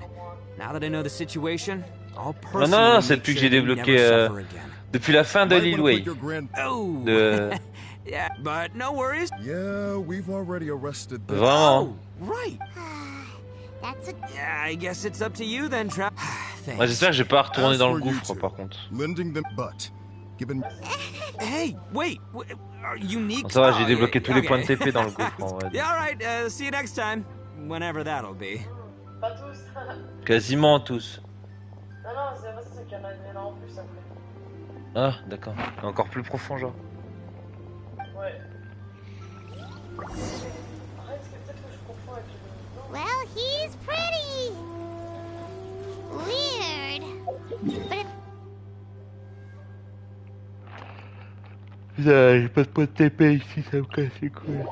Now that I know the situation, I'll Non, personally non, c'est make depuis que sure j'ai you débloqué never suffer again. depuis la fin de Lil Wei. Oh. De... Yeah, but no worries. Yeah, we've already arrested them. Vraiment. Right. That's a... Yeah, I guess it's up to you then, Trap. Moi, j'espère que j'ai pas retourné dans le gouffre, par contre. Lending them, but given. Hey, wait. Are unique? Bon, ça va, j'ai Oh, débloqué yeah, tous les okay. points de TP dans le gouffre, en vrai. Yeah, all right. See you next time, whenever that'll be. Pas tous. Quasiment tous. Non, non, c'est vrai, c'est qu'il y en a en plus après. Ah, d'accord. Encore plus profond, genre. Ouais. Arrête, c'est peut-être que je confonds avec le... Well, he's pretty. Weird. But Putain, j'ai pas de points de TP ici, ça me casse les couilles.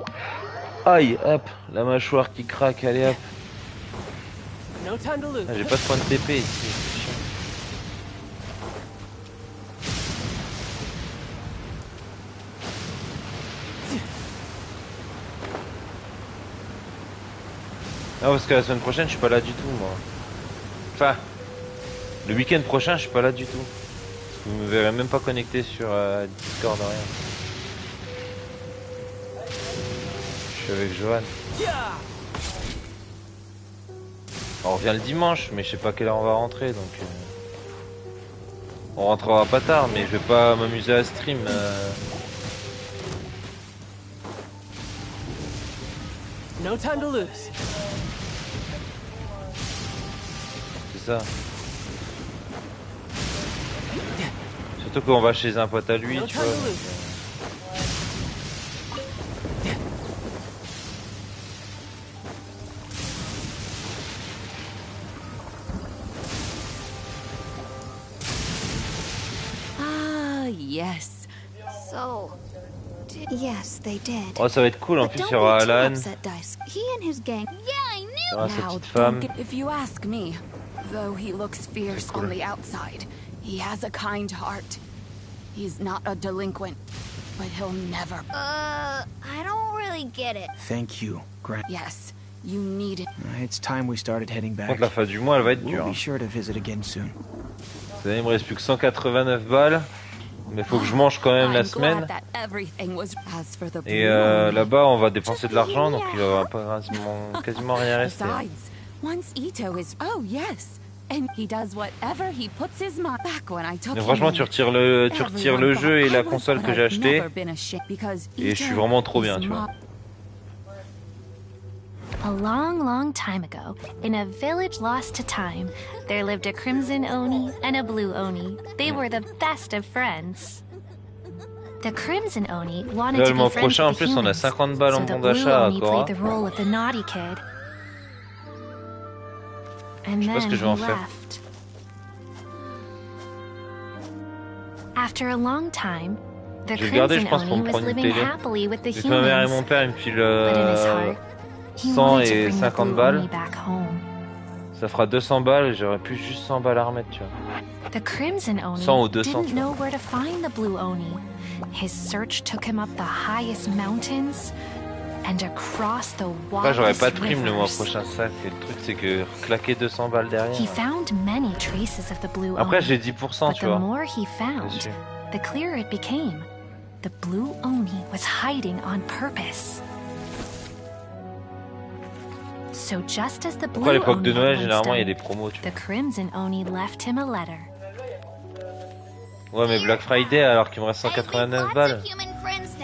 Aïe, hop, la mâchoire qui craque, allez hop. No time to lose. Ah, j'ai pas de points de TP ici. Ah, parce que la semaine prochaine, je suis pas là du tout, moi. Enfin, le week-end prochain, je suis pas là du tout. Vous me verrez même pas connecté sur Discord, rien. Je suis avec Johan. On revient le dimanche, mais je sais pas à quelle heure on va rentrer, donc... On rentrera pas tard, mais je vais pas m'amuser à stream. No time to lose. C'est ça. Surtout qu'on va chez un pote à lui, tu vois. Ah, yes. So, yes, they did. Oh, ça va être cool, en But plus il y don't aura be too Alan. upset, Dice. He and his gang. Yeah, I Il y knew. aura sa Now, petite femme. if you ask me, though he looks fierce cool. on the outside, he has a kind heart. He's not a delinquent, but he'll never. I don't really get it. Thank you, Grant. Yes, you need it. It's time we started heading back. Contre la fin du mois, elle va être dure. We'll be sure to visit again soon. Vous savez, il me reste plus que 189 balles. Mais faut que je mange quand même la I'm semaine. glad that everything was as for the Et blue. là-bas, on va dépenser de l'argent, donc il va y avoir pas quasiment rien rester. Besides, once Ito is oh yes, and he does whatever he puts his mind. Back when I took Mais him franchement, in, tu retires le everyone jeu et thought la I was, console but que j'ai I've acheté. never been ashamed because Et je suis Ito vraiment trop is bien, tu vois. A long, long time ago, in a village lost to time, there lived a crimson Oni and a blue Oni. They were the best of friends. The crimson Oni wanted Là, to le be mois friends prochain, en with the plus, on a humans, 50 balles en so the bon blue d'achat à Oni Cora. played the role of the naughty kid. And Je sais pas ce then que je vais en he faire. left. After a long time, the Je vais le garder, je crimson pense, pour Oni me was prendre une living télé. happily with the Vu que ma mère et mon humans. père ils me filent But in his heart, he 100 wanted to et bring the 50 blue balles. Oni back home. Ça fera 200 balles et j'aurais plus juste 100 balles à remettre, tu vois. The Crimson 100 ou Oni 200, didn't tu vois. know where to find the Blue Oni. His search took him up the highest mountains and across the Après, j'aurais wildest pas de prime le mois rivers. prochain, ça. Et le truc, c'est que claquer 200 balles derrière. He found many traces of the Blue Après, Oni, j'ai 10%, but tu the vois. more he found, Dessus. the clearer it became. The Blue Oni was hiding on purpose. So just as the Après, à Blue l'époque de Oni Noël, had généralement, il y a once des promos, tu done, the Crimson Oni left him a letter. vois. Ouais, mais Black Friday, alors qu'il me reste 189 balles.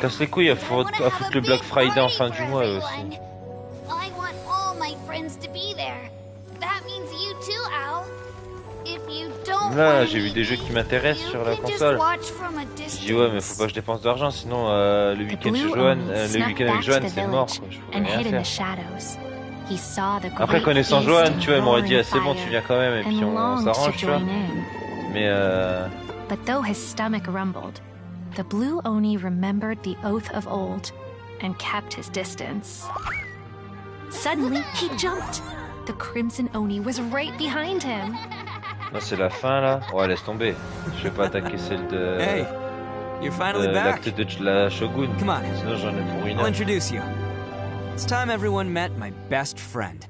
Casse les couilles à foutre le Black Friday en fin du mois, eux aussi. I want all my friends to be there. That means you too, Al. If you don't Là, want j'ai vu me, des jeux qui m'intéressent sur la you can just console. watch from a Je distance. dis ouais, mais faut pas que je dépense d'argent, sinon le week-end chez Blue Johan, Oni le snuck week-end avec back Johan, to the c'est mort, village quoi. Je pourrais and rien hid in faire. the shadows. He saw the Après, great connaissant feast Johan, and tu vois, il m'aurait dit, roaring ah, c'est bon, tu fire viens quand même, et puis and on longed to s'arrange, tu vois. join in. Mais But though his stomach rumbled, the Blue Oni remembered the oath of old and kept his distance. Suddenly, he jumped. The Crimson Oni was right behind him. là, c'est la fin, là. Ouais, laisse tomber. Je vais pas attaquer celle de... Hey, You're finally back. L'acte de la Shogun. Come on. Sinon j'en ai pour une I'll heure. introduce you. It's time everyone met my best friend.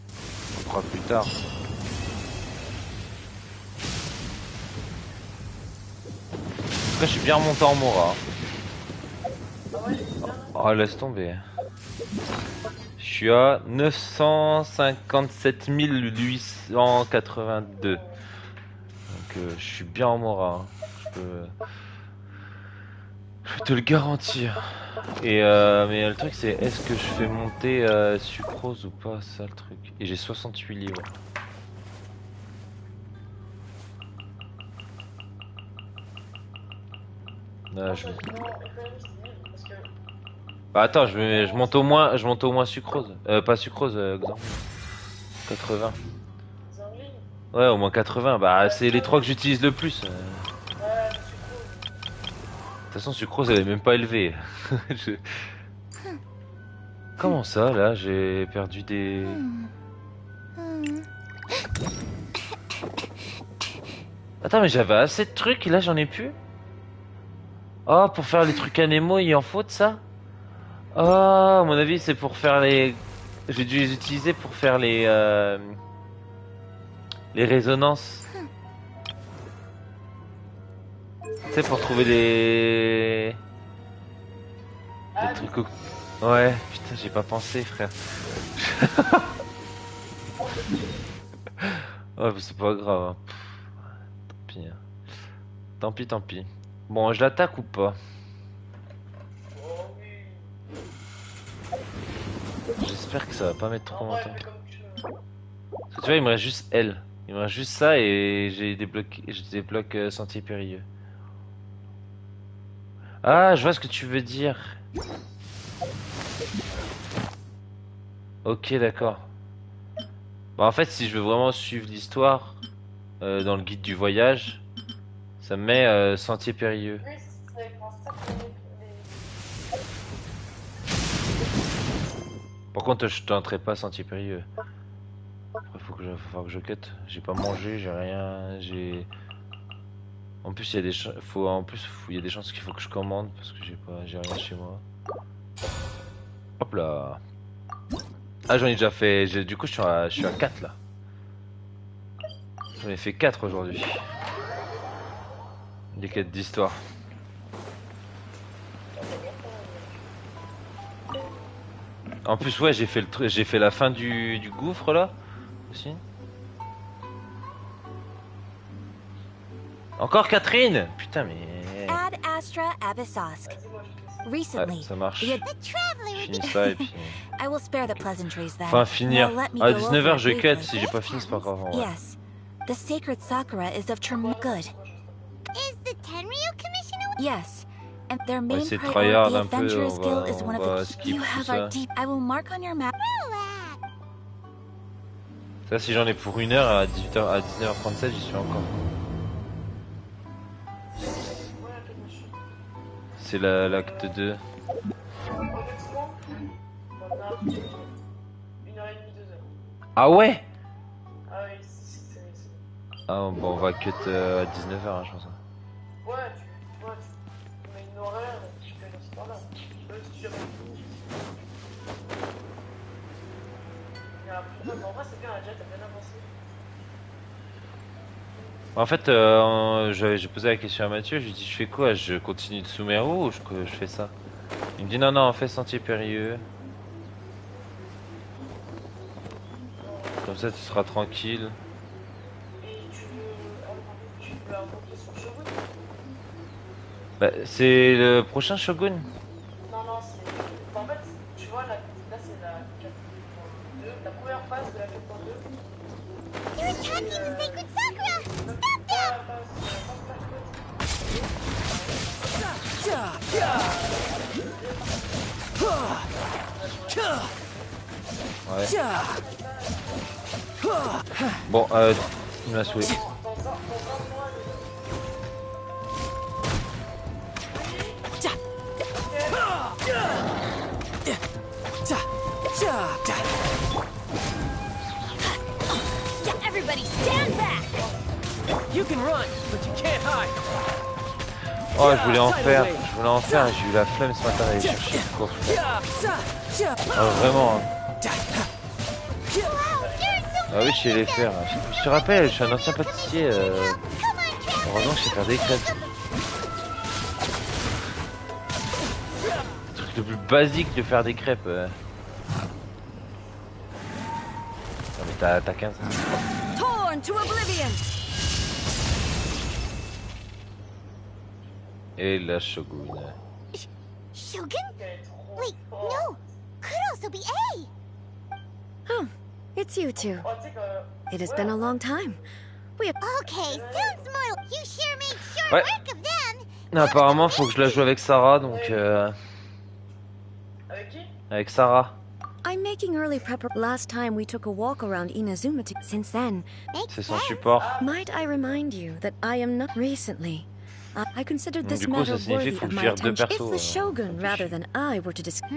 On fera plus tard. Là, je suis bien remonté en Mora. Oh, laisse tomber. Je suis à 957 882. Donc, je suis bien en Mora. Je peux te le garantir. Et mais le truc, c'est est-ce que je fais monter sucrose ou pas? Ça, le truc. Et j'ai 68 livres. Je... Bah attends, je monte au moins sucrose. Pas sucrose, Xangrine. 80. Ouais, au moins 80. Bah c'est les 3 que j'utilise le plus. De toute façon, sucrose elle est même pas élevée. Comment ça là? J'ai perdu des. Attends, mais j'avais assez de trucs et là j'en ai plus. Oh, pour faire les trucs à Nemo, il en faut de ça? Oh, à mon avis, c'est pour faire les... J'ai dû les utiliser pour faire les résonances. Tu sais, pour trouver les trucs... Ouais, putain, j'ai pas pensé, frère. Ouais, mais c'est pas grave. Hein. Tant pis. Hein. Tant pis. Bon, je l'attaque ou pas? J'espère que ça va pas mettre trop longtemps. Parce que tu vois, il me reste juste elle. Il me reste juste ça et je débloque sentier périlleux. Ah, je vois ce que tu veux dire. Ok, d'accord. Bah, en fait, si je veux vraiment suivre l'histoire dans le guide du voyage, ça me met sentier périlleux. Par contre, je tenterai pas sentier périlleux. Après, faut falloir que je cut. J'ai pas mangé, j'ai rien, j'ai. En plus, il y a des il y a des chances qu'il faut que je commande parce que j'ai rien chez moi. Hop là. Ah, j'en ai déjà fait. Du coup, je suis à 4 là. J'en ai fait 4 aujourd'hui. Des quêtes d'histoire. En plus, ouais, j'ai fait la fin du gouffre là aussi. Encore Catherine. Putain, mais. Ad Astra Abyssosk. Recently, ouais, ça marche. the Je finis ça et puis. I will spare the pleasantries then. Enfin, finir. Now let me À go 19h, over je it cut. briefly. Si j'ai pas fini, c'est pas grave. Ouais. Yes, the sacred sakura is of tremendous good. Is the Tenryu Commission? Yes, and their main essayer de priority, tryhard the un peu, Adventurers Guild, is on one va of the skip you tout have ça. our deep. I will mark on your map. Ça, si j'en ai pour 1 heure à 18h, à 19h37, j'y suis encore. C'est l'acte 2. Ah ouais? Ah bon, on va cut à 19h, hein, je pense. Ouais, tu mets une horaire et tu fais dans ce temps-là. Si jamais. En vrai, c'est bien, la jet, t'as bien avancé. En fait, j'ai posé la question à Mathieu, je lui ai dit je fais quoi? Je continue de Sumeru ou je fais ça? Il me dit non, fais sentier périlleux. Comme ça tu seras tranquille. Bah, c'est le prochain Shogun. Non, c'est... En fait, tu vois, là c'est la 4.2, la première phase de la 4.2. You're attacking the sacred sakura! Stop them! Ouais. Bon, il m'a saoulé. Everybody stand back! You can run, but you can't hide. Oh, je voulais en faire, j'ai eu la flemme ce matin d'aller chercher le coffre. Ah, vraiment. Hein. Ah oui, je sais les faire. Je te rappelle, je suis un ancien pâtissier. Heureusement que je sais faire des crêpes. Le truc le plus basique de faire des crêpes. Non mais t'as 15 ans. Torn to oblivion. Et la Shogun. Shogun? Wait, no. Could also be A. Oh, it's you two. It has been a long time. We have... Okay, sounds more. You sure made short Ouais. work of them. Apparemment, faut que je la joue avec Sarah, donc. Avec qui? Avec Sarah. I'm making early prep. Last time we took a walk around Inazuma. Since then, C'est son support. might I remind you that I am not recently. I considered this Du coup, matter ça signifie worthy qu'il faut of que je my gère deux attention. If persos. the Shogun, rather than I, were to discuss.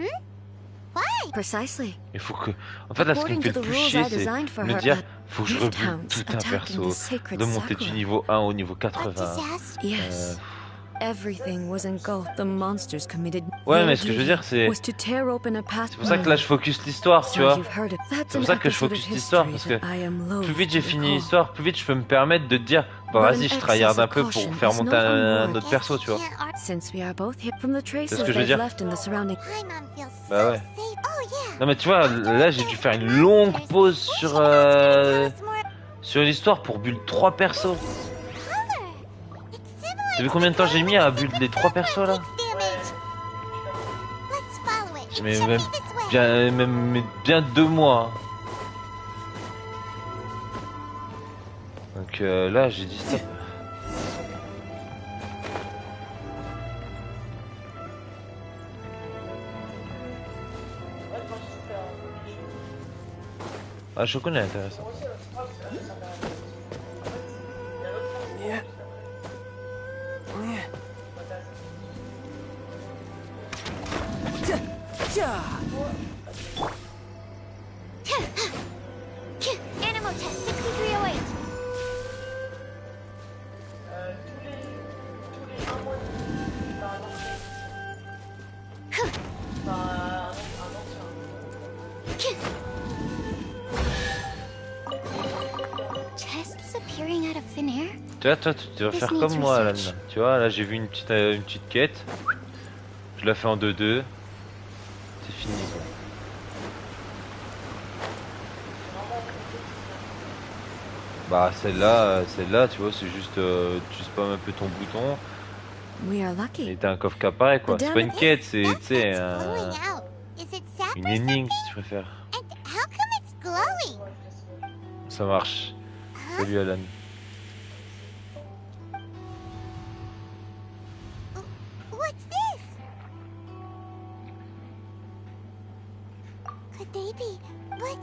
Why? Precisely. Il faut que. En fait, là, ce qui me fait le plus chier, c'est me dire faut que je rebute tout un perso. De monter du niveau 1 au niveau 80. Yes. Everything was engulfed. The monsters committed. Ouais, mais ce que je veux dire, c'est. Was to tear open a path. C'est pour ça que là, je focus l'histoire, tu vois. C'est C'est pour ça que je focus l'histoire, parce que plus vite j'ai fini l'histoire, plus vite je peux me permettre de te dire bah vas-y, je tryhard un peu pour faire monter un autre perso, tu vois. C'est ce que je veux dire. Bah ouais. Non mais tu vois, là j'ai dû faire une longue pause sur l'histoire pour build 3 persos. T'as vu combien de temps j'ai mis à build les 3 persos là? Mais même bien 2 mois. Donc là j'ai dit stop. Ah, Shogun est intéressant. Animal test 6308. Chests appearing out of thin air? Tu vois, toi, tu vas faire comme moi, Alan. Tu vois, là, j'ai vu une petite quête. Je la fais en 2-2. C'est fini, quoi. Bah, celle-là, tu vois, c'est juste, tu spams un peu ton bouton. Et t'as un coffre qui apparaît, quoi. C'est pas une quête, c'est, tu sais, une énigme, si tu préfères. How come it's glowing? Ça marche. Salut, Alan. What's this? Could they be? What?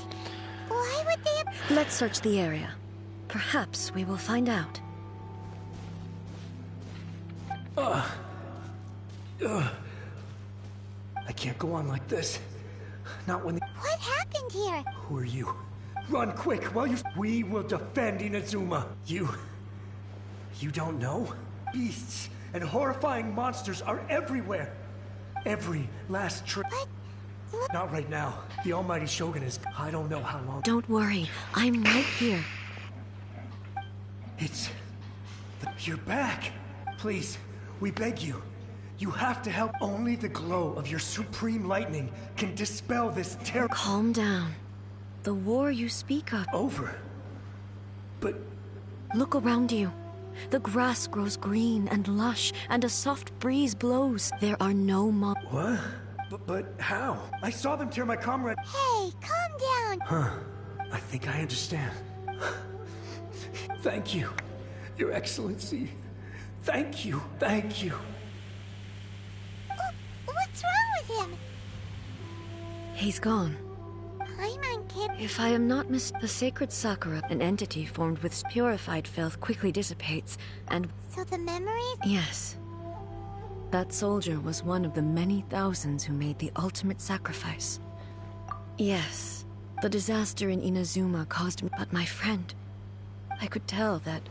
Why would they? Let's search the area. Perhaps we will find out. I can't go on like this. Not when. What happened here? Who are you? Run quick while you. We will defend Inazuma. You don't know? Beasts and horrifying monsters are everywhere. Every last trip. Not right now. The Almighty Shogun is. I don't know how long. Don't worry, I'm right here. It's. You're back. Please, we beg you. You have to help. Only the glow of your supreme lightning can dispel this terror. Calm down. The war you speak of. Over. But. Look around you. The grass grows green and lush, and a soft breeze blows. There are no What? But how? I saw them tear my comrade. Hey, calm down. Huh. I think I understand. Thank you, Your Excellency. Thank you. Thank you. What's wrong with him? He's gone. Paimon kid. If I am not the sacred Sakura, an entity formed with purified filth, quickly dissipates, and... So the memories? Yes. That soldier was one of the many thousands who made the ultimate sacrifice. Yes, the disaster in Inazuma caused me, but my friend... I could tell that...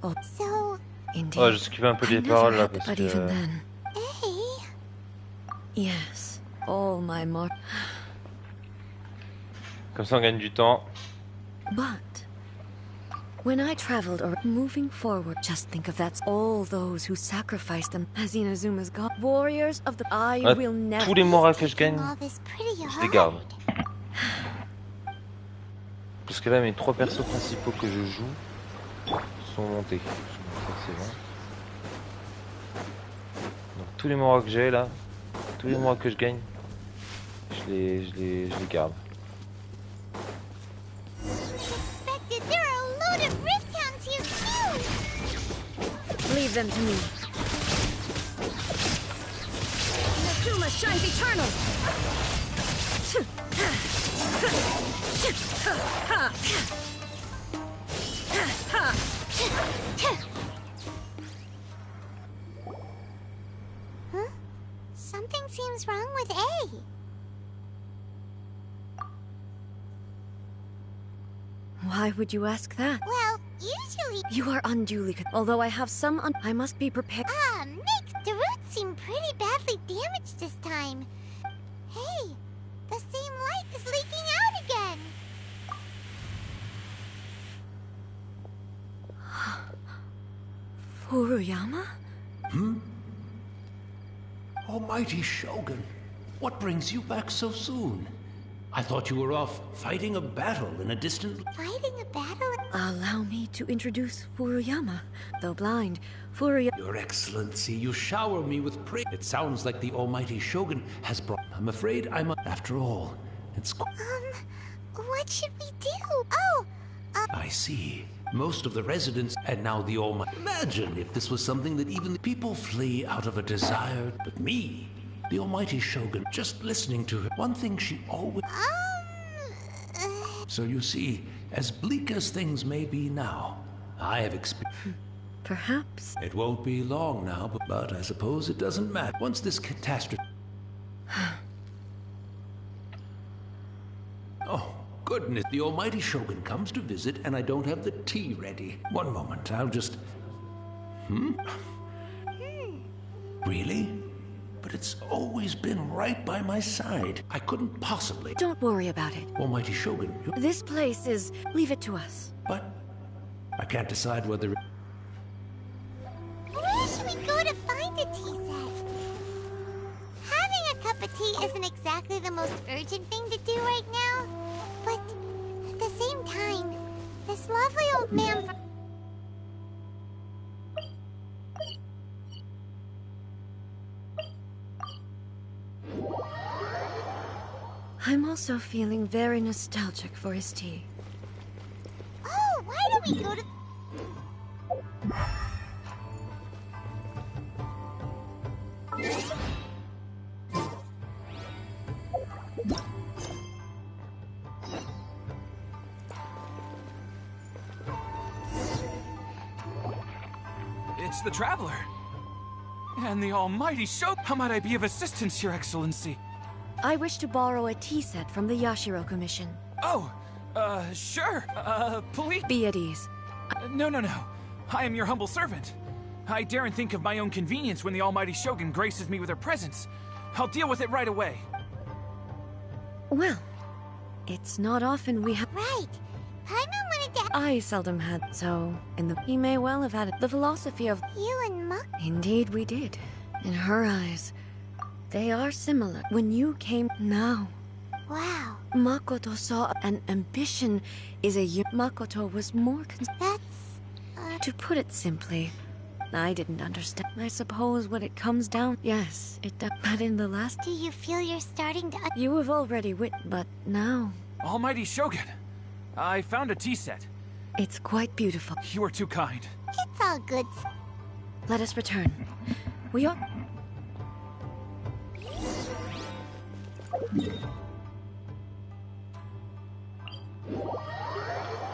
Oh. So, Indeed. Oh, je skip un peu I les never paroles là had, parce but que. even then. Yes, all my more. Comme ça on gagne du temps. But when I traveled or moving forward, just think of that. All those who sacrificed them as Inazuma's god, warriors of the. I Ah, will never. tous les morats que je gagne, je les garde. Parce que là mes 3 persos principaux que je joue sont montés. Ça c'est bon. Donc tous les morats que j'ai là, tous les morats que je gagne, je les garde. Leave them to me. Inazuma shines eternal. Huh? Something seems wrong with A. Why would you ask that? Well, usually... You are unduly... Although I have some I must be prepared... Ah, Nick, the roots seem pretty badly damaged this time. Hey, the same light is leaking out again. Furuyama? Almighty Shogun, what brings you back so soon? I thought you were off fighting a battle in a distant... Fighting a battle? Allow me to introduce Furuyama. Though blind, Furuyama... Your Excellency, you shower me with praise. It sounds like the Almighty Shogun has brought... I'm afraid I'm... After all, it's... What should we do? Oh, I see. Most of the residents, and now the Almighty... Imagine if this was something that even the people flee out of a desire. But me, the Almighty Shogun, just listening to her, one thing she always... So you see, as bleak as things may be now, I have experienced... Perhaps. It won't be long now, but I suppose it doesn't matter. Once this catastrophe... Oh, goodness, the Almighty Shogun comes to visit and I don't have the tea ready. One moment, I'll just... Really? But it's always been right by my side. I couldn't possibly... Don't worry about it. Almighty Shogun, This place is... Leave it to us. But I can't decide whether... where should we go to find a tea set? Having a cup of tea isn't exactly the most urgent thing to do right now. But at the same time, this lovely old man from... I'm also feeling very nostalgic for his tea. Oh, why don't we go to... It's the Traveler. And the Almighty Show. How might I be of assistance, Your Excellency? I wish to borrow a tea set from the Yashiro Commission. Oh, sure. Please. Be at ease. No. I am your humble servant. I daren't think of my own convenience when the Almighty Shogun graces me with her presence. I'll deal with it right away. Well, it's not often we have... Right. Paimon wanted to... I seldom had, so... He may well have had the philosophy of... You and Muck... Indeed we did. In her eyes, they are similar. When you came now... Wow. Makoto saw an ambition is a... Makoto was more... That's... To put it simply, I didn't understand. I suppose when it comes down... Yes, it does. But in the last... Do you feel you're starting to... You have already but now... Almighty Shogun, I found a tea set. It's quite beautiful. You are too kind. It's all good. Let us return. We are...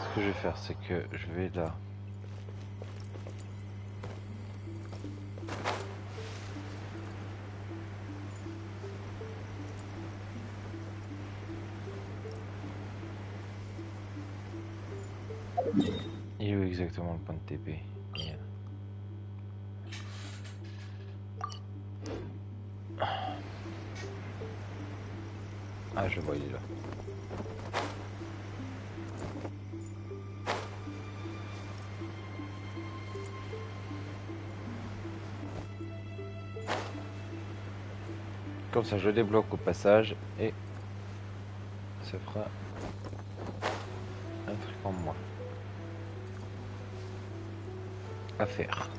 Ce que je vais faire, c'est que je vais là. Il est où exactement le point de TP? je le vois, il est là. Comme ça, je débloque au passage et ça fera un truc en moins à faire.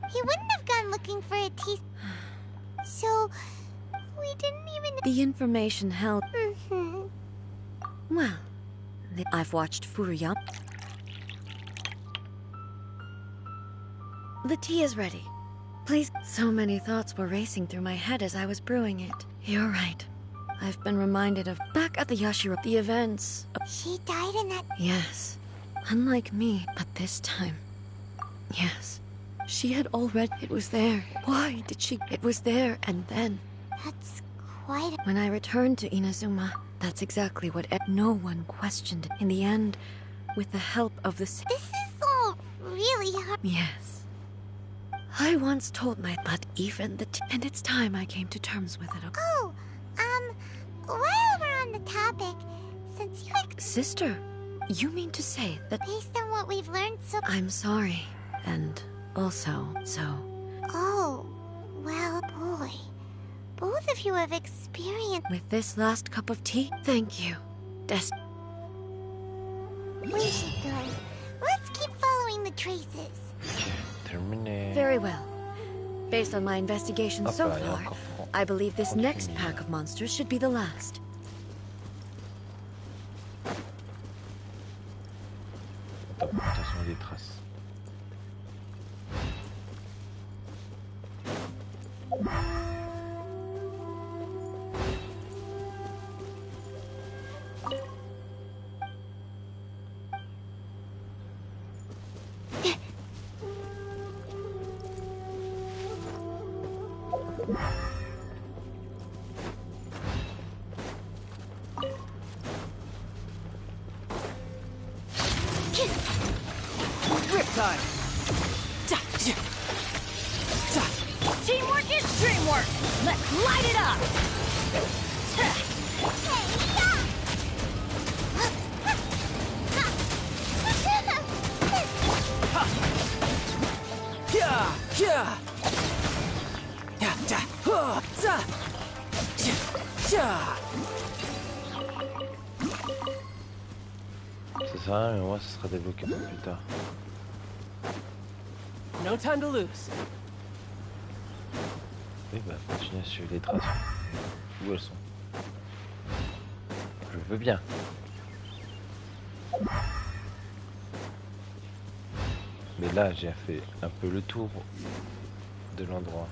He wouldn't have gone looking for a tea. So, we didn't even... The information held... Mm-hmm. Well, I've watched Furuya. The tea is ready. Please. So many thoughts were racing through my head as I was brewing it. You're right. I've been reminded of back at the Yashiro, the events. She died in that... Yes. Unlike me, but this time. Yes. She had already... It was there. Why did she... It was there, and then... That's quite... When I returned to Inazuma, that's exactly what... No one questioned it. In the end, with the help of the... This is all really hard. Yes. I once told my... But even the... And it's time I came to terms with it. Oh, while we're on the topic, since you... Sister, you mean to say that... Based on what we've learned so... I'm sorry, and... Also, so... Oh, well, boy. Both of you have experience... With this last cup of tea, thank you. We should go. Let's keep following the traces. Terminé. Very well. Based on my investigation so far, I believe this next pack of monsters should be the last. Attention des traces. Riptide! Teamwork is dreamwork! Let's light it up! Ça sert à rien, mais moi ça sera débloqué pour plus tard. No time to lose. Oui, bah continuer à suivre les traces. Où elles sont? Je veux bien. Mais là, j'ai fait un peu le tour de l'endroit.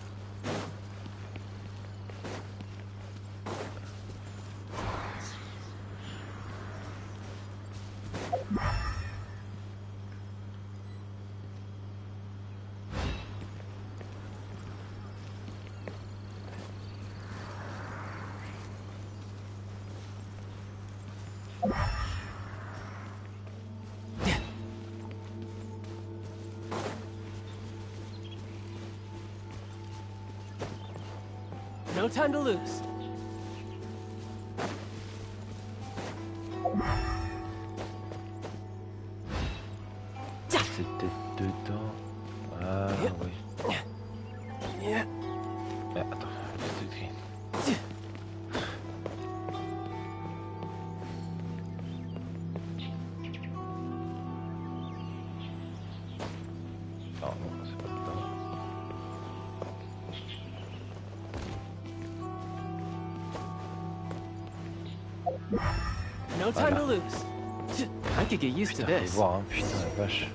No time to lose. C'était dedans. Ah oui. Mais attends, c'est écrit. Non, non, c'est pas dedans. No time to lose. I could get used to Putain, faut this. voir, hein, putain la vache.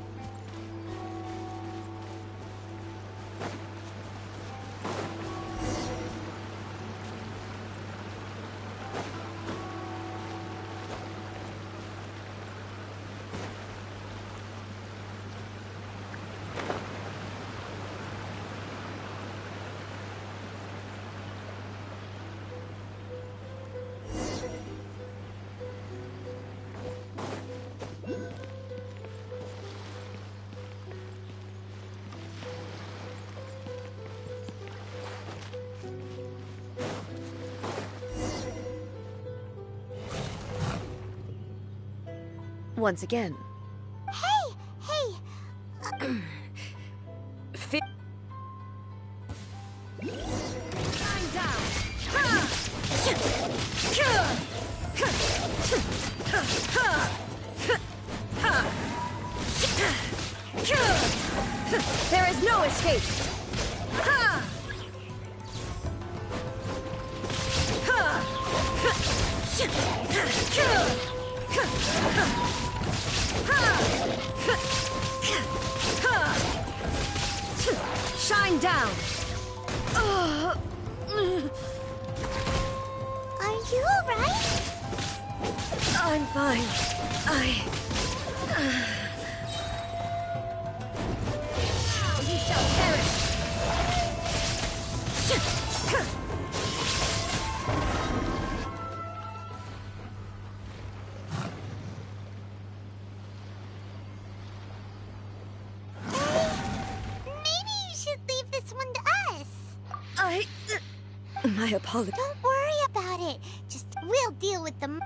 Once again. Hey! Lying down. There is no escape. Shine down. Are you alright? I'm fine. Now you shall perish. Maybe you should leave this one to us. My apologies. Don't worry about it. Just we'll deal with them.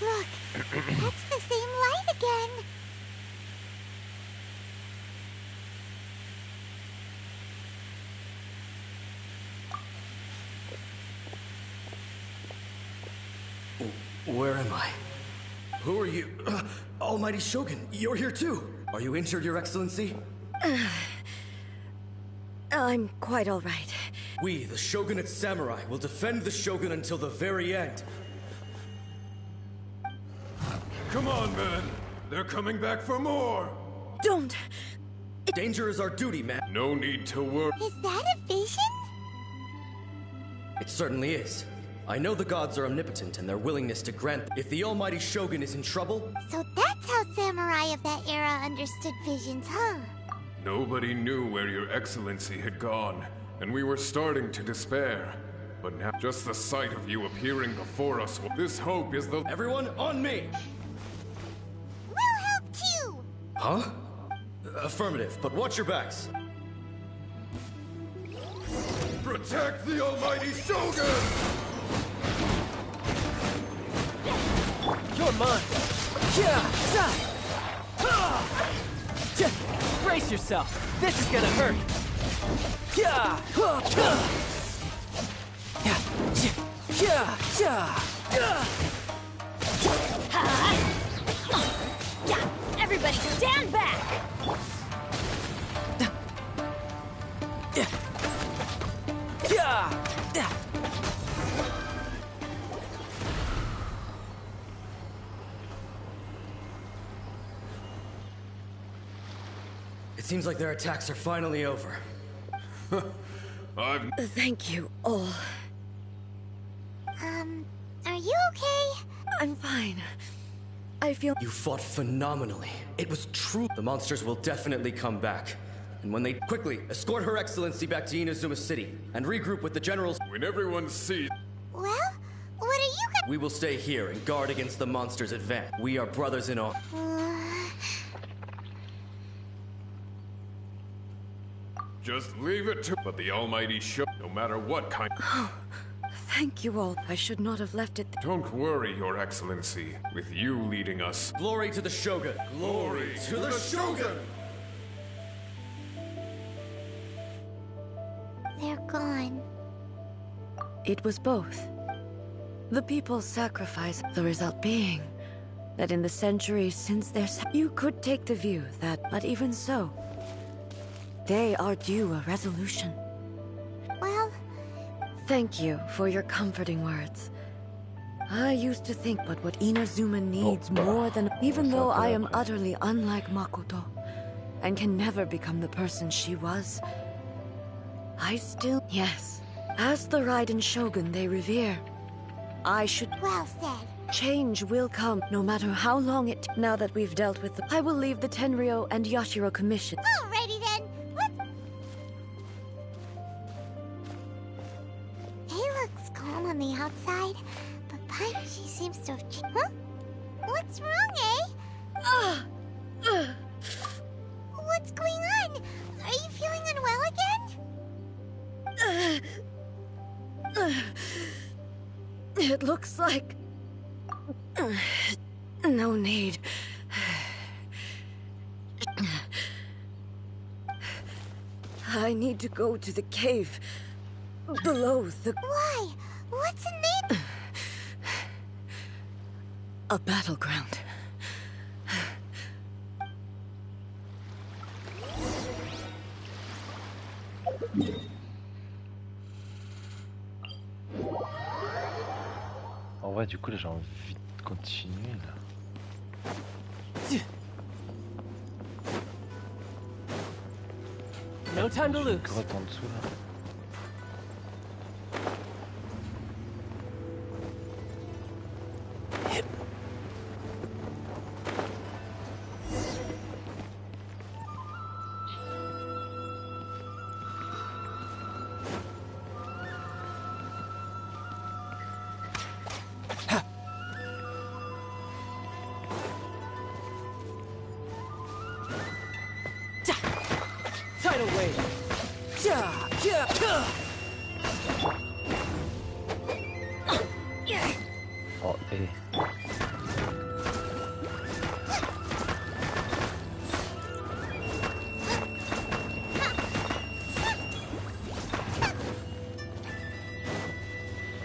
Look, that's the same light again. Where am I? Who are you? Almighty Shogun, you're here too. Are you injured, Your Excellency? I'm quite all right. We, the Shogunate Samurai, will defend the Shogun until the very end. Come on, men. They're coming back for more. Don't. Danger is our duty, man. No need to worry. Is that a vision? It certainly is. I know the gods are omnipotent and their willingness to grant. If the Almighty Shogun is in trouble... So that's how samurai of that era understood visions, huh? Nobody knew where Your Excellency had gone, and we were starting to despair. But now, just the sight of you appearing before us, this hope is the... Everyone, on me! We'll help too! Huh? Affirmative, but watch your backs. Protect the Almighty Shogun! You're mine. Brace yourself. This is gonna hurt. Everybody stand back! It seems like their attacks are finally over. Thank you all. Are you okay? I'm fine. I feel... You fought phenomenally. It was true. The monsters will definitely come back. And when they quickly escort Her Excellency back to Inazuma City and regroup with the generals. When everyone sees... Well, what are you guys... We will stay here and guard against the monsters' advance. We are brothers in arms. Just leave it to... But the Almighty Shogun, no matter what kind... Thank you all. I should not have left it... Don't worry, Your Excellency. With you leading us... Glory to the Shogun! Glory to the Shogun! They're gone. It was both. The people's sacrifice, the result being that in the centuries since their... You could take the view that, but even so, they are due a resolution. Well... Thank you for your comforting words. I used to think, but what Inazuma needs more than... Even though I am utterly unlike Makoto, and can never become the person she was, I still... Yes, as the Raiden Shogun they revere, I should... Well said. Change will come, no matter how long it... Now that we've dealt with the... I will leave the Tenryo and Yashiro Commission. Alrighty then, let's... He looks calm on the outside, but Paimon seems to have... Huh? What's wrong, eh? What's going on? Are you feeling unwell again? It looks like... No need. I need to go to the cave below the... Why? What's in there? A battleground. En vrai, du coup, là, j'ai envie de continuer, là. No time to lose. Grotte en dessous, là. Tidal wave. Oh, et...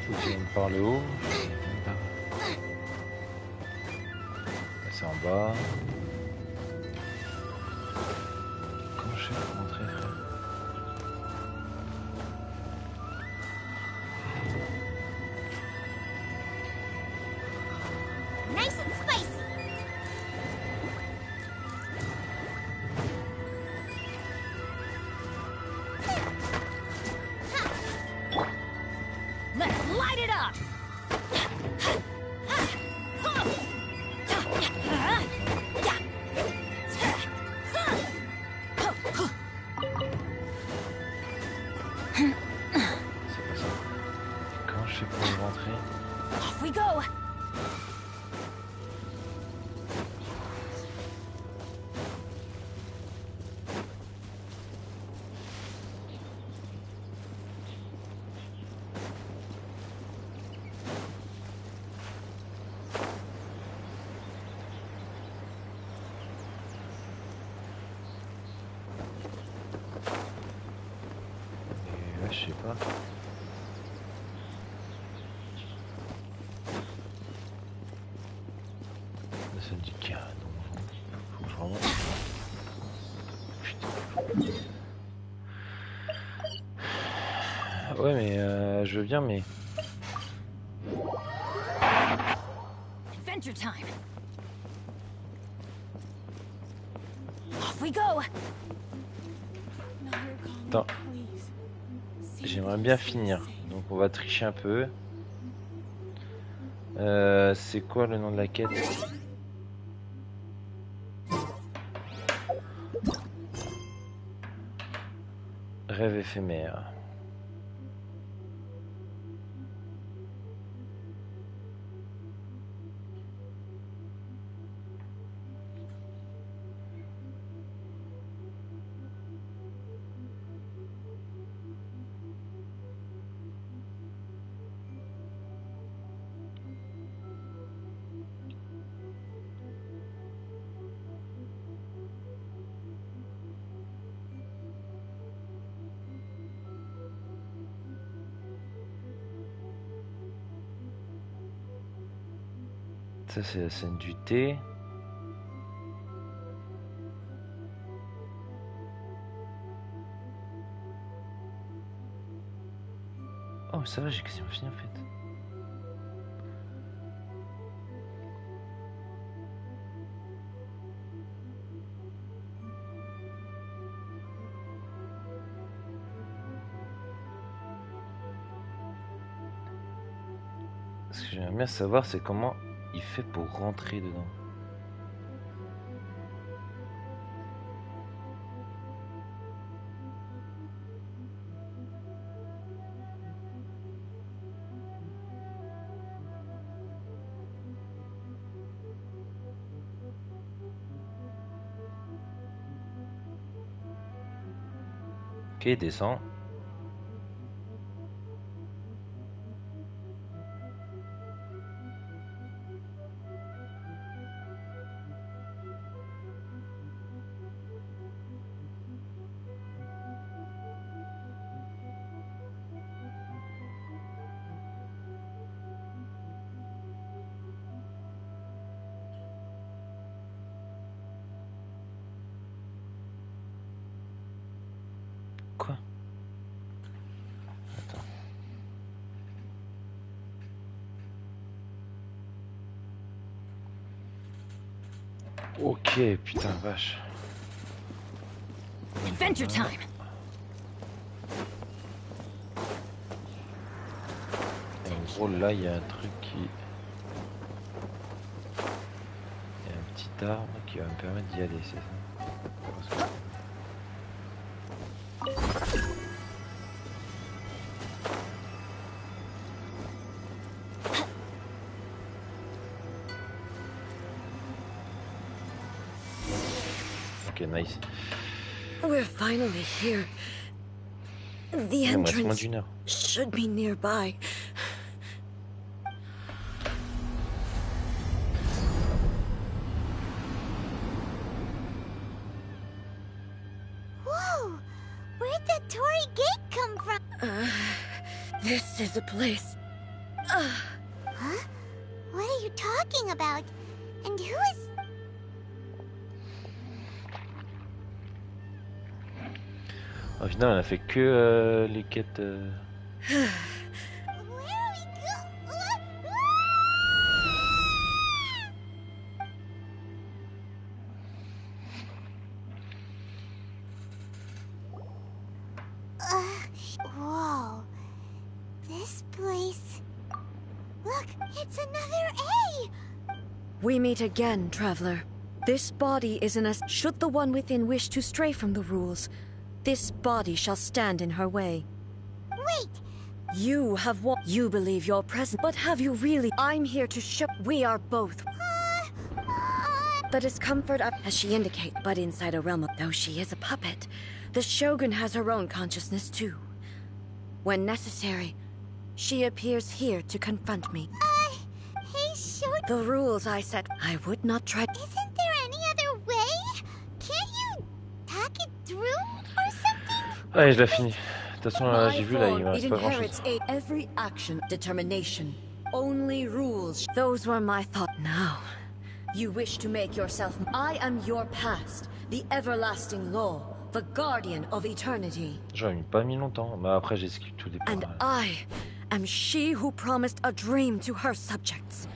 Faut que je vienne par le haut. Là, c'est en bas. Comment je fais pour rentrer, frère? Nice and spicy. Let's light it up! Comment je fais pour y rentrer? Off we go! Et ouais, je sais pas. Là, ça me dit qu'il y a un donjon. Faut que je remonte. Putain. Ouais, mais je veux bien, mais... Adventure time! Off we go! Attends. J'aimerais bien finir. Donc on va tricher un peu. C'est quoi le nom de la quête? Rêve éphémère. Ça c'est la scène du thé. Oh ça va, j'ai quasiment fini en fait. Ce que j'aimerais bien savoir, c'est comment il fait pour rentrer dedans. Ok, descend. Quoi? Attends. Ok, putain, vache. Adventure time. Et en gros, là, il y a un truc qui... Il y a un petit arbre qui va me permettre d'y aller, c'est ça? Ok, nice. We're finally here. The Il me reste moins entrance d'une heure. should be nearby. Whoa! Where'd that Tory gate come from? This is a place. Huh? What are you talking about? And who is... Au final, on a fait que les quêtes. Whoa. This place... Look, it's another A! We meet again, traveler. This body is in a... Should the one within wish to stray from the rules, this body shall stand in her way. Wait! You have what you believe you're present, but have you really? I'm here to show we are both. The discomfort of, as she indicates, but inside a realm of, though she is a puppet, the Shogun has her own consciousness too. When necessary, she appears here to confront me. Hey, Shogun... The rules I set, I would not try... Isn't there any other way? Can't you talk it through or something? Ouais, je l'ai fini. De toute façon, j'ai vu là, il me It reste pas grand inherits chose. every action, determination. Only rules. Those were my thoughts. Now, you wish to make yourself... I am your past, the everlasting law, the guardian of eternity. J'aurais pas mis longtemps, mais après j'ai skippé tout départ. And I am she who promised a dream to her subjects.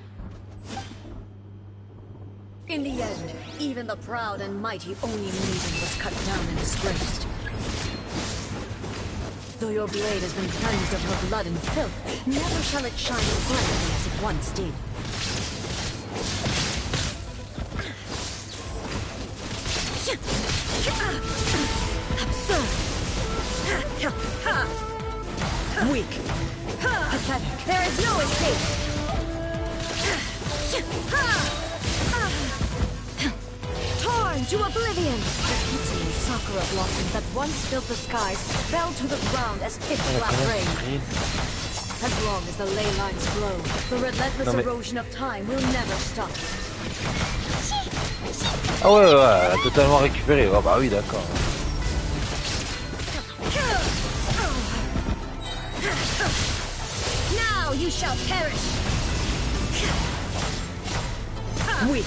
In the end, even the proud and mighty Oni maiden was cut down and disgraced. Though your blade has been cleansed of her blood and filth, never shall it shine as brightly as it once did. Absurd! Weak! Pathetic! There is no escape! Torn to oblivion! The pitying sakura blossoms that once filled the skies fell to the ground as pitch black rain. As long as the ley lines glow, the relentless erosion of time will never stop. Ah ouais, ouais, ouais, elle a totalement récupéré. Oh bah oui, d'accord. Now you shall perish! Weak!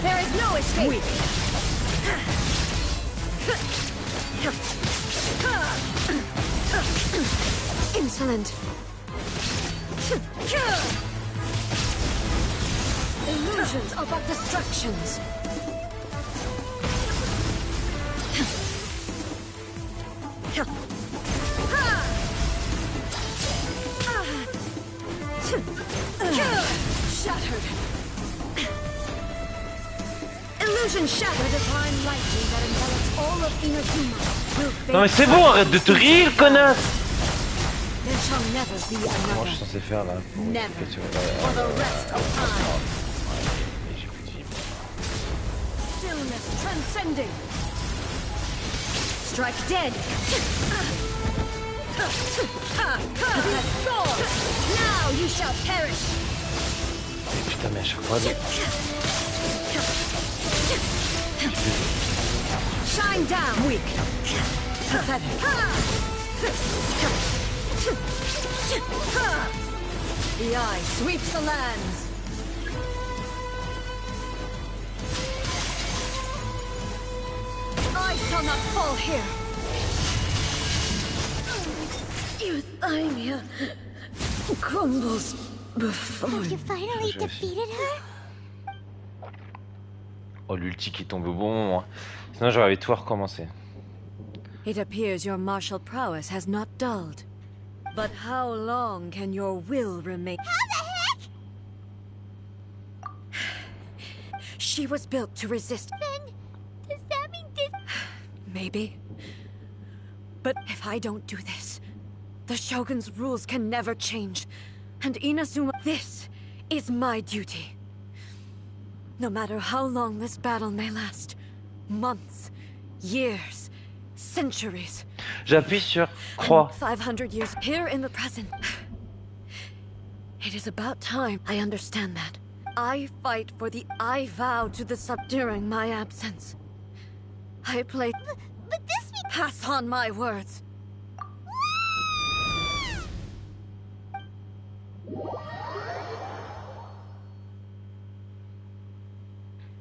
There is no escape! Weak! Insolent! Illusions are but distractions! shattered. Illusion shattered. The divine lightning that envelops all of Inazuma will fade. Non mais c'est bon, arrête de te rire, connasse! There shall never be Comment another. je suis censé faire là pour Never. expliquer For the rest of time. J'ai plus de vie. Stillness transcending. Strike dead. Now you shall perish. Putain mais à chaque fois... Shine down, weak. The eye sweeps the lands. I shall not fall here. Euthymia crumbles before. Have you finally defeated her? Oh, l'ulti qui tombe au bon moment. Sinon j'aurais tout recommencé. It appears your martial prowess has not dulled. But how long can your will remain? How the heck? She was built to resist. Then, does that mean this? Maybe. But if I don't do this, the Shogun's rules can never change. And Inazuma, this is my duty. No matter how long this battle may last, months, years, centuries. J'appuie sur croix. 500 years here in the present. It is about time I understand that. I fight for the I vow to the sub during my absence. I play. But this means. Pass on my words.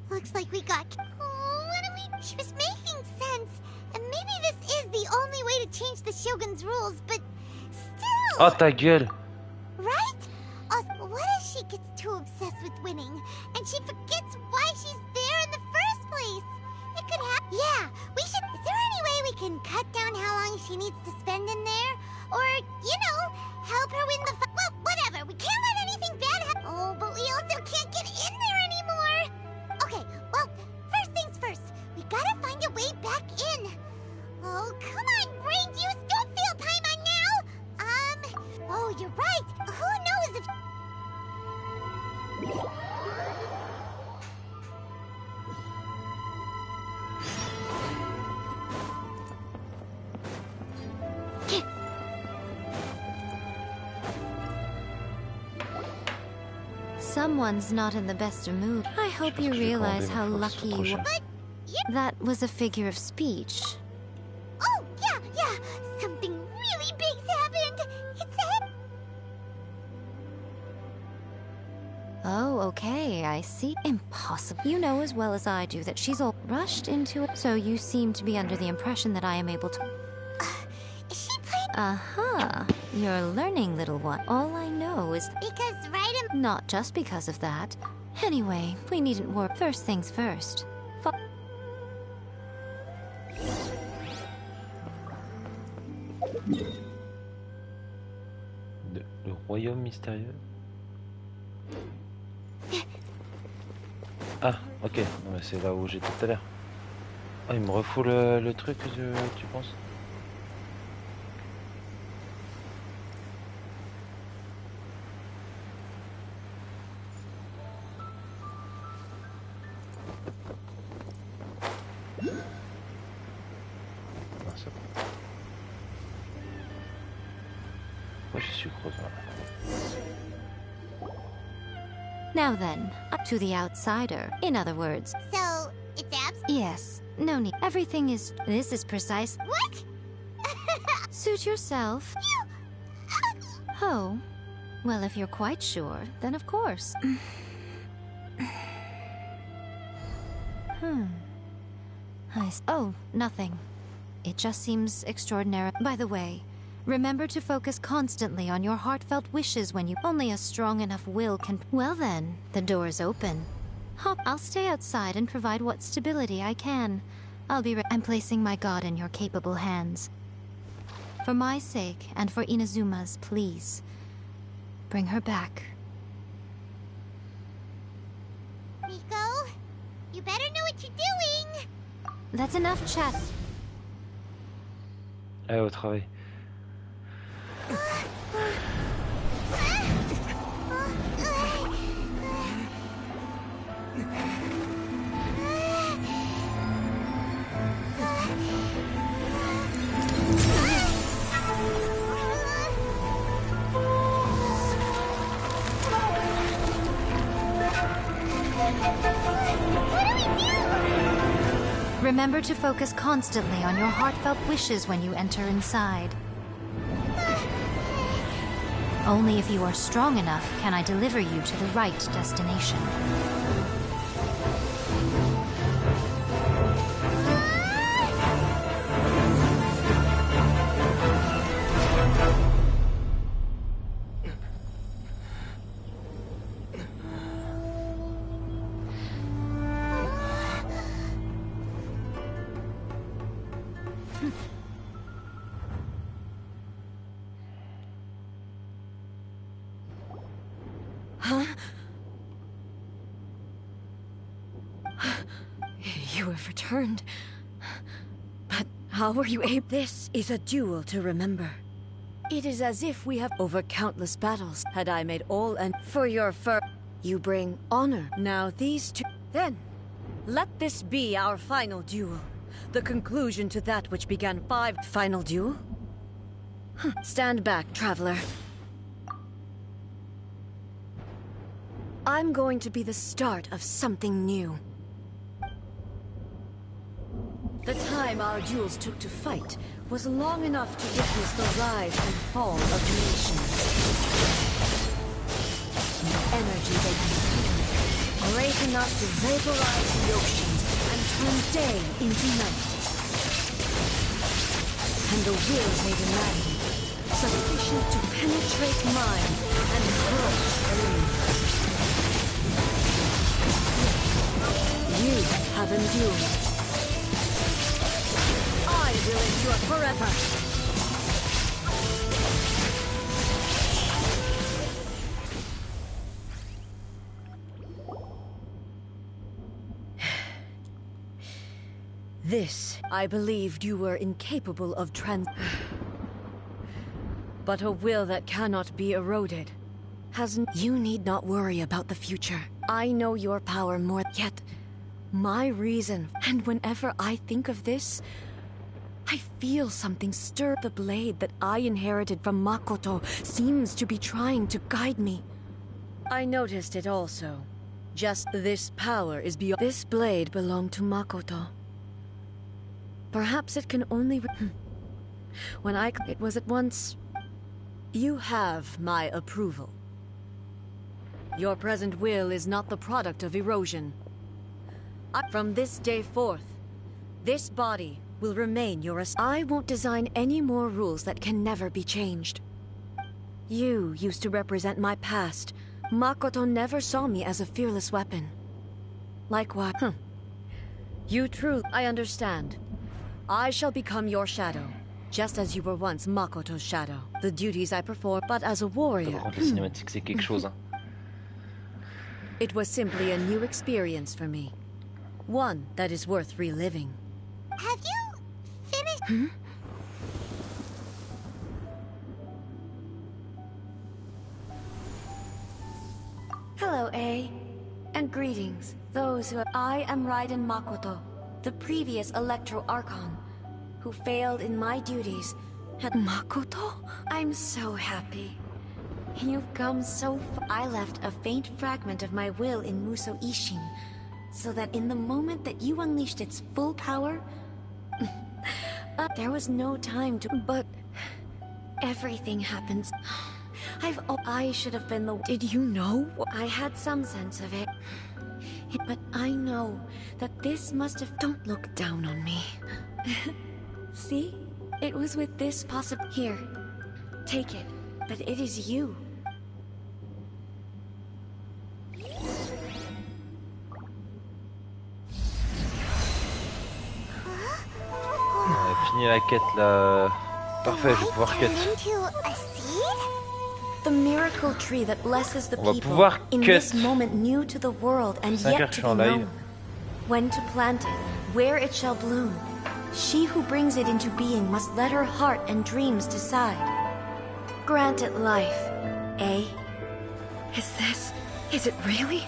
Looks like we got. Oh, what do we? She was making sense, and maybe this is the only way to change the Shogun's rules. But still. Oh ta gueule. Right? What if she gets too obsessed with winning, and she forgets why she's there in the first place? It could happen. Yeah, we should. Is there any way we can cut down how long she needs to spend in there, or help her win the fight? Well, whatever. We can't let anything bad happen. Oh, but we also can't get in there anymore. Okay, well, first things first. We gotta find a way back in. Oh, come on, brain juice. Don't fail Paimon now. Oh, you're right. Who knows if... Someone's not in the best of mood. I hope you realize how lucky you were. That was a figure of speech. Oh, yeah. Something really big's happened. It's a... Oh, okay, I see. Impossible. You know as well as I do that she's all rushed into it. So you seem to be under the impression that I am able to... She played... Aha. You're learning, little one. All I know is... Because right in... Not just because of that. Anyway, we needn't worry. First things first. Le royaume mystérieux. Ah, ok. Non, mais c'est là où j'étais tout à l'heure. Ah, il me refoule le truc, tu penses? Now then, up to the outsider. In other words... So, it's abs? Yes. No need. Everything is... This is precise... What? Suit yourself. Oh. Well, if you're quite sure, then of course. Oh, nothing. It just seems extraordinary. By the way, remember to focus constantly on your heartfelt wishes when you... Only a strong enough will can... Well then, the door's open. Hop, I'll stay outside and provide what stability I can. I'll be I'm placing my god in your capable hands. For my sake, and for Inazuma's, please. Bring her back. That's enough chat. Allez, au travail. Remember to focus constantly on your heartfelt wishes when you enter inside. Only if you are strong enough can I deliver you to the right destination. You have returned. But how were you able? This is a duel to remember. It is as if we have over countless battles. Had I made all and for your you bring honor. Now these two. Then, let this be our final duel. The conclusion to that which began 5 final duel? Stand back, traveler. I'm going to be the start of something new. The time our duels took to fight was long enough to witness the rise and fall of nations. The energy they consumed, great enough to vaporize the oceans and turn day into night. And the will they demanded, sufficient to penetrate minds and crush enemies. You have endured. I will endure forever. This, I believed you were incapable of but a will that cannot be eroded hasn't. You need not worry about the future. I know your power more, yet my reason, and whenever I think of this, I feel something stir. The blade that I inherited from Makoto seems to be trying to guide me. I noticed it also. Just this power is beyond. This blade belonged to Makoto. Perhaps it can only. When it was at once. You have my approval. Your present will is not the product of erosion. From this day forth, this body will remain yours. I won't design any more rules that can never be changed. You used to represent my past. Makoto never saw me as a fearless weapon. Likewise. You truly. I understand. I shall become your shadow, just as you were once Makoto's shadow. The duties I perform, but as a warrior. C'est quelque chose, hein. It was simply a new experience for me. One that is worth reliving. Have you finished? Hello, A. And greetings, those who... I am Raiden Makoto, the previous Electro Archon, who failed in my duties. Makoto? I'm so happy. You've come so far. I left a faint fragment of my will in Muso Ishin, so that in the moment that you unleashed its full power, there was no time to... But everything happens. I should have been the... Did you know? I had some sense of it. But I know that this must have... Don't look down on me. See? It was with this Here. Take it. But it is you. On a fini la quête là. Parfait, je vais pouvoir quête. The miracle tree that blesses the On va people pouvoir in cut. this moment new to the world and 5 heures yet que je to suis en be live. known. When to plant it, where it shall bloom. She who brings it into being must let her heart and dreams decide. Grant it life, eh? Is it really?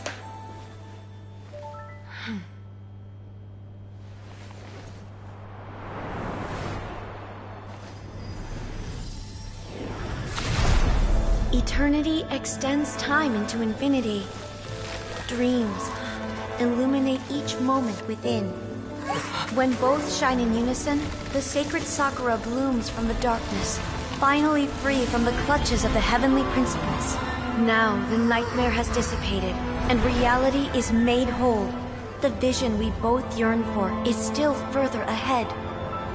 Eternity extends time into infinity. Dreams illuminate each moment within. When both shine in unison, the sacred Sakura blooms from the darkness, finally free from the clutches of the heavenly principles. Now the nightmare has dissipated, and reality is made whole. The vision we both yearn for is still further ahead.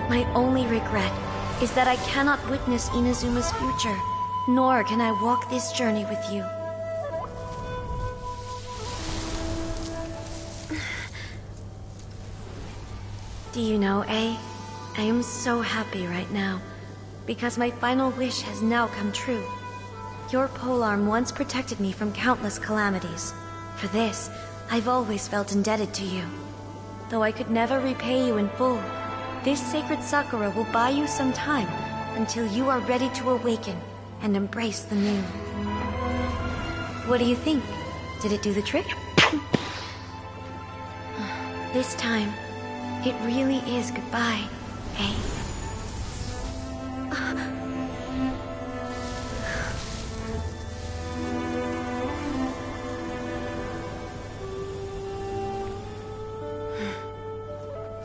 My only regret is that I cannot witness Inazuma's future, nor can I walk this journey with you. Do you know, I am so happy right now, because my final wish has now come true. Your polearm once protected me from countless calamities. For this, I've always felt indebted to you. Though I could never repay you in full, this sacred Sakura will buy you some time until you are ready to awaken and embrace the new. What do you think? Did it do the trick? This time, it really is goodbye, eh?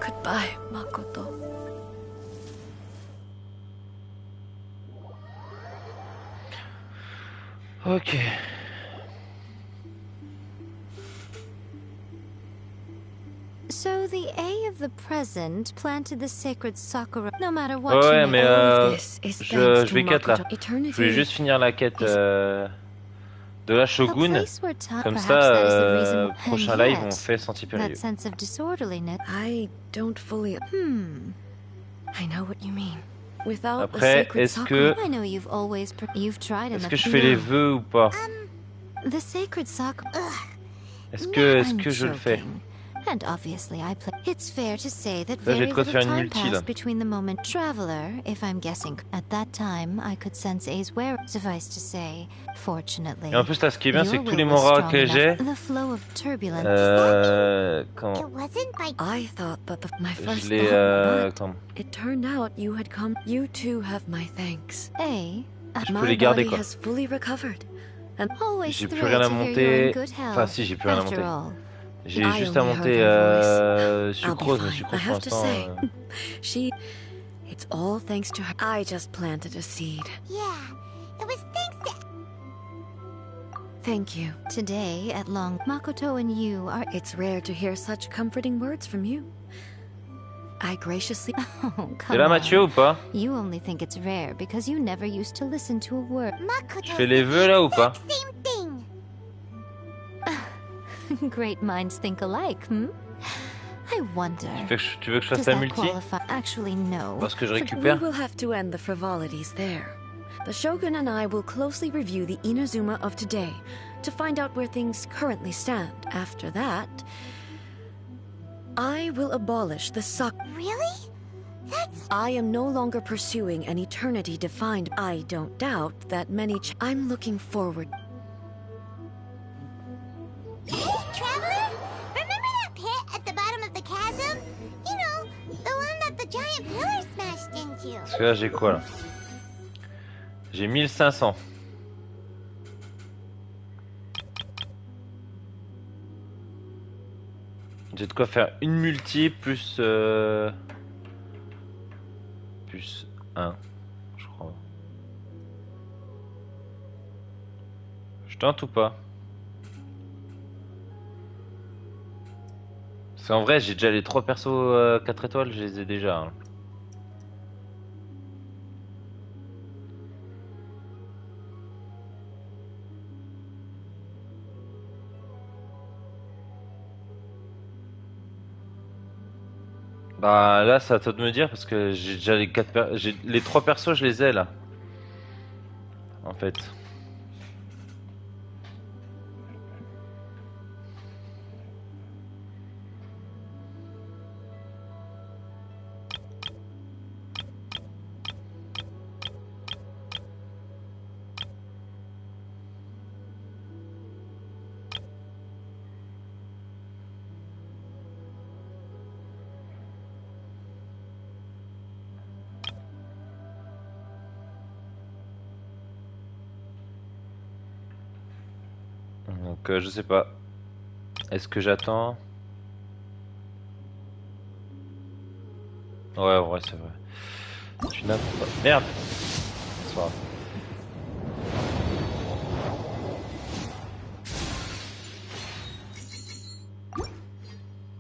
Goodbye, Makoto. Ok. So the A of the present planted the sacred Sakura. No matter what Ouais, you mais may je vais quête là. Je voulais juste finir la quête de la Shogun. Comme ça, prochain live, on fait Senti that sense of disorderliness. I don't fully. I know what you mean. Without Après, est-ce que I know you've tried est-ce que je fais les vœux ou pas? The sacred Sakura. Est-ce que je le fais? And obviously I play. It's fair to say that Là, j'ai very de quoi little faire une time multi, là. passed between the moment traveler, if I'm guessing. At that time, I could sense A's where. Suffice to say, fortunately. Et en plus là, ce qui est bien, c'est your que tous les will was morats strong que j'ai, enough. The flow of turbulence. comment? I thought that my first Je l'ai thought, but comment? it turned out you had come. You too have my thanks. Hey, Je peux My les garder body quoi. has fully recovered, and always J'ai plus thrilled rien à to hear you're monter. in good health. Enfin, si, j'ai plus rien à After monter. all. J'ai I juste à only monter heard her voice. sucrose, mais I'll be sucrose fine. I pour have to l'instant. say, it's all thanks to her. I just planted a seed. Yeah, it was thanks to... Thank you. Today, at long, Makoto and you are. It's rare to hear such comforting words from you. I graciously. Oh, come T'es là, on. Mathieu, ou pas? You only think it's rare because you never used to listen to a word. Je fais les vœux là ou pas? Same thing. Great minds think alike, I wonder. Tu veux que je fasse Does la that multi? qualify? Actually, no. Parce que je We récupère. will have to end the frivolities there. The Shogun and I will closely review the Inazuma of today to find out where things currently stand. After that, I will abolish the Really? I am no longer pursuing an eternity defined. I don't doubt that I'm looking forward. Hey, Traveler! Remember that pit at the bottom of the chasm? You know, the one that the giant pillar smashed into. Parce que là, j'ai quoi là? J'ai 1500. J'ai de quoi faire une multi plus plus 1, je crois. Je tente ou pas? Parce qu'en vrai, j'ai déjà les 3 persos 4 étoiles, je les ai déjà. Hein. Bah là, c'est à toi de me dire parce que j'ai déjà les 4 j'ai les 3 persos, je les ai là. En fait. Donc je sais pas. Est-ce que j'attends? Ouais, en vrai, c'est vrai. Tu n'as pas. Merde! C'est pas grave.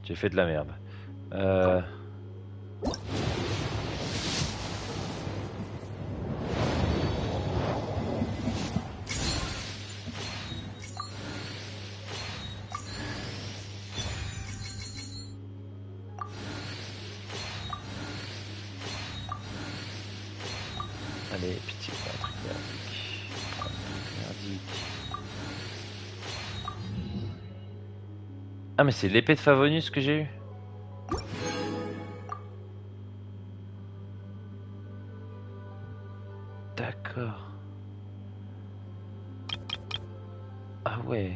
J'ai fait de la merde. Allez, pitié, pas un truc merdique. Pas un truc merdique. Ah, mais c'est l'épée de Favonius que j'ai eu. D'accord. Ah ouais.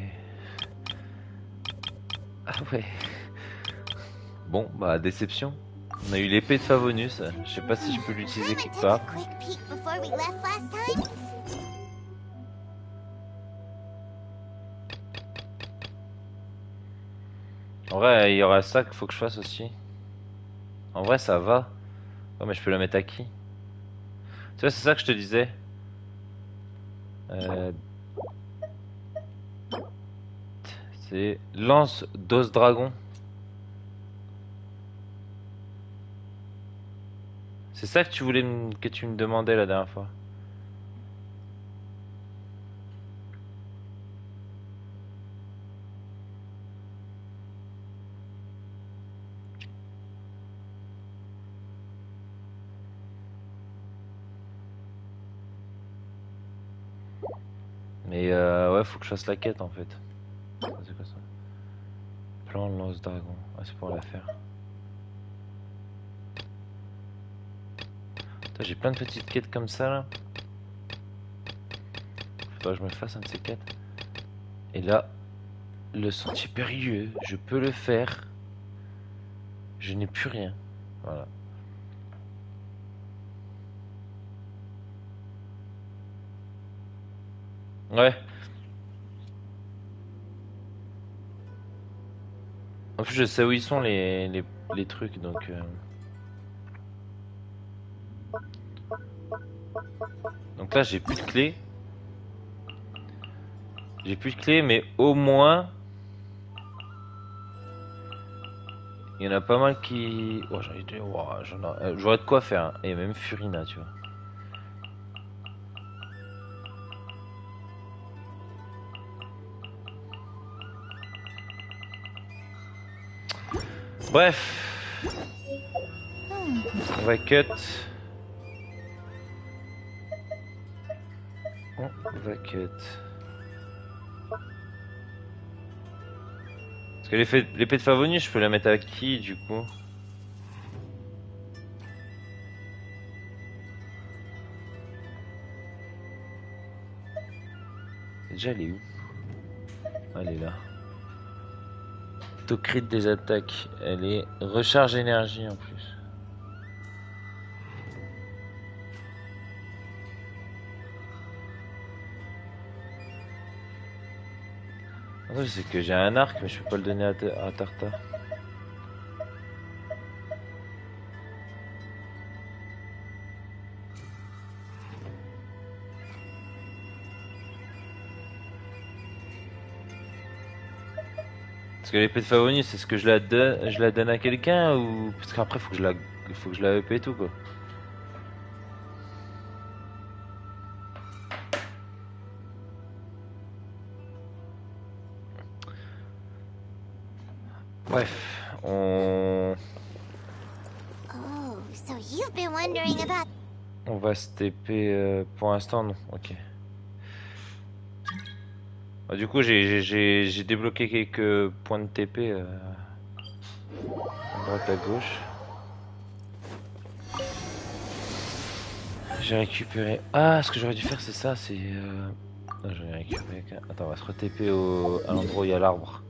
Ah ouais. Bon, bah déception. On a eu l'épée de Favonius. Je sais pas si je peux l'utiliser quelque part. En vrai, il y aura ça qu'il faut que je fasse aussi. En vrai, ça va. Oh, mais je peux la mettre à qui? Tu vois, c'est ça que je te disais. C'est lance d'os dragon. C'est ça que tu voulais que tu me demandais la dernière fois. Mais ouais, faut que je fasse la quête en fait. C'est quoi ça? Plan lance dragon. Ah, c'est pour la faire. J'ai plein de petites quêtes comme ça là. Faudrait que je me fasse un de ces quêtes. Et là, le sentier périlleux, je peux le faire. Je n'ai plus rien. Voilà. Ouais. En plus, je sais où ils sont les trucs donc. Donc là, j'ai plus de clés. J'ai plus de clés, mais au moins. Il y en a pas mal qui. Oh, j'aurais de quoi faire. Hein. Et même Furina, tu vois. Bref. On va cut. On va cut. Parce que l'épée de Favonius, je peux la mettre à qui du coup? Déjà, elle est où? Elle est là. Taux crit des attaques. Elle est recharge énergie en plus. C'est que j'ai un arc, mais je peux pas le donner à Tarta. Parce que l'épée de Favonius, est-ce que je la donne à quelqu'un ou parce qu'après faut que je la up et tout quoi. Bref, on va se TP pour l'instant non, ok. Bah, du coup j'ai débloqué quelques points de TP à droite à gauche. J'ai récupéré. Ah, ce que j'aurais dû faire c'est ça, c'est non, j'en ai récupéré. Attends, on va se re-TP à l'endroit où il y a l'arbre.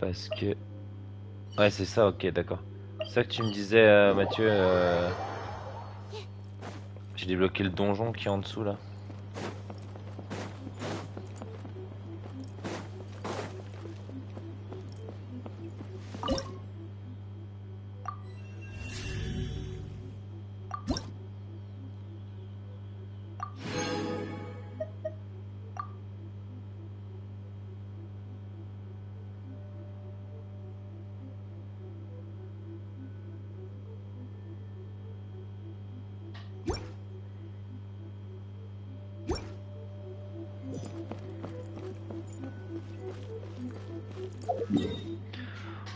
Parce que ouais c'est ça, ok d'accord. C'est ça que tu me disais Mathieu. J'ai débloqué le donjon qui est en dessous là.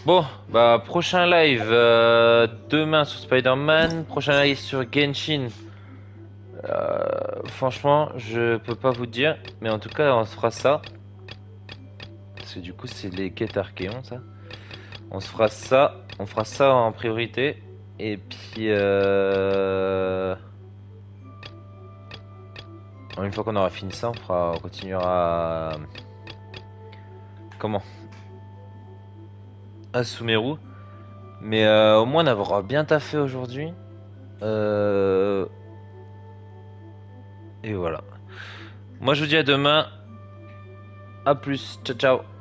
Bon, bah prochain live demain sur Spider-Man, prochain live sur Genshin. Franchement, je peux pas vous dire, mais en tout cas, on se fera ça. Parce que du coup, c'est les quêtes Archéons, ça. On se fera ça, on fera ça en priorité. Et puis, une fois qu'on aura fini ça, on continuera comment à Sumeru. Mais au moins, on aura bien taffé aujourd'hui. Et voilà. Moi, je vous dis à demain. À plus. Ciao, ciao.